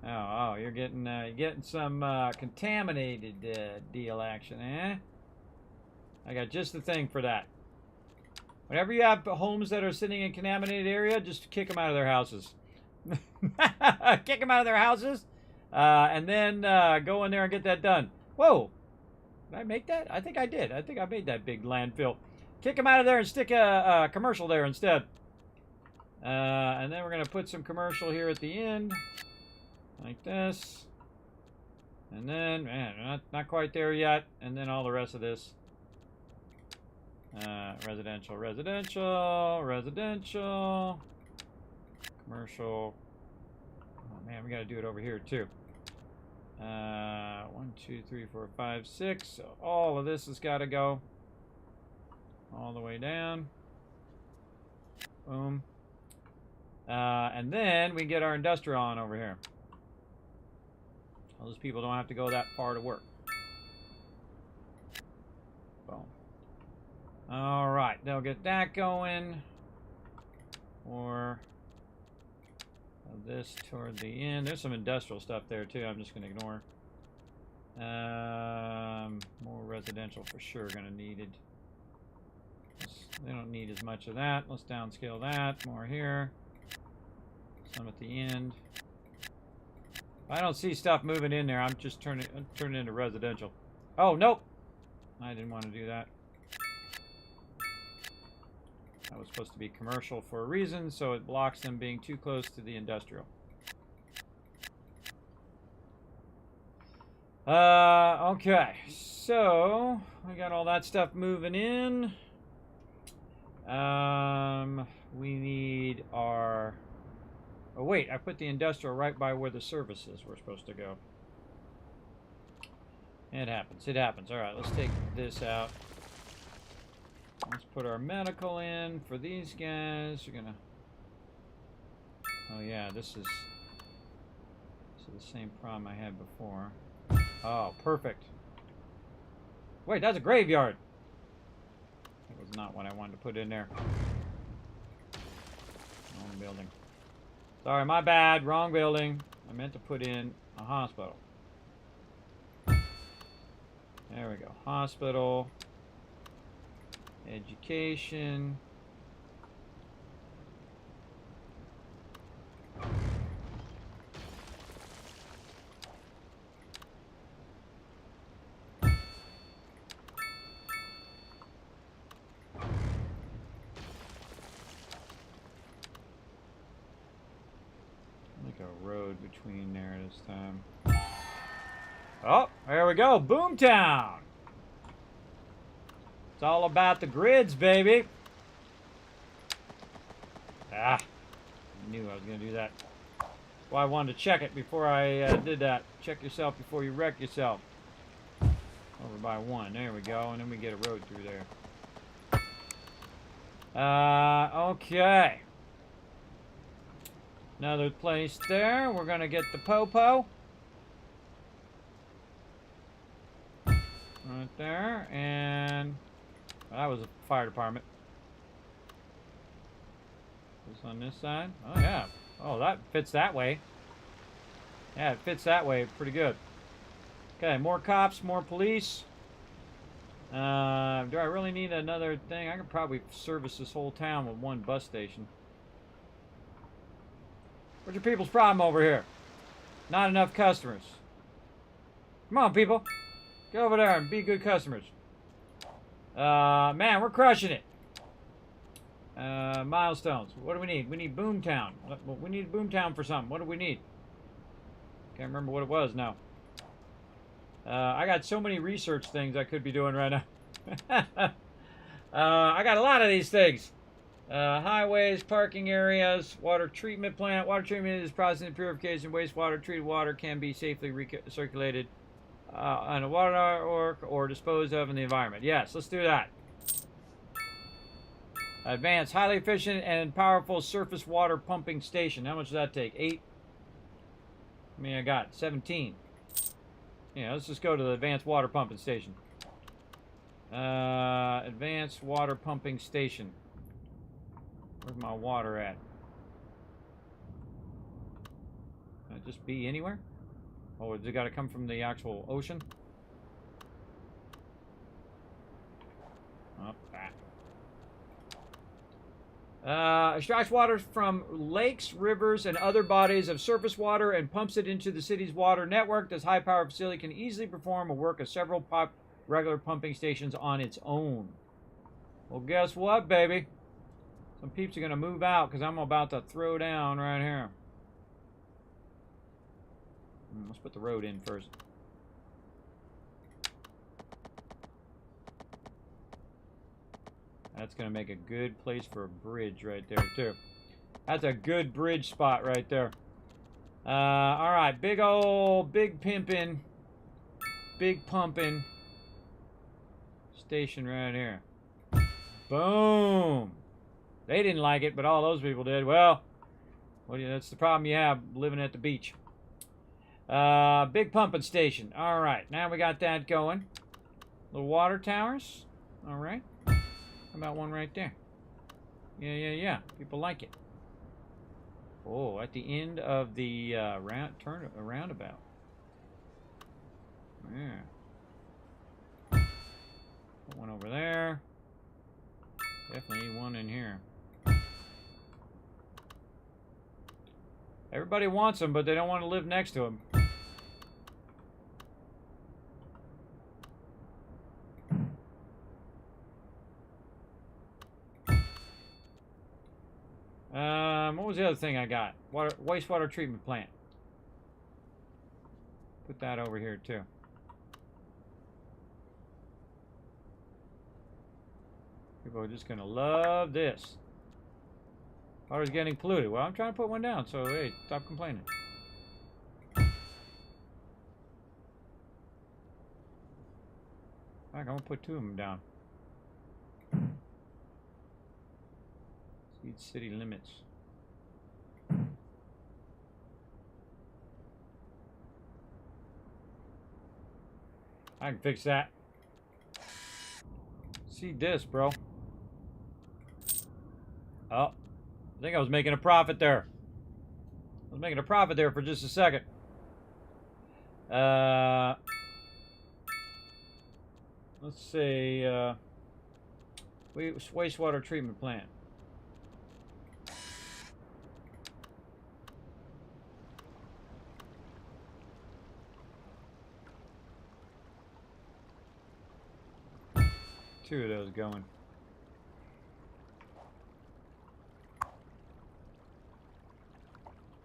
Oh, you're getting some contaminated deal action, eh? I got just the thing for that. Whenever you have homes that are sitting in contaminated area, just kick them out of their houses. Kick them out of their houses, and then go in there and get that done. Whoa! Did I make that? I think I did. I think I made that big landfill. Kick them out of there and stick a commercial there instead. And then we're going to put some commercial here at the end. Like this. And then, man, not quite there yet. And then all the rest of this. Residential, residential, residential. Commercial. Oh, man, we got to do it over here, too. 1, 2, 3, 4, 5, 6. So all of this has got to go. All the way down. Boom. And then we get our industrial on over here. All those people don't have to go that far to work. Boom. All right, they'll get that going. Or this toward the end. There's some industrial stuff there too. I'm just going to ignore. More residential for sure going to need it. They don't need as much of that. Let's downscale that. More here. Some at the end. I don't see stuff moving in there. I'm just turning into residential. Oh, nope. I didn't want to do that. That was supposed to be commercial for a reason, so it blocks them being too close to the industrial. Okay. So, we got all that stuff moving in. We need our... Oh, wait, I put the industrial right by where the services were supposed to go. It happens. It happens. All right, let's take this out. Let's put our medical in for these guys. We're gonna... Oh, yeah, this is the same problem I had before. Oh, perfect. Wait, that's a graveyard. That was not what I wanted to put in there. Wrong building. Sorry, my bad. Wrong building. I meant to put in a hospital. There we go. Hospital. Education. A road between there this time. Oh, there we go. Boomtown. It's all about the grids, baby. Ah, I knew I was going to do that. Well, I wanted to check it before I did that. Check yourself before you wreck yourself. Over by 1. There we go. And then we get a road through there. Okay. Another place there. We're going to get the Popo. Right there. And well, that was a fire department. This on this side. Oh, yeah. Oh, that fits that way. Yeah, it fits that way pretty good. Okay, more cops, more police. Do I really need another thing? I could probably service this whole town with one bus station. What's your people's problem over here? Not enough customers. Come on, people. Get over there and be good customers. Man, we're crushing it. Milestones. What do we need? We need Boomtown. We need Boomtown for something. What do we need? Can't remember what it was now. I got so many research things I could be doing right now. I got a lot of these things. Highways, parking areas, water treatment plant. Water treatment is processing and purification. Wastewater, treated water can be safely recirculated on a water or disposed of in the environment. Yes, let's do that. Advanced, highly efficient and powerful surface water pumping station. How much does that take? 8? I mean, I got 17. Yeah, let's just go to the advanced water pumping station. Advanced water pumping station. Where's my water at? Can it just be anywhere? Oh, has it got to come from the actual ocean? Oh, that. Extracts water from lakes, rivers, and other bodies of surface water and pumps it into the city's water network. This high-powered facility can easily perform a work of several regular pumping stations on its own. Well, guess what, baby? Some peeps are going to move out because I'm about to throw down right here. Let's put the road in first. That's going to make a good place for a bridge right there, too. That's a good bridge spot right there. Alright, big pimpin', big pumping station right here. Boom! They didn't like it, but all those people did. Well, that's the problem you have living at the beach. Big pumping station. Alright, now we got that going. Little water towers. Alright. How about one right there? Yeah. People like it. Oh, at the end of the roundabout. Yeah. Put one over there. Definitely need one in here. Everybody wants them, but they don't want to live next to them. What was the other thing I got? Wastewater treatment plant. Put that over here too. People are just gonna love this. Water's getting polluted. Well, I'm trying to put one down, so hey, stop complaining. Alright, I'm gonna put 2 of them down. Exceed city limits. I can fix that. See this, bro. Oh. I think I was making a profit there. I was making a profit there for just a second. Let's say, wastewater treatment plant. Two of those going.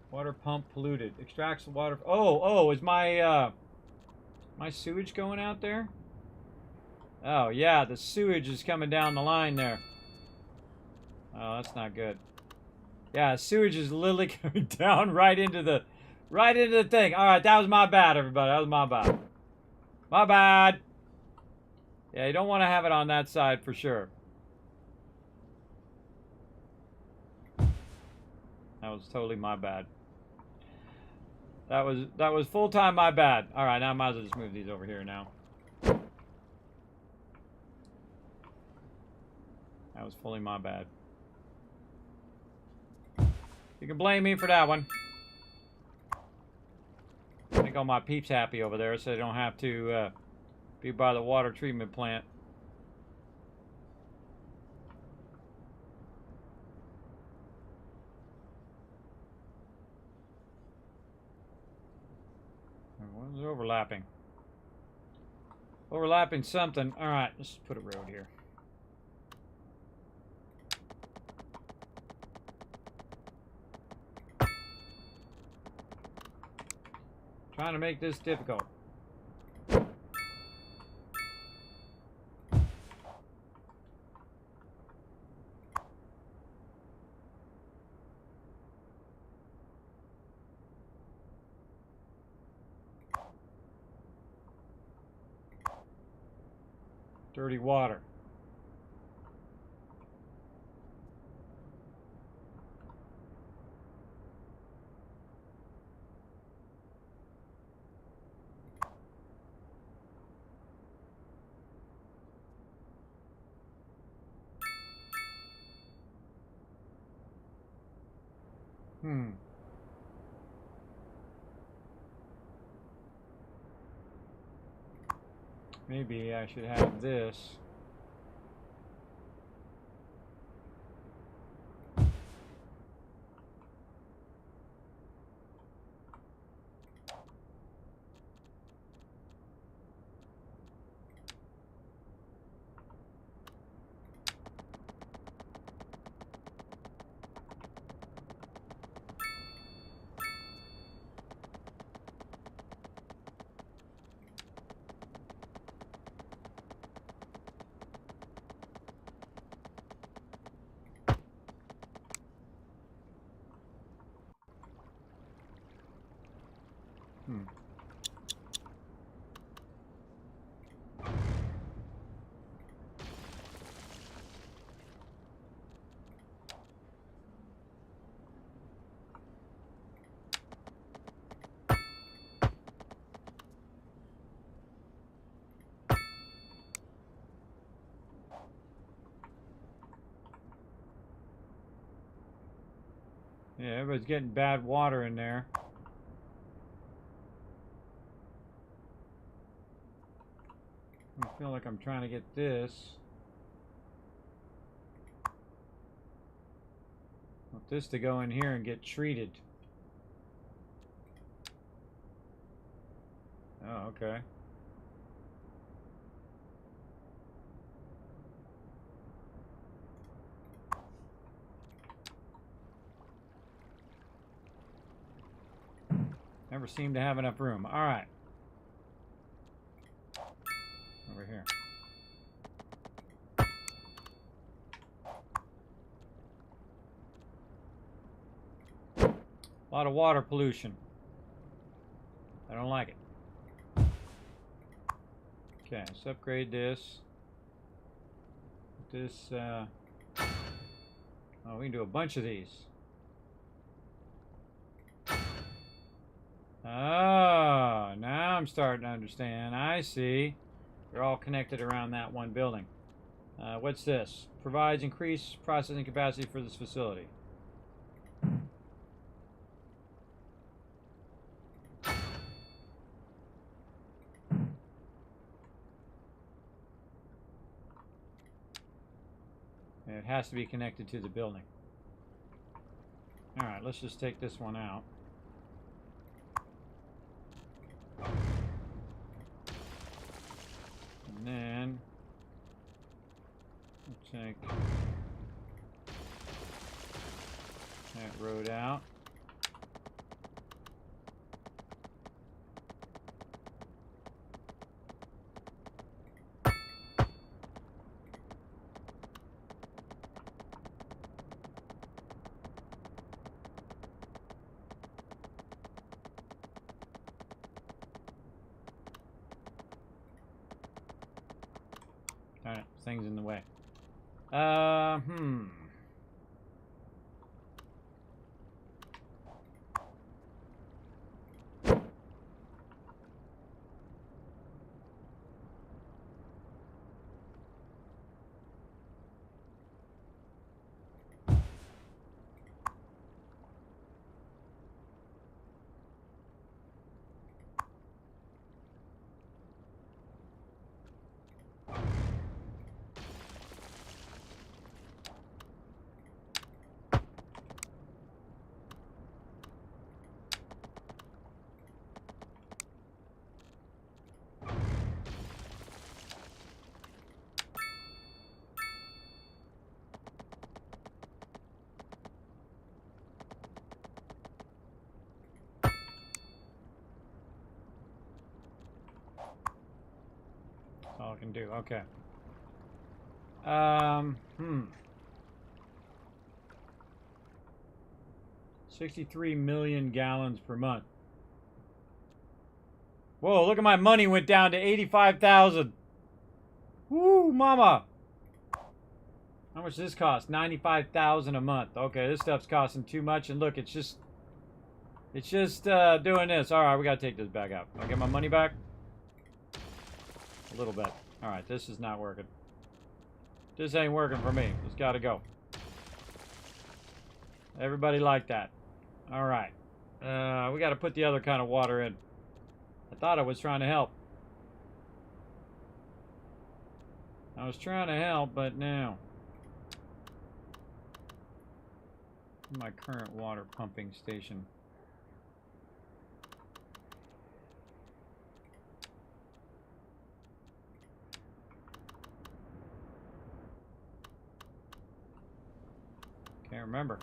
Water pump polluted. Extracts the water. Oh, is my my sewage going out there? Oh yeah, the sewage is coming down the line there. Oh, that's not good. Yeah, sewage is literally coming down right into the thing. All right, that was my bad, everybody. That was my bad. My bad. Yeah, you don't want to have it on that side for sure. That was totally my bad. That was full-time my bad. All right, now I might as well just move these over here now. That was fully my bad. You can blame me for that one. Make all my peeps happy over there so they don't have to be by the water treatment plant. It's overlapping. Overlapping something. All right, let's put a road here. Trying to make this difficult. Dirty water. Maybe I should have this. Yeah, everybody's getting bad water in there. I feel like I'm trying to get this. Want this to go in here and get treated. Oh, okay. Never seem to have enough room. All right. Over here. A lot of water pollution. I don't like it. Okay, let's upgrade this. This, oh, we can do a bunch of these. Oh, now I'm starting to understand. I see. They're all connected around that one building. What's this? Provides increased processing capacity for this facility. And it has to be connected to the building. Alright, let's just take this one out. And then we'll take that road out. Alright, things in the way. fucking do. Okay. 63 million gallons per month. Whoa, look at my money went down to 85,000. Woo, mama. How much does this cost? 95,000 a month. Okay, this stuff's costing too much, and look, it's just doing this. All right, we gotta take this back out. I'll get my money back. A little bit. All right, this is not working. This ain't working for me. It's gotta go. Everybody like that. All right. We gotta put the other kind of water in. I thought I was trying to help. I was trying to help, but no. My current water pumping station. Can't remember.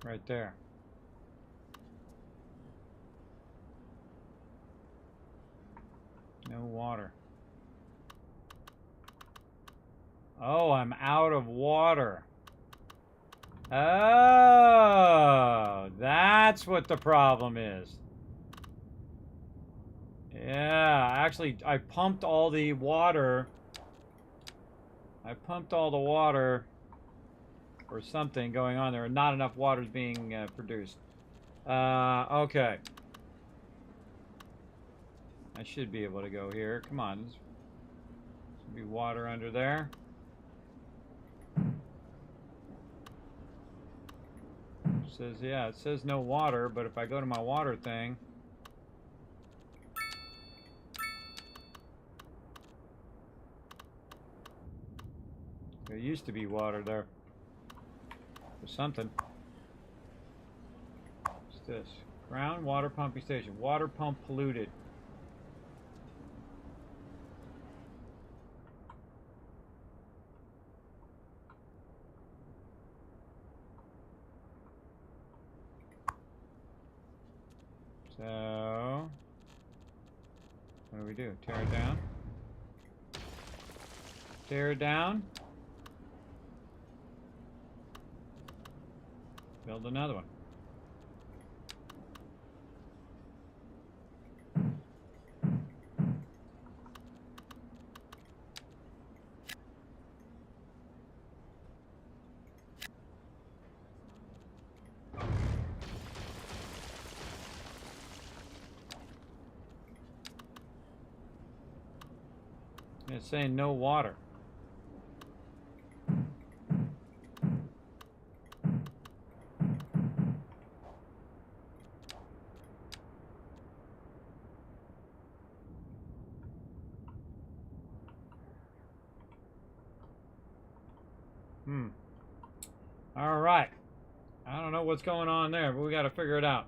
Right there. No water. Oh, I'm out of water. Oh, that's what the problem is. Yeah, actually, I pumped all the water. I pumped all the water or something going on there. Not enough water is being produced. Okay. I should be able to go here. Come on. There's be water under there. It says, yeah, it says no water, but if I go to my water thing, there used to be water there. Or something. What's this? Groundwater pumping station. Water pump polluted. So, what do we do? Tear it down? Tear it down? Build another one. It's saying no water. All right. I don't know what's going on there, but we got to figure it out.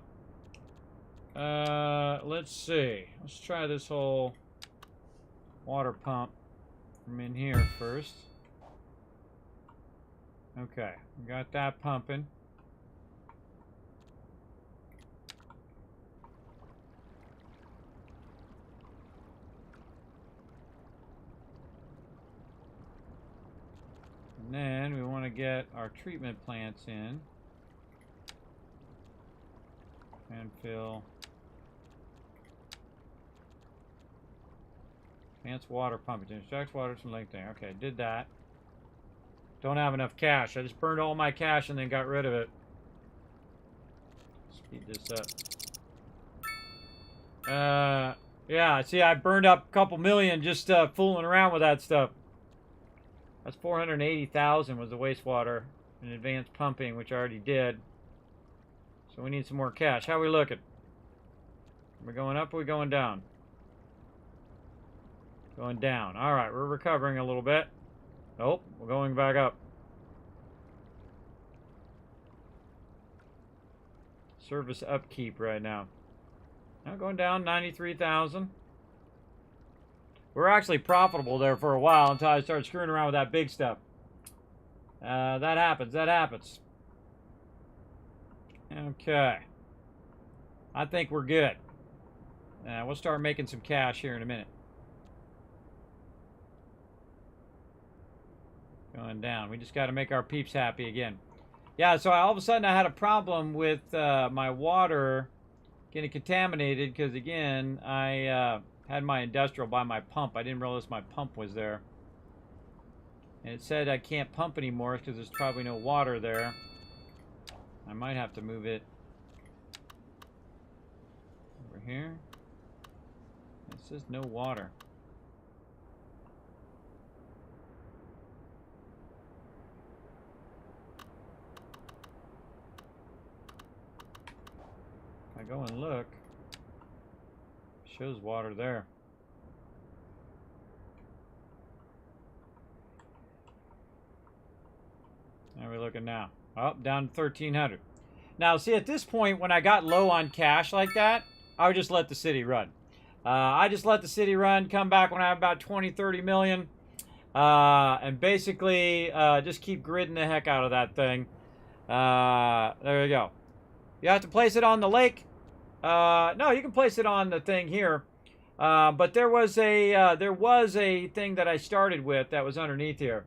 Let's see. Let's try this whole water pump from in here first. Okay, we got that pumping. And then we want to get our treatment plants in. And fill. Advanced water pumping. Extracts water from lake tank. Okay, did that. Don't have enough cash. I just burned all my cash and then got rid of it. Speed this up. Yeah, see, I burned up a couple million just fooling around with that stuff. That's 480,000 was the wastewater and advanced pumping, which I already did. So we need some more cash. How are we looking? Are we going up or are we going down? Going down. All right, we're recovering a little bit. Nope, we're going back up. Service upkeep right now. Now going down 93,000. We're actually profitable there for a while until I started screwing around with that big stuff. That happens. That happens. Okay. I think we're good. We'll start making some cash here in a minute. Going down. We just got to make our peeps happy again. Yeah, so all of a sudden I had a problem with my water getting contaminated because, again, I had my industrial by my pump. I didn't realize my pump was there. And it said I can't pump anymore because there's probably no water there. I might have to move it over here. It says no water. If I go and look, it shows water there. How are we looking now? Oh, down to 1,300. Now, see, at this point, when I got low on cash like that, I would just let the city run. I just let the city run, come back when I have about 20, 30 million, and basically just keep gridding the heck out of that thing. There you go. You have to place it on the lake. No, you can place it on the thing here. But there was a thing that I started with that was underneath here.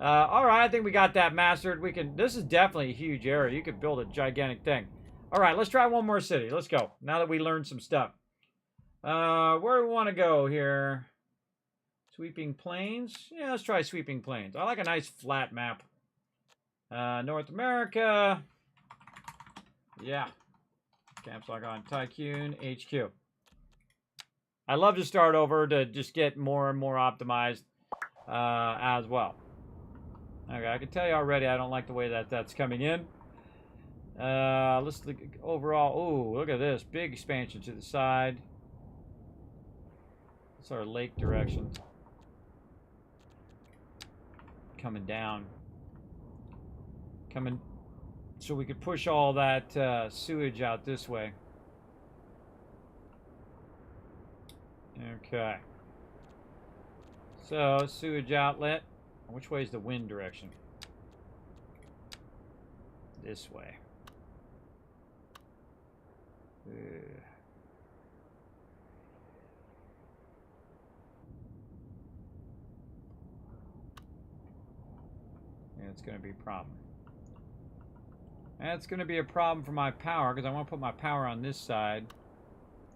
All right, I think we got that mastered. This is definitely a huge area. You could build a gigantic thing. All right, let's try one more city. Let's go. Now that we learned some stuff. Where do we want to go here? Sweeping plains? Yeah, let's try sweeping plains. I like a nice flat map. North America. Yeah. Camps like on Tycoon HQ. I love to start over to just get more and more optimized as well. Okay, I can tell you already I don't like the way that's coming in. Let's look overall. Oh, look at this. Big expansion to the side. That's our lake direction. Coming down. Coming. So we could push all that sewage out this way. Okay. So, sewage outlet. Which way is the wind direction? This way. Yeah, it's going to be a problem. That's going to be a problem for my power because I want to put my power on this side.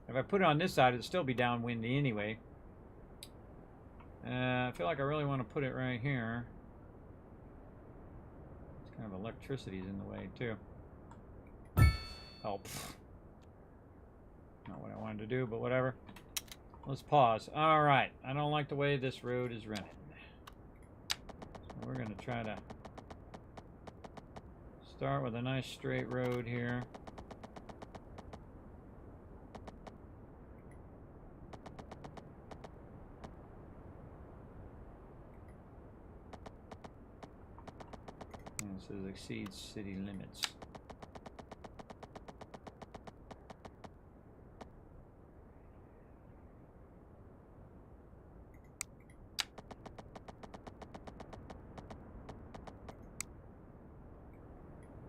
If I put it on this side, it'll still be downwindy anyway. I feel like I really want to put it right here. It's kind of electricity's in the way too. Oh, not what I wanted to do, but whatever. Let's pause. All right, I don't like the way this road is running. So we're going to try to start with a nice straight road here. This exceeds city limits.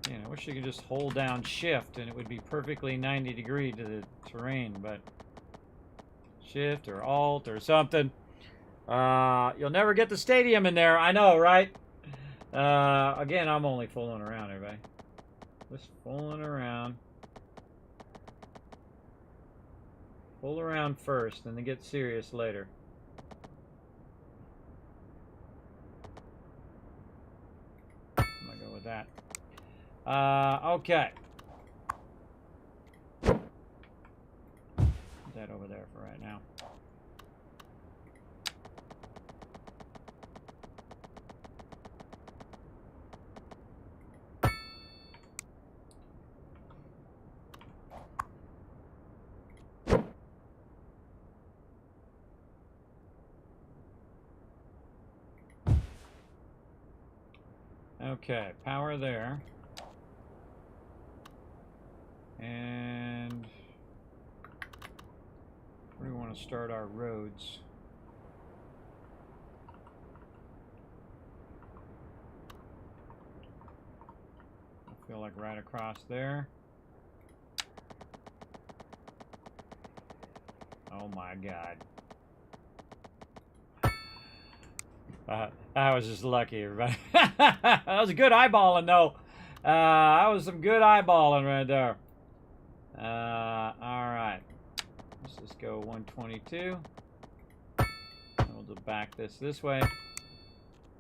Yeah, I wish you could just hold down shift and it would be perfectly 90 degree to the terrain, but shift or alt or something. You'll never get the stadium in there. I know, right? Again, I'm only fooling around, everybody. Just fooling around. Fool around first, and then get serious later. I'm gonna go with that. Okay. Put that over there for right now. Okay, power there. And where do we want to start our roads? I go like right across there. Oh my God. I was just lucky, everybody. That was a good eyeballing, though. That was some good eyeballing right there. All right. Let's just go 122. And we'll just back this way.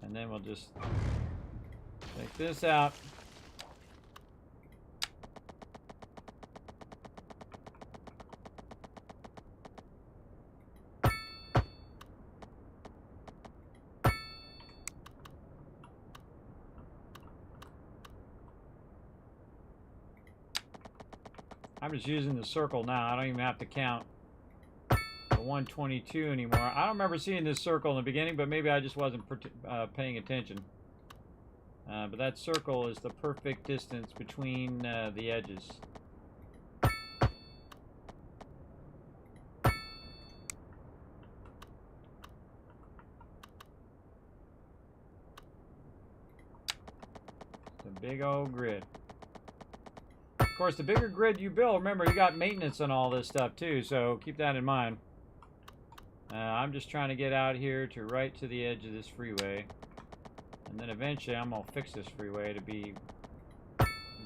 And then we'll just take this out. I'm just using the circle now. I don't even have to count the 122 anymore. I don't remember seeing this circle in the beginning, but maybe I just wasn't paying attention. But that circle is the perfect distance between the edges. It's a big old grid. Of course, the bigger grid you build, remember, you got maintenance on all this stuff too, so keep that in mind. I'm just trying to get out here to right to the edge of this freeway. And then eventually I'm going to fix this freeway to be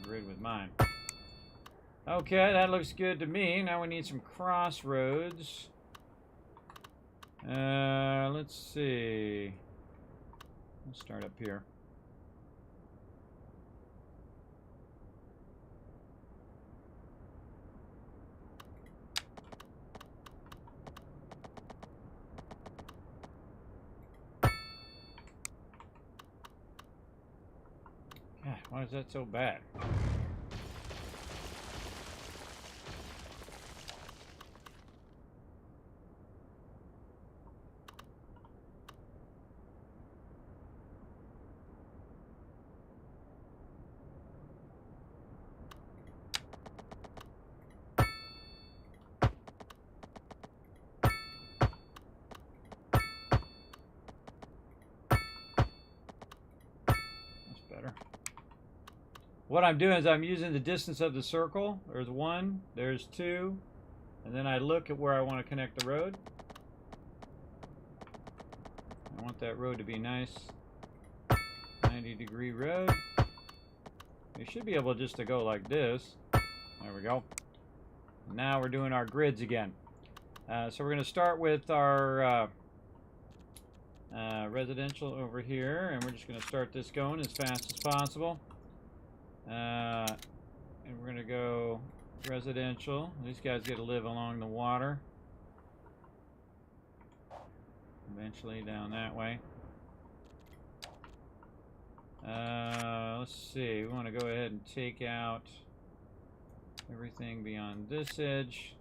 grid with mine. Okay, that looks good to me. Now we need some crossroads. Let's see. Let's start up here. Why is that so bad? That's better. What I'm doing is I'm using the distance of the circle. There's 1, there's 2, and then I look at where I want to connect the road. I want that road to be nice 90-degree road. You should be able just to go like this. There we go. Now we're doing our grids again. So we're going to start with our residential over here, and we're just going to start this going as fast as possible. And we're going to go residential. These guys get to live along the water. Eventually down that way. Let's see. We want to go ahead and take out everything beyond this edge.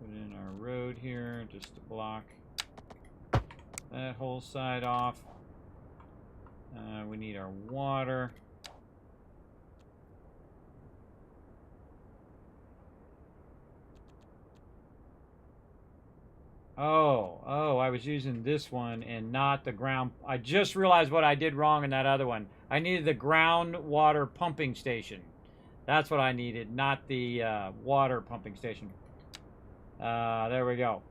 Put in our road here just to block that whole side off. We need our water. Oh, I was using this one and not the ground. I just realized what I did wrong in that other one. I needed the groundwater pumping station. That's what I needed, not the water pumping station. There we go.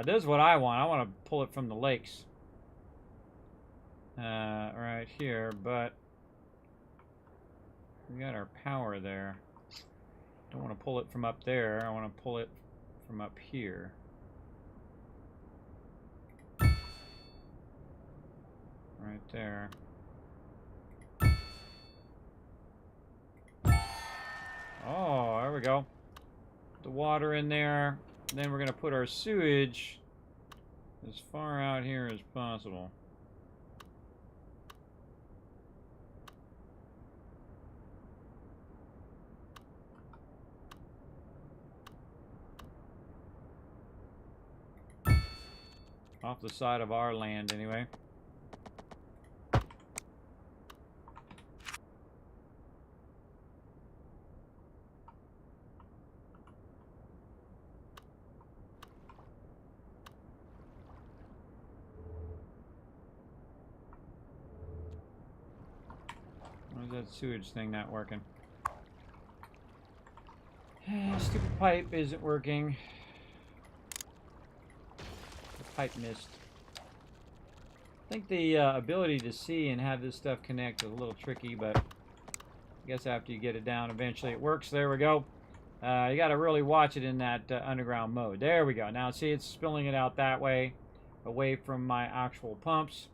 This is what I want. I want to pull it from the lakes. Right here, but we got our power there. Don't want to pull it from up there. I want to pull it from up here. Right there. Oh, there we go. The water in there. And then we're going to put our sewage as far out here as possible. Off the side of our land, anyway. Why is that sewage thing not working? Stupid pipe isn't working. The pipe missed. I think the ability to see and have this stuff connect is a little tricky, but I guess after you get it down, eventually it works. There we go. You got to really watch it in that underground mode. There we go. Now, see, it's spilling it out that way, away from my actual pumps.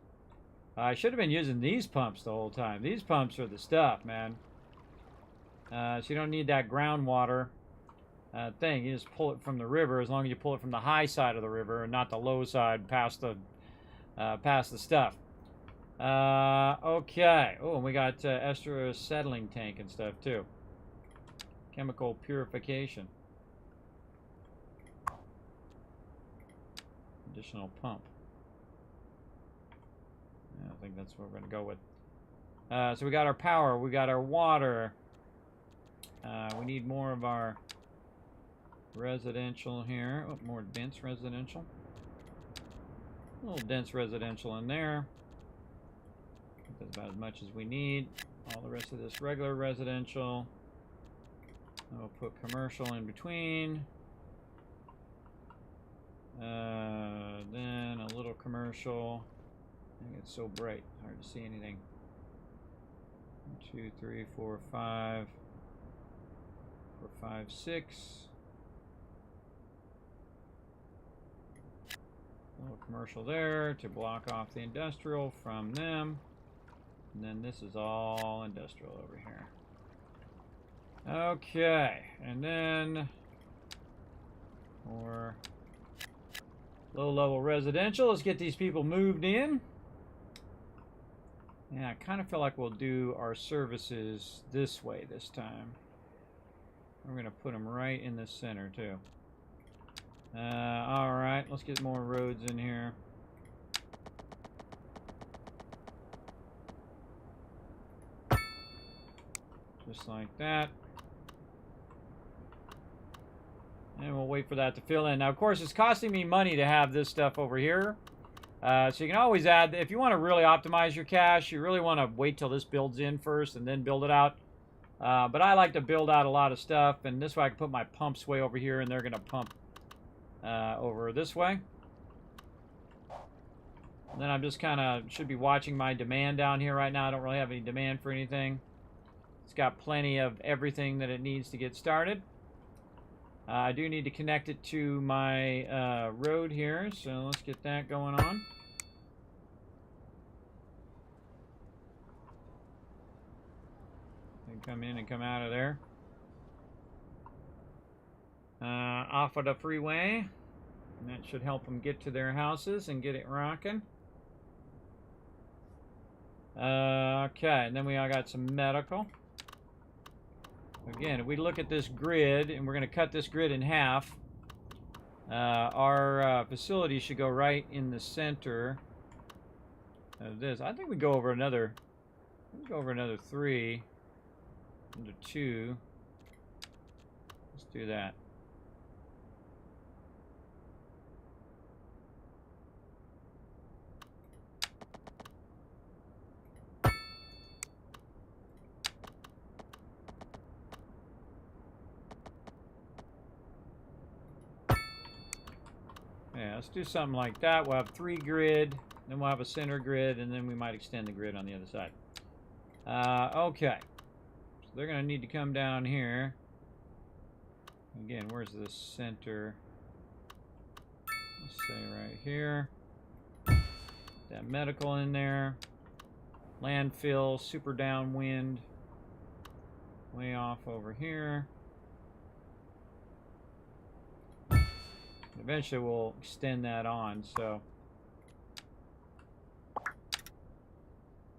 I should have been using these pumps the whole time. These pumps are the stuff, man. So you don't need that groundwater thing. You just pull it from the river, as long as you pull it from the high side of the river and not the low side past the stuff. Okay. Oh, and we got ester settling tank and stuff too. Chemical purification. Additional pump. Yeah, I think that's what we're going to go with. So we got our power. We got our water. We need more of our residential here. Oh, more dense residential. A little dense residential in there. I think that's about as much as we need. All the rest of this regular residential. We'll put commercial in between. Then a little commercial. I think it's so bright, hard to see anything. 1, 2, 3, 4, 5. 4, 5, 6. A little commercial there to block off the industrial from them. And then this is all industrial over here. Okay, and then more low-level residential. Let's get these people moved in. Yeah, I kind of feel like we'll do our services this way this time. We're going to put them right in the center, too. Alright, let's get more roads in here. Just like that. And we'll wait for that to fill in. Now, of course, it's costing me money to have this stuff over here. So you can always add, if you want to really optimize your cache, you really want to wait till this builds in first and then build it out. But I like to build out a lot of stuff, and this way I can put my pumps way over here, and they're going to pump over this way. And then I'm just kind of, should be watching my demand down here right now. I don't really have any demand for anything. It's got plenty of everything that it needs to get started. I do need to connect it to my road here, so let's get that going on. And come in and come out of there. Off of the freeway. And that should help them get to their houses and get it rocking. Okay, and then we all got some medical. Again, if we look at this grid, and we're going to cut this grid in half, our facility should go right in the center of this. I think we go over another 3, under 2. Let's do that. Yeah, let's do something like that. We'll have 3 grid, then we'll have a center grid, and then we might extend the grid on the other side. Okay. So they're going to need to come down here. Again, where's the center? Let's say right here. That medical in there. Landfill, super downwind. Way off over here. Eventually we'll extend that on, so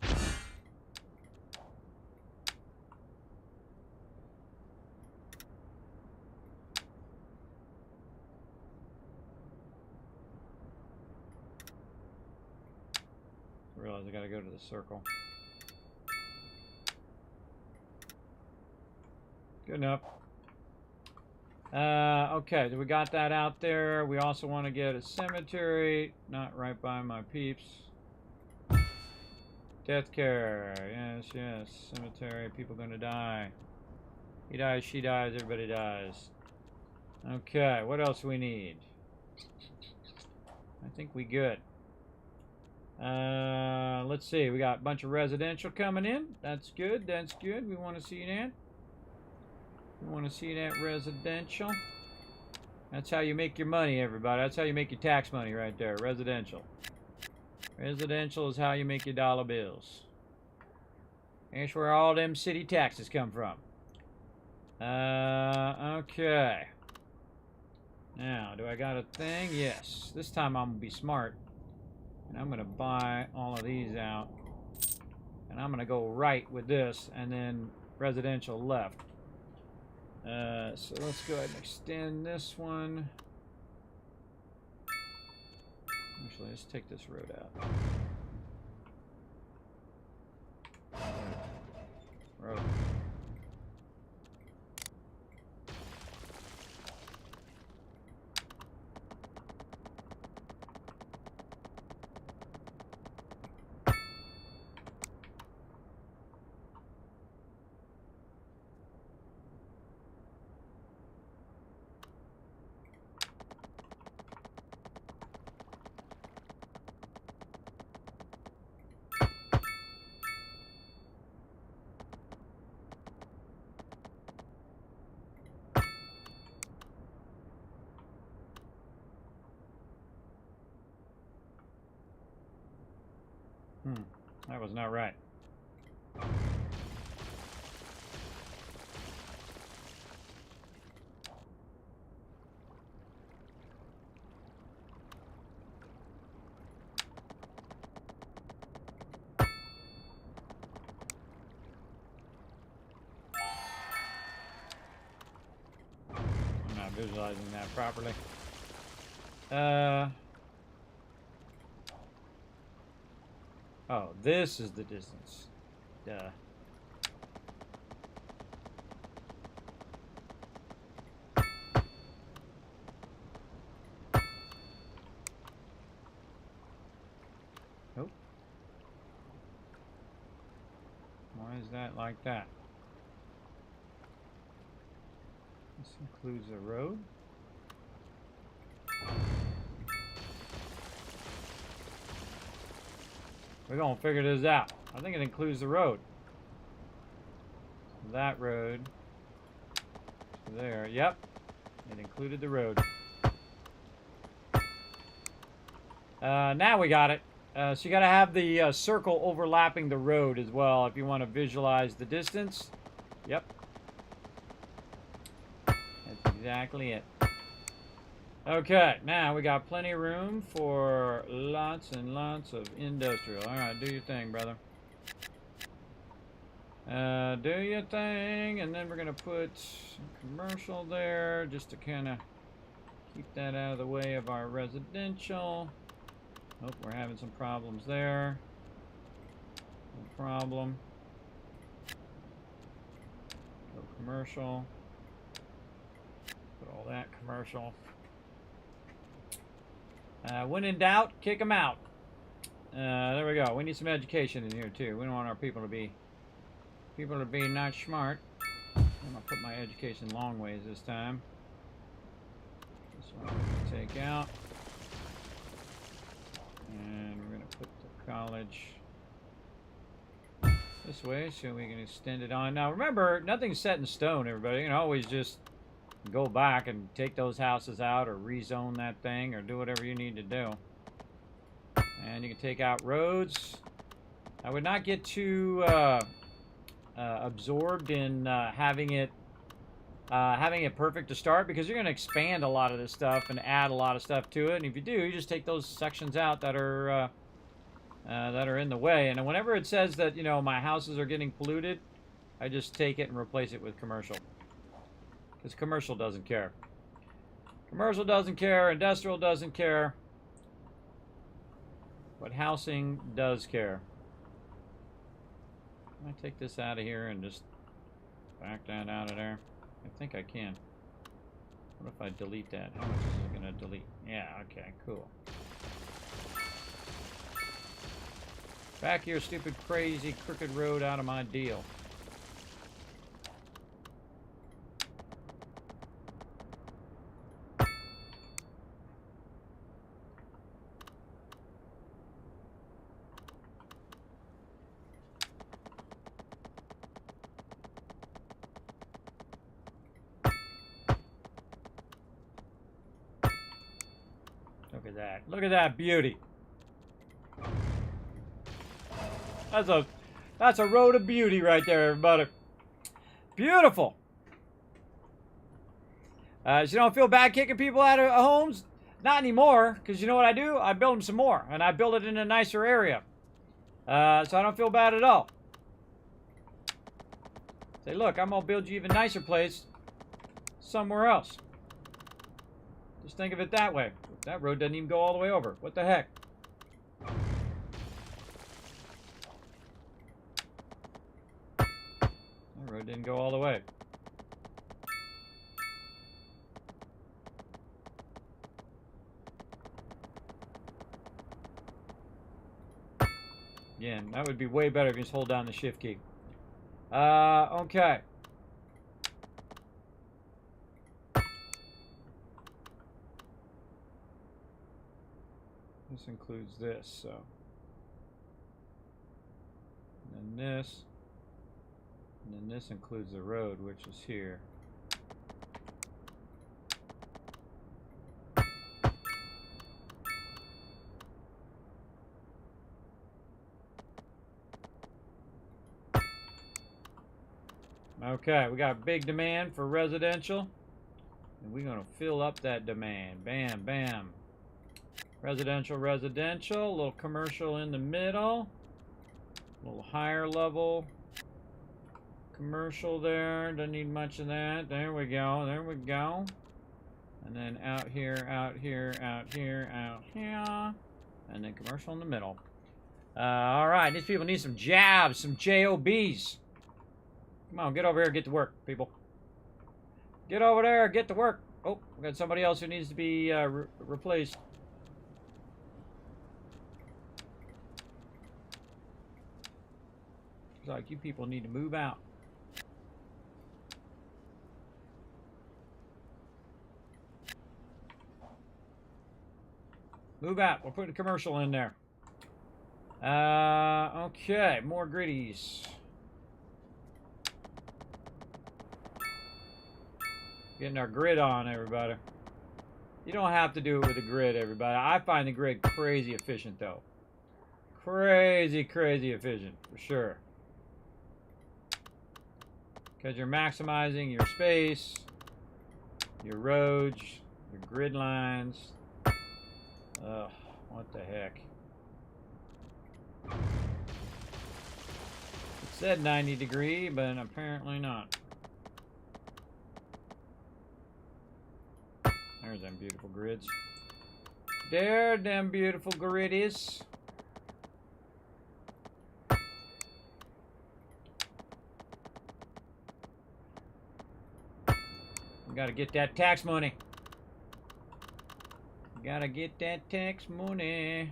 I realize I gotta go to the circle. Good enough. Okay, so we got that out there. We also want to get a cemetery, not right by my peeps. Death care. Yes, yes. Cemetery. People gonna die. He dies, she dies, everybody dies. Okay, what else do we need? I think we good. Let's see. We got a bunch of residential coming in. That's good. That's good. We want to see that. We want to see that residential. That's how you make your money, everybody. That's how you make your tax money right there. Residential. Residential is how you make your dollar bills. That's where all them city taxes come from. Okay. Now, do I got a thing? Yes. This time I'm going to be smart. And I'm going to buy all of these out. And I'm going to go right with this. And then residential left. So let's go ahead and extend this one. Actually, let's take this road out. Road. That was not right. I'm not visualizing that properly. Oh, this is the distance. Duh. Nope. Why is that like that? This includes a road. We're gonna figure this out. I think it includes the road. That road. There. Yep. It included the road. Now we got it. So you gotta have the circle overlapping the road as well if you want to visualize the distance. Yep. That's exactly it. Okay, now we got plenty of room for lots and lots of industrial. Alright, do your thing, brother. Do your thing, and then we're going to put some commercial there just to kind of keep that out of the way of our residential. Oh, we're having some problems there. No problem. Go commercial. Put all that commercial. When in doubt, kick them out. There we go. We need some education in here too. We don't want our people to be not smart. I'm gonna put my education long ways this time. This one we're gonna take out, and we're gonna put the college this way so we can extend it on. Now remember, nothing's set in stone, everybody. You can always just go back and take those houses out or rezone that thing or do whatever you need to do. And you can take out roads. I would not get too absorbed in having it perfect to start, because you're going to expand a lot of this stuff and add a lot of stuff to it. And if you do, you just take those sections out that are in the way. And whenever it says that, you know, my houses are getting polluted, I just take it and replace it with commercial. Because commercial doesn't care. Commercial doesn't care. Industrial doesn't care. But housing does care. Can I take this out of here and just back that out of there? I think I can. What if I delete that? How much is it going to delete? Yeah, okay, cool. Back your stupid, crazy, crooked road out of my deal. Look at that. Look at that beauty. That's a road of beauty right there, everybody. Beautiful. So you don't feel bad kicking people out of homes? Not anymore, because you know what I do? I build them some more, and I build it in a nicer area. So I don't feel bad at all. Say, look, I'm going to build you even nicer place somewhere else. Just think of it that way. That road doesn't even go all the way over. What the heck? That road didn't go all the way. Again, that would be way better if you just hold down the shift key. Okay. This includes this, so. And then this. And then this includes the road, which is here. Okay, we got a big demand for residential. And we're going to fill up that demand. Bam, bam. Residential, residential. A little commercial in the middle. A little higher level. Commercial there. Doesn't need much of that. There we go. There we go. And then out here, out here, out here, out here. And then commercial in the middle. Alright, these people need some jobs, some JOBs. Come on, get over here, get to work, people. Get over there, get to work. Oh, we got somebody else who needs to be replaced. It's like you people need to move out. Move out. We'll put a commercial in there. Okay, more gritties. Getting our grid on, everybody. You don't have to do it with a grid, everybody. I find the grid crazy efficient, though. Crazy, crazy efficient, for sure. Because you're maximizing your space, your roads, your grid lines. Ugh, what the heck. It said 90 degree, but apparently not. There's them beautiful grids. There, them beautiful griddies. We gotta get that tax money. Gotta get that tax money.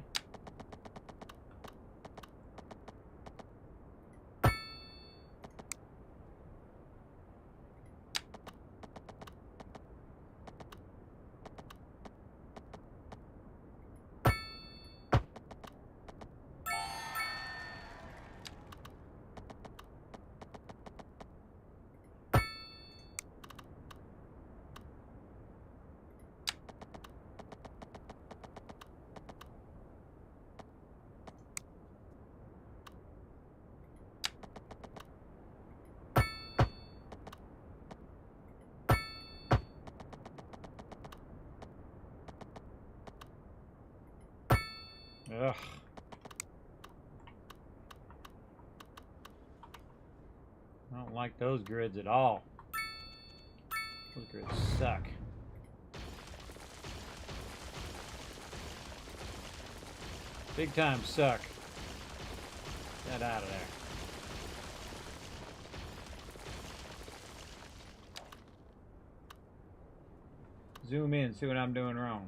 Ugh. I don't like those grids at all. Those grids suck. Big time suck. Get out of there. Zoom in, see what I'm doing wrong.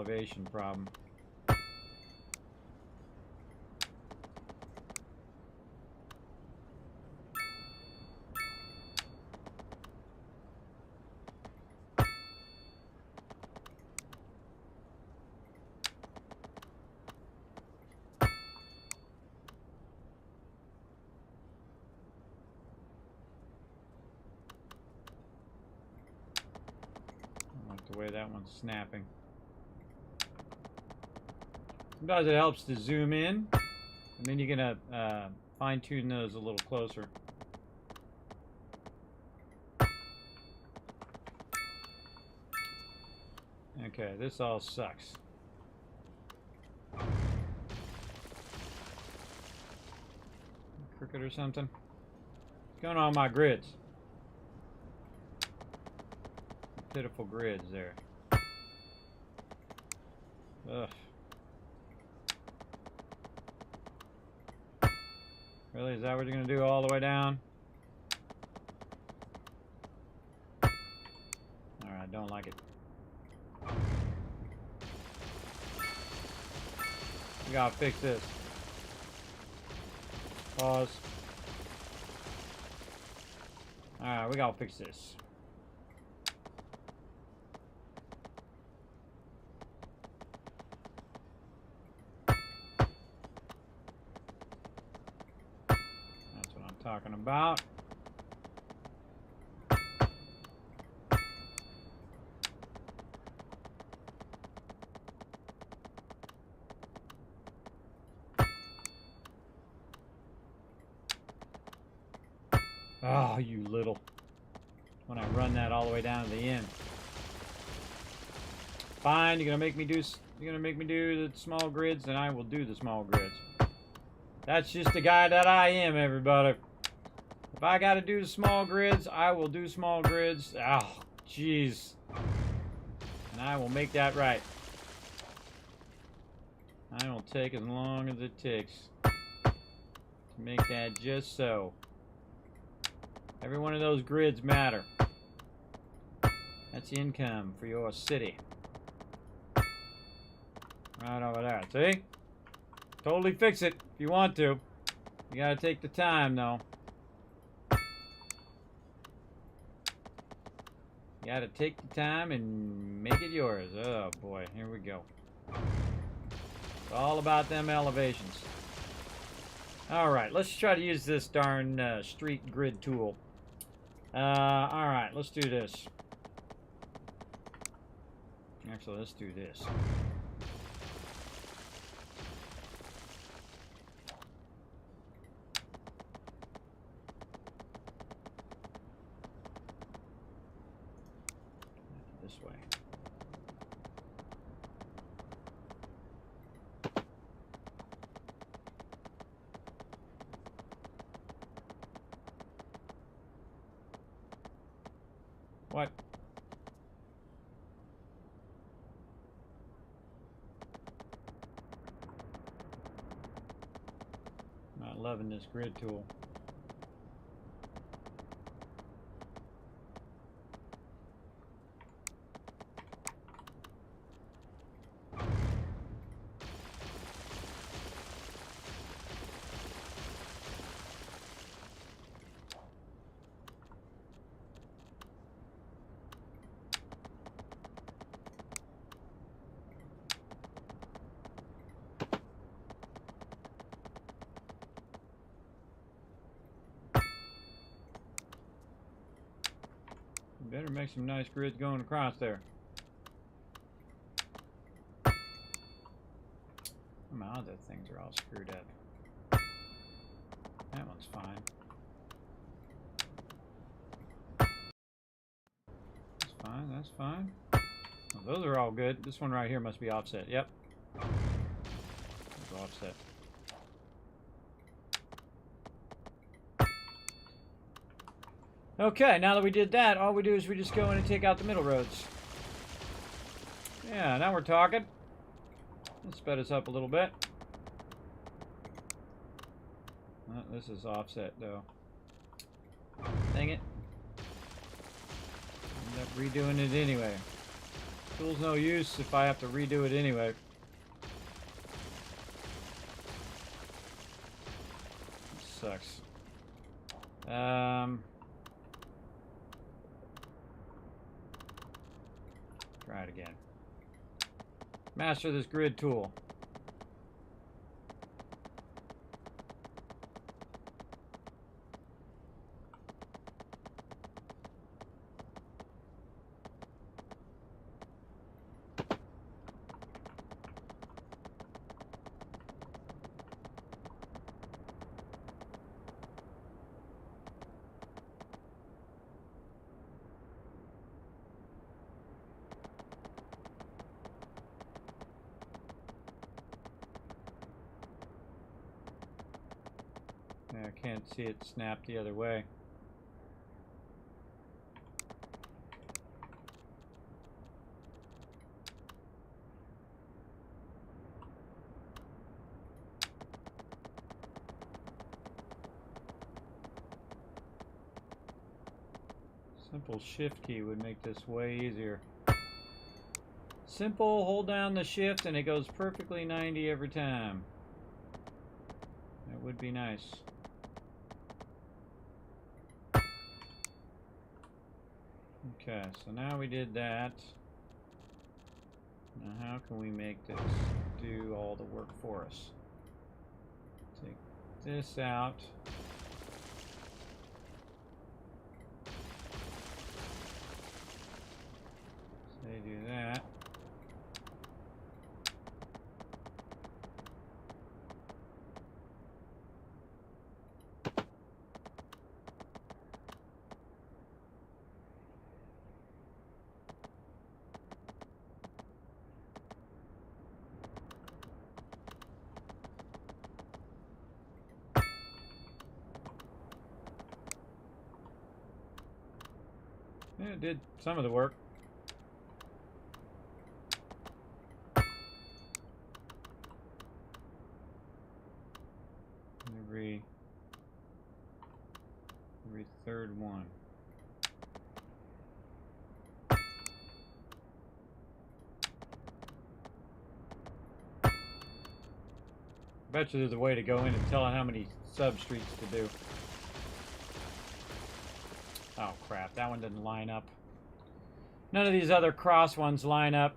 elevation problem. The way that one's snapping. Sometimes it helps to zoom in, and then you're gonna fine-tune those a little closer. Okay, this all sucks. Crooked or something? What's going on with my grids? Pitiful grids there. Ugh. Really? Is that what you're gonna do all the way down? Alright, don't like it. We gotta fix this. Pause. Alright, we gotta fix this. Talking about. Oh, you little. When I run that all the way down to the end. Fine, you're gonna make me do the small grids, then I will do the small grids. That's just the guy that I am, everybody. If I gotta do the small grids, I will do small grids. Oh, jeez. And I will make that right. I will take as long as it takes to make that just so. Every one of those grids matter. That's income for your city. Right over there, see? Totally fix it if you want to. You gotta take the time, though. You gotta take the time and make it yours. Oh boy, here we go. It's all about them elevations. Alright, let's try to use this darn street grid tool. Alright, let's do this. Actually, let's do this. This way. What? Not loving this grid tool. Better make some nice grids going across there. My other things are all screwed up. That one's fine. That's fine, that's fine. Well, those are all good. This one right here must be offset. Yep. It's offset. Okay, now that we did that, all we do is we just go in and take out the middle roads. Yeah, now we're talking. Let's sped us up a little bit. This is offset, though. Dang it. End up redoing it anyway. Tool's no use if I have to redo it anyway. Sucks. Try it again. Master this grid tool. I can't see it snap the other way. Simple shift key would make this way easier. Simple, hold down the shift and it goes perfectly 90 every time. That would be nice. Okay, so now we did that. Now how can we make this do all the work for us? Take this out. Say do that. Yeah, it did some of the work. Every third one. Bet you there's a way to go in and tell it how many substreets to do. Oh crap, that one didn't line up. None of these other cross ones line up.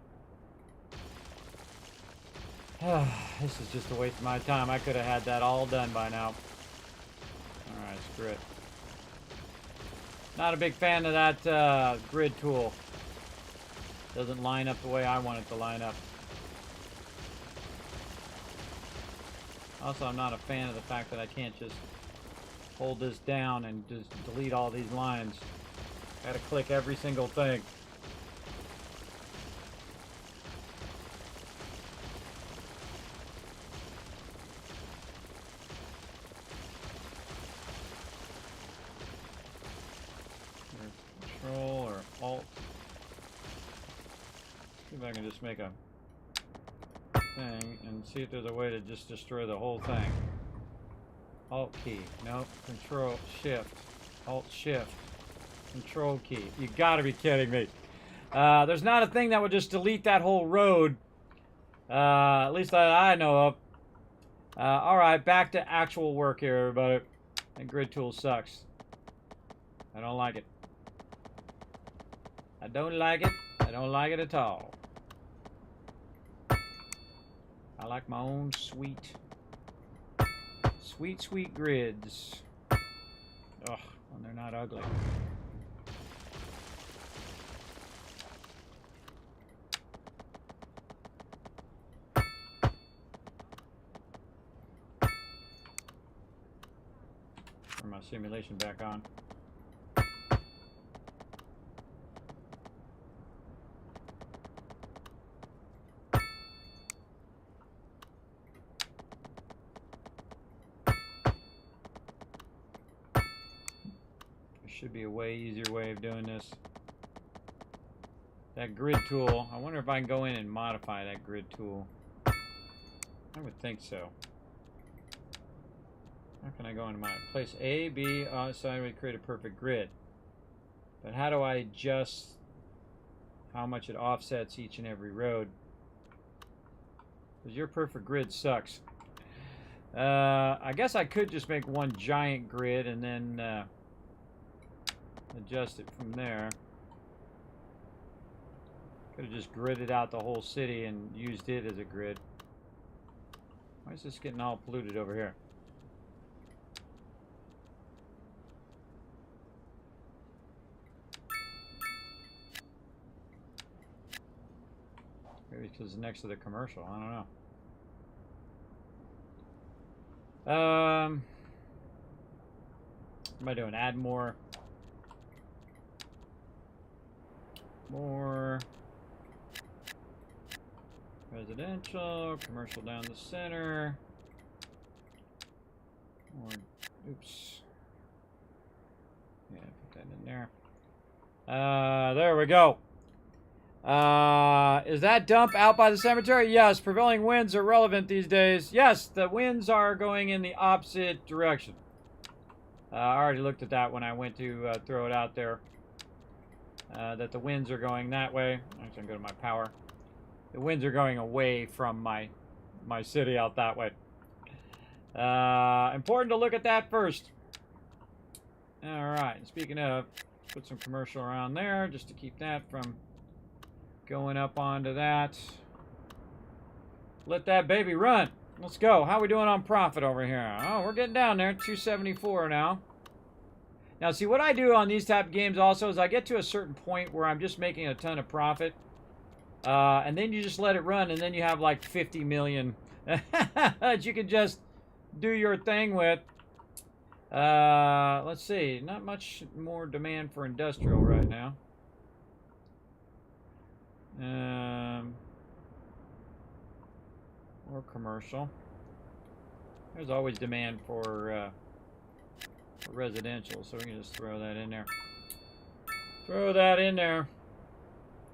This is just a waste of my time. I could have had that all done by now. Alright, screw it. Not a big fan of that grid tool. Doesn't line up the way I want it to line up. Also, I'm not a fan of the fact that I can't just hold this down and just delete all these lines. Gotta click every single thing. Control or Alt. See if I can just make a thing and see if there's a way to just destroy the whole thing. Alt key. Nope. Control Shift. Alt Shift. Control key. You gotta be kidding me. There's not a thing that would just delete that whole road. At least that I know of. Alright, back to actual work here, everybody. That grid tool sucks. I don't like it. I don't like it. I don't like it at all. I like my own sweet, sweet grids. Ugh, when they're not ugly. Turn my simulation back on. Should be a way easier way of doing this. That grid tool, I wonder if I can go in and modify that grid tool. I would think so. How can I go into my place A, B, so I would create a perfect grid. But how do I adjust how much it offsets each and every road. Because your perfect grid sucks. I guess I could just make one giant grid and then adjust it from there. Could have just gridded out the whole city and used it as a grid. Why is this getting all polluted over here? Maybe because it's next to the commercial. I don't know. What am I doing? Add more. More. Residential. Commercial down the center. More. Oops. Yeah, put that in there. There we go. Is that dump out by the cemetery? Yes. Prevailing winds are relevant these days. Yes, the winds are going in the opposite direction. I already looked at that when I went to throw it out there. That the winds are going that way. Actually, I'm going to my power. The winds are going away from my city out that way. Important to look at that first. Alright, speaking of, put some commercial around there just to keep that from going up onto that. Let that baby run. Let's go. How are we doing on profit over here? Oh, we're getting down there. 274 now. Now, see, what I do on these type of games also is I get to a certain point where I'm just making a ton of profit. And then you just let it run, and then you have like 50 million that you can just do your thing with. Let's see. Not much more demand for industrial right now. Or commercial. There's always demand for residential, so we can just throw that in there. Throw that in there.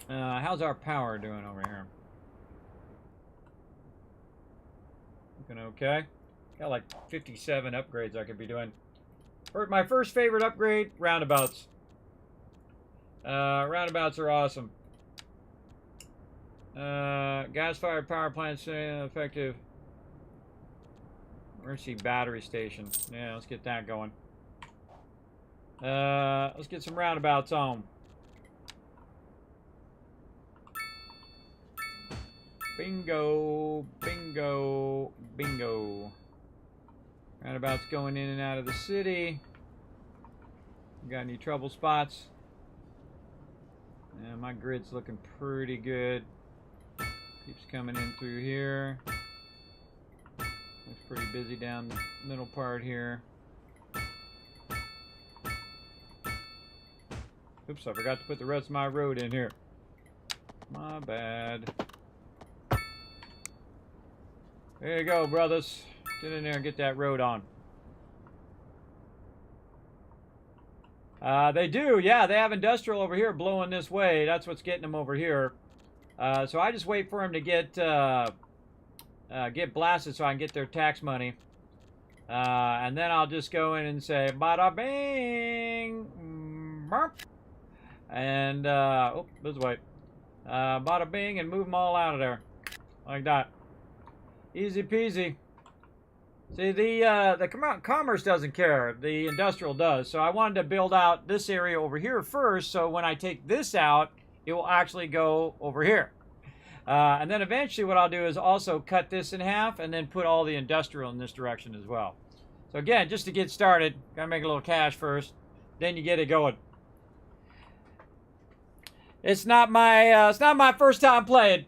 How's our power doing over here? Looking okay. Got like 57 upgrades I could be doing. My first favorite upgrade, roundabouts. Roundabouts are awesome. Gas-fired power plants effective. Emergency battery station. Yeah, let's get that going. Let's get some roundabouts on. Bingo, bingo, bingo. Roundabouts going in and out of the city. Got any trouble spots? Yeah, my grid's looking pretty good. Keeps coming in through here. Looks pretty busy down the middle part here. Oops, I forgot to put the rest of my road in here. My bad. There you go, brothers. Get in there and get that road on. They do, yeah. They have industrial over here blowing this way. That's what's getting them over here. So I just wait for them to get blasted so I can get their tax money. And then I'll just go in and say, bada bing, burp. And, oh, this way. Bada bing, and move them all out of there. Like that. Easy peasy. See, the commerce doesn't care. The industrial does. So I wanted to build out this area over here first, so when I take this out, it will actually go over here. And then eventually what I'll do is also cut this in half and then put all the industrial in this direction as well. So again, just to get started, gotta make a little cash first. Then you get it going. It's not my first time playing.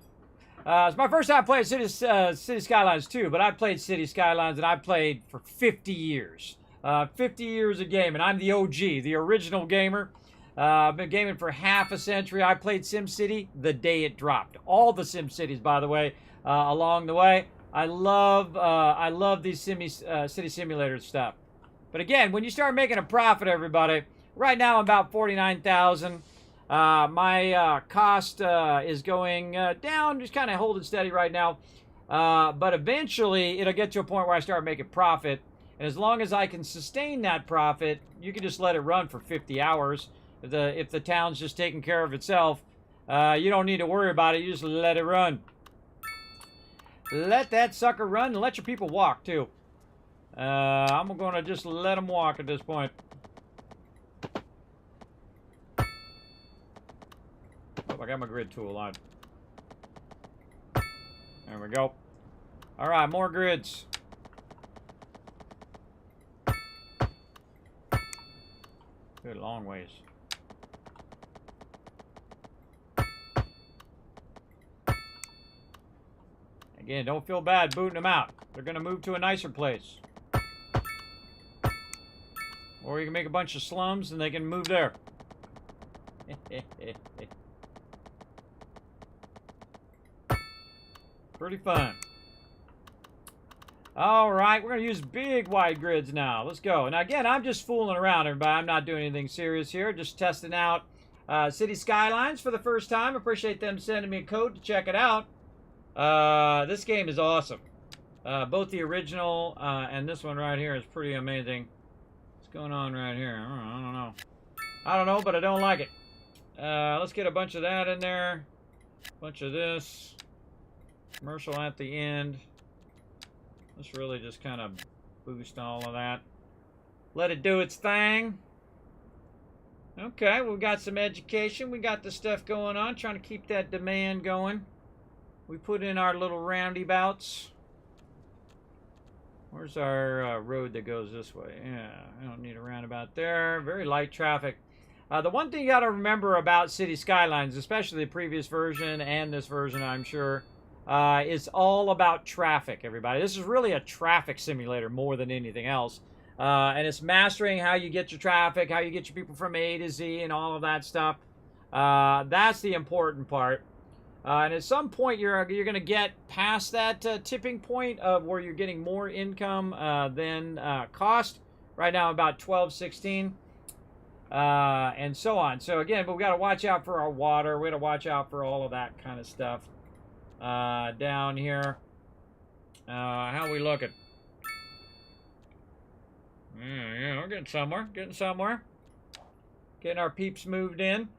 It's my first time playing Cities Skylines II, but I've played Cities Skylines and I've played for 50 years. 50 years of gaming. I'm the OG, the original gamer. I've been gaming for half a century. I played SimCity the day it dropped. All the SimCities, by the way, along the way. I love these city simulator stuff. But again, when you start making a profit, everybody, right now I'm about 49,000. My cost is going down, just kind of holding steady right now. But eventually, it'll get to a point where I start making profit. And as long as I can sustain that profit, you can just let it run for 50 hours. If the town's just taking care of itself, You don't need to worry about it. You just let it run. Let that sucker run and let your people walk, too. I'm going to just let them walk at this point. Oh, I got my grid tool on. There we go. All right, more grids. Good, long ways. Again, don't feel bad booting them out. They're going to move to a nicer place. Or you can make a bunch of slums and they can move there. Pretty fun. All right, we're going to use big wide grids now. Let's go. Now, again, I'm just fooling around, everybody. I'm not doing anything serious here. Just testing out Cities Skylines for the first time. Appreciate them sending me a code to check it out. This game is awesome. Both the original and this one right here is pretty amazing. What's going on right here? I don't know. I don't know, but I don't like it. Let's get a bunch of that in there. A bunch of this. Commercial at the end. Let's really just kind of boost all of that. Let it do its thing. Okay, we've got some education. We got the stuff going on. Trying to keep that demand going. We put in our little roundabouts. Where's our road that goes this way? Yeah, I don't need a roundabout there. Very light traffic. The one thing you got to remember about City Skylines, especially the previous version and this version, I'm sure, is all about traffic, everybody. This is really a traffic simulator more than anything else. And it's mastering how you get your traffic, how you get your people from A to Z and all of that stuff. That's the important part. And at some point, you're going to get past that tipping point of where you're getting more income than cost. Right now, about 12, 16, and so on. So again, but we got to watch out for our water. We got to watch out for all of that kind of stuff down here. How we looking? Yeah, we're getting somewhere. Getting somewhere. Getting our peeps moved in.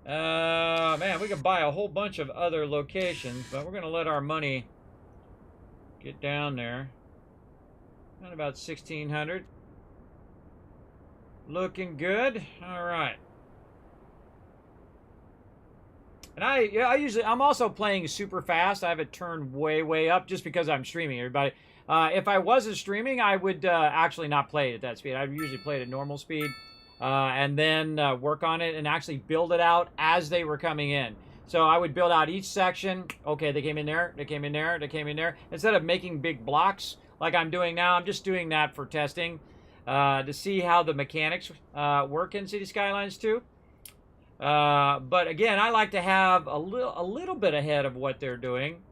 Man, we could buy a whole bunch of other locations, but we're going to let our money get down there. At about 1,600. Looking good. All right. And I'm also playing super fast. I have it turned way up just because I'm streaming, everybody. If I wasn't streaming, I would actually not play it at that speed. I'd usually play it at normal speed. And then work on it and actually build it out as they were coming in. So I would build out each section. Okay, they came in there, they came in there, they came in there. Instead of making big blocks like I'm doing now, I'm just doing that for testing to see how the mechanics work in Cities Skylines II. But again, I like to have a little bit ahead of what they're doing.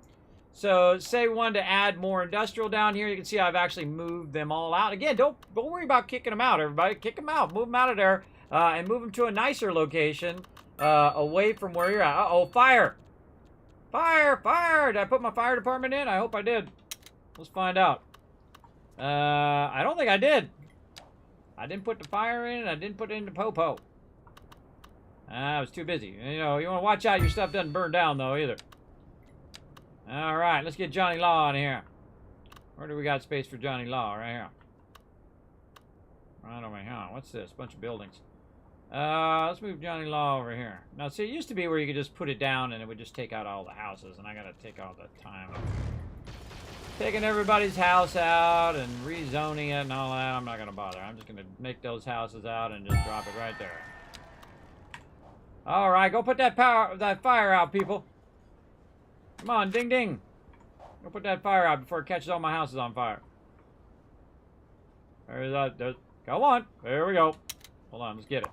So say we wanted to add more industrial down here. You can see I've actually moved them all out. Again, don't worry about kicking them out, everybody. Kick them out. Move them out of there and move them to a nicer location away from where you're at. Uh-oh, fire. Fire, fire. Did I put my fire department in? I hope I did. Let's find out. I don't think I did. I didn't put the fire in. I didn't put it into Popo. I was too busy. You know, you want to watch out your stuff doesn't burn down, though, either. All right, let's get Johnny Law in here. Where do we got space for Johnny Law? Right here. Right over here. What's this? Bunch of buildings. Let's move Johnny Law over here. Now, see, it used to be where you could just put it down and it would just take out all the houses, and I got to take all the time. Taking everybody's house out and rezoning it and all that, I'm not going to bother. I'm just going to make those houses out and just drop it right there. All right, go put that fire out, people. Come on, ding ding. Go put that fire out before it catches all my houses on fire. There's that. Go on. There we go. Hold on, let's get it.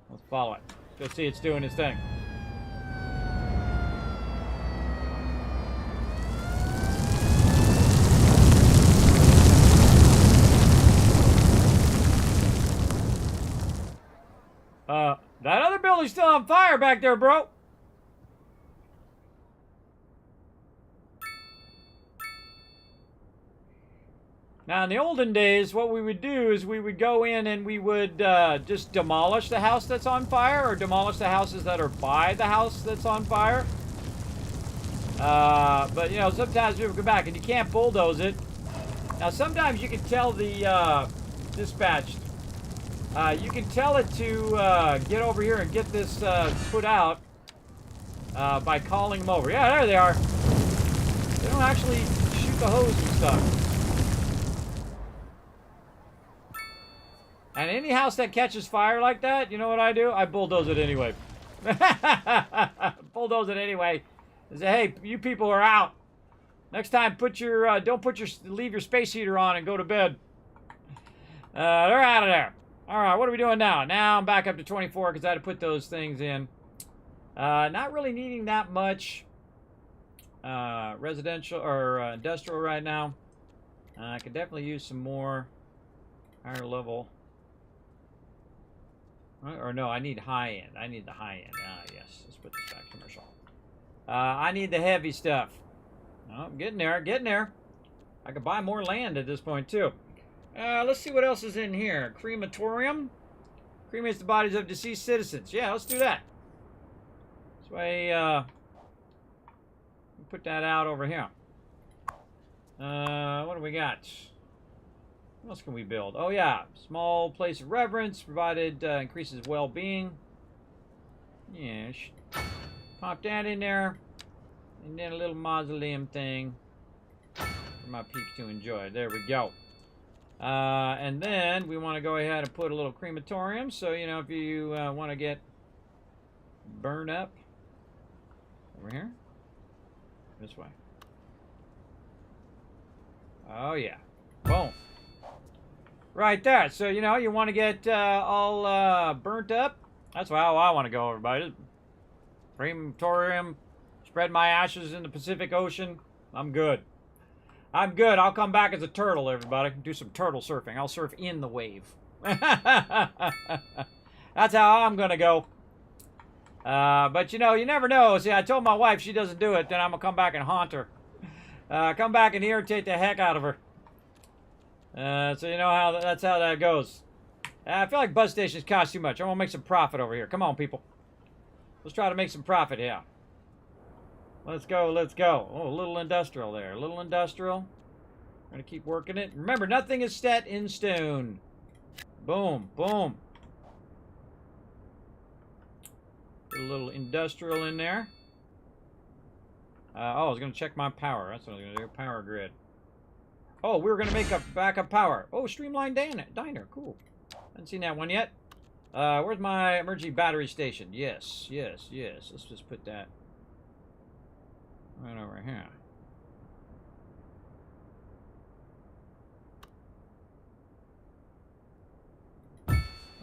Let's follow it. Let's see it's doing its thing. That other building's still on fire back there, bro. Now, in the olden days, what we would do is we would go in and we would just demolish the house that's on fire, or demolish the houses that are by the house that's on fire. But, you know, sometimes people go back and you can't bulldoze it. Now, sometimes you can tell the dispatched, you can tell it to get over here and get this put out by calling them over. Yeah, there they are. They don't actually shoot the hose and stuff. And any house that catches fire like that, you know what I do? I bulldoze it anyway. Bulldoze it anyway. I say, hey, you people are out. Next time, leave your space heater on and go to bed. They're out of there. All right, what are we doing now? Now I'm back up to 24 because I had to put those things in. Not really needing that much residential or industrial right now. I could definitely use some more higher level. Or no, I need high end. I need the high end. Ah, yes. Let's put this back commercial. I need the heavy stuff. Oh, I'm getting there, getting there. I could buy more land at this point, too. Let's see what else is in here. Crematorium. Cremates the bodies of deceased citizens. Yeah, let's do that. This way, put that out over here. What do we got? What else can we build? Oh, yeah. Small place of reverence, provided increases well-being. Yeah, pop that in there. And then a little mausoleum thing for my peeps to enjoy. There we go. And then we want to go ahead and put a little crematorium. So, you know, if you want to get burned up. Over here. This way. Oh, yeah. Boom. Right there. So, you know, you want to get all burnt up. That's how I want to go, everybody. Crematorium. Spread my ashes in the Pacific Ocean. I'm good. I'm good. I'll come back as a turtle, everybody. Do some turtle surfing. I'll surf in the wave. That's how I'm going to go. But, you know, you never know. See, I told my wife she doesn't do it, then I'm going to come back and haunt her. Come back and irritate the heck out of her. So you know how that's how that goes. I feel like bus stations cost too much. I want to make some profit over here. Come on, people. Let's try to make some profit here. Let's go, let's go. Oh, a little industrial there. A little industrial. I'm going to keep working it. Remember, nothing is set in stone. Boom, boom. Put a little industrial in there. Oh, I was going to check my power. That's what I was going to do. Power grid. Oh, we were going to make a backup power. Oh, streamlined diner. Cool. Haven't seen that one yet. Where's my emergency battery station? Yes, yes, yes. Let's just put that right over here.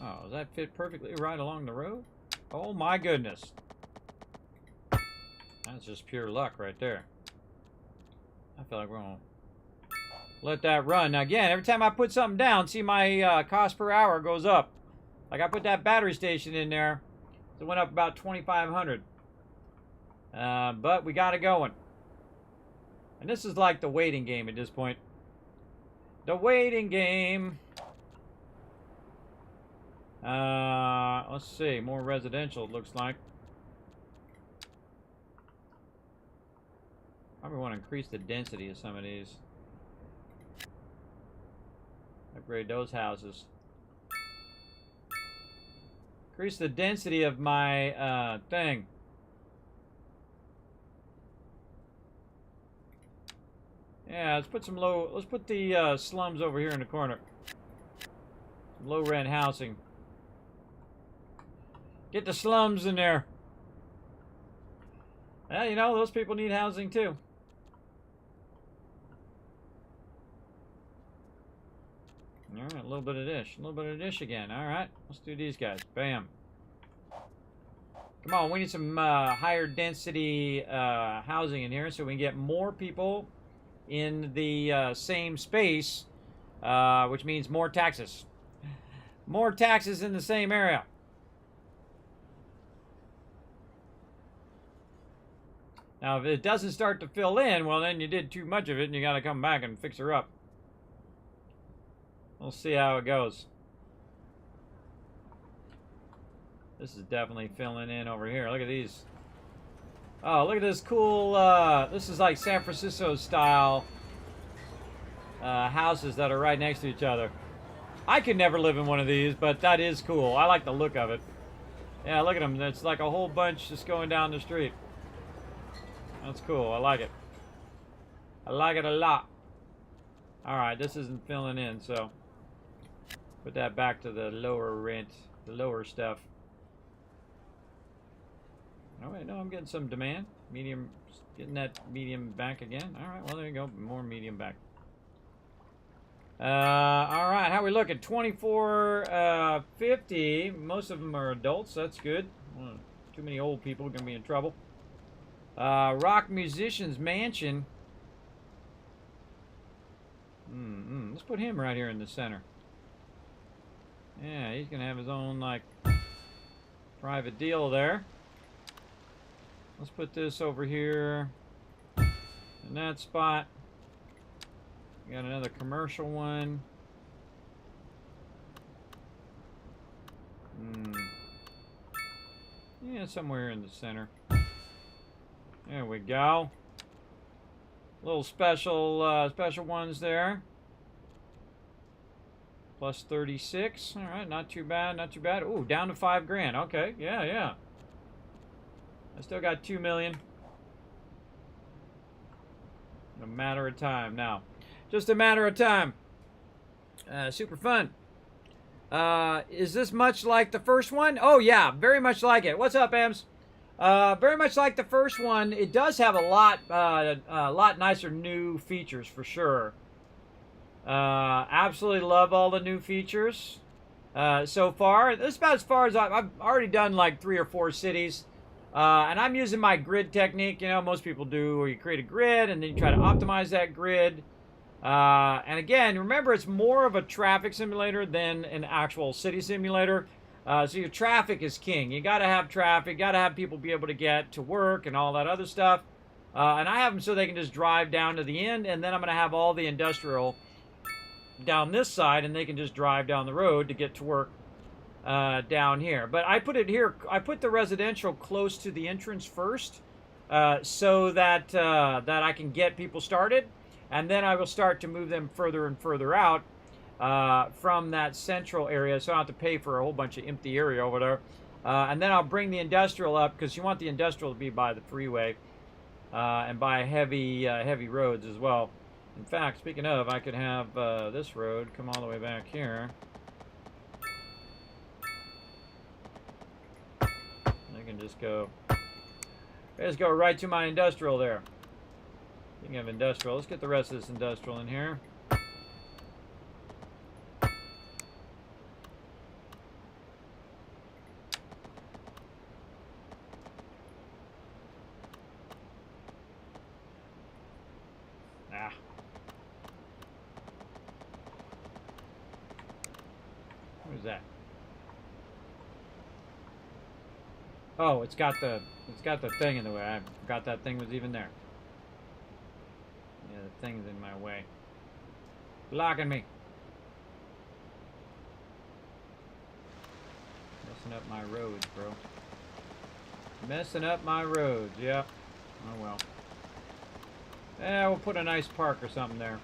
Oh, does that fit perfectly right along the road? Oh my goodness. That's just pure luck right there. I feel like we're going to let that run. Now again, every time I put something down, see my cost per hour goes up. Like I put that battery station in there. So it went up about 2,500. But we got it going. And this is like the waiting game at this point. The waiting game. Let's see. More residential, it looks like. Probably want to increase the density of some of these. Upgrade those houses. Increase the density of my thing. Yeah, let's put some low. Let's put the slums over here in the corner. Some low rent housing. Get the slums in there. Yeah, you know those people need housing too. All right, a little bit of dish. A little bit of dish again. All right, let's do these guys. Bam. Come on, we need some higher density housing in here so we can get more people in the same space, which means more taxes. More taxes in the same area. Now, if it doesn't start to fill in, well, then you did too much of it and you got to come back and fix her up. We'll see how it goes. This is definitely filling in over here. Look at these. Oh, look at this cool, this is like San Francisco style houses that are right next to each other. I could never live in one of these, but that is cool. I like the look of it. Yeah, look at them. It's like a whole bunch just going down the street. That's cool. I like it. I like it a lot. Alright, this isn't filling in, so put that back to the lower rent, the lower stuff. Oh wait, no, I'm getting some demand. Medium, getting that medium back again. Alright, well there you go. More medium back. Alright, how we looking? 2450. Most of them are adults. That's good. Too many old people are going to be in trouble. Rock Musician's Mansion. Let's put him right here in the center. Yeah, he's going to have his own, like, private deal there. Let's put this over here in that spot. We got another commercial one. Yeah, somewhere in the center. There we go. Little special special ones there. Plus 36. All right, not too bad, not too bad. Ooh, down to $5,000. Okay, yeah. I still got 2 million. A matter of time now. Just a matter of time. Super fun. Is this much like the first one? Oh yeah, very much like it. What's up, Ems? Very much like the first one. It does have a lot nicer new features for sure. Absolutely love all the new features so far. This is about as far as I've already done, like 3 or 4 cities. And I'm using my grid technique, you know, most people do, where you create a grid and then you try to optimize that grid. And again, remember, it's more of a traffic simulator than an actual city simulator. So your traffic is king. You got to have traffic, got to have people be able to get to work and all that other stuff. And I have them so they can just drive down to the end, and then I'm going to have all the industrial down this side, and they can just drive down the road to get to work down here. But I put it here. I put the residential close to the entrance first, so that that I can get people started, and then I will start to move them further and further out from that central area, so I don't have to pay for a whole bunch of empty area over there. And then I'll bring the industrial up, because you want the industrial to be by the freeway and by heavy roads as well. In fact, speaking of, I could have this road come all the way back here. I can just go right to my industrial there. Speaking of industrial, let's get the rest of this industrial in here. What is that? Oh, it's got the thing in the way. I forgot that thing was even there. Yeah, the thing's in my way. Blocking me. Messing up my roads, bro. Messing up my roads, yep. Oh well. Yeah, we'll put a nice park or something there.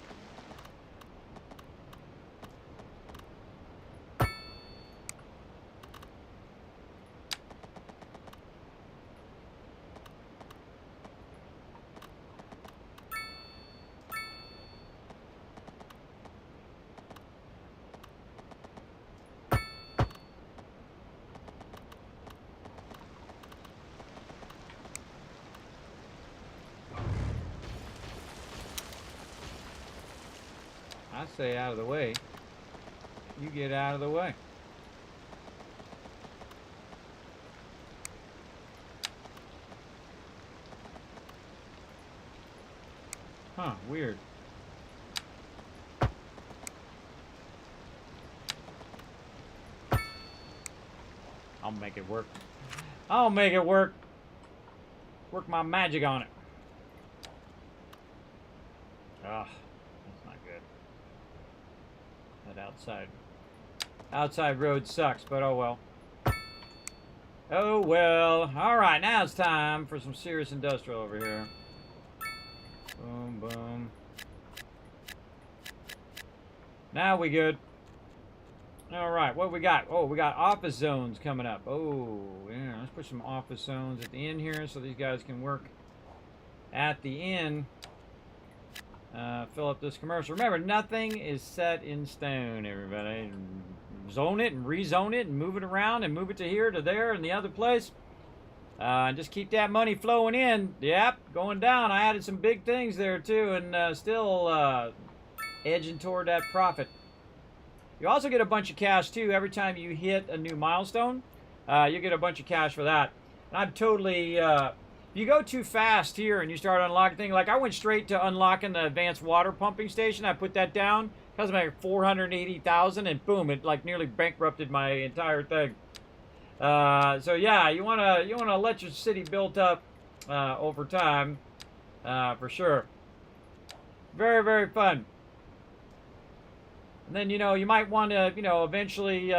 I say out of the way. You get out of the way. Huh, weird. I'll make it work. I'll make it work. Work my magic on it. Ugh. That's not good. That outside road sucks, but oh well. Oh well. Alright, now it's time for some serious industrial over here. Boom, boom. Now we good. Alright, what we got? Oh, we got office zones coming up. Oh, yeah, let's put some office zones at the end here so these guys can work at the end. Fill up this commercial. Remember, nothing is set in stone, everybody. Zone it and rezone it and move it around and move it to here, to there, and the other place. And just keep that money flowing in. Yep, going down. I added some big things there, too, and still edging toward that profit. You also get a bunch of cash, too, every time you hit a new milestone. You get a bunch of cash for that. And I'm totally... if you go too fast here and you start unlocking things, like I went straight to unlocking the advanced water pumping station. I put that down. It was like 480,000, and boom, it like nearly bankrupted my entire thing. So yeah, you wanna let your city build up over time, for sure. Very, very fun. And then you might want to eventually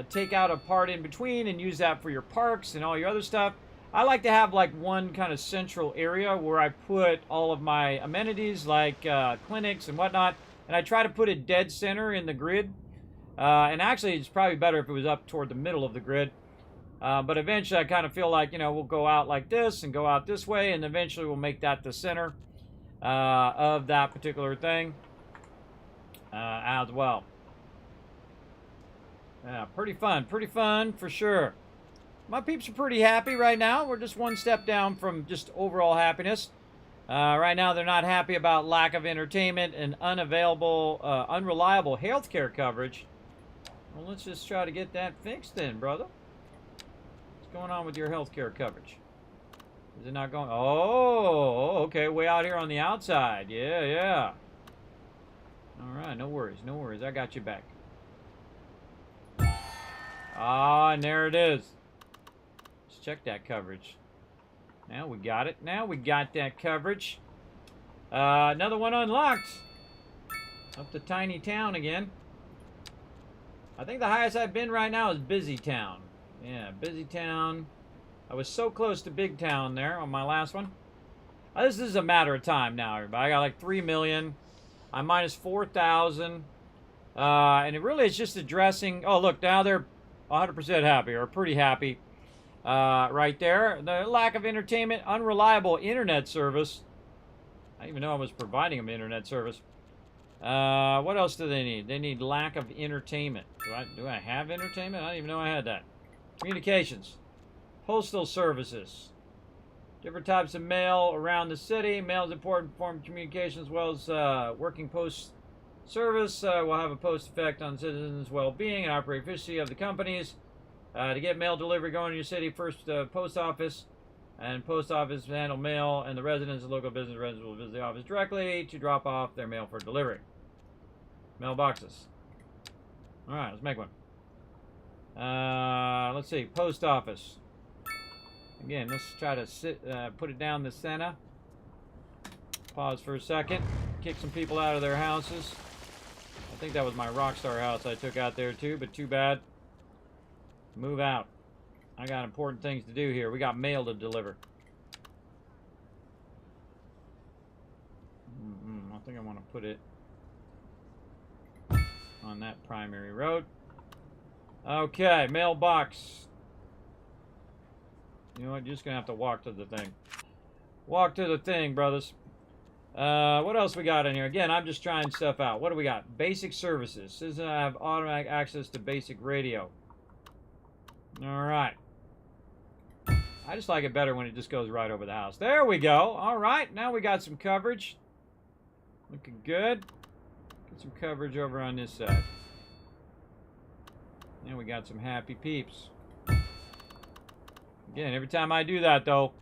take out a part in between and use that for your parks and all your other stuff. I like to have like one kind of central area where I put all of my amenities, like clinics and whatnot. And I try to put it dead center in the grid. And actually, it's probably better if it was up toward the middle of the grid. But eventually, I kind of feel like, we'll go out like this and go out this way. And eventually, we'll make that the center of that particular thing as well. Yeah, pretty fun for sure. My peeps are pretty happy right now. We're just one step down from just overall happiness. Right now, they're not happy about lack of entertainment and unreliable healthcare coverage. Well, let's just try to get that fixed then, brother. What's going on with your healthcare coverage? Is it not going? Oh, okay, way out here on the outside. Yeah. All right, no worries. I got you back. Ah, and there it is. Let's check that coverage. Now we got it. Now we got that coverage. Another one unlocked. Up to Tiny Town again. I think the highest I've been right now is Busy Town. Yeah, Busy Town. I was so close to Big Town there on my last one. This is a matter of time now, everybody. I got like 3 million. I'm minus 4,000. And it really is just addressing... Oh, look, now they're 100% happy, or pretty happy. Right there. The lack of entertainment, unreliable internet service. I didn't even know I was providing them internet service. What else do they need? They need lack of entertainment. Do I have entertainment? I didn't even know I had that. Communications. Postal services. Different types of mail around the city. Mail is important form of communication as well as working post service. Will have a post effect on citizens' well-being and operating efficiency of the companies. To get mail delivery going in your city, first post office, and post office handle mail, and the residents of local business residents will visit the office directly to drop off their mail for delivery. Mailboxes. All right, let's make one. Let's see, post office. Again, let's try to put it down the center. Pause for a second. Kick some people out of their houses. I think that was my Rockstar house I took out there too, but too bad. Move out. I got important things to do here. We got mail to deliver. I think I want to put it on that primary road. Okay, mailbox. You know what? You're just going to have to walk to the thing. Walk to the thing, brothers. What else we got in here? Again, I'm just trying stuff out. What do we got? Basic services. Says I have automatic access to basic radio. Alright. I just like it better when it just goes right over the house. There we go. Alright, now we got some coverage. Looking good. Get some coverage over on this side. And we got some happy peeps. Again, every time I do that, though,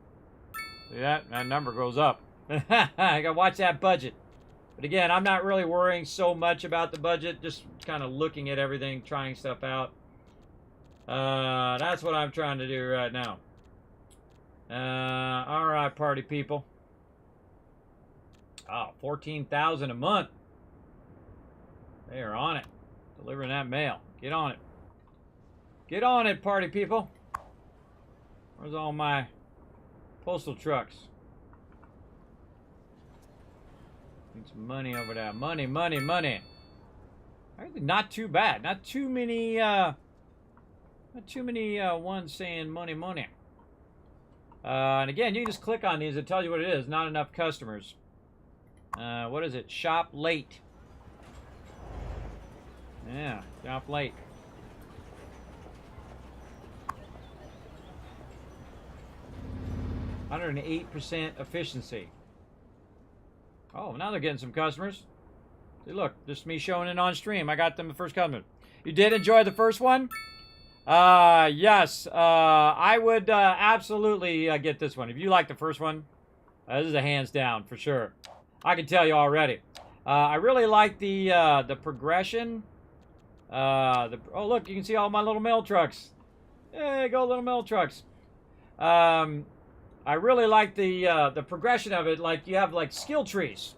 see that number goes up. I gotta watch that budget. But again, I'm not really worrying so much about the budget. Just kind of looking at everything, trying stuff out. That's what I'm trying to do right now. Alright, party people. Oh, 14,000 a month. They are on it. Delivering that mail. Get on it. Get on it, party people. Where's all my postal trucks? Need some money over there. Money, money, money. Not too bad. Not too many ones saying money, money. And again, you can just click on these. It tells you what it is. Not enough customers. What is it? Shop late. Yeah, shop late. %108 efficiency. Oh, now they're getting some customers. See, look, just me showing it on stream. I got them the first customer. You did enjoy the first one? Yes. I would absolutely get this one. If you like the first one, this is a hands down for sure. I can tell you already. I really like the progression. Oh, look, you can see all my little mail trucks. Hey, go little mail trucks. I really like the progression of it. Like you have like skill trees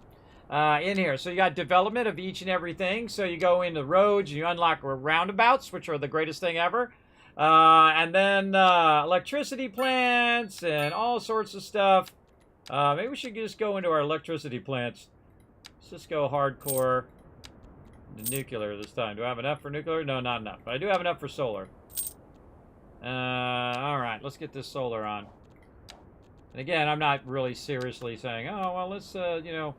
in here. So you got development of each and everything. So you go into roads and you unlock roundabouts, which are the greatest thing ever. And then electricity plants and all sorts of stuff. Maybe we should just go into our electricity plants. Let's just go hardcore. The nuclear this time. Do I have enough for nuclear? No, not enough. But I do have enough for solar. Alright, let's get this solar on. And again, I'm not really seriously saying, oh, well, let's, you know,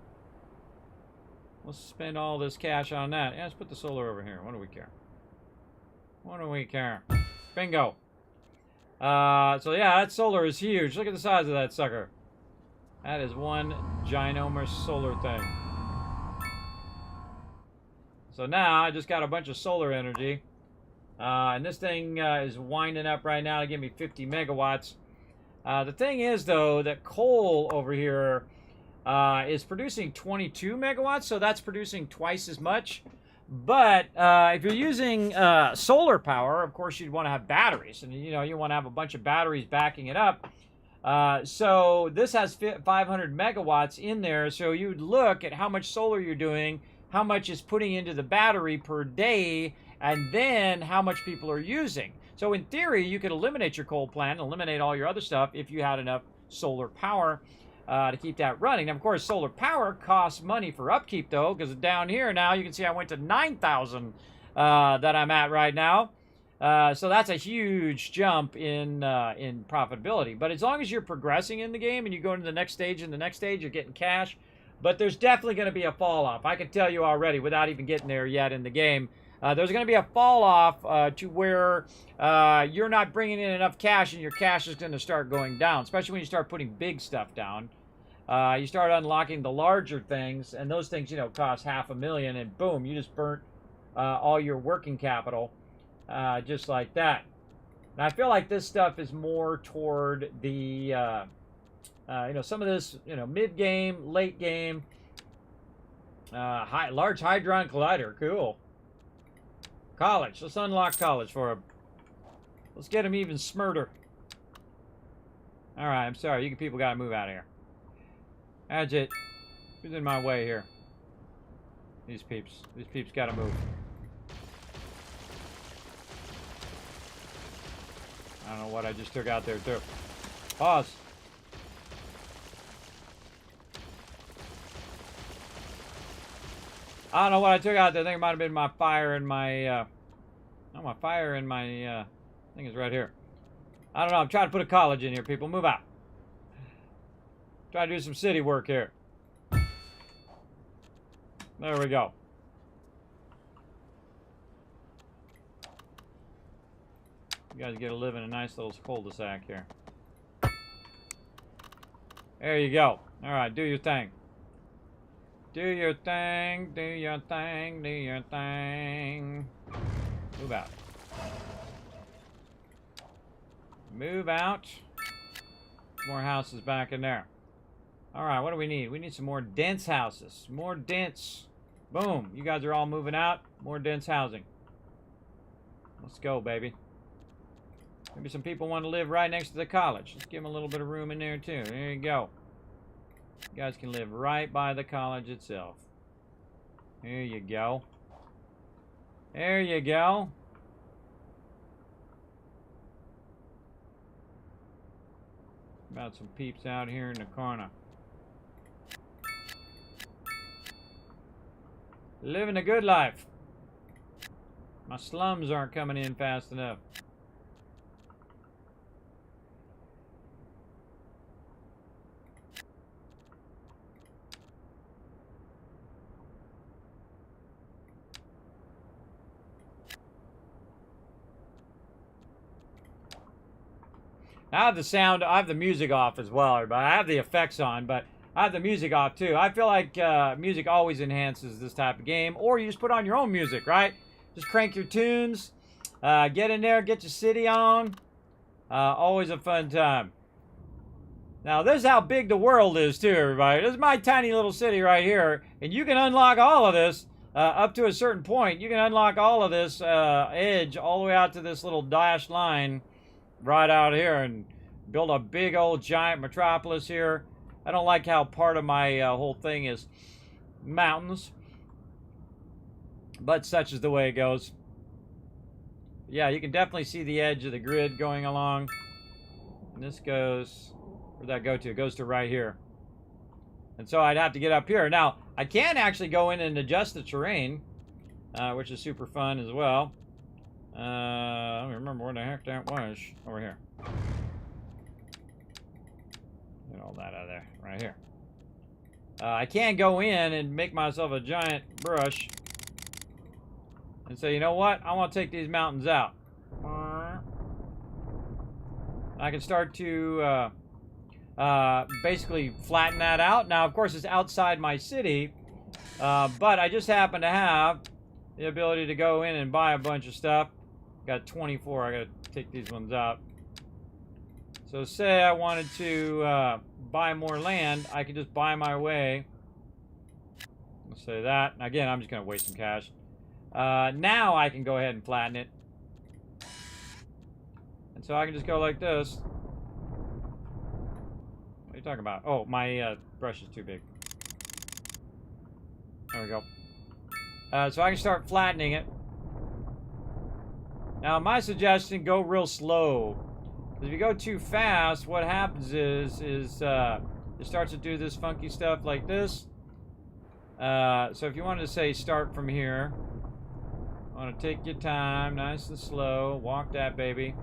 let's spend all this cash on that. Yeah, let's put the solar over here. What do we care? What do we care? Bingo. So, yeah, that solar is huge. Look at the size of that sucker. That is one ginormous solar thing. So now I just got a bunch of solar energy. And this thing is winding up right now to give me 50 megawatts. The thing is, though, that coal over here is producing 22 megawatts, so that's producing twice as much. But if you're using solar power, of course, you'd want to have batteries. And, you know, you want to have a bunch of batteries backing it up. So this has 500 megawatts in there, so you'd look at how much solar you're doing, how much is putting into the battery per day, and then how much people are using. So in theory, you could eliminate your coal plant, eliminate all your other stuff if you had enough solar power to keep that running. And of course, solar power costs money for upkeep, though, because down here now you can see I went to 9,000 that I'm at right now. So that's a huge jump in profitability. But as long as you're progressing in the game and you go into the next stage and the next stage, you're getting cash. But there's definitely going to be a fall off. I can tell you already without even getting there yet in the game. There's going to be a fall off to where you're not bringing in enough cash and your cash is going to start going down, especially when you start putting big stuff down. You start unlocking the larger things, and those things, you know, cost $500,000, and boom, you just burnt all your working capital just like that. And I feel like this stuff is more toward the, you know, some of this, you know, mid-game, late game, large Hadron Collider, cool. College. Let's unlock college for him. Let's get him even smarter. Alright, I'm sorry. You people gotta move out of here. Agit. Who's in my way here? These peeps. These peeps gotta move. I don't know what I just took out there, too. Pause. I don't know what I took out there. I think it might have been my fire and my, my fire and my, I think it's right here. I don't know. I'm trying to put a college in here, people. Move out. Try to do some city work here. There we go. You guys get to live in a nice little cul-de-sac here. There you go. All right, do your thing. Do your thing, do your thing, do your thing. Move out. Move out. More houses back in there. Alright, what do we need? We need some more dense houses. More dense. Boom. You guys are all moving out. More dense housing. Let's go, baby. Maybe some people want to live right next to the college. Let's give them a little bit of room in there, too. There you go. You guys can live right by the college itself. Here you go. There you go. About some peeps out here in the corner. Living a good life. My slums aren't coming in fast enough. I have the sound, I have the music off as well, everybody. I have the effects on, but I have the music off too. I feel like music always enhances this type of game, or you just put on your own music, right? Just crank your tunes, get in there, get your city on. Always a fun time. Now, this is how big the world is too, everybody. This is my tiny little city right here, and you can unlock all of this up to a certain point. You can unlock all of this edge all the way out to this little dashed line right out here and build a big old giant metropolis here. I don't like how part of my whole thing is mountains, but such is the way it goes. Yeah, you can definitely see the edge of the grid going along. And this goes, where'd that go to? It goes to right here. And so I'd have to get up here. Now, I can actually go in and adjust the terrain, which is super fun as well. I don't remember where the heck that was. Over here. Get all that out of there. Right here. I can go in and make myself a giant brush and say, you know what? I want to take these mountains out. I can start to basically flatten that out. Now, of course, it's outside my city, but I just happen to have the ability to go in and buy a bunch of stuff. Got 24. I gotta take these ones out. So say I wanted to buy more land, I could just buy my way. Let's say that. Again, I'm just gonna waste some cash. Now I can go ahead and flatten it. And so I can just go like this. What are you talking about? Oh, my brush is too big. There we go. So I can start flattening it. Now, my suggestion, go real slow. If you go too fast, what happens is it starts to do this funky stuff like this. So if you wanted to say start from here, I want to take your time, nice and slow, walk that baby.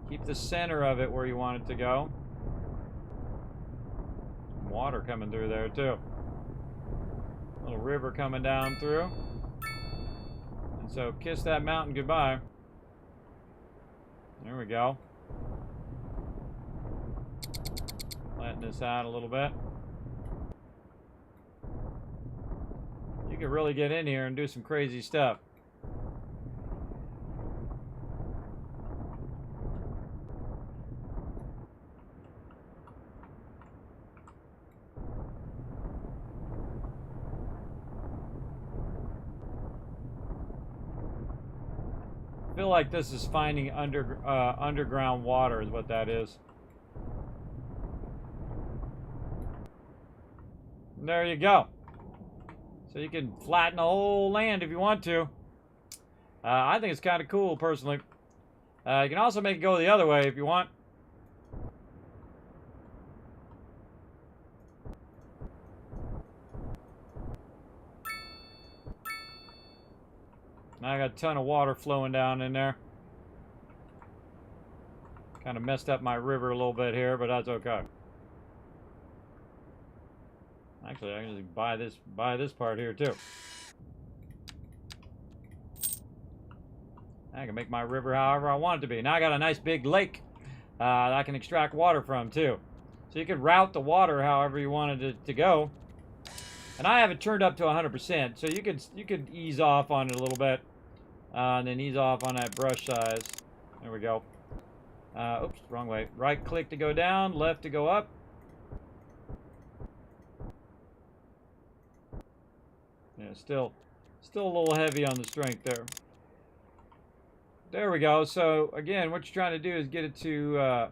Keep the center of it where you want it to go. Water coming through there too. Little river coming down through. And so kiss that mountain goodbye. There we go. Flatten this out a little bit. You can really get in here and do some crazy stuff. I feel like this is finding underground water is what that is. And there you go. So you can flatten the whole land if you want to. I think it's kind of cool, personally. You can also make it go the other way if you want. I got a ton of water flowing down in there. Kind of messed up my river a little bit here, but that's okay. Actually, I can just buy this part here too. I can make my river however I want it to be. Now I got a nice big lake that I can extract water from too. So you can route the water however you wanted it to go. And I have it turned up to 100%, so you could ease off on it a little bit. And then ease off on that brush size. There we go. Oops, wrong way. Right click to go down, left to go up. Yeah, still a little heavy on the strength there. There we go. So again, what you're trying to do is get it to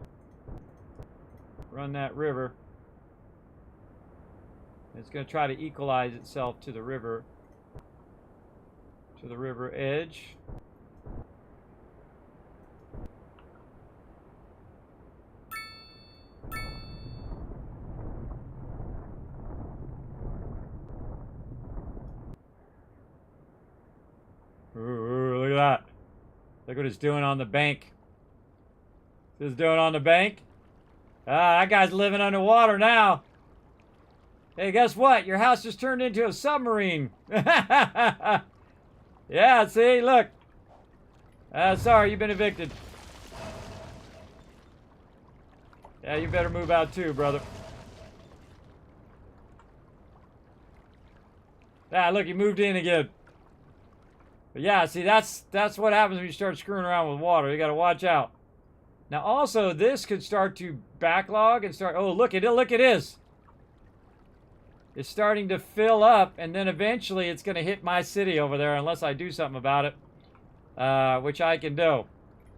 run that river. It's going to try to equalize itself to the river edge. Ooh, look at that. Look what it's doing on the bank. It's doing on the bank. Ah, that guy's living underwater now. Hey, guess what? Your house just turned into a submarine. Yeah, see? Look. Sorry, you've been evicted. Yeah, you better move out too, brother. Ah, look, he moved in again. But yeah, see, that's what happens when you start screwing around with water. You gotta watch out. Now, also, this could start to backlog and start... Oh, look at it, look, it is. It's starting to fill up, and then eventually it's gonna hit my city over there unless I do something about it. Which I can do.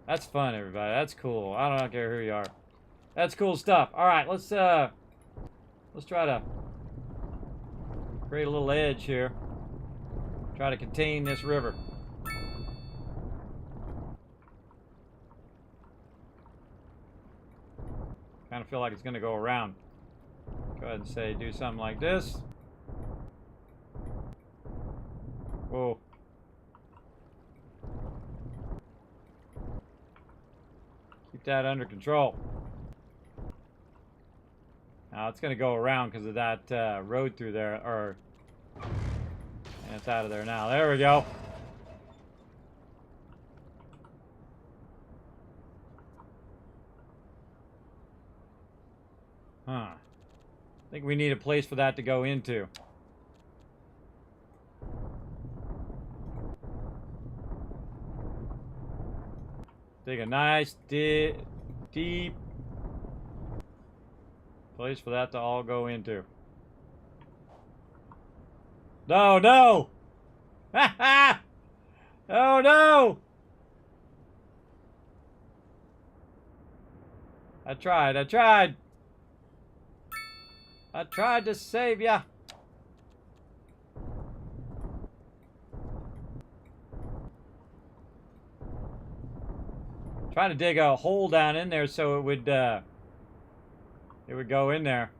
That's fun, everybody. That's cool. I don't care who you are. That's cool stuff. All right, let's try to create a little edge here. Try to contain this river. Kind of feel like it's going to go around. Go ahead and say, do something like this. Whoa. Keep that under control. Now it's going to go around because of that road through there, and it's out of there now. There we go. Huh. I think we need a place for that to go into. Take a nice deep place for that to all go into. No, no! Ha ha! Oh no! I tried to save ya. Trying to dig a hole down in there so it would go in there.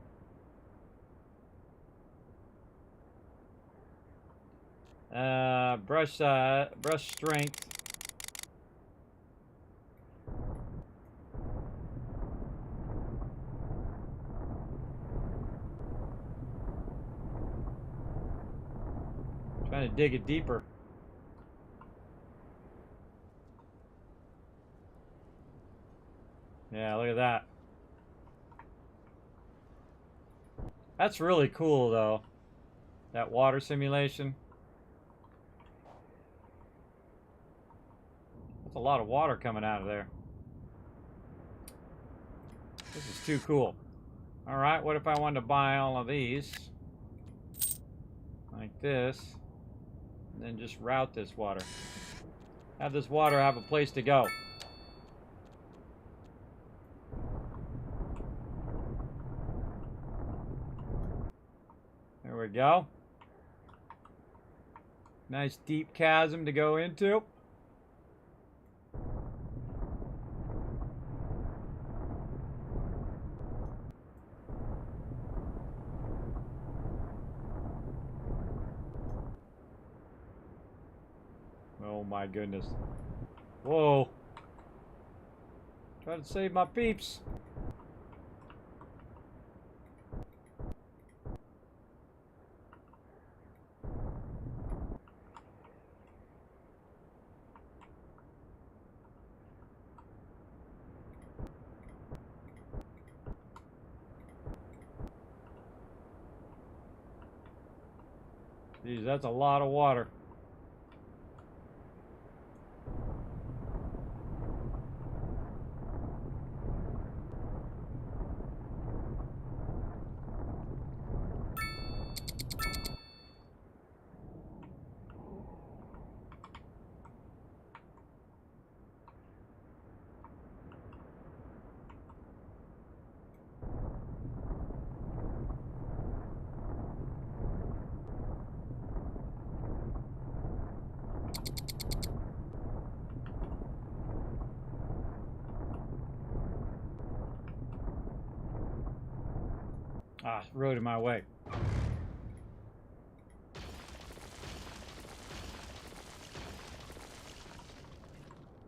Brush strength. Trying to dig it deeper. Yeah, look at that. That's really cool, though. That water simulation. That's a lot of water coming out of there. This is too cool. Alright, what if I wanted to buy all of these? Like this. And then just route this water. Have this water have a place to go. There we go. Nice deep chasm to go into. Oh my goodness. Whoa. Try to save my peeps. Jeez, that's a lot of water. Ah, road in my way.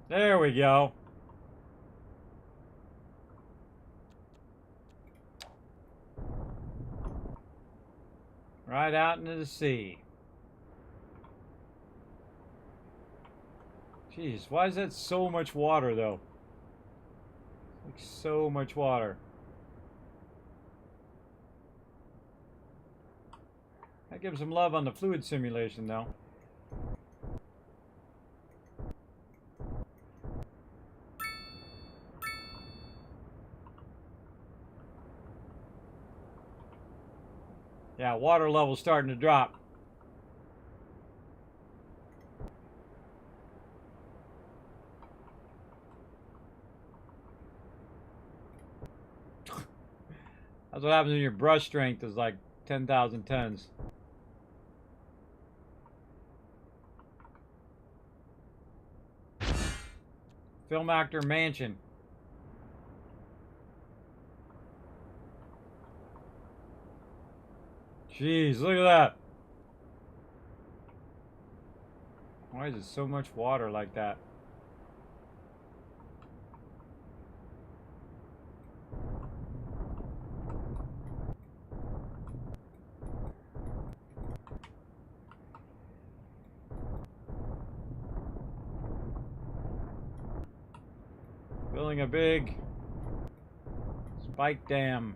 There we go. Right out into the sea. Jeez, why is that so much water, though? Like, so much water. I give some love on the fluid simulation, though. Yeah, water level's starting to drop. That's what happens when your brush strength is like 10,000 tons. Film actor mansion. Jeez, look at that. Why is it so much water like that? Building a big spike dam.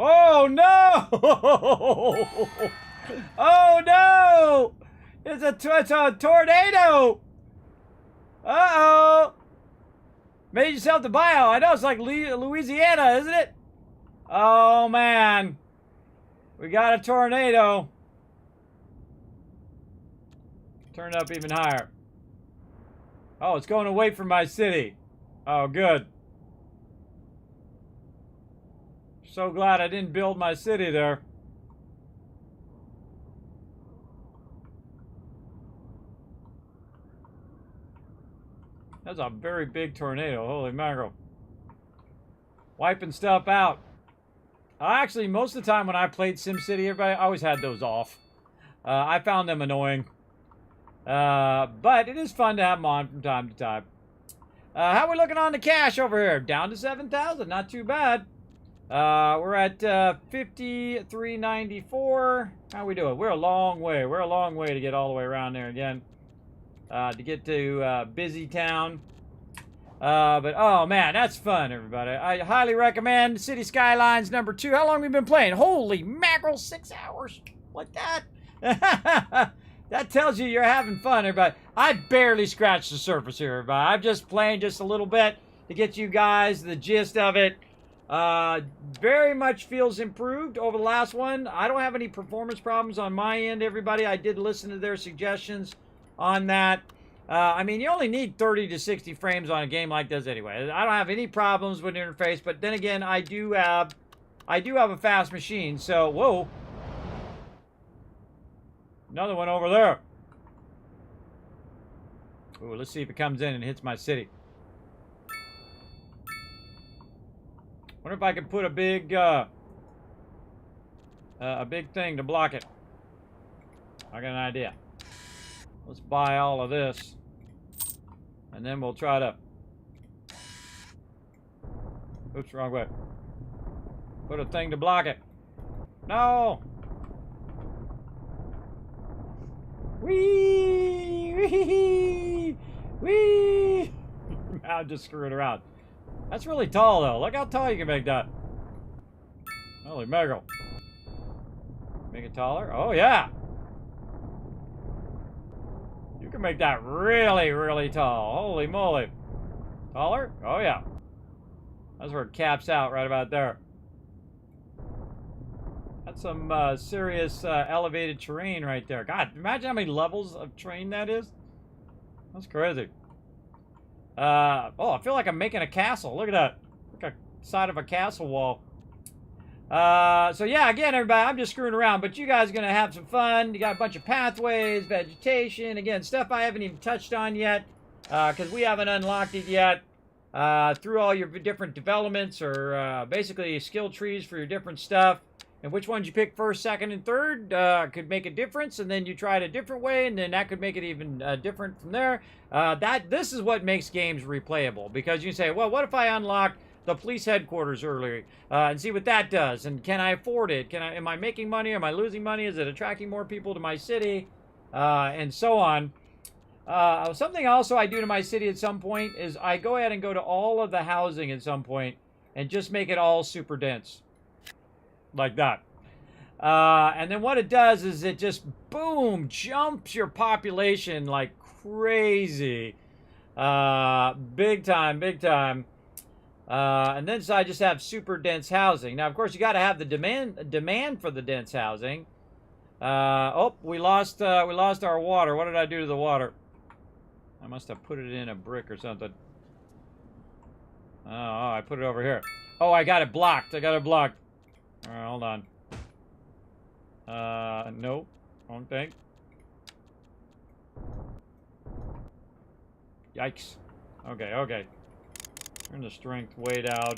Oh no! Oh no! It's a tornado! Uh-oh! Made yourself the bio. I know it's like Louisiana, isn't it? Oh man. We got a tornado. Turn it up even higher. Oh, it's going away from my city. Oh, good. So glad I didn't build my city there. That's a very big tornado. Holy mackerel. Wiping stuff out. Actually, most of the time when I played SimCity, everybody I always had those off. I found them annoying. But it is fun to have them on from time to time. How are we looking on the cash over here? Down to 7,000. Not too bad. We're at 53.94. How we doing? We're a long way. We're a long way to get all the way around there again. To get to Busy Town. But oh man, that's fun, everybody. I highly recommend Cities Skylines #2. How long have we been playing? Holy mackerel, 6 hours. Like that. That tells you you're having fun, everybody. I barely scratched the surface here, everybody. I'm just playing just a little bit to get you guys the gist of it. Very much feels improved over the last one. I don't have any performance problems on my end, everybody. I did listen to their suggestions on that. I mean, you only need 30 to 60 frames on a game like this anyway. I don't have any problems with the interface, but then again, I do have a fast machine, so whoa. Another one over there. Ooh, let's see if it comes in and hits my city. Wonder if I can put a big thing to block it. I got an idea. Let's buy all of this. And then we'll try to... Oops, wrong way. Put a thing to block it. No! Whee! Whee! Whee! I'm just screwing around. That's really tall, though. Look how tall you can make that. Holy mackerel. Make it taller? Oh, yeah! You can make that really, really tall. Holy moly. Taller? Oh, yeah. That's where it caps out, right about there. That's some serious elevated terrain right there. God, imagine how many levels of terrain that is. That's crazy. Oh, I feel like I'm making a castle. Look at that. Like a side of a castle wall. So yeah, again, everybody, I'm just screwing around, but you guys are going to have some fun. You got a bunch of pathways, vegetation, again, stuff I haven't even touched on yet, because we haven't unlocked it yet. through all your different developments or basically skill trees for your different stuff. And which ones you pick first, second, and third could make a difference. And then you try it a different way, and then that could make it even different from there. This is what makes games replayable. Because you can say, well, what if I unlock the police headquarters earlier and see what that does? And can I afford it? Am I making money? Am I losing money? Is it attracting more people to my city? And so on. Something also I do to my city at some point is I go ahead and go to all of the housing at some point and just make it all super dense. Like that. And then what it does is it just, boom, jumps your population like crazy. Big time, big time. And then so I just have super dense housing. Now, of course, you got to have the demand for the dense housing. Oh, we lost our water. What did I do to the water? I must have put it in a brick or something. Oh, I put it over here. Oh, I got it blocked. I got it blocked. All right, hold on. Nope. Wrong thing. Yikes. Okay, okay. Turn the strength way down.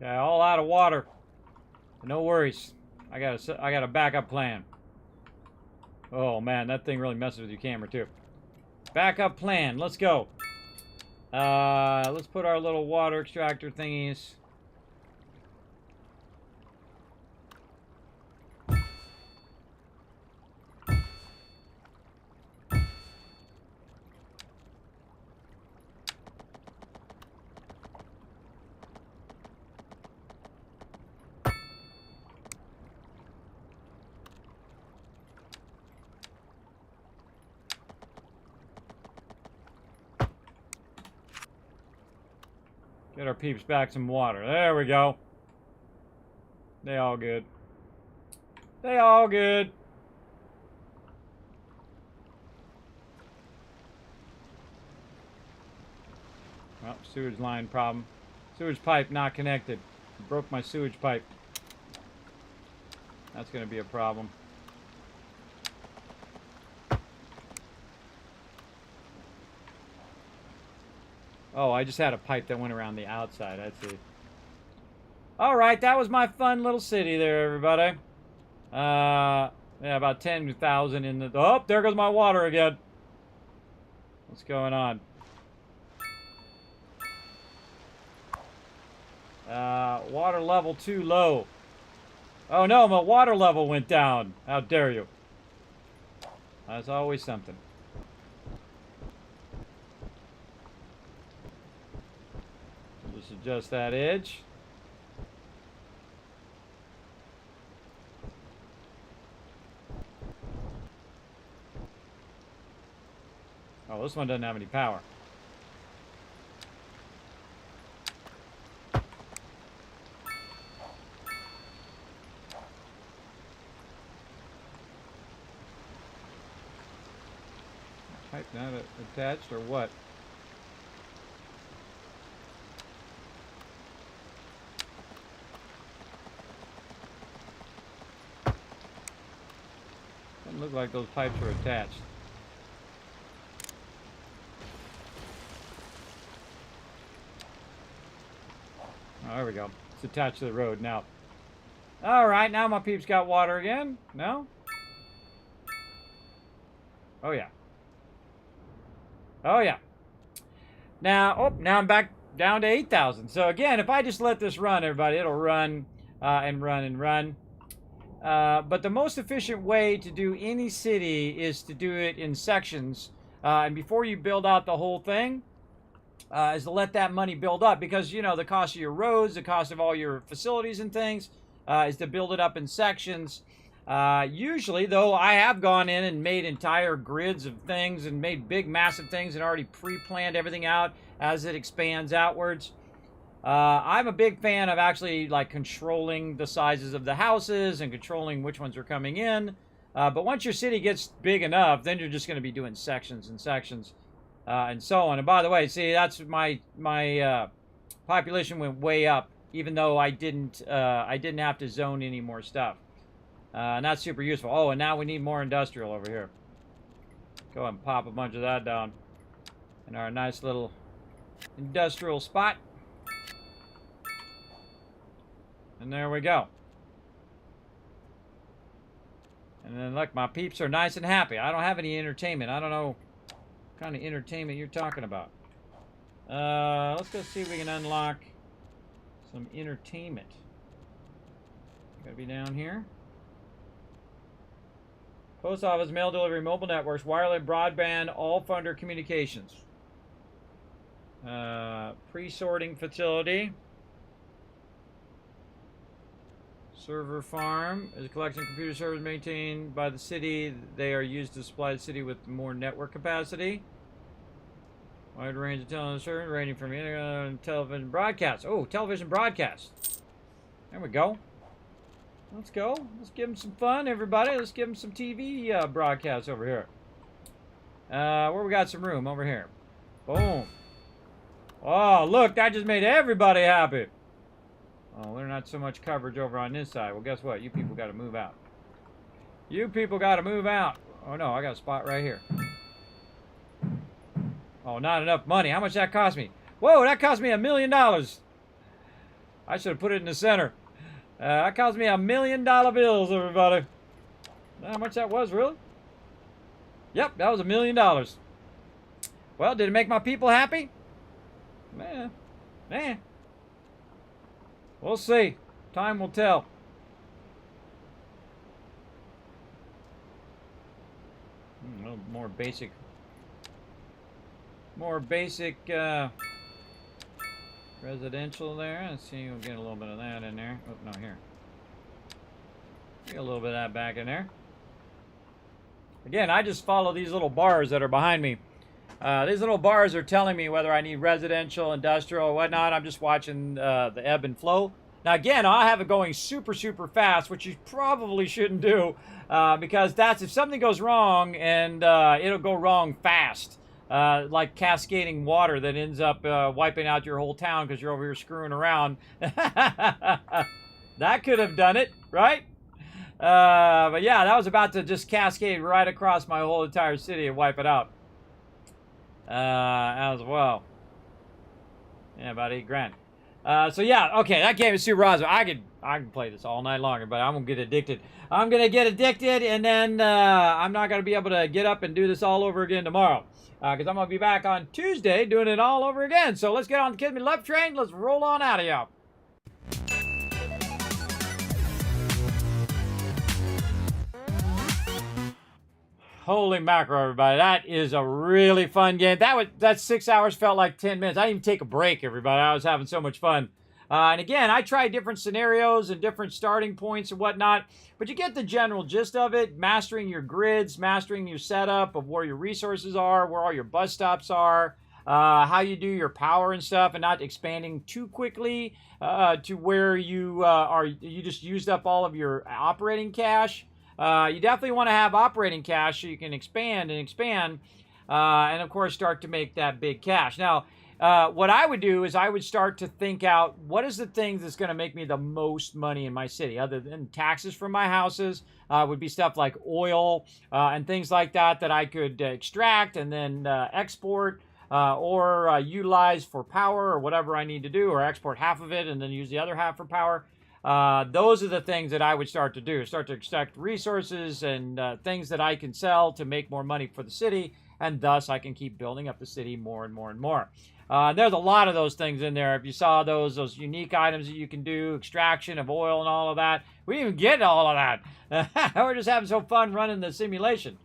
Okay, all out of water. No worries. I got a backup plan. Oh man, that thing really messes with your camera too. Backup plan. Let's go. Let's put our little water extractor thingies. Get our peeps back some water. There we go. They all good. They all good. Oh, sewage line problem. Sewage pipe not connected. Broke my sewage pipe. That's going to be a problem. Oh, I just had a pipe that went around the outside. I see. All right, that was my fun little city there, everybody. Yeah, about 10,000 in the... Oh, there goes my water again. What's going on? Water level too low. Oh, no, my water level went down. How dare you? That's always something. Just adjust that edge. Oh, this one doesn't have any power. Pipe not attached or what? Doesn't look like those pipes are attached. Oh, there we go. It's attached to the road now. All right, now my peeps got water again. No? Oh, yeah. Oh, yeah. Now, now I'm back down to 8,000. So, again, if I just let this run, everybody, it'll run and run and run. But the most efficient way to do any city is to do it in sections. And before you build out the whole thing, is to let that money build up, because, you know, the cost of your roads, the cost of all your facilities and things, is to build it up in sections. Usually, though, I have gone in and made entire grids of things and made big, massive things and already pre-planned everything out as it expands outwards. I'm a big fan of actually like controlling the sizes of the houses and controlling which ones are coming in. But once your city gets big enough, then you're just going to be doing sections and sections and so on. And by the way, see, that's my population went way up, even though I didn't have to zone any more stuff. And that's super useful. Oh, and now we need more industrial over here. Go ahead and pop a bunch of that down in our nice little industrial spot. And there we go. And then look, my peeps are nice and happy. I don't have any entertainment. I don't know what kind of entertainment you're talking about. Let's go see if we can unlock some entertainment. Gotta be down here. Post office, mail delivery, mobile networks, wireless broadband, all funder communications. Pre-sorting facility. Server farm is a collection of computer servers maintained by the city. They are used to supply the city with more network capacity. Wide range of television servers ranging from internet and television broadcast. Oh, television broadcast. There we go. Let's go. Let's give them some fun, everybody. Let's give them some TV broadcasts over here. Where we got some room? Over here. Boom. Oh, look, that just made everybody happy. Oh, there's not so much coverage over on this side. Well, guess what? You people got to move out. You people got to move out. Oh, no, I got a spot right here. Oh, not enough money. How much that cost me? Whoa, that cost me $1 million. I should have put it in the center. That cost me $1 million bills, everybody. How much that was, really? Yep, that was $1 million. Well, did it make my people happy? Man. We'll see. Time will tell. A little more basic. Residential there. Let's see, we'll get a little bit of that in there. Oh, no, here. Get a little bit of that back in there. Again, I just follow these little bars that are behind me. These little bars are telling me whether I need residential, industrial, or whatnot. I'm just watching the ebb and flow. Now, again, I'll have it going super, super fast, which you probably shouldn't do, because that's if something goes wrong, and it'll go wrong fast, like cascading water that ends up wiping out your whole town because you're over here screwing around. That could have done it, right? But yeah, that was about to just cascade right across my whole entire city and wipe it out. As well. Yeah, about $8 grand. So yeah, okay, that game is super awesome. I can play this all night longer, but I'm gonna get addicted. I'm gonna get addicted, and then I'm not gonna be able to get up and do this all over again tomorrow, because I'm gonna be back on Tuesday doing it all over again. So let's get on the Kismet Love train. Let's roll on out of here. Holy mackerel, everybody. That is a really fun game. That 6 hours felt like 10 minutes. I didn't even take a break, everybody. I was having so much fun. And again, I tried different scenarios and different starting points and whatnot, but you get the general gist of it. Mastering your grids, mastering your setup of where your resources are, where all your bus stops are, how you do your power and stuff, and not expanding too quickly to where you just used up all of your operating cash. You definitely want to have operating cash so you can expand and expand, and of course start to make that big cash. Now, what I would do is I would start to think out what is the things that's going to make me the most money in my city, other than taxes from my houses. Would be stuff like oil and things like that I could extract and then export or utilize for power or whatever I need to do, or export half of it and then use the other half for power. Those are the things that I would start to do. Start to extract resources and things that I can sell to make more money for the city, and thus I can keep building up the city more and more and more. There's a lot of those things in there. If you saw those unique items that you can do, extraction of oil and all of that, we didn't even get all of that. We're just having so fun running the simulation.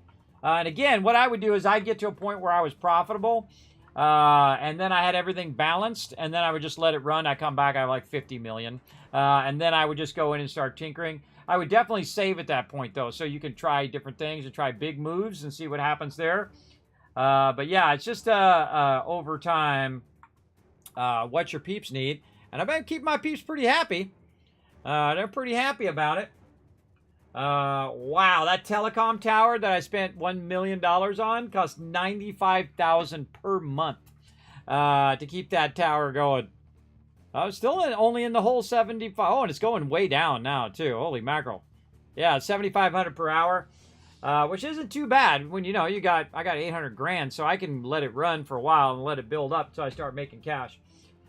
And again, what I would do is I'd get to a point where I was profitable. And then I had everything balanced, and then I would just let it run. I come back, I have like 50 million. And then I would just go in and start tinkering. I would definitely save at that point, though, so you can try different things and try big moves and see what happens there. But yeah, it's just over time what your peeps need. And I bet keep my peeps pretty happy. They're pretty happy about it. Wow, that telecom tower that I spent $1 million on cost $95,000 per month to keep that tower going. I was still only in the whole 75. Oh, and it's going way down now too. Holy mackerel! Yeah, 7,500 per hour, which isn't too bad when I got 800 grand, so I can let it run for a while and let it build up until I start making cash.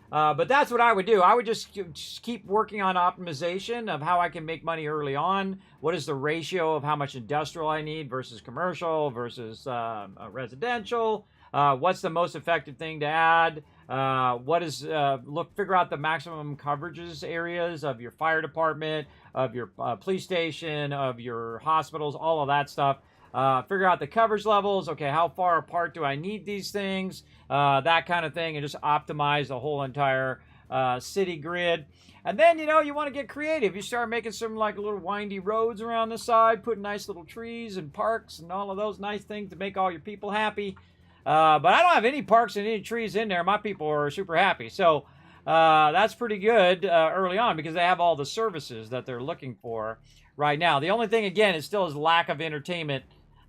But that's what I would do. I would just keep working on optimization of how I can make money early on. What is the ratio of how much industrial I need versus commercial versus residential? What's the most effective thing to add? Figure out the maximum coverages areas of your fire department, of your police station, of your hospitals, all of that stuff. Figure out the coverage levels. Okay, how far apart do I need these things? That kind of thing, and just optimize the whole entire city grid. And then, you want to get creative. You start making some like little windy roads around the side, putting nice little trees and parks and all of those nice things to make all your people happy. But I don't have any parks and any trees in there. My people are super happy. So that's pretty good early on because they have all the services that they're looking for right now. The only thing, again, is still is lack of entertainment.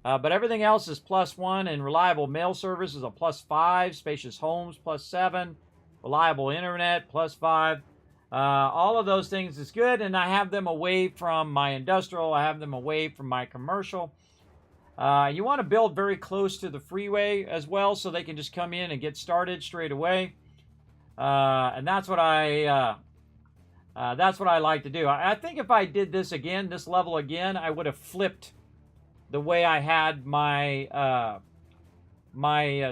But everything else is +1, and reliable mail service is a +5, spacious homes +7, reliable internet +5. All of those things is good, and I have them away from my industrial. I have them away from my commercial. You want to build very close to the freeway as well, so they can just come in and get started straight away. And that's what I like to do. I think if I did this again, this level again, I would have flipped the way I had my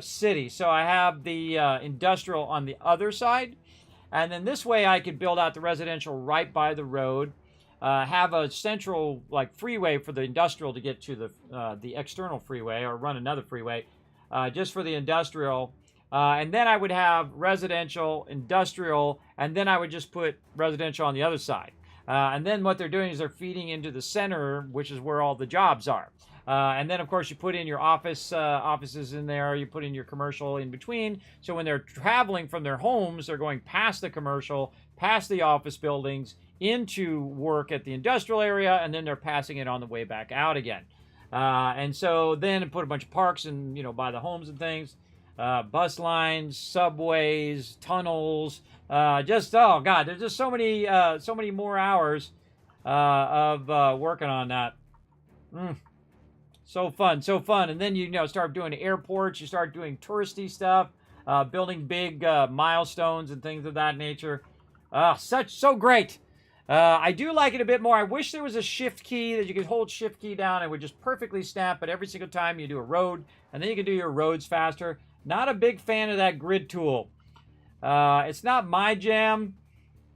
city. So I have the industrial on the other side, and then this way I could build out the residential right by the road. Have a central freeway for the industrial to get to the external freeway, or run another freeway just for the industrial. And then I would have residential, industrial, and then I would just put residential on the other side. And then what they're doing is they're feeding into the center, which is where all the jobs are. And then, of course, you put in your offices in there. You put in your commercial in between. So when they're traveling from their homes, they're going past the commercial, past the office buildings, into work at the industrial area, and then they're passing it on the way back out again. And so then put a bunch of parks and by the homes and things, bus lines, subways, tunnels. Oh God, there's just so many more hours of working on that. So fun. And then you start doing airports. You start doing touristy stuff, building big milestones and things of that nature. So great. I do like it a bit more. I wish there was a shift key that you could hold shift key down and it would just perfectly snap it every single time you do a road, and then you can do your roads faster. Not a big fan of that grid tool. It's not my jam,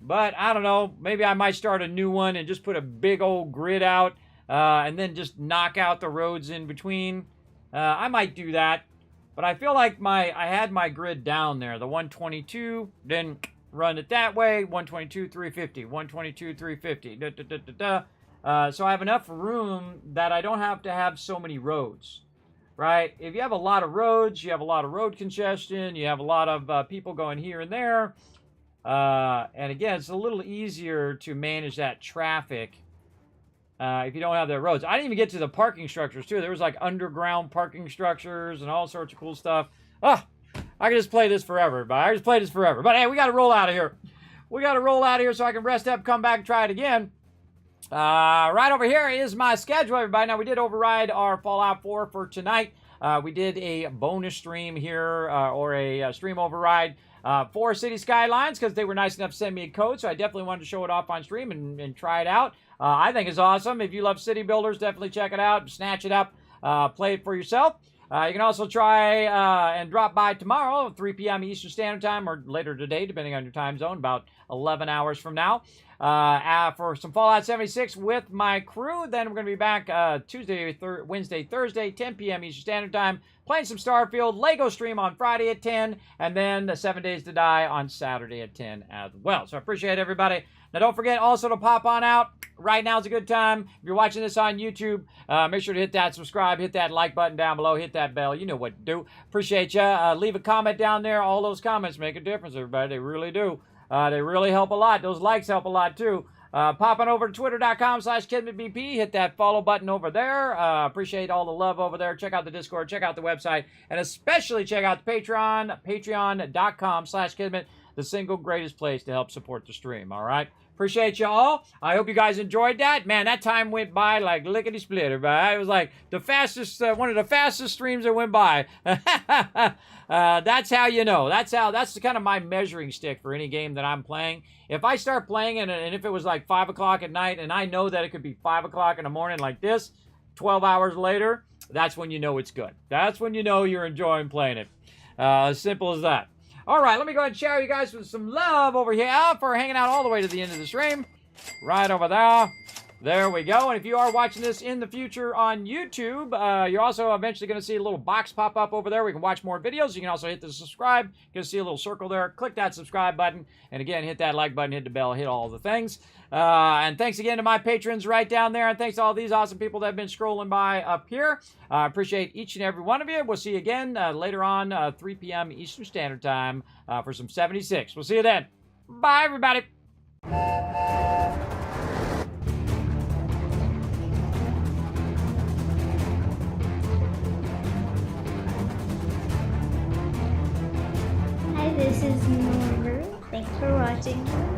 but I don't know. Maybe I might start a new one and just put a big old grid out and then just knock out the roads in between. I might do that, but I feel like I had my grid down there, the 122, then run it that way, 122, 350, 122, 350, so I have enough room that I don't have to have so many roads, right? If you have a lot of roads, you have a lot of road congestion, you have a lot of people going here and there, and again, it's a little easier to manage that traffic if you don't have the roads. I didn't even get to the parking structures, too. There was underground parking structures and all sorts of cool stuff. I can just play this forever, But hey, we got to roll out of here. So I can rest up, come back, and try it again. Right over here is my schedule, everybody. Now, we did override our Fallout 4 for tonight. We did a bonus stream here, or a stream override for Cities Skylines, because they were nice enough to send me a code, so I definitely wanted to show it off on stream and try it out. I think it's awesome. If you love city builders, definitely check it out, snatch it up, play it for yourself. You can also try and drop by tomorrow at 3 p.m. Eastern Standard Time, or later today, depending on your time zone, about 11 hours from now, for some Fallout 76 with my crew. Then we're going to be back Tuesday, Wednesday, Thursday, 10 p.m. Eastern Standard Time, playing some Starfield, Lego stream on Friday at 10, and then the 7 Days to Die on Saturday at 10 as well. So I appreciate everybody. Now, don't forget also to pop on out. Right now is a good time. If you're watching this on YouTube, make sure to hit that subscribe, hit that like button down below, hit that bell. You know what to do. Appreciate you. Leave a comment down there. All those comments make a difference, everybody. They really do. They really help a lot. Those likes help a lot, too. Popping over to twitter.com/KismetBP. Hit that follow button over there. Appreciate all the love over there. Check out the Discord. Check out the website. And especially check out the Patreon. Patreon.com/Kismet. The single greatest place to help support the stream. All right? Appreciate you all. I hope you guys enjoyed that. Man, that time went by like lickety-split, everybody. It was like the fastest, one of the fastest streams that went by. That's how you know. That's kind of my measuring stick for any game that I'm playing. If I start playing it, and if it was like 5 o'clock at night, and I know that it could be 5 o'clock in the morning like this, 12 hours later, that's when you know it's good. That's when you know you're enjoying playing it. As simple as that. All right, let me go ahead and share you guys with some love over here for hanging out all the way to the end of the stream. Right over there. There we go. And if you are watching this in the future on YouTube, you're also eventually going to see a little box pop up over there where you can watch more videos. You can also hit the subscribe. You're going to see a little circle there. Click that subscribe button. And again, hit that like button, hit the bell, hit all the things. And thanks again to my patrons right down there. And thanks to all these awesome people that have been scrolling by up here. I appreciate each and every one of you. We'll see you again later on, 3 p.m. Eastern Standard Time for some 76. We'll see you then. Bye, everybody. Hi, this is Norver. Thanks for watching.